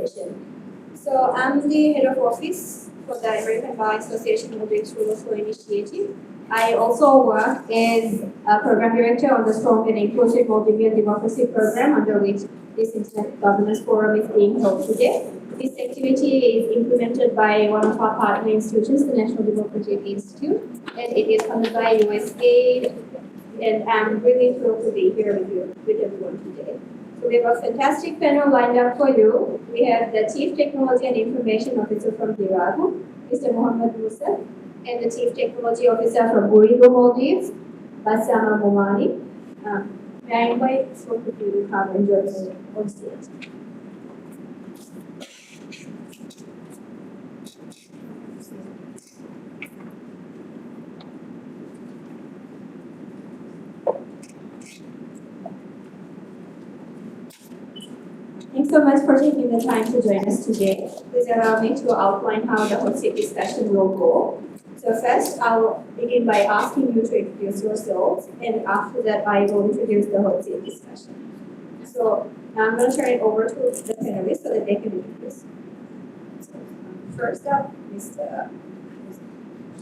session. So I'm the head of office for the American Bar Association Maldives Rule of Law Initiative. I also work as a program director on the Strong and Inclusive Maldivian Democracy Program, under which this Internet Governance Forum is being held today. This activity is implemented by one of our partner institutions, the National Democratic Institute, and it is funded by USAID. And I'm really thrilled to be here with everyone today. So we have a fantastic panel lined up for you. We have the Chief Technology and Information Officer from Diragu, Mr. Mohammed Musa, and the Chief Technology Officer from Urigo Maldives, Basama Momani. May I invite both of you to come and join me on stage? Thanks so much for taking the time to join us today. Please allow me to outline how the hot seat discussion will go. So first, I'll begin by asking you to introduce yourselves, and after that, I will introduce the hot seat discussion. So now I'm going to turn it over to the panelists so that they can introduce. So, first up, Mr.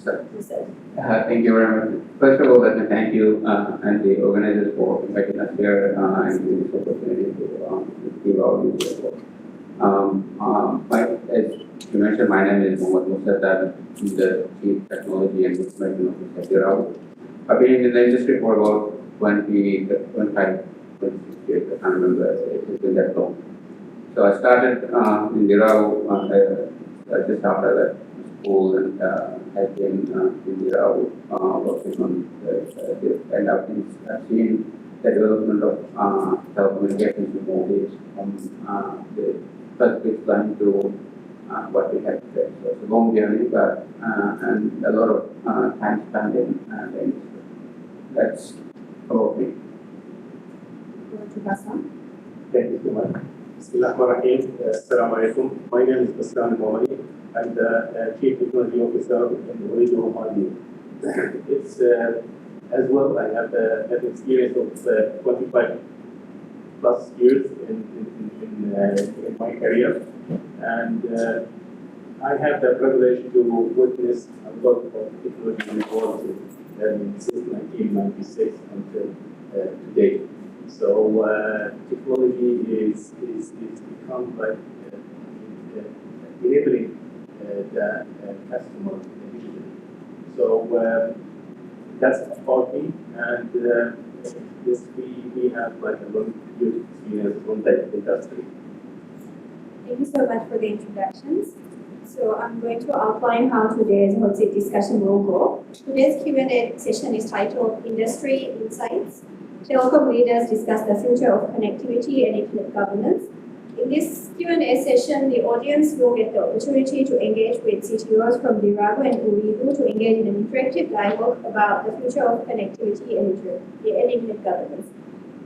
Thank you very much. First of all, let me thank you and the organizers for inviting us here and giving this opportunity to give our views. As you mentioned, my name is Mohammed Musa. I'm the Chief Technology and Information Officer at Diragu. I've been in the industry for about 25, 26 years. I can't remember. It's been that long. So I started in Diragu just after that school, and I've been in Diragu working on the end of things. I've seen the development of telecommunications in Maldives from the first big line to what we have today. So it's a long journey, but and a lot of time spent in the industry. That's about me. Thank you so much. Bismillahirrahmanirrahim. Assalamu alaikum. My name is Basran Momani. I'm the Chief Technology Officer in Urigo Maldives. It's as well, I have an experience of 25 plus years in my career, and I have the privilege to witness a lot of technology involved since 1996 until today. So technology is become like enabling the customer digital. So that's about me, and this we have like a long huge experience on that industry. Thank you so much for the introductions. So I'm going to outline how today's hot seat discussion will go. Today's Q&A session is titled Industry Insights. Telecom leaders discuss the future of connectivity and internet governance. In this Q&A session, the audience will get the opportunity to engage with CTOs from Diragu and Urigo to engage in an interactive dialogue about the future of connectivity and internet governance.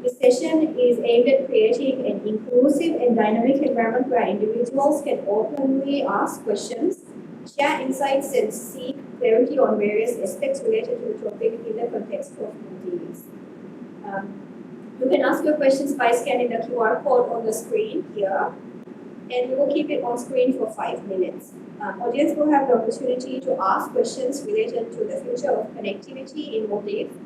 This session is aimed at creating an inclusive and dynamic environment where individuals can openly ask questions, share insights, and seek clarity on various aspects related to the topic in the context of Maldives. You can ask your questions by scanning the QR code on the screen here, and we will keep it on screen for 5 minutes. Audience will have the opportunity to ask questions related to the future of connectivity in Maldives,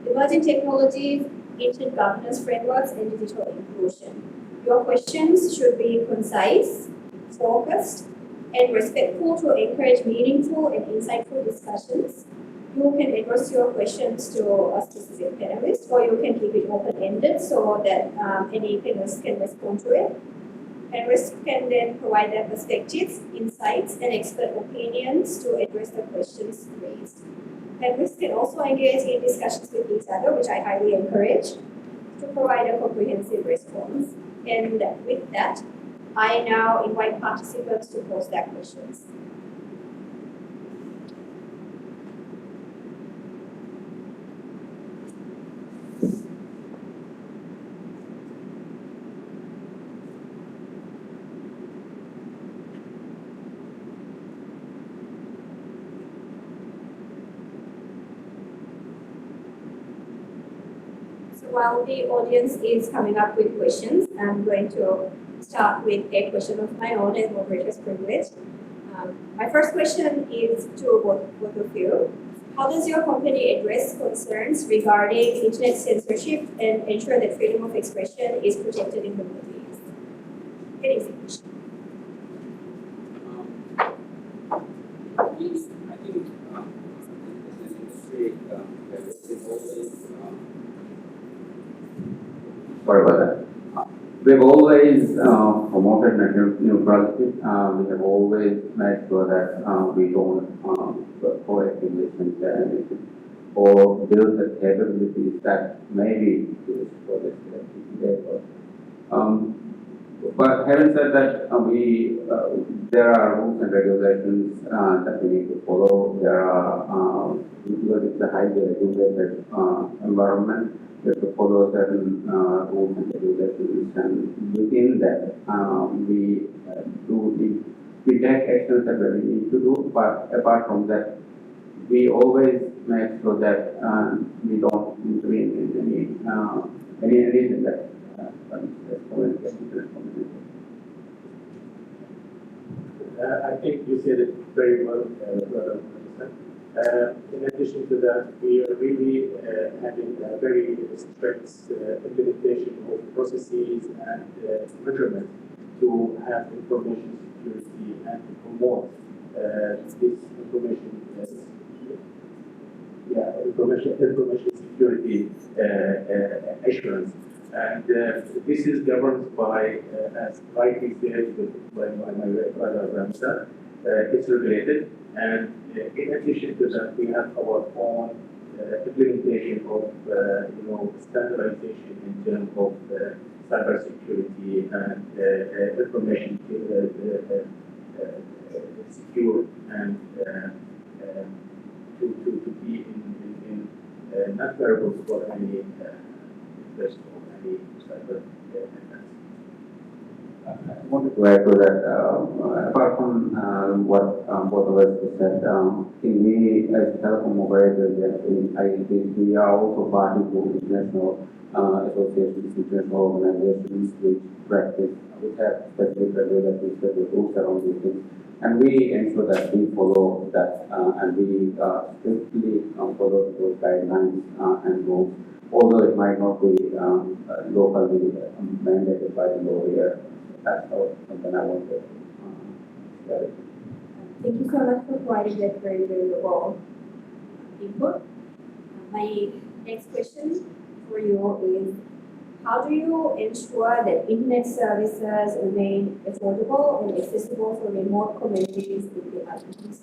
emerging technologies, internet governance frameworks, and digital inclusion. Your questions should be concise, focused, and respectful to encourage meaningful and insightful discussions. You can address your questions to a specific panelist, or you can keep it open-ended so that any panelist can respond to it. Panelists can then provide their perspectives, insights, and expert opinions to address the questions raised. Panelists can also engage in discussions with each other, which I highly encourage, to provide a comprehensive response. And with that, I now invite participants to pose their questions. While the audience is coming up with questions, I'm going to start with a question of my own as moderator's privilege. My first question is to both of you. How does your company address concerns regarding internet censorship and ensure that freedom of expression is protected in the Maldives? Any question? I think this industry is always sorry about that. We've always promoted net neutrality. We have always made sure that we don't proactively censor anything or build the capabilities that may be used for this data. But having said that, there are rules and regulations that we need to follow. There are, because it's a highly regulated environment, we have to follow certain rules and regulations, and within that, we take actions that we need to do. But apart from that, we always make sure that we don't intervene in anything that I think you said it very well, Brother Minister. In addition to that, we are really having a very strict implementation of processes and measurements to have information security and to promote this information security assurance. And this is governed by, as rightly said by my brother Ramsa, it's regulated. And in addition to that, we have our own implementation of standardization in terms of cybersecurity and information secure and to be in not variables for any risk or any cyber attacks. I wanted to add to that, apart from what both of us said, we as telecom operators in ISPs, we are also party to international associations, international organizations which have specific regulatory rules around these things. And we ensure that we follow that and we strictly follow those guidelines and rules, although it might not be locally mandated by the law here. That's something I want to share. Thank you so much for providing that very valuable input. My next question for you is, how do you ensure that internet services remain affordable and accessible for remote communities in the Maldives?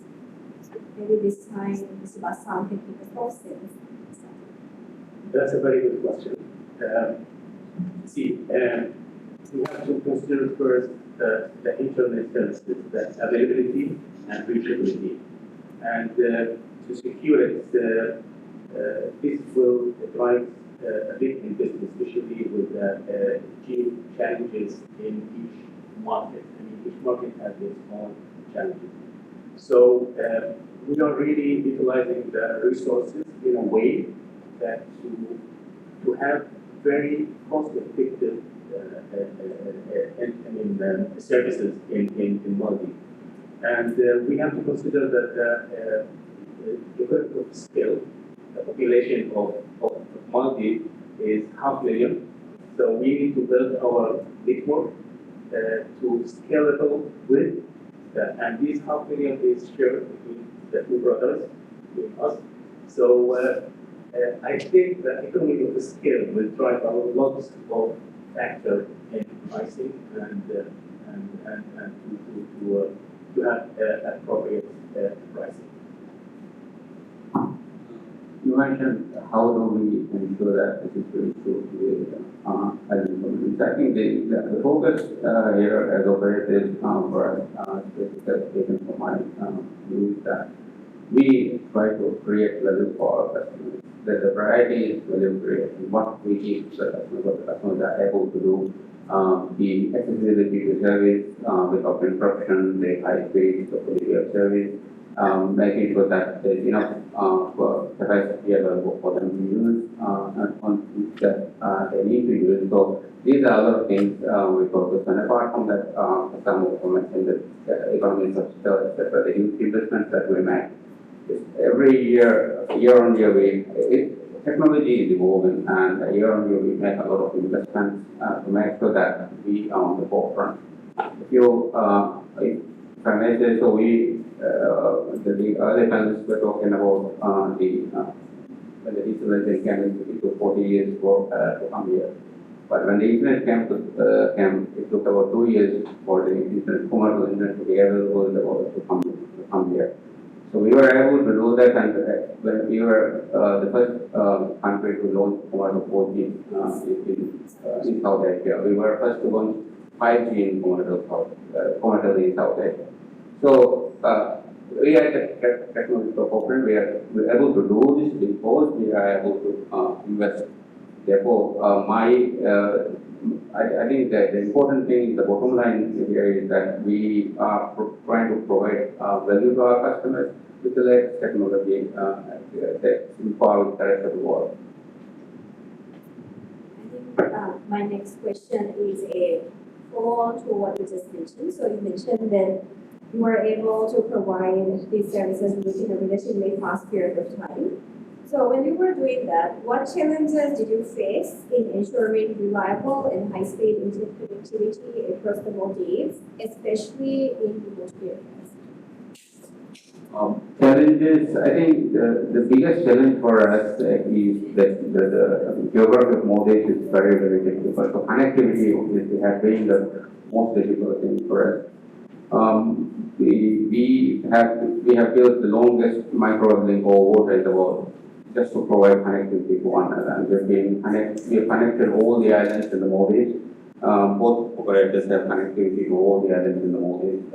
Maybe this time, Mr. Bassam can give us questions. That's a very good question. We have to consider first the internet services, the availability and reachability. And to secure it, this will drive a big investment, especially with geo challenges in each market. I mean, each market has its own challenges. So we are really utilizing the resources in a way that to have very cost-effective services in Maldives. And we have to consider that the critical scale, the population of Maldives is 500,000. So we need to build our network to scalable with, and this 500,000 is shared between the two brothers, between us. So I think the economy of scale will drive a lot of factors in pricing and to have appropriate pricing. You mentioned how do we ensure that this is very true to the I think the focus here as operators for us, specification for my view is that we try to create value for our customers. The variety is value creation. What we give to the customers, what the customers are able to do, the accessibility to service without interruption, the high speed, the quality of service, making sure that there's enough capacity available for them to use on that they need to use. So these are other things we focus on. Apart from that, some of mentioned the economies of scale, etc., the huge investments that we make. Every year, year on year, technology is evolving, and year on year we make a lot of investments to make sure that we are on the forefront. If I may say so, the early panelists were talking about when the digitalization came, it took 40 years to come here. But when the internet came, it took about 2 years for the commercial internet to be available in the world to come here. So we were able to do that, and when we were the first country to launch commercial 4G in South Asia, we were first to launch 5G in commercial in South Asia. So we are technological corporate. We are able to do this because we are able to invest. Therefore, I think that the important thing, the bottom line here is that we are trying to provide value to our customers with the latest technology that empowers the rest of the world. I think my next question is a follow-on to what you just mentioned. So you mentioned that you were able to provide these services within a relatively fast period of time. So when you were doing that, what challenges did you face in ensuring reliable and high-speed internet connectivity across the Maldives, especially in remote areas? Challenges, I think the biggest challenge for us is that the geography of Maldives is very, very difficult. So connectivity obviously has been the most difficult thing for us. We have built the longest microwave link over water in the world, just to provide connectivity to one another. And we have connected all the islands in the Maldives. Both operators have connectivity to all the islands in the Maldives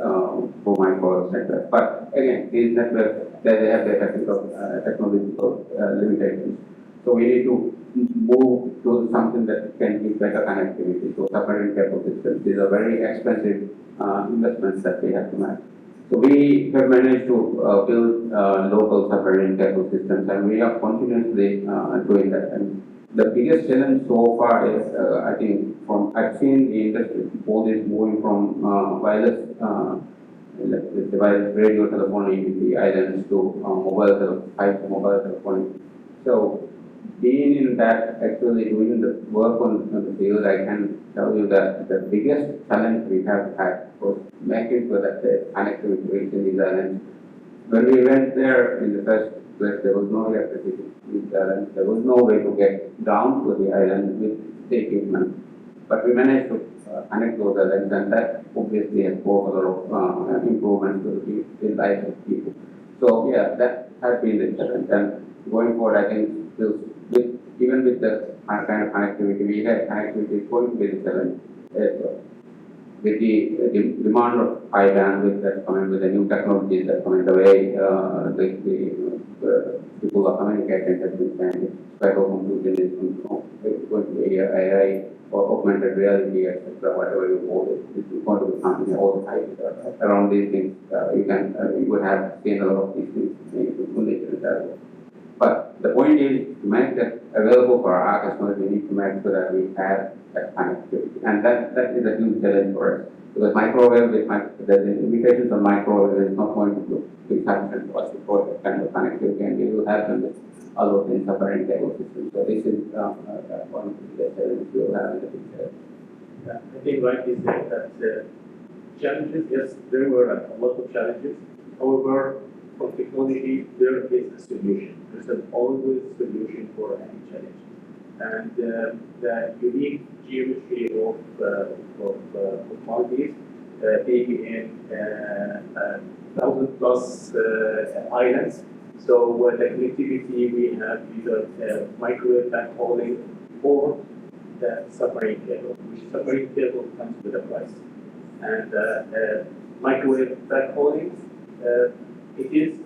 through microwave networks. But again, these networks, they have their technological limitations. So we need to move to something that can give better connectivity. So submarine cable systems, these are very expensive investments that we have to make. So we have managed to build local submarine cable systems, and we are continuously doing that. And the biggest challenge so far is, I think, I've seen the industry, all this moving from wireless radio telephony in the islands to mobile telephony. So being in that, actually doing the work on the field, I can tell you that the biggest challenge we have had was making sure that the connectivity reached in these islands. When we went there in the first place, there was no electricity in these islands. There was no way to get down to the island with the equipment. But we managed to connect those islands, and that obviously has brought a lot of improvements to the lives of people. So yeah, that has been the challenge. And going forward, I think even with the kind of connectivity we have, connectivity is going to be the challenge as well. With the demand of high bandwidth that's coming, with the new technologies that come in, the way the people are communicating has been changing. Spatial computing is going to be AI or augmented reality, etc. Whatever you call it, it's going to be something all the time around these things. You would have seen a lot of these things in the But the point is to make that available for our customers, we need to make sure that we have that connectivity. And that is a huge challenge for us. Because microwave, the limitations on microwave is not going to be sufficient for us to provide that kind of connectivity, and we will have them with a lot in submarine cable systems. So this is one of the challenges we will have in the future. Yeah, I think like you said that challenges, yes, there were a lot of challenges. However, from technology, there is a solution. There's always a solution for any challenge. And the unique geometry of Maldives, being in 1,000+ islands. So the connectivity we have either microwave backhauling or the submarine cable, which submarine cable comes with a price. And microwave backhauling, it is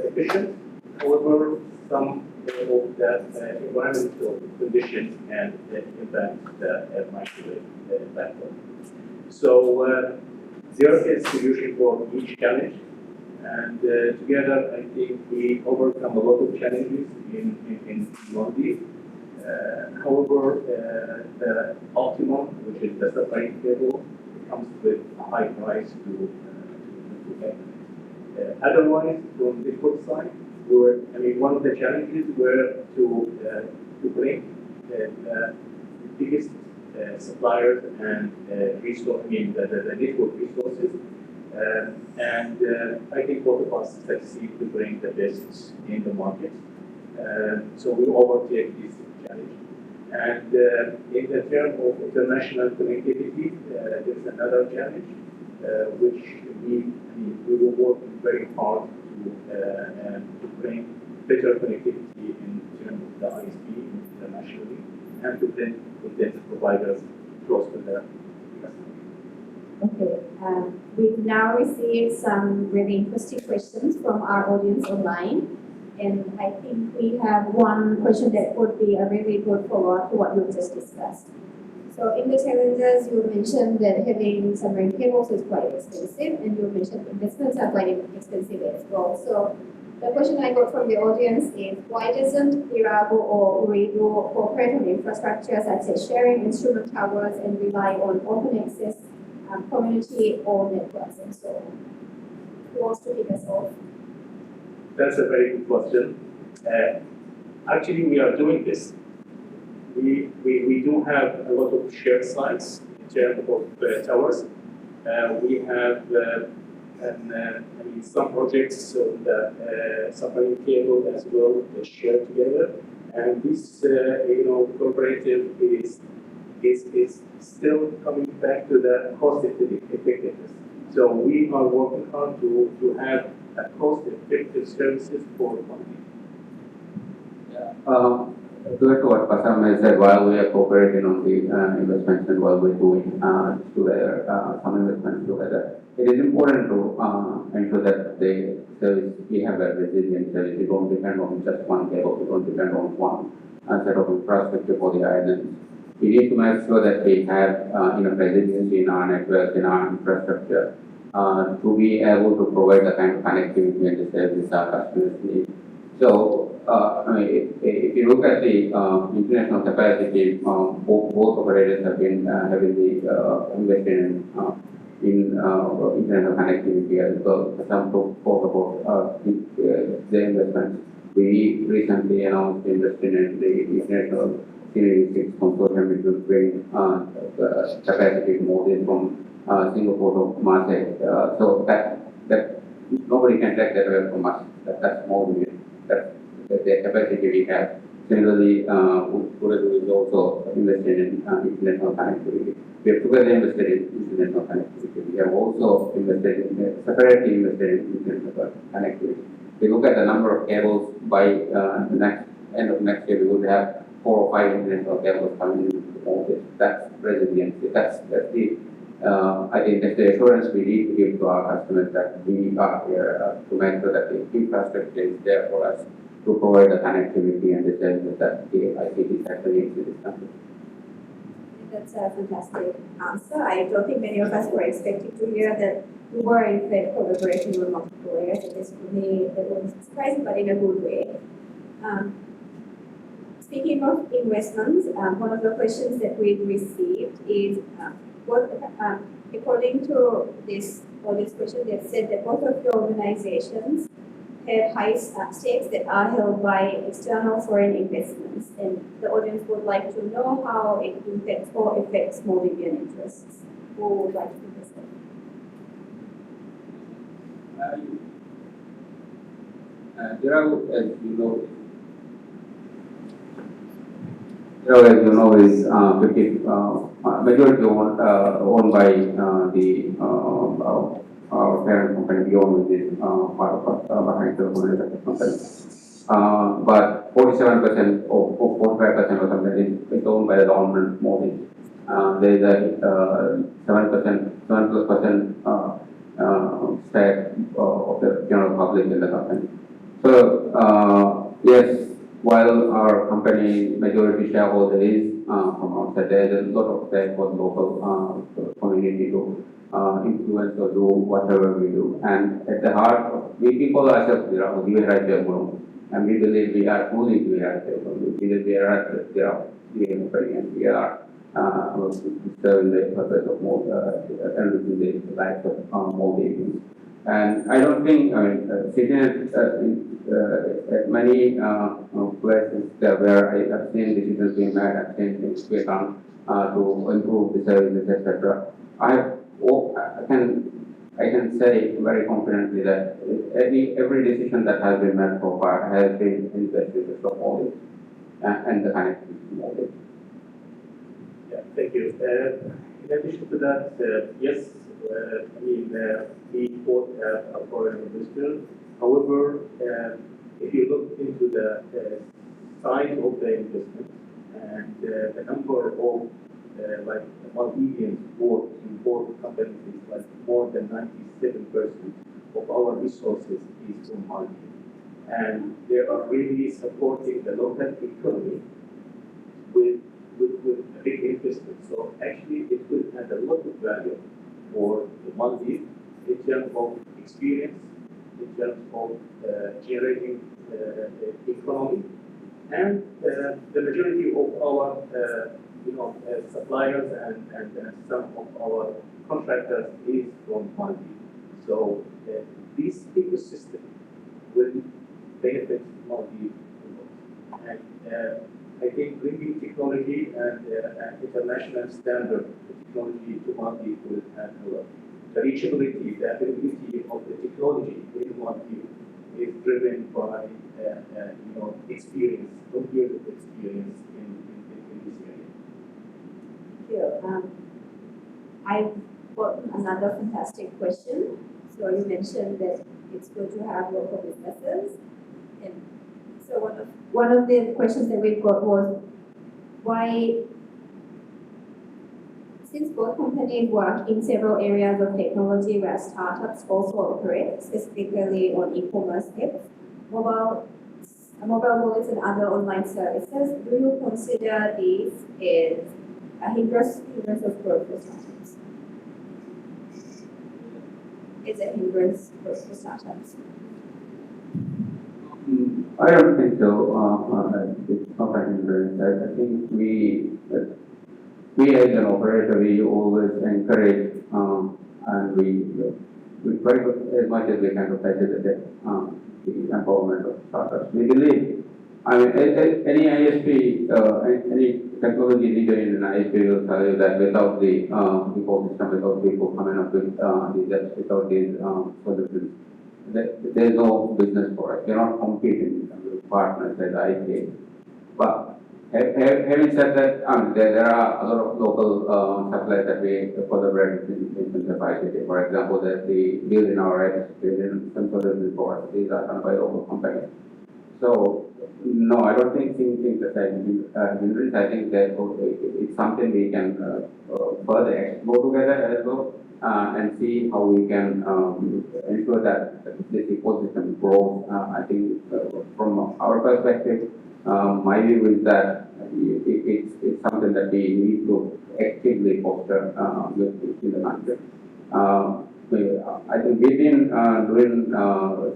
efficient. However, some of the environmental conditions can impact the microwave backbone. So there is a solution for each challenge, And together, I think we overcome a lot of challenges in Maldives. However, the optimum, which is the supply cable, comes with a high price to get. Otherwise, from the food side, one of the challenges were to bring the biggest suppliers and resource, the network resources. I think both of us succeed to bring the best in the market. So we overtake this challenge. And in the term of international connectivity, there's another challenge, which we will work very hard to bring better connectivity in terms of the ISP internationally and to bring content providers close to the customer. Okay, we've now received some really interesting questions from our audience online. And I think we have one question that would be a really good follow-up to what you just discussed. So in the challenges, you mentioned that having submarine cables is quite expensive, and you mentioned investments are quite expensive as well. So the question I got from the audience is, why doesn't Irago or Uridu cooperate on infrastructure such as sharing instrument towers and rely on open access, community-owned networks and so on? Who wants to kick us off? That's a very good question. Actually, we are doing this. We do have a lot of shared sites in terms of towers. We have some projects on the submarine cable as well shared together. And this cooperative is still coming back to the cost effectiveness. So we are working hard to have a cost-effective services for the company. To add to what Pasam said, while we are cooperating on the investments and while we're doing together, some investments together, it is important to ensure that the service, we have a resilient service. We don't depend on just one cable, we don't depend on one set of infrastructure for the islands. We need to make sure that we have enough resiliency in our networks, in our infrastructure, to be able to provide the kind of connectivity and the services our customers need. So, if you look at the international capacity, both operators have been heavily invested in international connectivity as well. Some talk about the investments. We recently announced investment in the international Series 6 consortium, which will bring capacity more than from Singapore to Marseille. So that nobody can take that away from us. That's more than it. That's the capacity we have. Similarly, Uridu is also invested in international connectivity. We have together invested in international connectivity. We have also separately invested in international connectivity. If you look at the number of cables by the end of next year, we will have 4 or 5 international cables coming into the market. That's resiliency. That's the I think that's the assurance we need to give to our customers that we are here to make sure that the infrastructure is there for us to provide the connectivity and the services that the ICT sector needs in this country. That's a fantastic answer. I don't think many of us were expecting to hear that we were in fact collaborating with multiple areas. It is for me, that was surprising, but in a good way. Speaking of investments, one of the questions that we received is according to this question, they said that both of your organizations have high stakes that are held by external foreign investments, and the audience would like to know how it impacts or affects Maldivian interests. Who would like to do this? There are, as you know, is 50 majority owned by our parent company, beyond which is part of behind the company. But 47% or 45% or something is owned by the government mortgage. There is a 7% stake of the general public in the company. So yes, while our company majority shareholder is from outside, there is a lot of stake for the local community to influence or do whatever we do. And at the heart, we people ourselves, and we believe we are fully we believe we are at and we are serving the purpose of enriching the lives of Maldivians. And I don't think, sitting at many places where I have seen decisions being made, I've seen things being done to improve the services, etc. I can say very confidently that every decision that has been made so far has been in the best interest of Maldives and the connectivity to Maldives. Yeah, thank you. In addition to that, yes, we both have a foreign investor. However, if you look into the size of the investment and the number of like Maldivians work in both companies is like more than 97% of our resources is from Maldives. And they are really supporting the local economy with a big investment. So actually it will add a lot of value for the Maldives in terms of experience, in terms of generating economy, and the majority of our suppliers and some of our contractors is from Maldives. So this ecosystem will benefit Maldives a lot. And I think bringing technology and international standard technology to Maldives will add a lot. The reachability, the availability of the technology in Maldives is driven by experience, 20 years of experience in this area. Thank you. I've got another fantastic question. So you mentioned that it's good to have local businesses. And so one of the questions that we got was why, since both companies work in several areas of technology where startups also operate, specifically on e-commerce apps, mobile wallets and other online services, do you consider these as a hindrance of growth for startups? Is a hindrance for startups? I don't think so. It's not a hindrance. I think we as an operator, we always encourage and we try to, as much as we can, to facilitate the empowerment of startups. We believe, any ISP, any technology leader in an ISP will tell you that without the ecosystem, without people coming up with without these solutions, there is no business for us. You're not competing with partners as ISP. But having said that, there are a lot of local suppliers that we collaborate with in terms of ICT. For example, there's the deal in our rights, in some solutions for us. These are done by local companies. So, no, I don't think the same hindrance. I think that it's something we can further explore together as well and see how we can ensure that this ecosystem grows. I think from our perspective, my view is that it's something that we need to actively foster in the country. I think we've been doing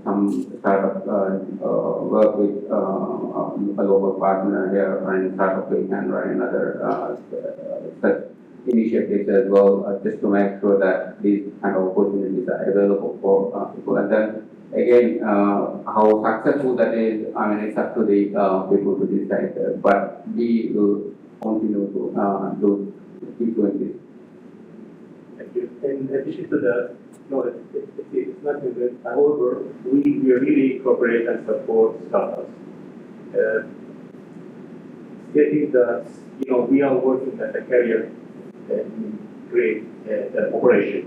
some startup work with a local partner here, running Startup Week and running other such initiatives as well, just to make sure that these kind of opportunities are available for people. And then again, how successful that is, it's up to the people to decide. But we will continue to keep doing this. Thank you. In addition to that, no, it's not good. However, we really cooperate and support startups. Stating that, we are working as a carrier grade operation.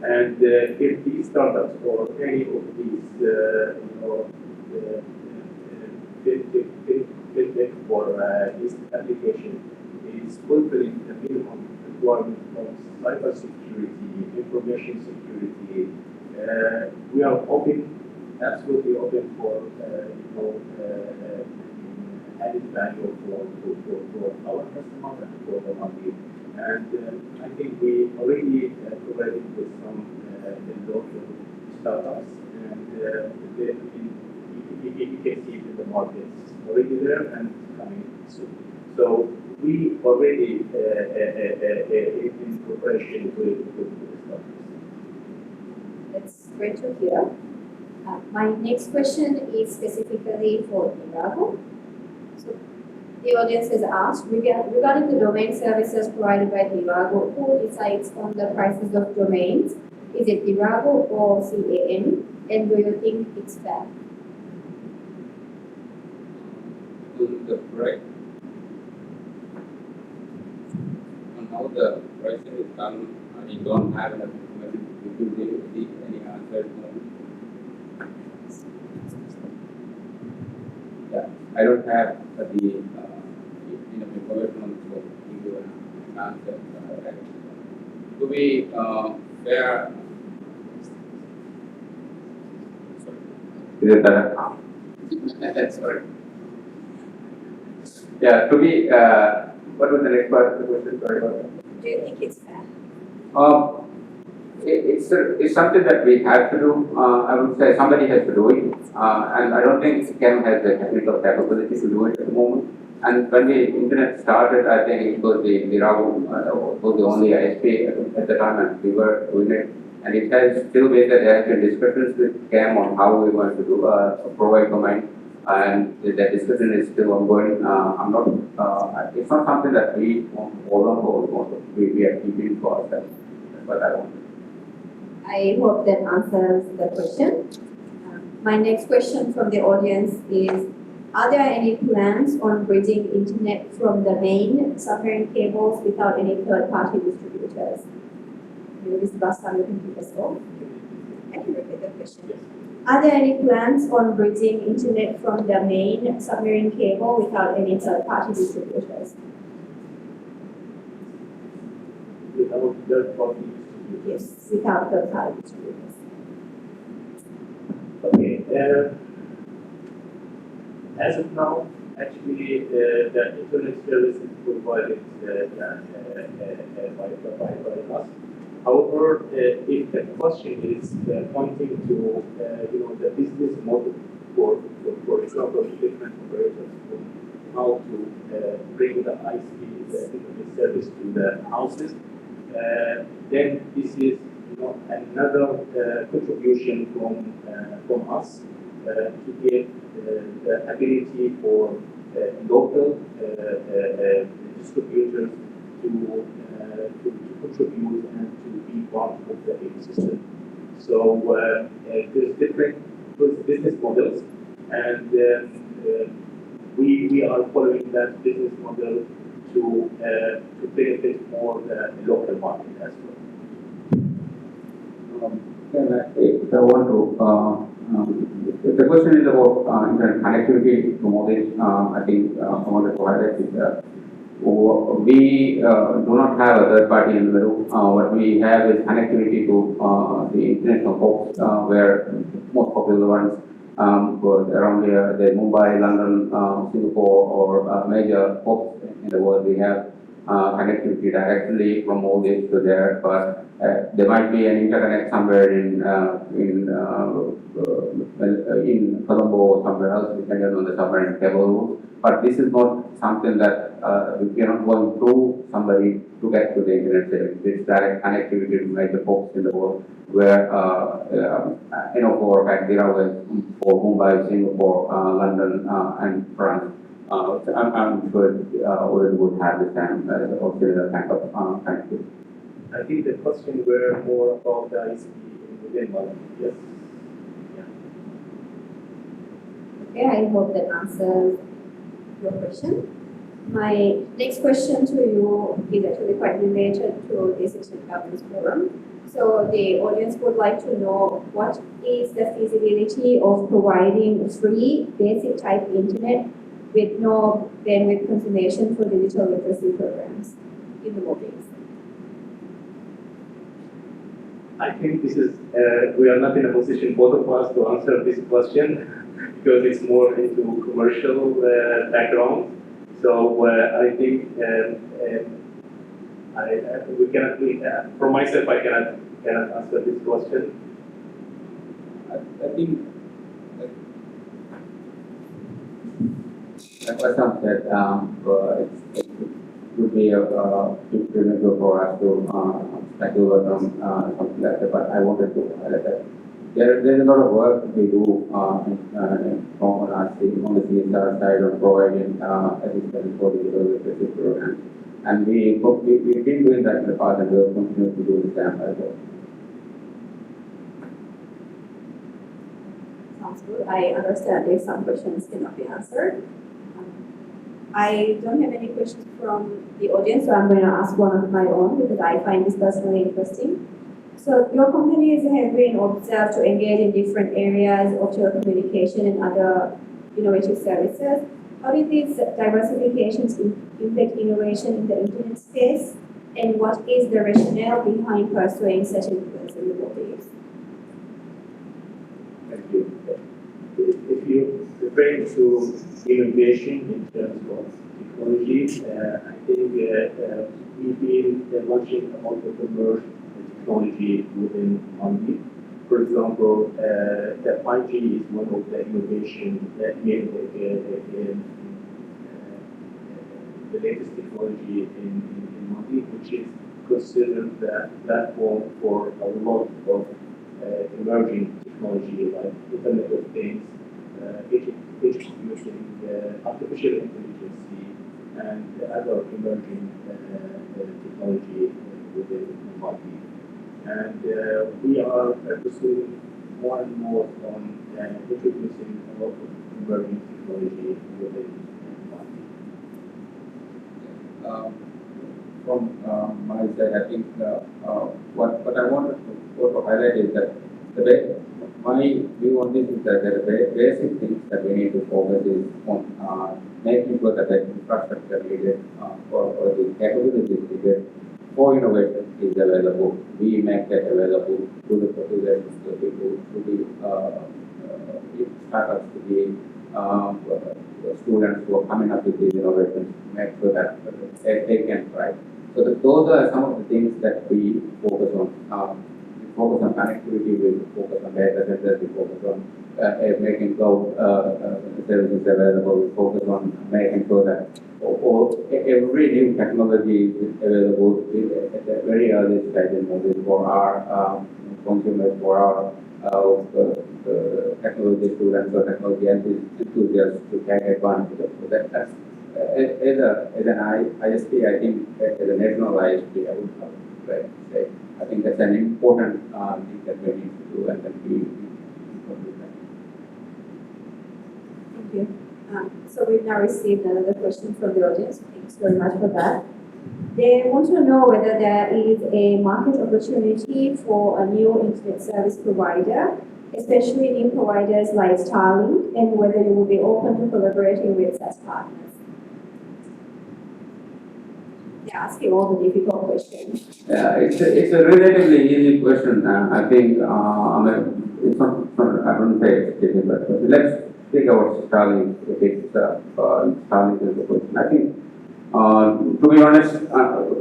And if these startups or any of these, fintech or this application is fulfilling the minimum requirement of cybersecurity, information security, we are absolutely open for added value for our customers and for the market. And I think we already provided with some local startups, and then you can see it in the market. It's already there and coming soon. So we already in cooperation with the startups. That's great to hear. My next question is specifically for Irago. So the audience has asked regarding the domain services provided by Irago, who decides on the prices of domains? Is it Irago or CAN? And do you think it's fair? The price. And how the pricing is done, I don't have enough information to give you any answer. Yeah, I don't have the enough information on this to give you an answer. To be fair, is it better? Sorry. Yeah, to be, what was the next part of the question? Sorry about that. Do you think it's fair? It's something that we have to do. I would say somebody has to do it, and I don't think CAM has the technical capability to do it at the moment. And when the internet started, I think it was the Ragu was the only ISP at the time, and we were doing it. And it has still been that there have been discussions with CAM on how we want to do provide domain, and that discussion is still ongoing. I'm not. It's not something that we want to hold on for. We are keeping for ourselves. That's what I want. I hope that answers the question. My next question from the audience is, are there any plans on bridging internet from the main submarine cables without any third-party distributors? Ms. Bassan, you can take us off. I can repeat the question. Are there any plans on bridging internet from the main submarine cable without any third-party distributors? Without third-party distributors? Yes, without third-party distributors. Okay. As of now, actually, the internet service is provided by us. However, if the question is pointing to the business model for example, different operators on how to bring the ISP, the internet service to the houses, then this is another contribution from us to give the ability for local distributors to contribute and to be part of the ecosystem. So there's different business models, and we are following that business model to benefit more the local market as well. If I want to, if the question is about internet connectivity to Maldives, I think I wanted to highlight is that we do not have a third party in the middle. What we have is connectivity to the international hubs, where most popular ones around here, the Mumbai, London, Singapore, or major hubs in the world. We have connectivity directly from Maldives to there, but there might be an interconnect somewhere in Colombo or somewhere else, depending on the submarine cable route. But this is not something that we are not going through somebody to get to the internet service. It's direct connectivity to major hubs in the world, where for a fact there are for Mumbai, Singapore, London, and France. I'm sure already would have the same or similar kind of connectivity. I think the question were more about the ISP within Maldives. Yes. Okay, I hope that answers your question. My next question to you is actually quite related to this Internet Governance Forum. So the audience would like to know what is the feasibility of providing free basic type internet with no bandwidth consumption for digital literacy programs in the Maldives? I think this is, we are not in a position, both of us, to answer this question because it's more into commercial background. So I think we cannot, for myself, I cannot answer this question. I think like what Sam said, it would be a premature for us to speculate on something like that, but I wanted to highlight that there's a lot of work we do on the CSR side on providing assistance for the literacy programs. And we've been doing that in the past and we'll continue to do the same as well. Sounds good. I understand if some questions cannot be answered. I don't have any questions from the audience, so I'm going to ask one of my own because I find this personally interesting. So your companies have been observed to engage in different areas of telecommunication and other innovative services. How did these diversifications impact innovation in the internet space? And what is the rationale behind pursuing such influence in the Maldives? Thank you. If you refer to innovation in terms of technology, I think we've been launching a multiple technology within Maldives. For example, the 5G is one of the innovations that made the latest technology in Maldives, which is considered the platform for a lot of emerging technology like Internet of Things, edge computing, artificial intelligence, and other emerging technology within Maldives. And we are pursuing more and more on introducing a lot of emerging technology within Maldives. From my side, I think what I wanted to highlight is that my view on this is that the basic things that we need to focus is on making sure that the infrastructure needed for the capabilities needed for innovation is available. We make that available to the people, to the startups, to the students who are coming up with these innovations, make sure that they can thrive. So those are some of the things that we focus on. We focus on connectivity, we focus on data centers, we focus on making cloud services available, we focus on making sure that every new technology is available at the very early stage in Maldives for our consumers, for our technology students or technology enthusiasts to take advantage of. So that's as an ISP, I think as a national ISP, I would say, I think that's an important thing that we need to do and that we Thank you. So we've now received another question from the audience. Thanks very much for that. They want to know whether there is a market opportunity for a new internet service provider, especially new providers like Starlink, and whether you will be open to collaborating with such partners. They're asking all the difficult questions. Yeah, it's a relatively easy question. I think it's not, I wouldn't say it's difficult, but let's think about Starlink. If it's Starlink is the question. I think, to be honest,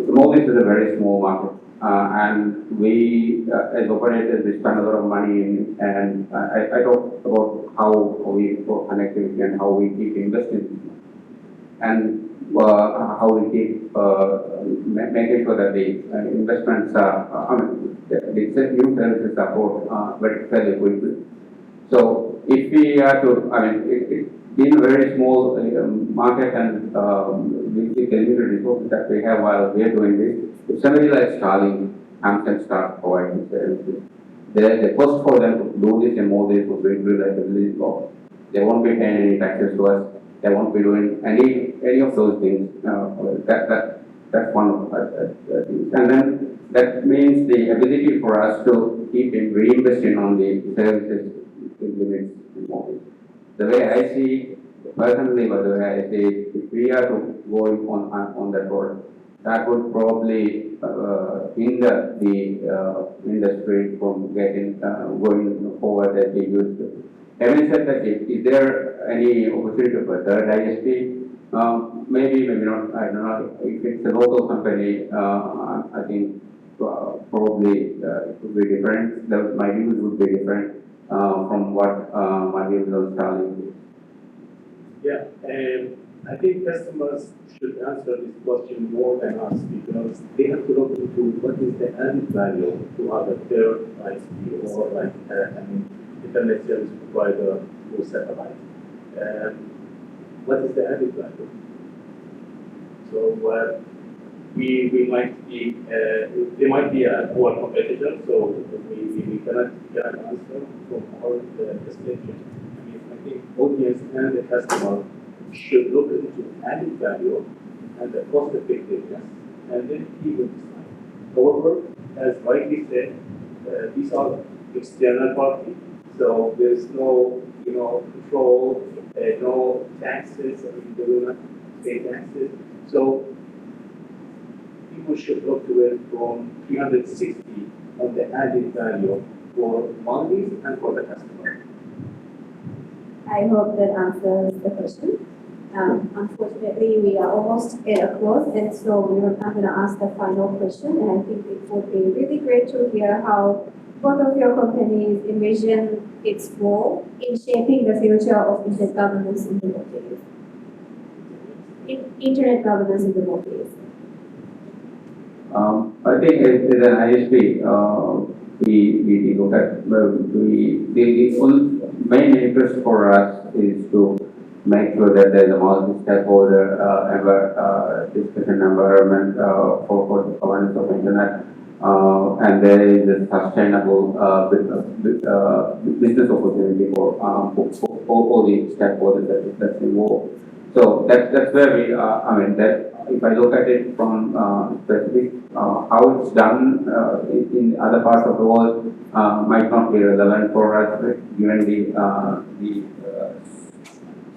Maldives is a very small market, and we, as operators, we spend a lot of money in, and I talked about how we pro connectivity and how we keep investing, and how we keep making sure that the investments are, the new services are brought very fairly quickly. So if we are to, it's been a very small market, and we see the limited resources that we have while we are doing this. If somebody like Starlink comes and starts providing services, the cost for them to do this in Maldives would be relatively low. They won't be paying any taxes to us. They won't be doing any of those things. That's one of the things. And then that means the ability for us to keep reinvesting on the services limits in Maldives. The way I see it, personally, but the way I see it, if we are to go on that road, that would probably hinder the industry from going forward as we used to. Having said that, is there any opportunity for third ISP. Maybe not. I don't know if it's a local company. I think probably it would be different. My views would be different from what my views on Starlink is. Yeah, and I think customers should answer this question more than us because they have to look into what is the added value to other third ISP or like internet service provider or satellite. What is the added value? So we might be they might be our competitor, so we cannot answer from our perspective. I think audience and the customer should look into added value and the cost effectiveness, and then he will decide. However, as rightly said, these are external parties, so there's no control, no taxes. I mean, they will not pay taxes. So people should look to it from 360 on the added value for Maldives and for the customer. I hope that answers the question. Unfortunately, we are almost at a close, and so I'm going to ask the final question, and I think it would be really great to hear how both of your companies envision its role in shaping the future of internet governance in the Maldives. Internet governance in the Maldives. I think as an ISP, we look at, the main interest for us is to make sure that there is a multi-stakeholder discussion environment for the governance of internet, and there is a sustainable business opportunity for all the stakeholders that's involved. So that's where we are. I mean, that if I look at it from specific how it's done in other parts of the world might not be relevant for us, given the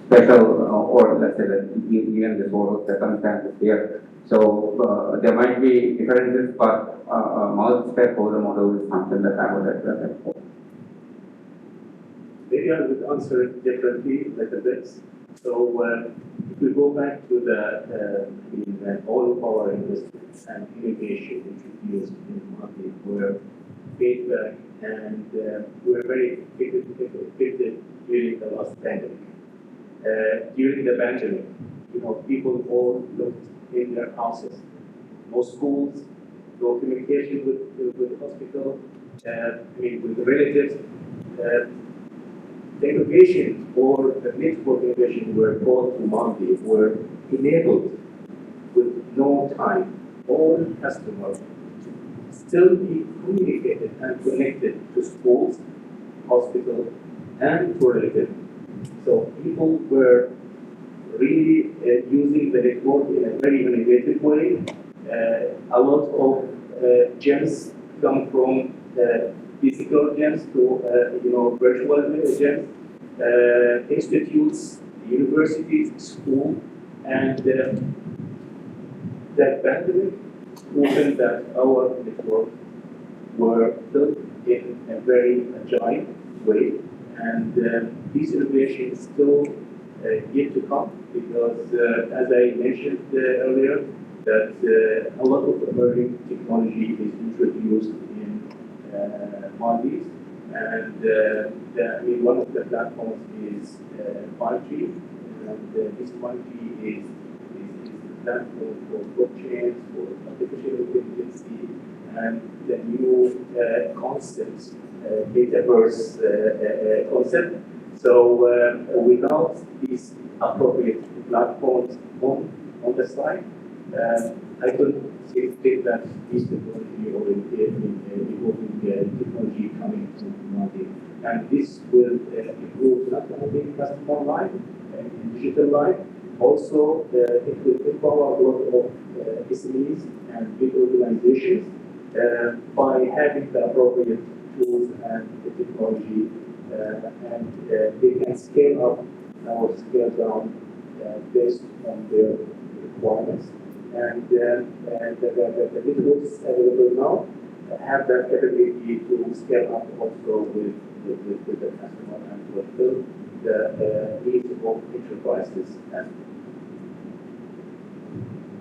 special or let's say that given the sort of circumstances here. So there might be differences, but multi-stakeholder model is something that I would advocate for. Maybe I would answer it differently a little bit. So if we go back to all of our investments and innovation introduced in Maldives were feedback and were very effective during the last pandemic. During the pandemic, people all looked in their houses, no schools, no communication with the hospital, with the relatives. The innovation or the network innovation were brought to Maldives were enabled with no time. All customers still be communicated and connected to schools, hospitals, and to relatives. So people were really using the network in a very innovative way. A lot of gems come from physical gems to virtual gems, institutes, universities, schools, and that pandemic proven that our network were built in a very agile way, and this innovation is still yet to come because, as I mentioned earlier, that a lot of emerging technology is introduced in Maldives, and one of the platforms is 5G, and this 5G is a platform for blockchains, for artificial intelligence, and the new concepts, metaverse concept. So without these appropriate platforms on the side, I could think that this technology or evolving technology coming to Maldives, and this will improve not only customer life and digital life, also it will empower a lot of SMEs and big organizations by having the appropriate tools and the technology, and they can scale up or scale down based on their requirements. And the networks available now have that capability to scale up also with the customer and to build the needs of enterprises as well.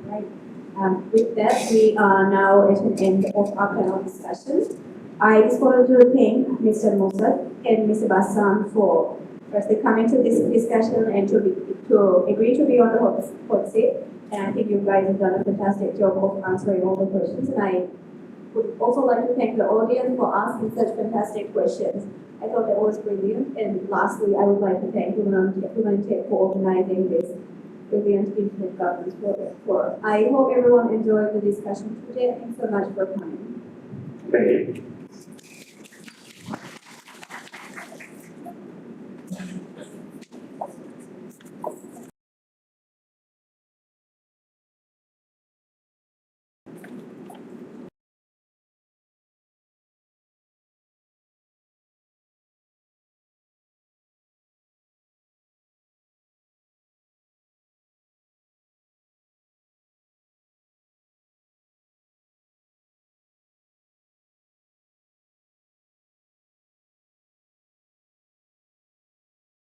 Right. With that, we are now at the end of our panel discussion. I just wanted to thank Mr. Mossad and Mr. Bassan for firstly coming to this discussion and to agree to be on the hot seat. And I think you guys have done a fantastic job of answering all the questions. And I would also like to thank the audience for asking such fantastic questions. I thought that was brilliant. And lastly, I would like to thank Humanitech for organizing this brilliant internet governance forum. I hope everyone enjoyed the discussion today. Thanks so much for coming. Thank you.